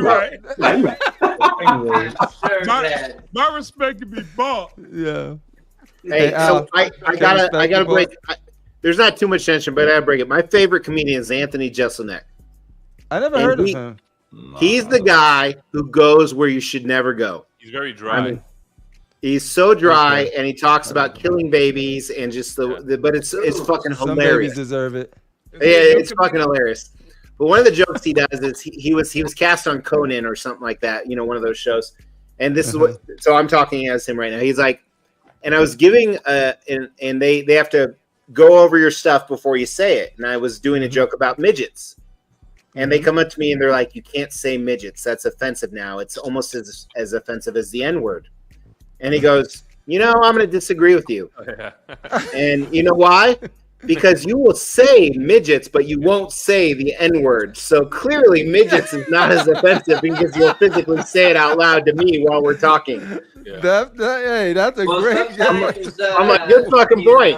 My respect can be bought. Yeah. Hey, so I gotta break. There's not too much tension, but I gotta break it. My favorite comedian is Anthony Jeselnik. I never heard of him. He's the guy who goes where you should never go. He's very dry. He's so dry, and he talks about killing babies and just but it's fucking hilarious. Some babies deserve it. Yeah, it's fucking hilarious. But one of the jokes he does is he was cast on Conan or something like that, one of those shows. And this is what, so I'm talking as him right now. He's like, and I was giving, and they have to go over your stuff before you say it. And I was doing a joke about midgets. and they come up to me and they're like, "You can't say midgets. That's offensive now. It's almost as offensive as the N-word." And he goes, "You know, I'm going to disagree with you." And you know why? Because you will say midgets, but you won't say the N-word. So clearly, midgets is not as offensive because you'll physically say it out loud to me while we're talking. Yeah. Hey, that's a great. I'm like, good fucking point.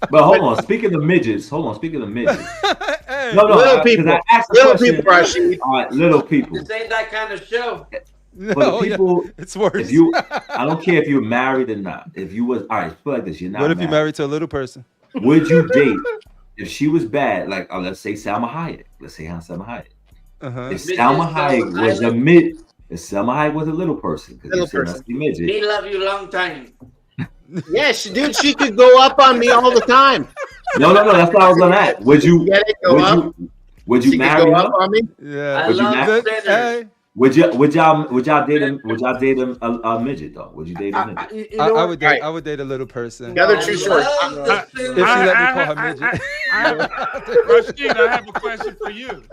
But hold on, speaking of midgets. Hey. No, little people. I asked Little people, Rashid. All right, little people. This ain't that kind of show. But people, it's worse. If you, I don't care if you're married or not. If you was, all right, put like this, you're not. What if you're married to a little person? Would you date if she was bad? Like, let's say Salma Hayek. Let's say Salma Hayek. If Salma Hayek was a mid, if Salma Hayek was a little person, little person, he love you long time. Yes, dude, she could go up on me all the time. No, that's what I was gonna ask. Would you marry her? On me? Yeah. I love sinners. Would y'all date him? Would y'all date a midget though? Would you date a midget? I would date a little person. The other two shorts. If she let me call her midget. Rashid, I have a question for you.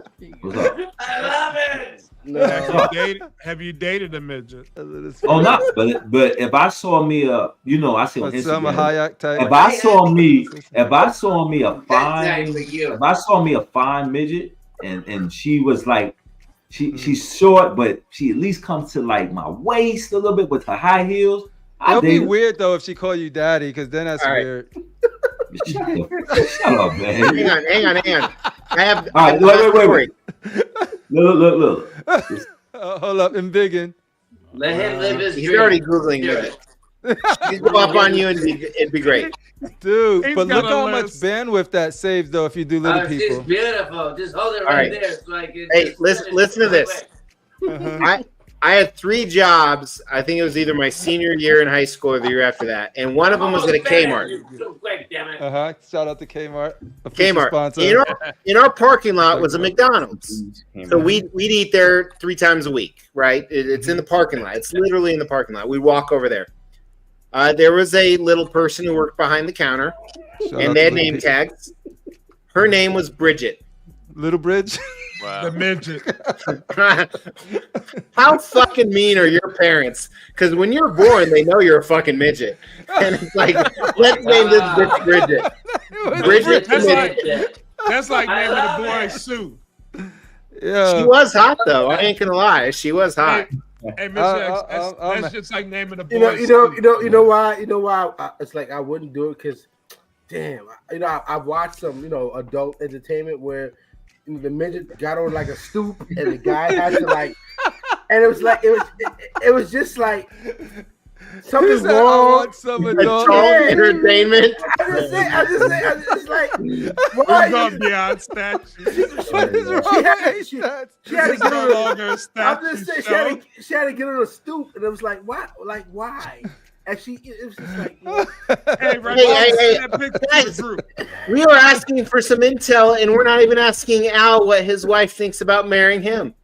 What's up? I love it. No. Have you dated a midget? Oh no, but if I saw me I see on Instagram. Type. If I saw me a fine midget and she was like. She's short, but she at least comes to like my waist a little bit with her high heels. It'll be weird though if she call you daddy, because then that's weird. Shut up, man. Hang on. I have. All right, wait. Look. Hold up, and biggin. Let him live his dream. He's already googling it. He'd go up on you and it'd be great. Dude, but look how much bandwidth that saves though if you do little people. It's beautiful. Just hold it right there. So I can listen to this. I had 3 jobs. I think it was either my senior year in high school or the year after that. And one of them was at a Kmart. Shout out to Kmart. Kmart. In our parking lot was a McDonald's. So we'd eat there 3 times a week, right? It's in the parking lot. It's literally in the parking lot. We'd walk over there. There was a little person who worked behind the counter, and they had name tags. Her name was Bridget. Little Bridge? Wow. The midget. How fucking mean are your parents? Because when you're born, they know you're a fucking midget. And it's like, let's name this bitch Bridget. Bridget the midget. That's like naming a boy Sue. Yeah. She was hot, though. I ain't going to lie. She was hot. Hey, that's just like naming a boy. You know why? It's like I wouldn't do it because, damn, I've watched some, adult entertainment where the midget got on like a stoop and the guy had to like, and it was just like something wrong. Some adult entertainment. I just say, it's like, why? What is wrong? She had to get on. I'm just saying, she had to get on a stoop, and it was like, what? Like, why? And it was just like, hey, we were asking for some intel, and we're not even asking Al what his wife thinks about marrying him.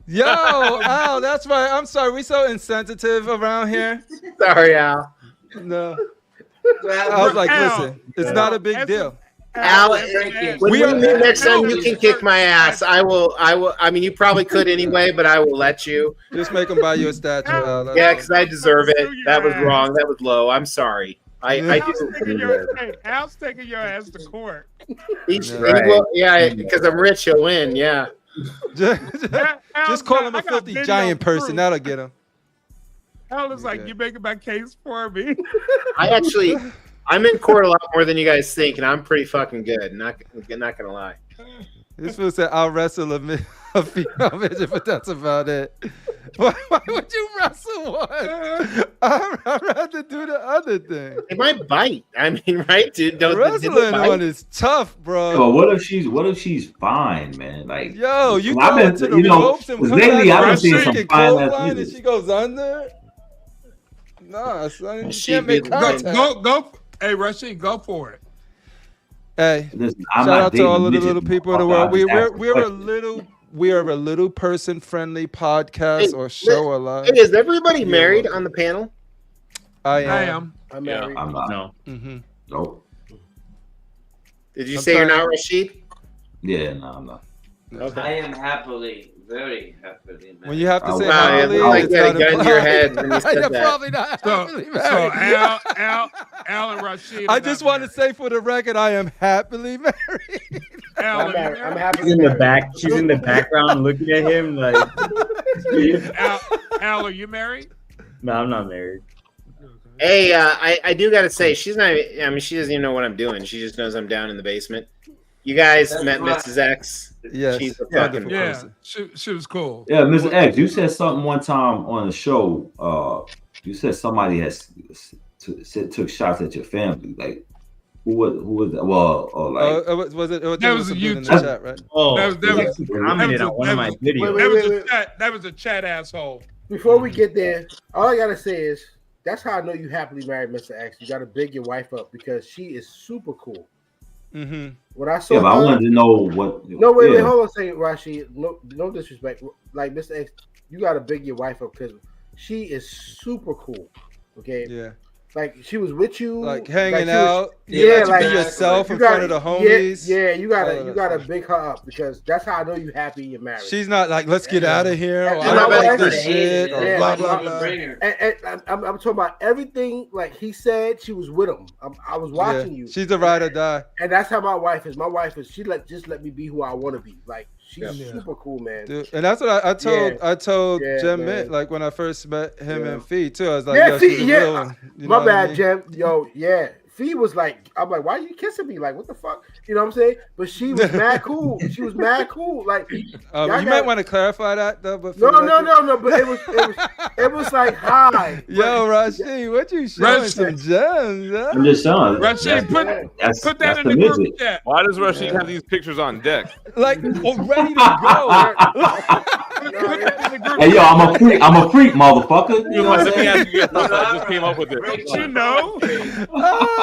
Yo, Al, that's right. I'm sorry. We so insensitive around here. Sorry, Al. No. I was like, listen, it's not a big deal. Al, when we meet next time, you can kick my ass. I will. I mean, you probably could anyway, but I will let you. Just make him buy you a statue. Yeah, because I deserve it. That was wrong. That was low. I'm sorry. Al's taking your ass to court. Yeah, because I'm rich, he'll win. Yeah. Just call him a filthy giant person. That'll get him. Al is like, you making my case for me. I'm in court a lot more than you guys think, and I'm pretty fucking good. Not gonna lie. This fool said I'll wrestle a female midget, but that's about it. Why would you wrestle one? I'd rather do the other thing. It might bite. I mean, right, dude? Wrestling one is tough, bro. Yo, what if she's fine, man? Like, yo, you go into the ropes and lately I've been seeing some fine line and she goes under. Nah, son, you can't make contact. Go. Hey, Rashid, go for it. Hey, shout out to all of the little people in the world. We are a little person friendly podcast or show alive. Hey, is everybody married on the panel? I am. I'm married. I'm not. No. Nope. Did you say you're not, Rashid? Yeah, no, I'm not. Okay. I am very happily married. When you have to say wow, happily, like it's you had a not gun to your implied. head when you said You're that. probably not happily married. So Al and Rashid. I just want to say for the record, I am happily married. Al, I'm happy. She's in the back. She's in the background looking at him like. Al, are you married? No, I'm not married. Hey, I do gotta say, she's not. I mean, she doesn't even know what I'm doing. She just knows I'm down in the basement. You guys met Mrs. X. Yes. She's a fucking Yeah, she was cool. Yeah, Mr. X, you said something one time on the show. You said somebody has took shots at your family. Like, who was that? Well, or like, that was a YouTube in the chat, right? Oh, that was commented on one of my videos. That was a chat asshole. Before we get there, all I gotta say is that's how I know you happily married, Mr. X. You gotta big your wife up because she is super cool. Mm-hmm. When I saw yeah, but I wanted to know what. No, wait, hold on a second, Rashid. No disrespect. Like Mr. X, you gotta big your wife up because she is super cool. Okay. Yeah. Like she was with you, like hanging she out. Was, like yourself in front of the homies. Yeah, you gotta big her up because that's how I know you happy you're married. She's not like, let's get out of here. Or, And I don't like this shit. Or blah blah blah. And I'm talking about everything like he said. She was with him. I was watching you. She's a ride or die. And that's how my wife is. My wife is. She just let me be who I want to be. Like she's super cool, man. Dude, and that's what I told Jem Mint, like when I first met him and Fee too. I was like, she's a real one. My bad, Jem. Yo, yeah. Fee was like, I'm like, why are you kissing me? Like, what the fuck? You know what I'm saying? But she was mad cool. She was mad cool. Like, you might want to clarify that though. But no. But it was like hi. Yo, Rashid, what you showing some gems? Huh? I'm just saying. Rashid, put that in the group chat. Why does Rashid have these pictures on deck? Like, ready to go. Hey yo, I'm a freak, motherfucker. You know what I'm Let me saying? ask you guys something. I just came up with it. Don't you know?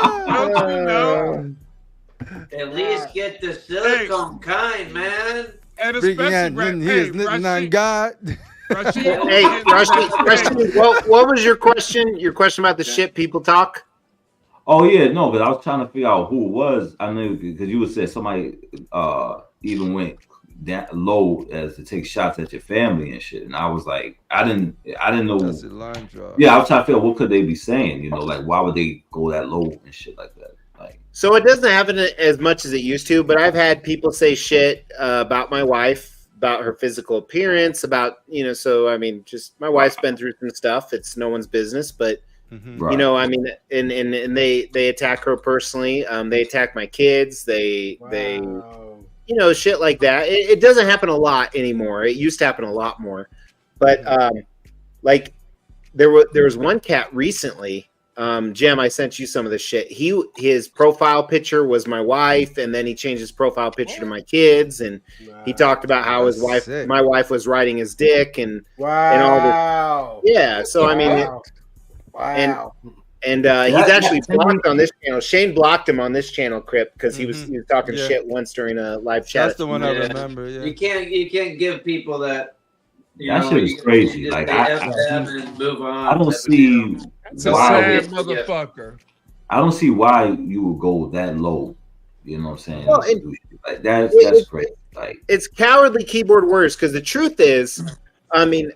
Don't you know? At least get the silicone kind, man. And especially Rashid, hey, Rashid, what was your question? Your question about the shit people talk? Oh yeah, no, but I was trying to figure out who it was. I knew because you would say somebody even went that low as to take shots at your family and shit, and I was like, I didn't know. That's a line draw. Yeah, I was trying to figure out what could they be saying, you know, like why would they go that low and shit like that. Like, so it doesn't happen as much as it used to, but I've had people say shit about my wife, about her physical appearance, about, you know, so I mean, just my wife's been through some stuff. It's no one's business, but you know, I mean, and they attack her personally. They attack my kids. They you know, shit like that. It doesn't happen a lot anymore. It used to happen a lot more, but like there was one cat recently. Jem, I sent you some of the shit. His profile picture was my wife, and then he changed his profile picture to my kids, and he talked about how my wife was riding his dick, and and all this. Yeah, so I mean, and he's actually blocked on this channel. Shane blocked him on this channel, Crip, because he was talking shit once during a live chat. That's the one I remember. Yeah, you can't give people that. That shit is crazy. Like I don't see why motherfucker. I don't see why you would go that low. You know what I'm saying? Well, like that's crazy. Like it's cowardly keyboard warriors, because the truth is, I mean,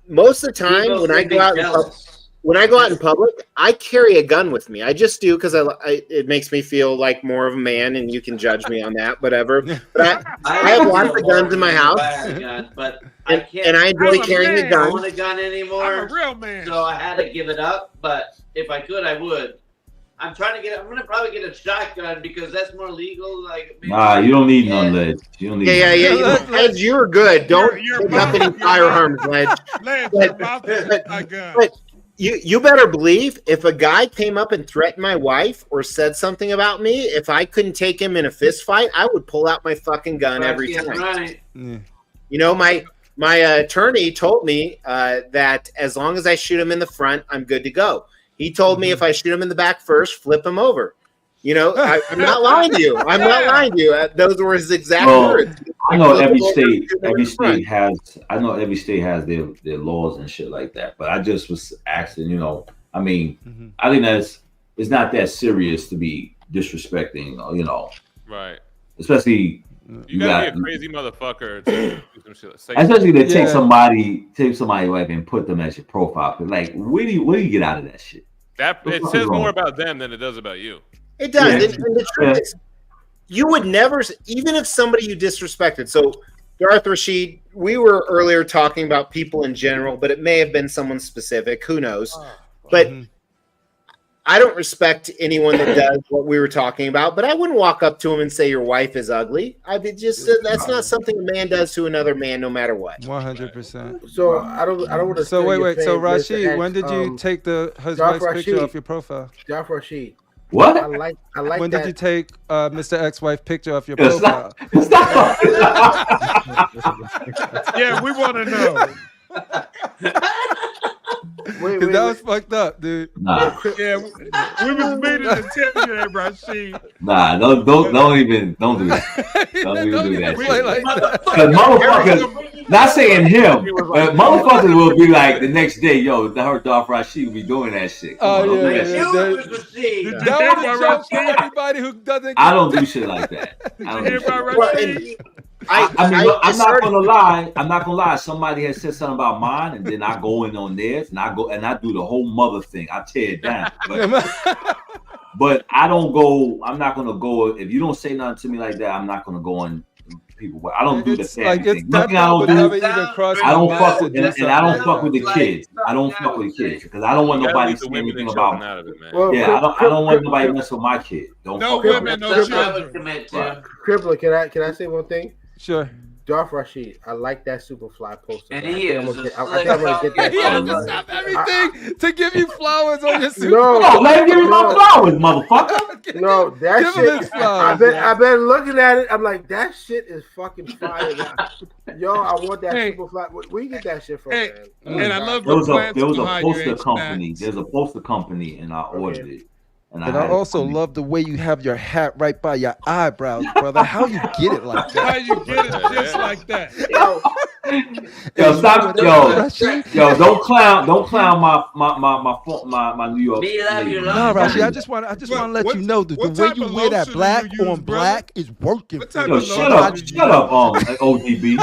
most of the time when I go out in public, I carry a gun with me. I just do because it makes me feel like more of a man, and you can judge me on that, whatever. But I have lots of guns in my house, but and I enjoy carrying a gun. I don't want a gun anymore. I'm a real man, so I had to give it up. But if I could, I would. I'm gonna probably get a shotgun because that's more legal. Like, nah, you don't need none, Ledge. You don't need. Yeah. Ledge, you're good. Don't pick up any firearms, Ledge. But you better believe if a guy came up and threatened my wife or said something about me, if I couldn't take him in a fist fight, I would pull out my fucking gun every time. Right. You know, my attorney told me that as long as I shoot him in the front, I'm good to go. He told me if I shoot him in the back first, flip him over. You know, I'm not lying to you. I'm not lying to you. Those were his exact words. I know every state has their laws and shit like that. But I just was asking, you know, I mean, I think it's not that serious to be disrespecting, you know. Right. Especially You gotta be a crazy motherfucker to do some shit. Especially to take somebody wife and put them as your profile. Like, where do you get out of that shit? It says more about them than it does about you. It does. And the truth is, you would never, even if somebody you disrespected. So, Darth Rashid, we were earlier talking about people in general, but it may have been someone specific. Who knows? But I don't respect anyone that does what we were talking about. But I wouldn't walk up to him and say your wife is ugly. I mean, just that's not something a man does to another man, no matter what. 100%. So I don't want to. So wait. So Rashid, when did you take his wife's picture off your profile? Darth Rashid. What? I like. When did you take Mr. Ex-wife picture off your profile? Yeah, we want to know. Wait, that was fucked up, dude. Nah. Yeah, we was meaning to tell you that, Rashid. Nah, don't do that. Don't even do that. Because motherfuckers, not saying him, but motherfuckers will be like the next day, yo, her Darth Rashid will be doing that shit. That was a joke for everybody who doesn't. I don't do shit like that. I don't do shit like that. I mean, I'm not gonna lie. Somebody has said something about mine, and then I go in on theirs, and I do the whole mother thing. I tear it down. But I don't go. I'm not gonna go if you don't say nothing to me like that. I'm not gonna go on people. I don't do the family thing. Nothing I don't do. I don't fuck with, and I don't fuck with the kids. I don't fuck with the kids because I don't want nobody saying anything about me. Yeah, I don't want nobody messing with my kid. No women, no children. Crippler, can I say one thing? Sure. Darth Rashid, I like that Superfly poster. And he is. I think I'm gonna get that. He had to stop everything to give you flowers on your Superfly. No, let him give me my flowers, motherfucker. No, that shit. I've been looking at it. I'm like, that shit is fucking fire. Yo, I want that Superfly. Where you get that shit from, man? And I love there was a poster company. There's a poster company, and I ordered it. And I also love the way you have your hat right by your eyebrows, brother. How you get it like that? How you get it just like that? Yo, stop, yo, don't clown my New York. No, Rashi, I just want to let you know that the way you wear that black on black is working. Yo, shut up, ODB.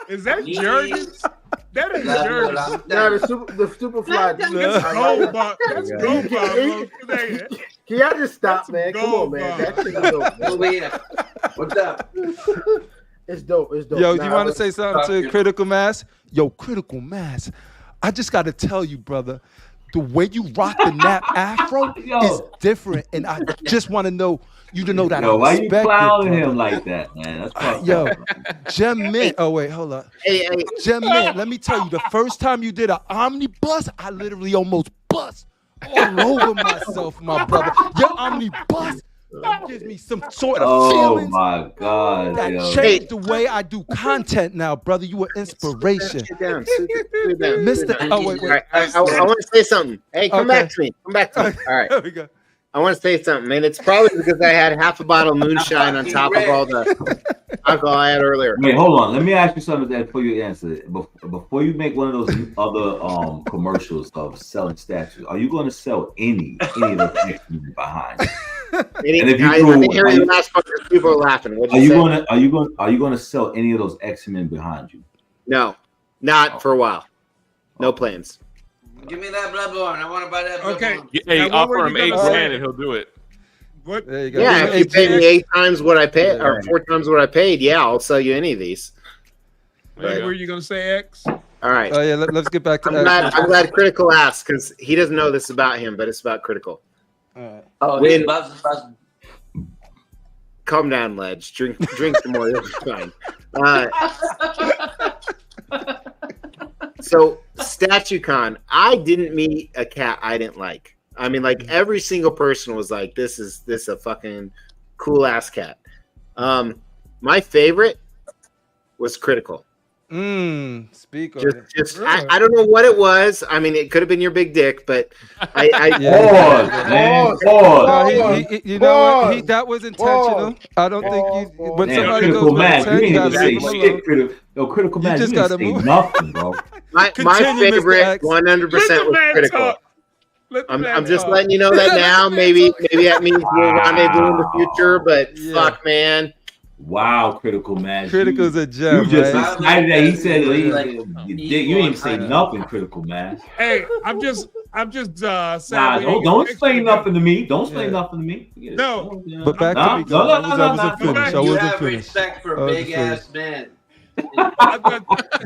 Is that Jergens? That is Jergens. No, the Superfly. That's gold bar. Can y'all just stop, man? Come on, man. That shit is dope. What's up? It's dope. It's dope. Yo, you want to say something to Critical Mass? Yo, Critical Mass. I just got to tell you, brother, the way you rock the nap afro is different, and I just want to know you to know that. Yo, why you clowning him like that, man? That's yo, Gem Mint. Oh wait, hold up. Hey. Gem Mint. Let me tell you, the first time you did an omnibus, I literally almost bust all over myself, my brother. Your omnibus gives me some sort of feelings. Oh my god, that changed the way I do content now, brother. You were inspiration. Sit down. Mr. Oh wait. Right, I want to say something. Hey, come back to me. All right. There we go. I want to say something, man. It's probably because I had half a bottle of moonshine on top of all the alcohol I had earlier. Wait, hold on. Let me ask you something before you answer it. Before you make one of those other commercials of selling statues, are you going to sell any of those X-Men behind? And if you do, I hear the last part because people are laughing. Are you going to sell any of those X-Men behind you? No, not for a while. No plans. Give me that blood ball. I want to buy that blood ball. Hey, offer him $8,000 and he'll do it. What? There you go. Yeah, if you pay me 8 times what I paid or 4 times what I paid, yeah, I'll sell you any of these. Were you gonna say X? All right. Oh yeah, let's get back to that. I'm glad Critical asked because he doesn't know this about him, but it's about Critical. All right. Oh, he's buzzing. Calm down, Ledge. Drink some more. You'll be fine. So StatueCon, I didn't meet a cat I didn't like. I mean, like every single person was like, "This is a fucking cool ass cat." My favorite was Critical. Speak on it. I don't know what it was. I mean, it could have been your big dick, but that was intentional. I don't think you. When somebody Critical goes Mass, you ain't even say shit. Critical Mass, you didn't say nothing, bro. My favorite 100% was Critical. I'm just letting you know that now. Maybe that means we'll rendezvous in the future. But fuck, man. Wow, Critical Mass. Critical's a gem. You just right? excited that he said you didn't even say nothing, Critical Mass. Hey, I'm just saying. Don't explain nothing to me. Don't explain nothing to me. No. But back to me. I wasn't finished. You have respect for big ass men.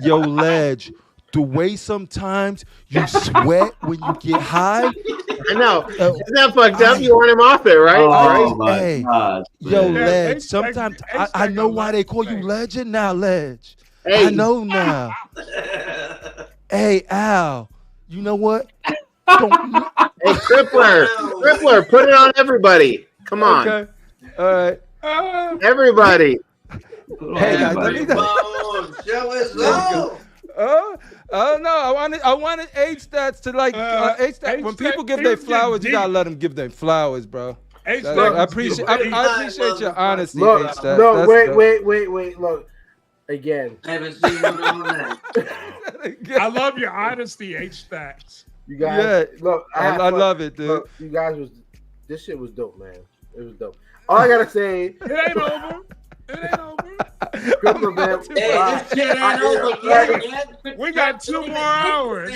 Yo, Ledge. The way sometimes you sweat when you get high. I know. Isn't that fucked up? You want him off there, right? Oh, hey, God, yo, Ledge. Sometimes I know why they call you Legend now, Ledge. Hey. I know now. Hey, Al. You know what? Hey, Crippler, put it on everybody. Come on. Okay. All right. Everybody. Hey, guys, let me show us love. Oh no! I wanted age stats to like age stats. When people give their flowers, you gotta let them give their flowers, bro. I appreciate your honesty. Look, age stats. no, wait. Look, again. I haven't seen one on that. I love your honesty, H-Stacks. You guys, look, I love it, dude. Look, you guys this shit was dope, man. It was dope. All I gotta say, it ain't over. It ain't over. Crippler, man. Hey, this shit ain't over yet. We got 2 more hours.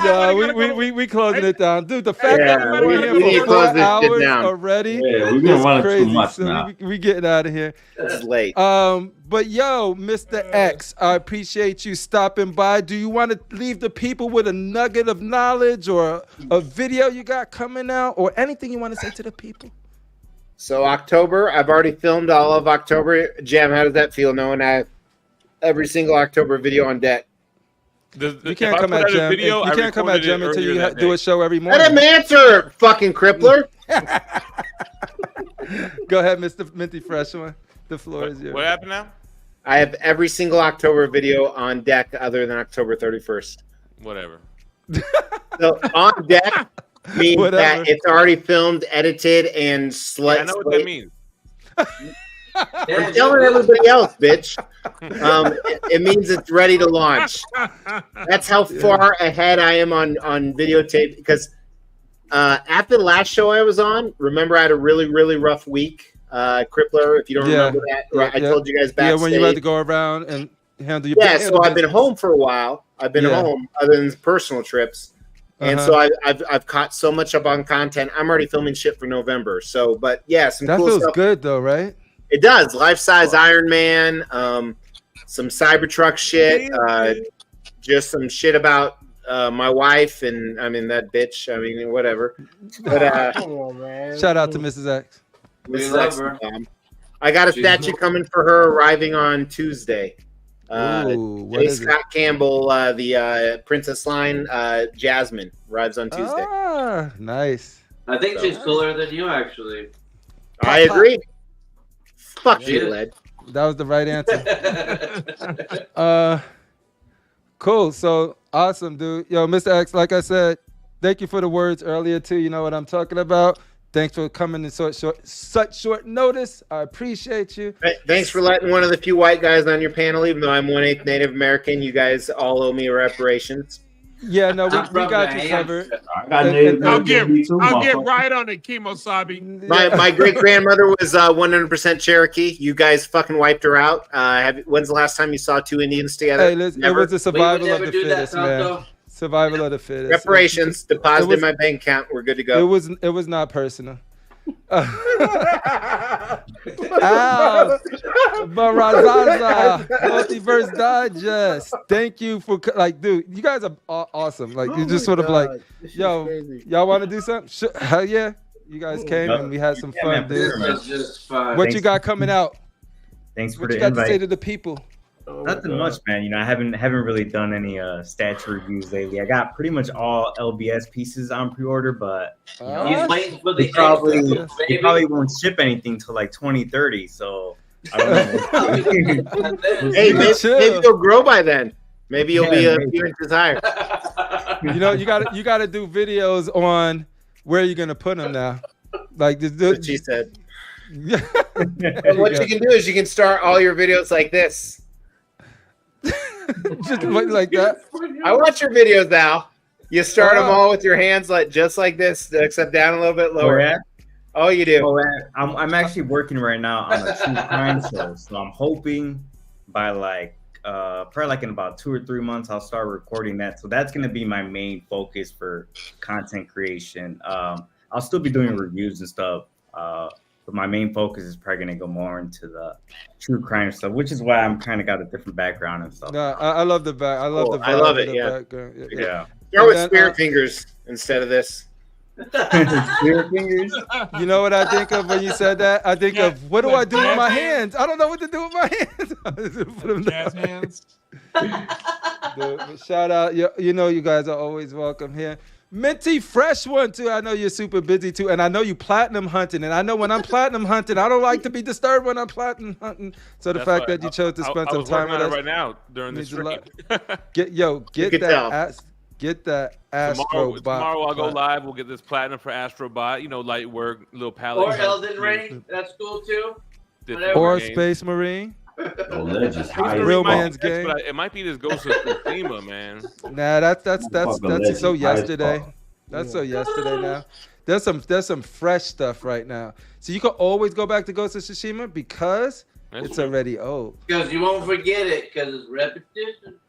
No, we closing it down, dude. The fact that we were here for 4 hours already, we've been running crazy. too much so now. we getting out of here. It's late. But yo, Mr. X, I appreciate you stopping by. Do you want to leave the people with a nugget of knowledge or a video you got coming out or anything you want to say to the people? So October, I've already filmed all of October. Jam, how does that feel knowing I have every single October video on deck? You can't come at Jam. You can't come at Jam until you do a show every morning. Let him answer, fucking crippler. Go ahead, Mr. Minty Freshman. The floor is yours. What happened now? I have every single October video on deck other than October 31st. Whatever. So on deck means that it's already filmed, edited, and I know what that means. I'm telling everybody else, bitch. It means it's ready to launch. That's how far ahead I am on videotape. Because after the last show I was on, remember I had a really, really rough week. Crippler, if you don't remember that, I told you guys backstage. Yeah, when you had to go around and handle your so I've been home for a while. I've been home other than personal trips. And so I've caught so much up on content. I'm already filming shit for November. So, but yeah, some that cool feels stuff. good though, right? It does. Life-size Iron Man, some Cybertruck shit, just some shit about my wife and I mean that bitch. I mean whatever. But come on, man. Shout out to Mrs. X. Mrs. X. I got a statue coming for her arriving on Tuesday. J. Scott Campbell, the Princess line, Jasmine arrives on Tuesday. Ah, nice. I think she's cooler than you, actually. I agree. Fuck you, Led. That was the right answer. Cool. So awesome, dude. Yo, Mr. X, like I said, thank you for the words earlier too. You know what I'm talking about. Thanks for coming in such short notice. I appreciate you. Thanks for letting one of the few white guys on your panel, even though I'm 1/8 Native American. You guys all owe me reparations. Yeah, no, we got you covered. I'll get right on it, Kemosabe. My great grandmother was 100% Cherokee. You guys fucking wiped her out. When's the last time you saw 2 Indians together? Hey, it was a survival of the fittest, man. Survival of the fittest. Reparations deposited in my bank account. We're good to go. It was not personal. Barazaza, Multiverse Digest. Thank you for dude. You guys are awesome. Like you just sort of like, yo, y'all want to do something? Hell yeah! You guys came and we had some fun, dude. What you got coming out? Thanks for what the you got invite. to say to the people? Nothing much, man. You know, I haven't really done any statue reviews lately. I got pretty much all LBS pieces on pre-order, but you know, they probably won't ship anything till like 2030. So I don't know. Hey, maybe you'll grow by then. Maybe you'll be a few inches higher. You know, you got to do videos on where you're gonna put them now. Like what she said. What you can do is you can start all your videos like this. Just like that. I watch your videos now. You start them all with your hands just like this, except down a little bit lower. Yeah. Oh, you do. Oh, I'm actually working right now on a true crime show, so I'm hoping by probably in about 2 or 3 months I'll start recording that. So that's gonna be my main focus for content creation. I'll still be doing reviews and stuff, but my main focus is probably gonna go more into the true crime stuff, which is why I'm kind of got a different background and stuff. No, I love the back. I love the. I love it. Yeah. Start with spirit fingers instead of this. Spirit fingers. You know what I think of when you said that? I think of what do I do with my hands? I don't know what to do with my hands. Put them Jazz hands. Shout out. You know you guys are always welcome here. Minty Fresh one too. I know you're super busy too, and I know you platinum hunting. And I know when I'm platinum hunting, I don't like to be disturbed when I'm platinum hunting. So the fact that you chose to spend some time with us right now during the stream. Get that Astrobot. Tomorrow I'll go live. We'll get this platinum for Astrobot. You know, light work, little palette. Or Elden Ring. That's cool too. Or Space Marine. Real man's game. It might be this Ghost of Tsushima, man. Nah, that's so yesterday. That's so yesterday now. There's some fresh stuff right now. So you can always go back to Ghost of Tsushima because it's already old. Because you won't forget it because it's repetition.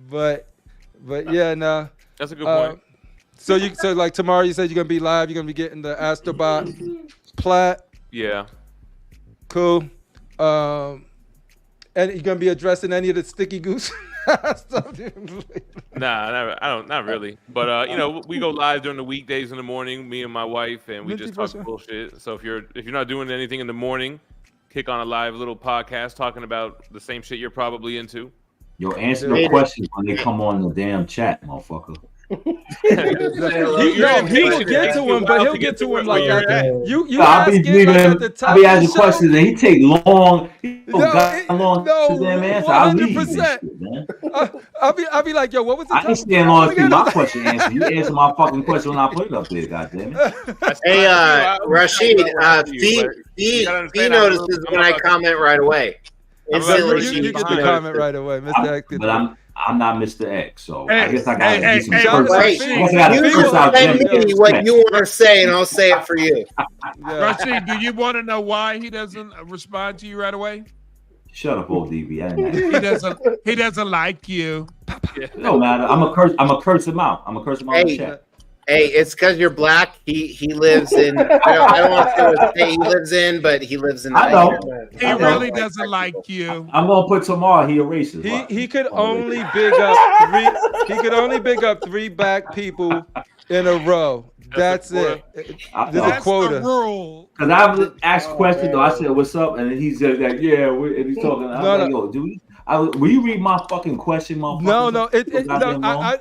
but yeah, no. That's a good point. So like tomorrow you said you're gonna be live, you're gonna be getting the Astrobot plat. Yeah. Cool. And you're gonna be addressing any of the sticky goose stuff? Not really. But we go live during the weekdays in the morning, me and my wife, and we just talk bullshit. So if you're not doing anything in the morning, kick on a live little podcast talking about the same shit you're probably into. Yo, answer the questions when they come on the damn chat, motherfucker. He will get to him, but he'll get to him like that. You I'll be asking questions and he take long. I'll be like, yo, what was the I can stand on to my question answer. You answer my fucking question when I put it up there, goddammit. Hey, Rashid, he notices when I comment right away. Instantly, you get the comment right away, Mr. X. But I'm not Mr. X, so I guess I gotta do some you what you want to say, and I'll say it for you. Rashid, do you want to know why he doesn't respond to you right away? Shut up, old DB. He doesn't like you. No matter. I'm a curse him out. I'm a curse him out in the chat. Hey, it's because you're black. He lives in. I don't want to say what state he lives in, but he lives in. I know. He really doesn't like you. I'm gonna put tomorrow. He erases. He could only big up three. He could only big up 3 black people in a row. That's it. There's a quota. Because I've asked questions. I said, "What's up?" And he said, "Like, yeah," and he's talking. I'm like, "Yo, dude." Will you read my fucking question, motherfucker? No.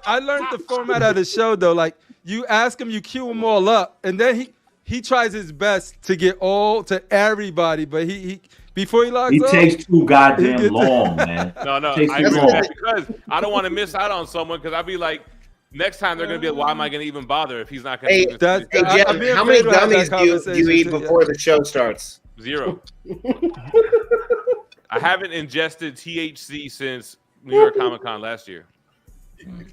I learned the format of the show though. Like you ask him, you cue them all up, and then he tries his best to get all to everybody, but he before he logs up, takes too goddamn long, man. No, I agree with that because I don't want to miss out on someone because I'd be like, next time they're gonna be like, why am I gonna even bother if he's not gonna? Hey, Jeff, how many gummies do you eat before the show starts? 0. I haven't ingested THC since New York Comic Con last year.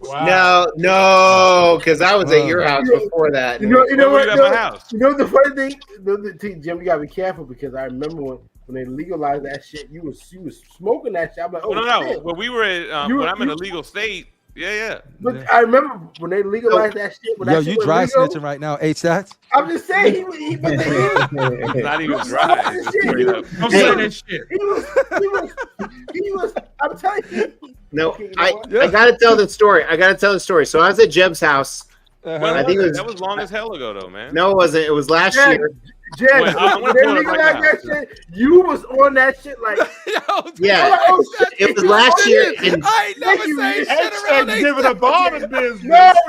Wow. No, because I was at your house before that. You know what? At my house. You know the funny thing, Jim, you gotta be careful because I remember when they legalized that shit, you was smoking that shit. I'm like, oh no. When we were at, when I'm in a legal state, yeah. But I remember when they legalized that shit. Yo, you dry snitching right now, H-Stats? I'm just saying, he not even dry. I'm saying that shit. He was. I'm telling you. No, I gotta tell the story. So I was at Jeb's house. I think that was long as hell ago, though, man. No, it wasn't. It was last year. Jen, when they legalized that shit, you was on that shit like, yeah. It was last year. And I ain't never say shit around giving up all the business.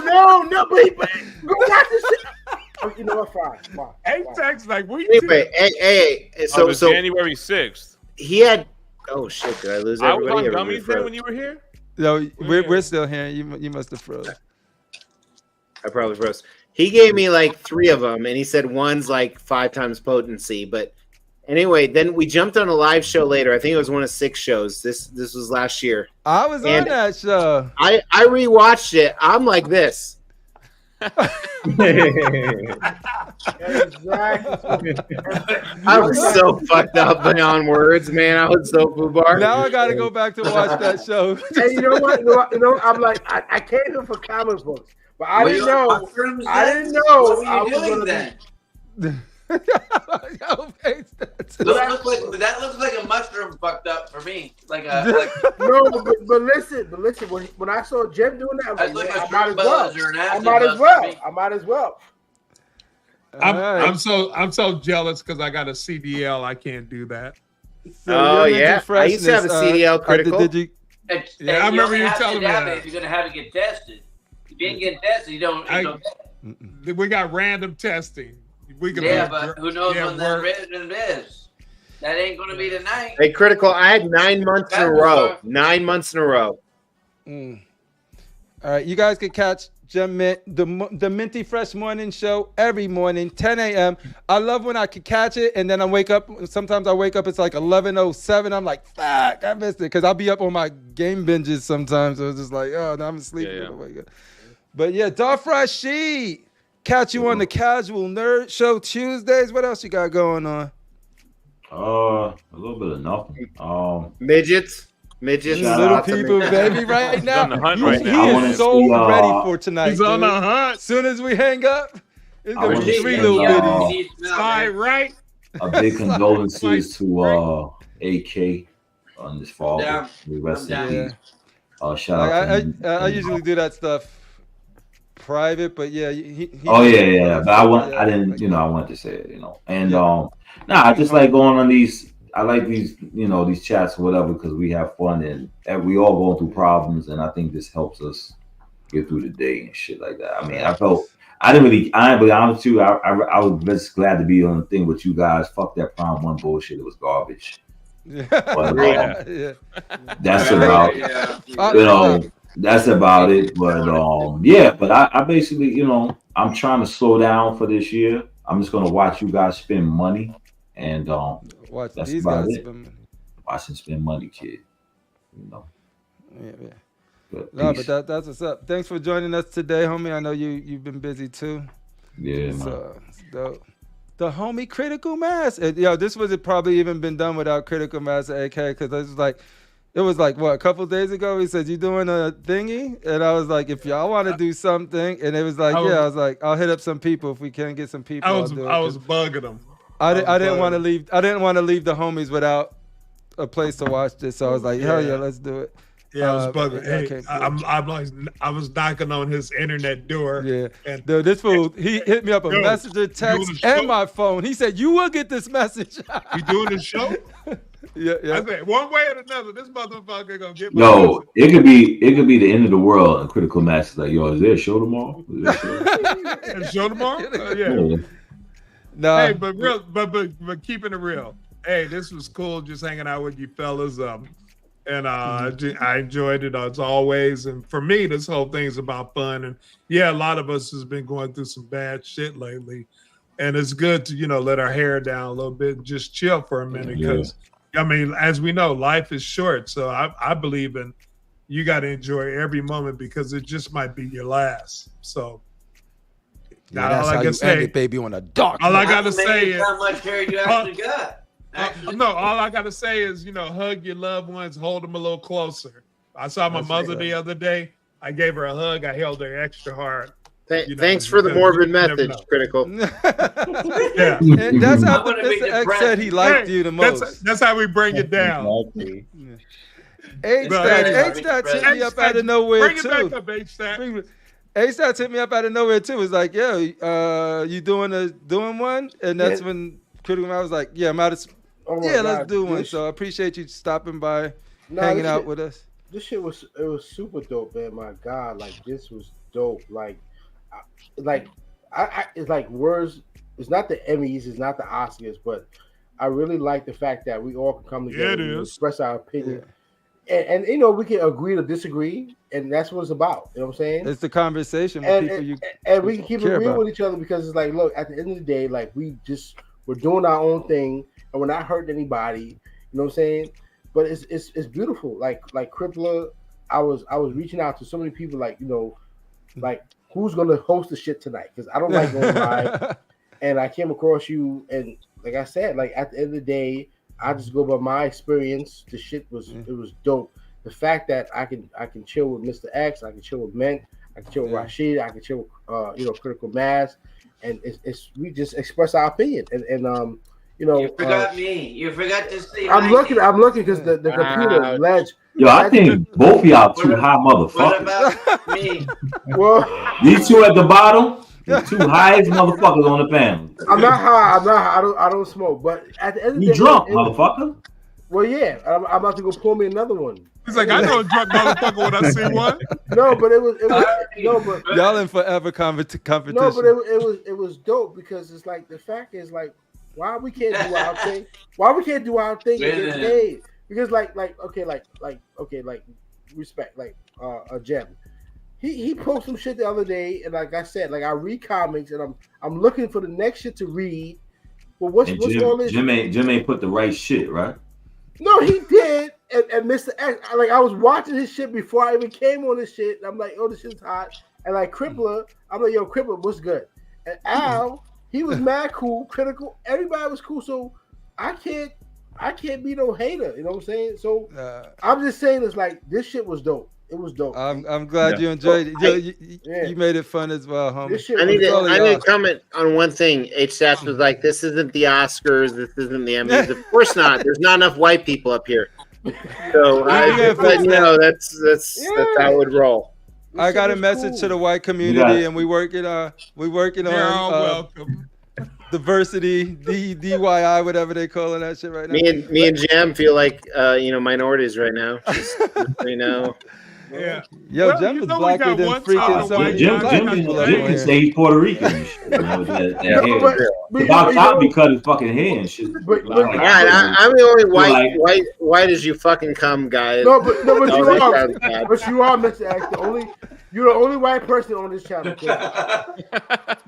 No, but go watch this shit. You know what? Fine. H-Tech's like, what you anyway, hey. So January 6th. He had. Oh shit! Did I lose everybody? I was on gummies then when you were here. No, we're still here. You must have froze. I probably froze. He gave me like 3 of them, and he said one's like 5 times potency. But Anyway, then we jumped on a live show later. I think it was one of 6 shows. This was last year. I was on that show. I rewatched it. I'm like this. Exactly. I was so fucked up beyond words, man. I was so foobar. Now I got to go back to watch that show. And you know what? You know, I'm like, I came here for comic books, but I didn't know. What were you doing then? That looks like a mushroom fucked up for me. No, but listen. When I saw Jim doing that, I was like, I might as well. I'm so jealous because I got a CDL. I can't do that. So yeah, I used to have a CDL critical. Yeah, I remember you telling me that. You're gonna have to get tested. If you didn't get tested, you don't. We got random testing. But who knows when that random is? That ain't gonna be tonight. Hey, critical! I had 9 months in a row. 9 months in a row. All right, you guys can catch Gem Mint, the Minty Fresh Morning Show every morning, 10 a.m. I love when I can catch it, and then I wake up. Sometimes I wake up, it's like 11:07. I'm like, fuck, I missed it, because I'll be up on my game binges sometimes. So it's just like, oh, now I'm asleep. Yeah. But yeah, Darth Rashid. Catch you on the Casual Nerd Show Tuesdays. What else you got going on? A little bit of nothing. Midgets, little people, baby. Right now, he's on the hunt right now. He is so ready for tonight. He's on the hunt. As soon as we hang up, it's gonna be 3 little bitties. Right. A big condolences to AK on this fall. Rest in peace. Shout out. I usually do that stuff private, but yeah, but I didn't, I wanted to say it, and I just like going on these. I like these, these chats or whatever, because we have fun and we all going through problems, and I think this helps us get through the day and shit like that. I mean, but honestly, I was just glad to be on the thing with you guys. Fuck that Prime 1 bullshit. It was garbage. But, that's about, that's about it. But but I basically, I'm trying to slow down for this year. I'm just gonna watch you guys spend money, and watch that's these about guys it. spend money. Watch them spend money, kid. Yeah. But that's what's up. Thanks for joining us today, homie. I know you've been busy too. Yeah, man. So the homie Critical Mass. This was probably even been done without Critical Mass AK, because it was like what, a couple of days ago, he said, you doing a thingy? And I was like, if y'all want to do something, and it was like, I was like, I'll hit up some people if we can get some people. I was bugging them. I didn't want to leave. I didn't want to leave the homies without a place to watch this. So I was like, hell yeah, let's do it. Yeah, I was bugging. Hey, I was knocking on his internet door. Yeah, and dude, this fool, he hit me up a messenger, text, and my phone. He said, "You will get this message." You doing the show? Yeah. I said, one way or another, this motherfucker gonna get. No, it could be the end of the world, and Critical Mass is like, yo, is there a show tomorrow? Show tomorrow? Yeah. No. Hey, but keeping it real. Hey, this was cool, just hanging out with you fellas. And I enjoyed it as always. And for me, this whole thing's about fun. And yeah, a lot of us has been going through some bad shit lately. And it's good to, let our hair down a little bit and just chill for a minute. Because, I mean, as we know, life is short. So I believe in you got to enjoy every moment, because it just might be your last. So that's all I can say, baby, on a dark. All I got to say is how much hair you actually got. No, all I gotta say is, hug your loved ones, hold them a little closer. I saw my mother the other day. I gave her a hug. I held her extra hard. Thanks for the morbid message, Critical. Yeah, and that's how Mr. X said he liked you the most. That's how we bring it down. H-Stats hit me up out of nowhere too. Bring it back up, H-Stats. H-Stats hit me up out of nowhere too. It's like, you doing one? And that's when Critical Man was like, let's do one. So I appreciate you stopping by, hanging out with us. This shit was super dope, man. My God, this was dope. It's like words. It's not the Emmys, it's not the Oscars, but I really like the fact that we all can come together and express our opinion. And we can agree to disagree, and that's what it's about. You know what I'm saying? It's the conversation with people and we can keep it real with each other, because it's like, look, at the end of the day, we're doing our own thing. and we're not hurting anybody. You know what I'm saying? But it's beautiful. Like Crippler, I was reaching out to so many people. Like, you know, like who's gonna host the shit tonight? Because I don't like going live. And I came across you, and like I said, like at the end of the day, I just go by my experience. The shit was it was dope. The fact that I can chill with Mr. X, I can chill with Mint, I can chill with Rashid, I can chill with Critical Mass, and it's we just express our opinion. And you know, you forgot me. You forgot to say. I'm looking because the computer Ledge. Yo, I think both of y'all too high motherfuckers. What about me? Well, these two at the bottom, the two highest motherfuckers on the panel. I'm not high. I don't smoke. But at the end of the you day, drunk, motherfucker. Well, yeah, I'm about to go pull me another one. He's like, I know a drunk motherfucker when I see one. No, but it was no, but y'all in forever competition. No, but it was dope because it's like the fact is like why we can't do our thing? Why we can't do our thing and get paid? Because like respect like a gem. He posted some shit the other day, and like I said, like I read comics, and I'm looking for the next shit to read. But what's all this? Jim ain't put the right shit, right? No, he did. And Mr. X, like I was watching his shit before I even came on this shit. And I'm like, oh, this shit's hot. And like Crippler, I'm like, yo, Crippler, what's good? And Al, he was mad cool, critical. Everybody was cool. So I can't be no hater. You know what I'm saying? So I'm just saying it's like this shit was dope. It was dope. I'm glad you enjoyed it. You made it fun as well, homie. I need to comment on one thing. H-Stats was like, this isn't the Oscars, this isn't the Emmys. Of course not. There's not enough white people up here. So that's how it would roll. I got a message to the white community, and we working on welcome. Diversity, DYI, whatever they calling that shit right now. Me and Jam feel like minorities right now. Just, you know. Yeah. Yo, well, Jim is blacker than freaking some Jim can say he's Puerto Rican. I'll be cutting fucking hair and shit. I'm the only white as you fucking come, guys. No, but you are Mr. X. You're the only white person on this channel.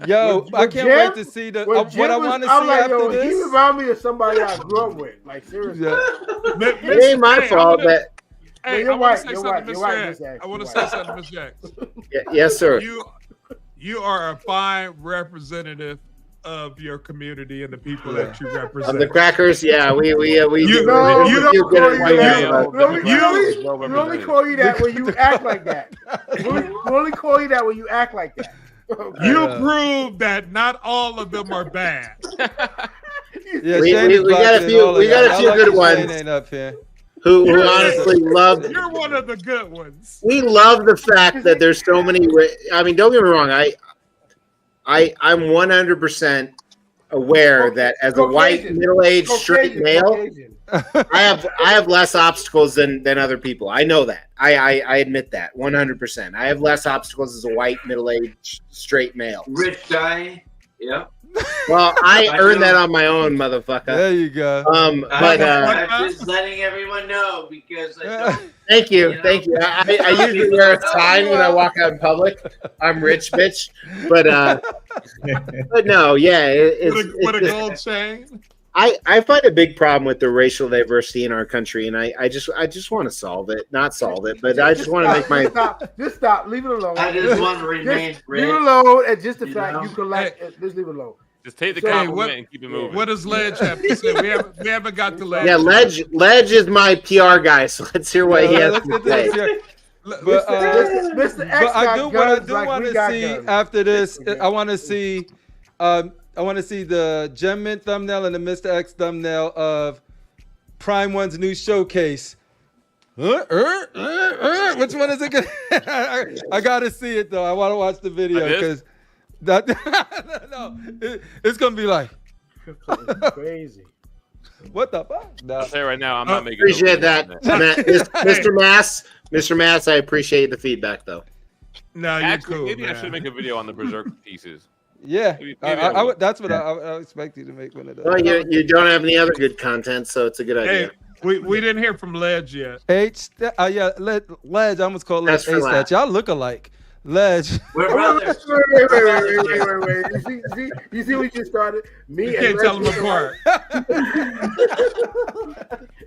Yo, I can't wait to see what I want to see after this. He remind me of somebody I grew up with. Like seriously, it ain't my fault that. Hey, I want to say something to Mr. X. I want to say something to Mr. X. Yes, sir. You are a fine representative of your community and the people that you represent. Of the crackers, yeah, we you only call you that when you act like that. We only call you that when you act like that. Okay. You prove that not all of them are bad. Yeah, we got a few good ones. Ain't up here. Who honestly love. You're one of the good ones. We love the fact that there's so many. I mean, don't get me wrong. I'm 100% aware that as a white middle-aged straight male, I have less obstacles than other people. I know that. I admit that 100%. I have less obstacles as a white middle-aged straight male. Rich guy. Yeah. Well, I earned that on my own, motherfucker. There you go. But I'm just letting everyone know because thank you. I usually wear a sign when I walk out in public. I'm rich, bitch. But no, yeah, with a gold chain. I find a big problem with the racial diversity in our country, and I just want to solve it. Not solve it, but I just want to make my stop. Leave it alone. I just want to remain rich. Leave it alone, and just the fact you can just leave it alone. Just take the compliment and keep it moving. What does Ledge have to say? We haven't got to Ledge. Yeah, Ledge is my PR guy, so let's hear what he has to say. But Mr. X what I do want to see after this, I want to see the Gem Mint thumbnail and the Mr. X thumbnail of Prime One's new showcase. Which one is it? I gotta see it though. I want to watch the video because it's gonna be like crazy. What the fuck? I'll say right now, I'm not making. Appreciate that, Mr. Mass. I appreciate the feedback though. No, you're cool. Maybe I should make a video on the Berserk pieces. Yeah, that's what I expect you to make one of those. Well, you don't have any other good content, so it's a good idea. We didn't hear from Ledge yet. Ledge. I almost called Ledge H-Stats. Y'all look alike. Ledge. We're brothers. Wait. You see we just started? Me You and can't tell Ledge them apart.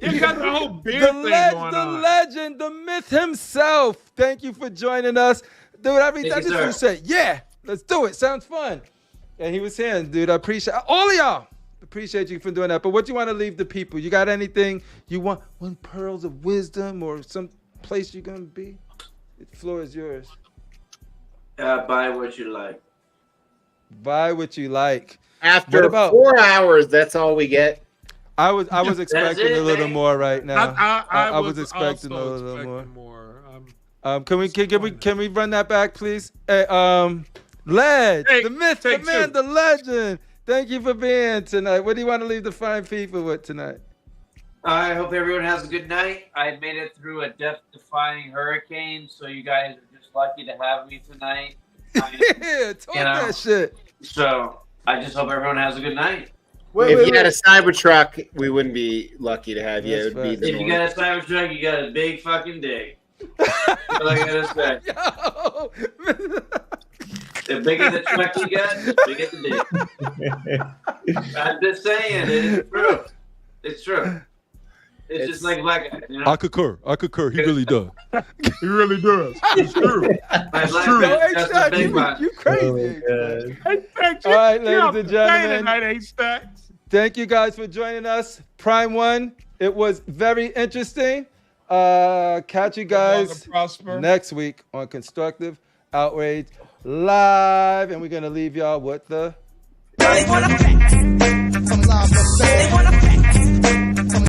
You got the whole beard The thing ledge, going the on. legend, the myth himself. Thank you for joining us. Dude, I just want to say, yeah, let's do it. Sounds fun. And he was saying, dude, I appreciate all of y'all. Appreciate you for doing that. But what do you want to leave the people? You got anything you want? One pearls of wisdom or some place you're going to be? The floor is yours. Buy what you like. Buy what you like. After 4 hours, that's all we get. I was expecting a little more right now. I was expecting a also little expecting more. more. Can we run that back, please? Hey, Ledge, the myth, the man, the legend. Thank you for being tonight. What do you want to leave the fine people with tonight? I hope everyone has a good night. I made it through a death-defying hurricane, so you guys are just lucky to have me tonight. Yeah, talk that shit. So I just hope everyone has a good night. If you had a Cybertruck, we wouldn't be lucky to have you. It would be If you got a Cybertruck, you got a big fucking dick. That's all I gotta say. The bigger the truck you got, the bigger the dick. I'm just saying, it's true. It's true. It's just like black guy. You know? I concur. He really does. He really does. It's true. It's true. That's the big one. You crazy. All right, ladies and gentlemen. Tonight, 8 stacks. Thank you guys for joining us. Prime One. It was very interesting. Catch you guys next week on Constructive Outrage Live. And we're going to leave y'all with the...